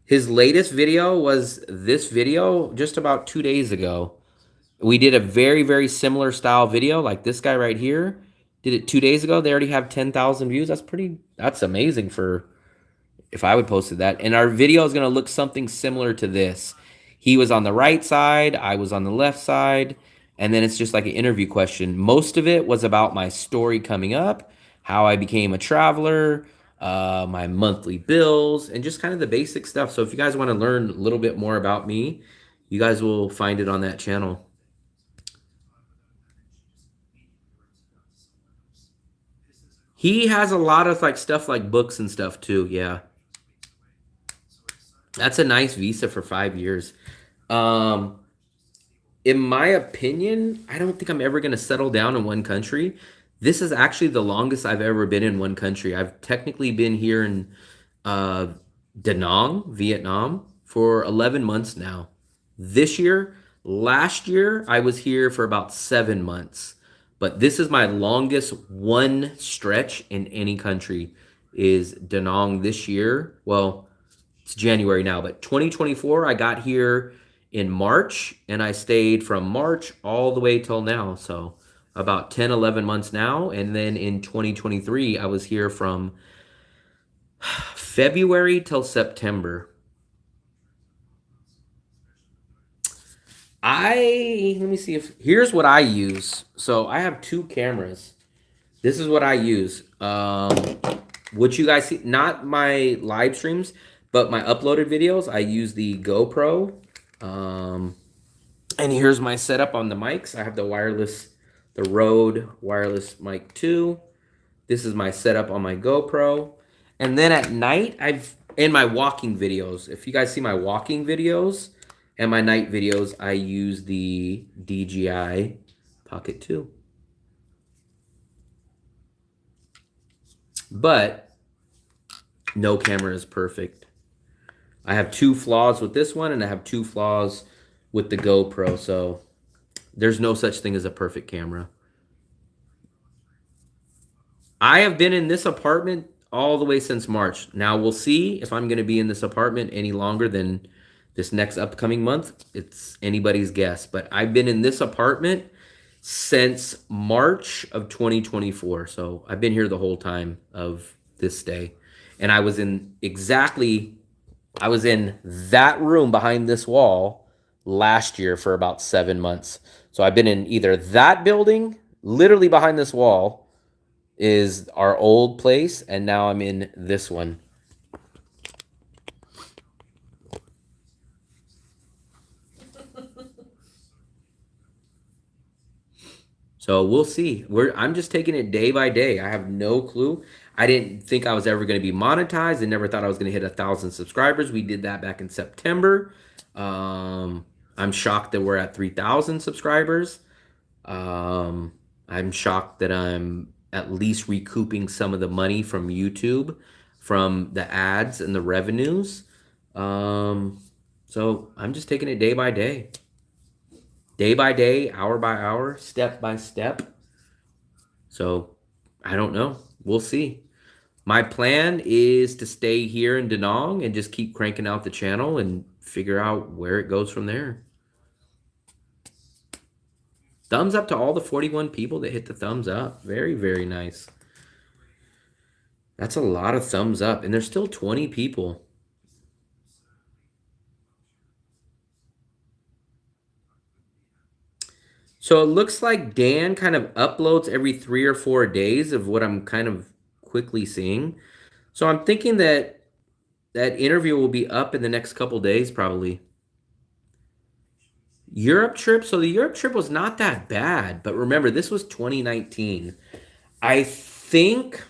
His latest video was this video just about 2 days ago. We did a very, very similar style video, like this guy right here. Did it 2 days ago. They already have 10,000 views. That's amazing for if I would posted that. And our video is going to look something similar to this. He was on the right side, I was on the left side, and then it's just like an interview question. Most of it was about my story coming up, how I became a traveler, my monthly bills, and just kind of the basic stuff. So if you guys want to learn a little bit more about me, you guys will find it on that channel. He has a lot of like stuff like books and stuff too. Yeah. That's a nice visa for 5 years. In my opinion, I don't think I'm ever going to settle down in one country. This is actually the longest I've ever been in one country. I've technically been here in Da Nang, Vietnam, for 11 months now. Last year, I was here for about 7 months. But this is my longest one stretch in any country is Da Nang this year. Well, it's January now, but 2024, I got here in March, and I stayed from March all the way till now. So about 10, 11 months now. And then in 2023, I was here from February till September. Let me see here's what I use. So I have 2 cameras. This is what I use. What you guys see, not my live streams, but my uploaded videos, I use the GoPro. And here's my setup on the mics. I have the Rode wireless mic 2. This is my setup on my GoPro. And then at night, in my walking videos, if you guys see my walking videos and my night videos, I use the DJI Pocket 2. But no camera is perfect. I have 2 flaws with this one, and I have 2 flaws with the GoPro, so there's no such thing as a perfect camera. I have been in this apartment all the way since March. Now we'll see if I'm going to be in this apartment any longer than this next upcoming month. It's anybody's guess. But I've been in this apartment since March of 2024. So I've been here the whole time of this stay. And I was in that room behind this wall last year for about 7 months. So I've been in either that building, literally behind this wall is our old place, and now I'm in this one. So we'll see. I'm just taking it day by day. I have no clue. I didn't think I was ever going to be monetized. I never thought I was going to hit 1,000 subscribers. We did that back in September. I'm shocked that we're at 3,000 subscribers. I'm shocked that I'm at least recouping some of the money from YouTube, from the ads and the revenues. So I'm just taking it day by day. Day by day, hour by hour, step by step. So I don't know. We'll see. My plan is to stay here in Da Nang and just keep cranking out the channel and figure out where it goes from there. Thumbs up to all the 41 people that hit the thumbs up. Very, very nice. That's a lot of thumbs up. And there's still 20 people. So it looks like Dan kind of uploads every 3 or 4 days of what I'm kind of quickly seeing. So I'm thinking that that interview will be up in the next couple days probably. Europe trip. So the Europe trip was not that bad. But remember, this was 2019. I think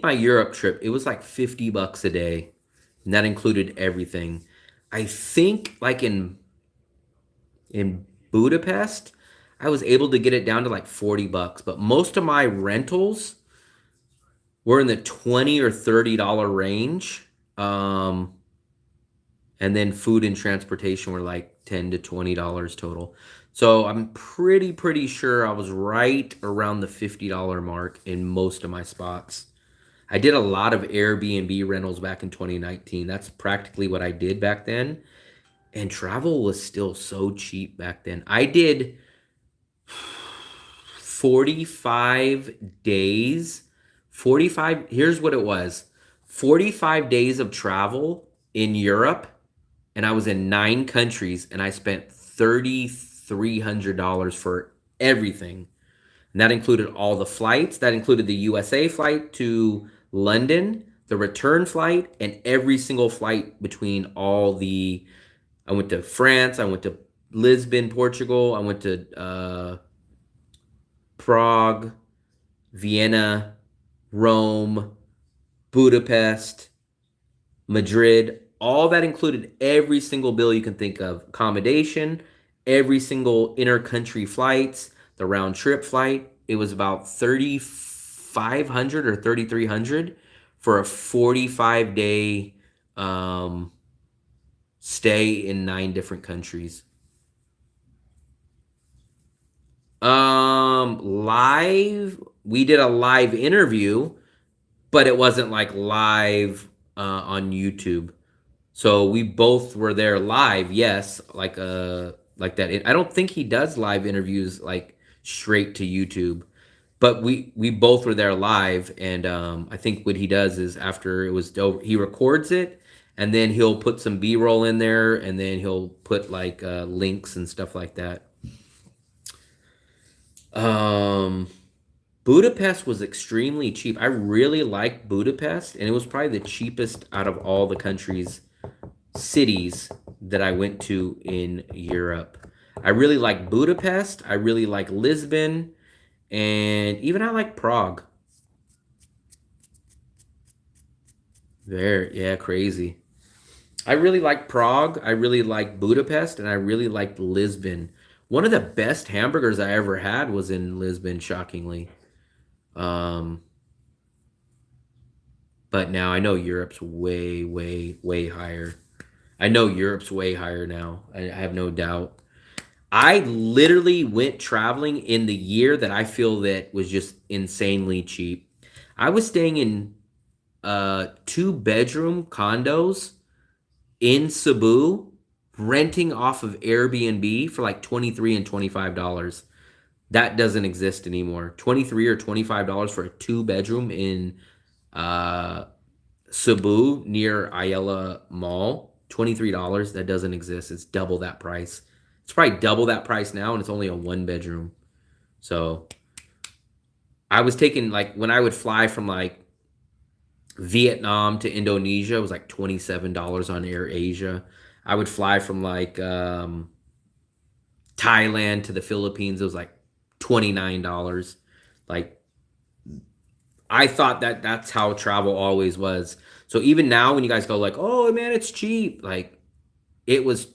my Europe trip, it was like $50 a day. And that included everything. I think like in Budapest, I was able to get it down to like $40, but most of my rentals were in the $20 or $30 range. And then food and transportation were like $10 to $20 total. So I'm pretty sure I was right around the $50 mark in most of my spots. I did a lot of Airbnb rentals back in 2019. That's practically what I did back then. And travel was still so cheap back then. I did 45 days. Here's what it was. 45 days of travel in Europe. And I was in 9 countries. And I spent $3,300 for everything. And that included all the flights. That included the USA flight to London, the return flight, and every single flight between all the... I went to France, I went to Lisbon, Portugal, I went to Prague, Vienna, Rome, Budapest, Madrid. All that included every single bill you can think of. Accommodation, every single inter-country flights, the round-trip flight. It was about $3,500 or $3,300 for a 45-day stay in 9 different countries. We did a live interview, but it wasn't like live on YouTube. So we both were there live, yes, like that. I don't think he does live interviews like straight to YouTube, but we both were there live, and I think what he does is after it was over, he records it. And then he'll put some B-roll in there, and then he'll put like links and stuff like that. Budapest was extremely cheap. I really liked Budapest, and it was probably the cheapest out of all the cities that I went to in Europe. I really like Budapest. I really like Lisbon, and even I like Prague. Yeah, crazy. I really like Prague, I really like Budapest, and I really liked Lisbon. One of the best hamburgers I ever had was in Lisbon, shockingly. But now I know Europe's way, way, way higher. I know Europe's way higher now. I have no doubt. I literally went traveling in the year that I feel that was just insanely cheap. I was staying in 2-bedroom condos in Cebu, renting off of Airbnb for like $23 and $25. That doesn't exist anymore. $23 or $25 for a 2-bedroom in uh, Cebu near Ayala Mall. $23. That doesn't exist. It's double that price. It's probably double that price now, and it's only a 1-bedroom. So I was taking, like, when I would fly from like Vietnam to Indonesia, it was like $27 on Air Asia. I would fly from like Thailand to the Philippines, it was like $29. Like, I thought that that's how travel always was. So even now when you guys go like, "Oh man, it's cheap." Like, it was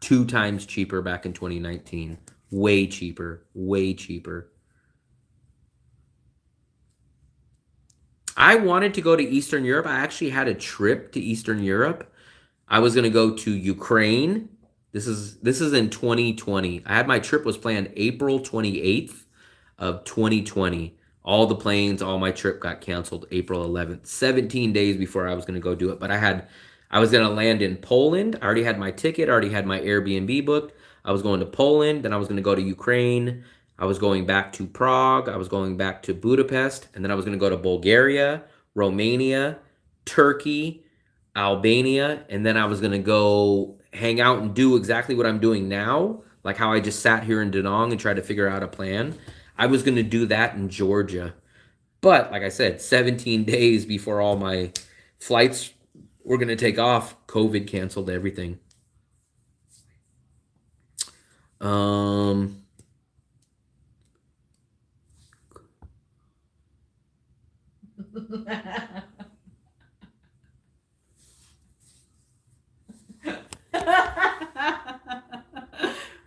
2 times cheaper back in 2019. Way cheaper, way cheaper. I wanted to go to Eastern Europe. I actually had a trip to Eastern Europe. I was going to go to Ukraine. This is in 2020. I had my trip was planned April 28th of 2020. All the planes, all my trip got canceled April 11th, 17 days before I was going to go do it. But I was going to land in Poland. I already had my ticket, I already had my Airbnb booked. I was going to Poland, then I was going to go to Ukraine. I was going back to Prague. I was going back to Budapest, and then I was going to go to Bulgaria, Romania, Turkey, Albania, and then I was going to go hang out and do exactly what I'm doing now, like how I just sat here in Da Nang and tried to figure out a plan. I was going to do that in Georgia. But like I said, 17 days before all my flights were going to take off, COVID canceled everything.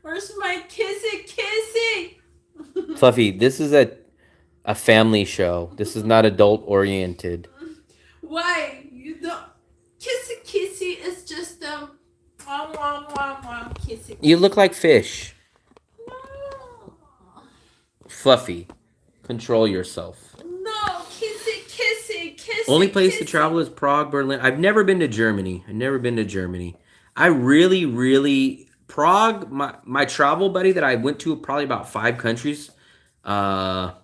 Where's my kissy? Fluffy, this is a family show. This is not adult oriented. Why? You don't. Kissy is just kissy. You look like fish. No. Fluffy, control yourself. No, kissy. Only place to travel is Prague, Berlin. I've never been to Germany. I really Prague, my travel buddy that I went to probably about 5 countries. I've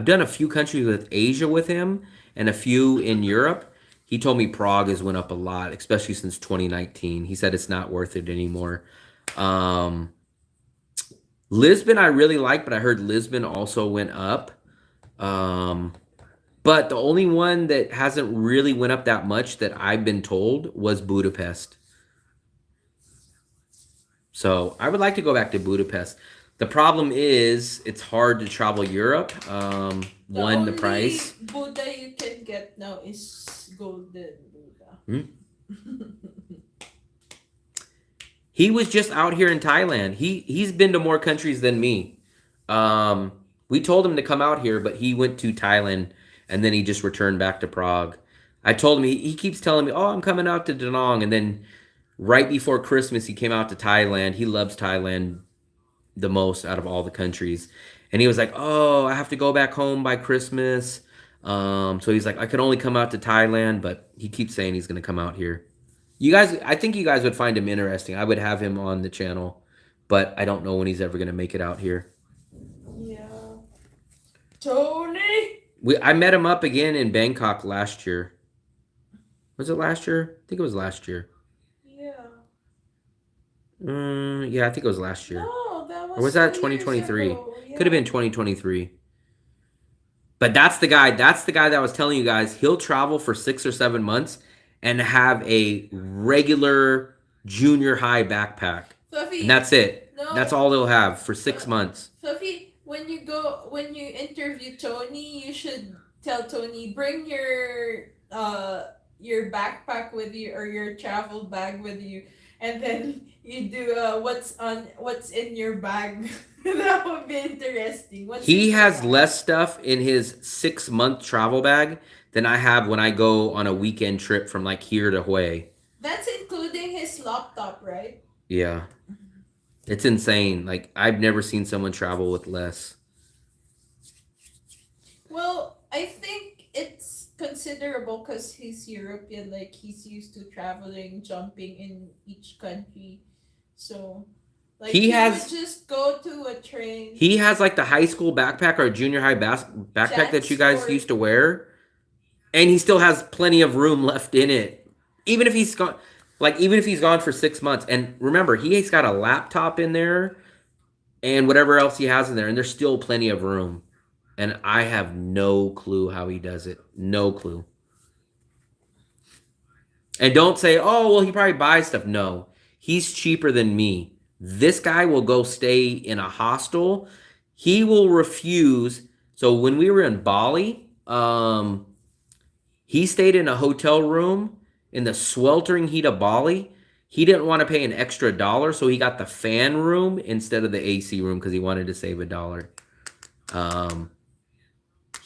done a few countries with Asia with him and a few in Europe. He told me Prague has went up a lot, especially since 2019. He said it's not worth it anymore. Lisbon I really like, but I heard Lisbon also went up. But the only one that hasn't really went up that much that I've been told was Budapest. So I would like to go back to Budapest. The problem is it's hard to travel Europe. The price. Buddha you can get now is golden Buddha. He was just out here in Thailand. He's been to more countries than me. We told him to come out here, but he went to Thailand and then he just returned back to Prague. I told him, he keeps telling me, "Oh, I'm coming out to Da Nang," and then right before Christmas, he came out to Thailand. He loves Thailand the most out of all the countries. And he was like, "Oh, I have to go back home by Christmas." So he's like, "I could only come out to Thailand," but he keeps saying he's going to come out here. I think you guys would find him interesting. I would have him on the channel, but I don't know when he's ever going to make it out here. Yeah. Tony? I met him up again in Bangkok last year. Was it last year? I think it was last year. Yeah. Yeah, I think it was last year. No, that was. Or was that 2 2023? years ago. Yeah. Could have been 2023. But that's the guy that I was telling you guys. He'll travel for 6 or 7 months and have a regular junior high backpack. Fluffy, and that's it. No. That's all he'll have for 6 months. Fluffy, when you interview Tony, you should tell Tony, bring your backpack with you or your travel bag with you, and then you do what's in your bag. That would be interesting. He has less stuff in his 6-month travel bag than I have when I go on a weekend trip from like here to Hue. That's including his laptop, right? Yeah. It's insane. Like, I've never seen someone travel with less. Well, I think it's considerable because he's European. Like he's used to traveling, jumping in each country. So, like He he would has just go to a train. he has like the high school backpack or junior high backpack that you guys Jansport. used to wear, and he still has plenty of room left in it. Even if he's gone, like even if he's gone for 6 months, and remember he's got a laptop in there and whatever else he has in there, and there's still plenty of room. And I have no clue how he does it. No clue. And don't say, oh, well, he probably buys stuff. No, he's cheaper than me. This guy will go stay in a hostel. He will refuse. So when we were in Bali, he stayed in a hotel room in the sweltering heat of Bali. He didn't want to pay an extra dollar, so he got the fan room instead of the AC room because he wanted to save $1.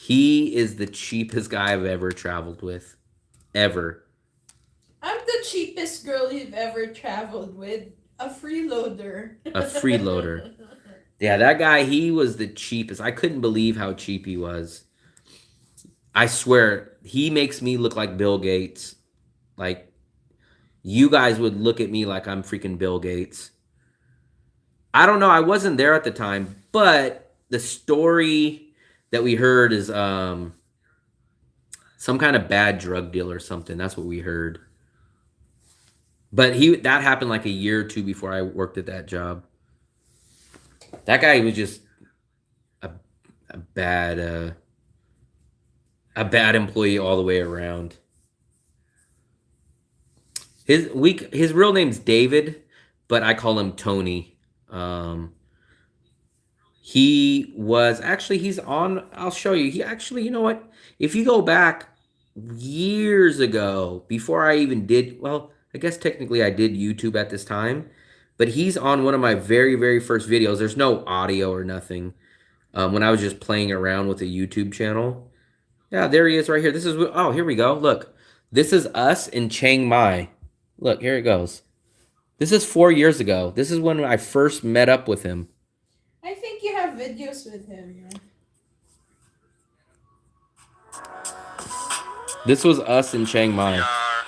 He is the cheapest guy I've ever traveled with. Ever. I'm the cheapest girl you've ever traveled with. A freeloader. A freeloader. Yeah, that guy, he was the cheapest. I couldn't believe how cheap he was. I swear, he makes me look like Bill Gates. Like, you guys would look at me like I'm freaking Bill Gates. I don't know. I wasn't there at the time, but the story that we heard is some kind of bad drug deal or something. That's what we heard. But that happened like a year or two before I worked at that job. That guy was just a bad employee all the way around. His real name's David, but I call him Tony. He's on, I'll show you. He actually, you know what? If you go back years ago, before I even did, well, I guess technically I did YouTube at this time, but he's on one of my very, very first videos. There's no audio or nothing. When I was just playing around with a YouTube channel. Yeah, there he is right here. Oh, here we go. Look, this is us in Chiang Mai. Look, here it goes. This is 4 years ago. This is when I first met up with him. I think you have videos with him. Yeah. This was us in Chiang Mai. We are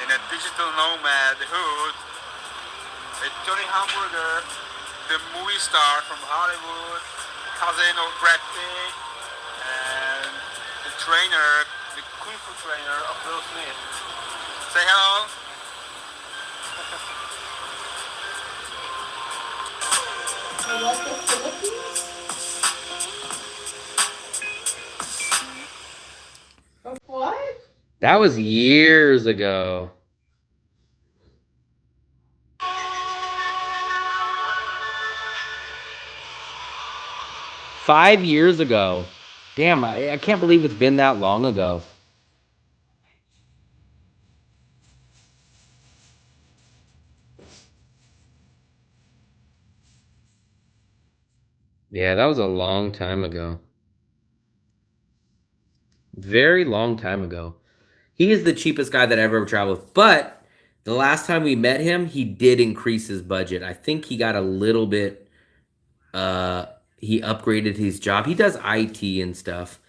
in a digital nomad hood. With Johnny Hamburger, the movie star from Hollywood, cousin of Brad Pitt, and the trainer, the kung fu trainer of Will Smith. Say hello. What, the Philippines? Of what? That was years ago. Five years ago. Damn, I can't believe it's been that long ago. Yeah, that was a long time ago. Very long time ago. He is the cheapest guy that I've ever traveled with. But the last time we met him, he did increase his budget. I think he got a little bit, he upgraded his job. He does IT and stuff.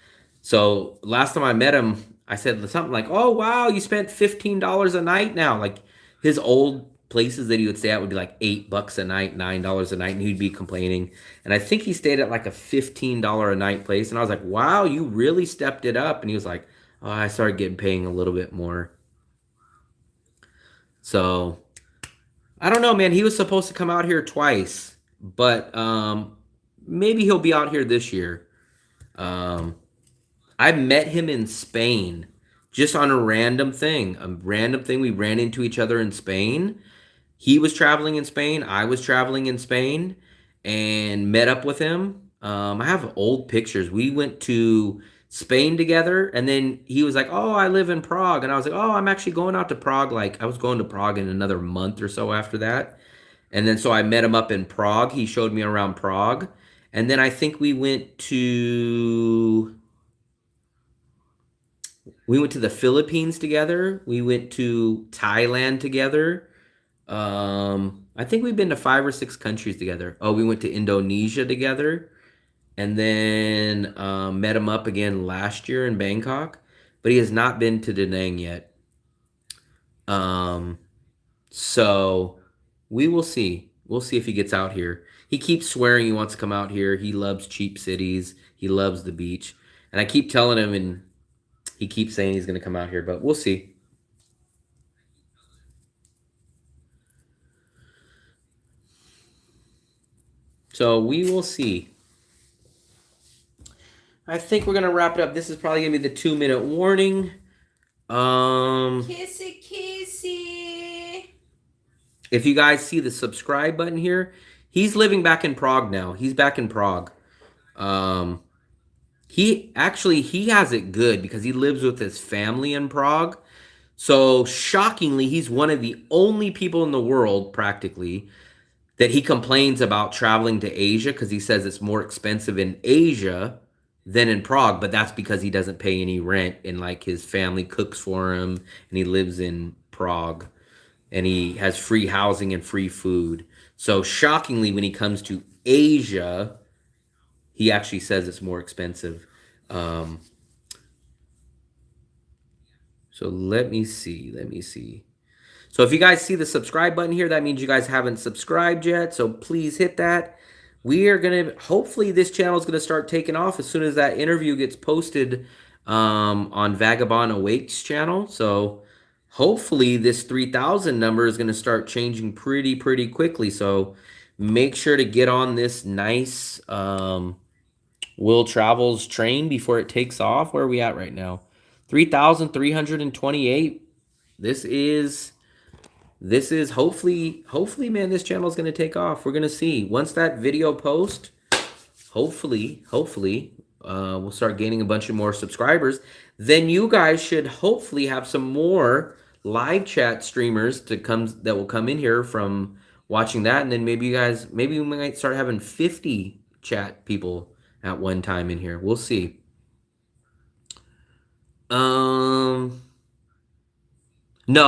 So last time I met him, I said something like, oh, wow, you spent $15 a night now. Like his old places that he would stay at would be like $8 a night, $9 a night, and he'd be complaining. And I think he stayed at like a $15 a night place. And I was like, wow, you really stepped it up. And he was like, oh, I started paying a little bit more. So I don't know, man. He was supposed to come out here twice, but maybe he'll be out here this year. I met him in Spain just on a random thing. A random thing. We ran into each other in Spain. He was traveling in Spain. I was traveling in Spain and met up with him. I have old pictures. We went to Spain together, and then he was like, oh, I live in Prague. And I was like, oh, I'm actually going out to Prague. Like, I was going to Prague in another month or so after that. And then so I met him up in Prague. He showed me around Prague. And then I think we went to the Philippines together. We went to Thailand together. I I think we've been to 5 or 6 countries together. Oh, we went to Indonesia together, and then met him up again last year in Bangkok, but he has not been to Da Nang yet. So we will see. We'll see if he gets out here. He keeps swearing he wants to come out here. He loves cheap cities. He loves the beach. And I keep telling him, and he keeps saying he's going to come out here, but we'll see. So we will see. I think we're going to wrap it up. This is probably going to be the 2-minute warning. Kissy, kissy. If you guys see the subscribe button here, he's living back in Prague now. He's back in Prague. He has it good because he lives with his family in Prague. So shockingly, he's one of the only people in the world practically that he complains about traveling to Asia, because he says it's more expensive in Asia than in Prague, but that's because he doesn't pay any rent and like his family cooks for him and he lives in Prague and he has free housing and free food. So shockingly, when he comes to Asia, he actually says it's more expensive. So let me see. So if you guys see the subscribe button here, that means you guys haven't subscribed yet. So please hit that. We are going to, hopefully this channel is going to start taking off as soon as that interview gets posted on Vagabond Awake's channel. So hopefully this 3,000 number is going to start changing pretty quickly. So make sure to get on this nice Will Travels train before it takes off. Where are we at right now? 3,328. This is hopefully, man, this channel is going to take off. We're going to see. Once that video posts, hopefully, we'll start gaining a bunch of more subscribers. Then you guys should hopefully have some more live chat streamers that will come in here from watching that. And then maybe we might start having 50 chat people at one time in here. We'll see. No,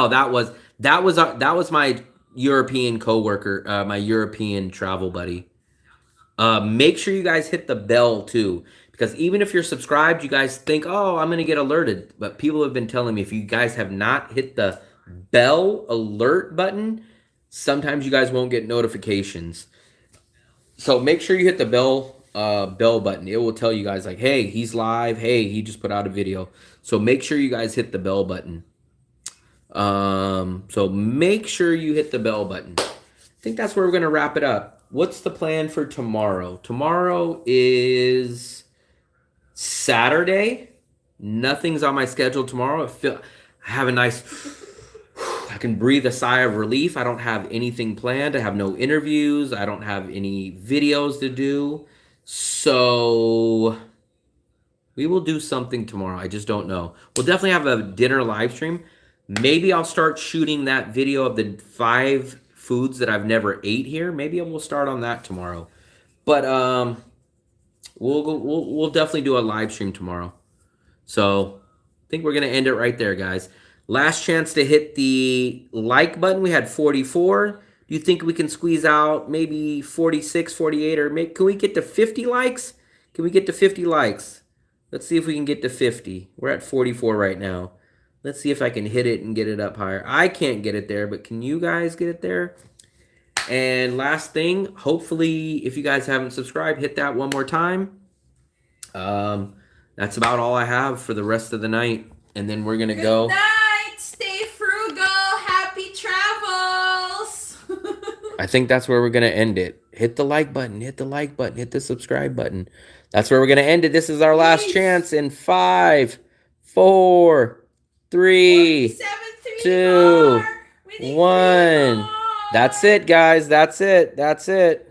that was my European coworker, my European travel buddy. Make sure you guys hit the bell too, because even if you're subscribed, you guys think, oh, I'm gonna get alerted. But people have been telling me, if you guys have not hit the bell alert button, sometimes you guys won't get notifications. So make sure you hit the bell button. It will tell you guys like, hey, he's live. Hey, he just put out a video. So make sure you guys hit the bell button. So make sure you hit the bell button. I think that's where we're going to wrap it up. What's the plan for tomorrow? Tomorrow is Saturday. Nothing's on my schedule tomorrow. I have a nice, I can breathe a sigh of relief. I don't have anything planned. I have no interviews. I don't have any videos to do. So we will do something tomorrow. I just don't know. We'll definitely have a dinner live stream. Maybe I'll start shooting that video of the 5 foods that I've never ate here. Maybe we'll start on that tomorrow. But we'll definitely do a live stream tomorrow. So I think we're gonna end it right there, guys. Last chance to hit the like button. We had 44. Do you think we can squeeze out maybe 46, 48, or can we get to 50 likes? Can we get to 50 likes? Let's see if we can get to 50. We're at 44 right now. Let's see if I can hit it and get it up higher. I can't get it there, but can you guys get it there? And last thing, hopefully, if you guys haven't subscribed, hit that one more time. That's about all I have for the rest of the night. And then we're going to go. Good night. Stay frugal. Happy travels. I think that's where we're going to end it. Hit the like button. Hit the like button. Hit the subscribe button. That's where we're going to end it. This is our last chance in 5, 4, 3, 2, 1. That's it, guys. That's it.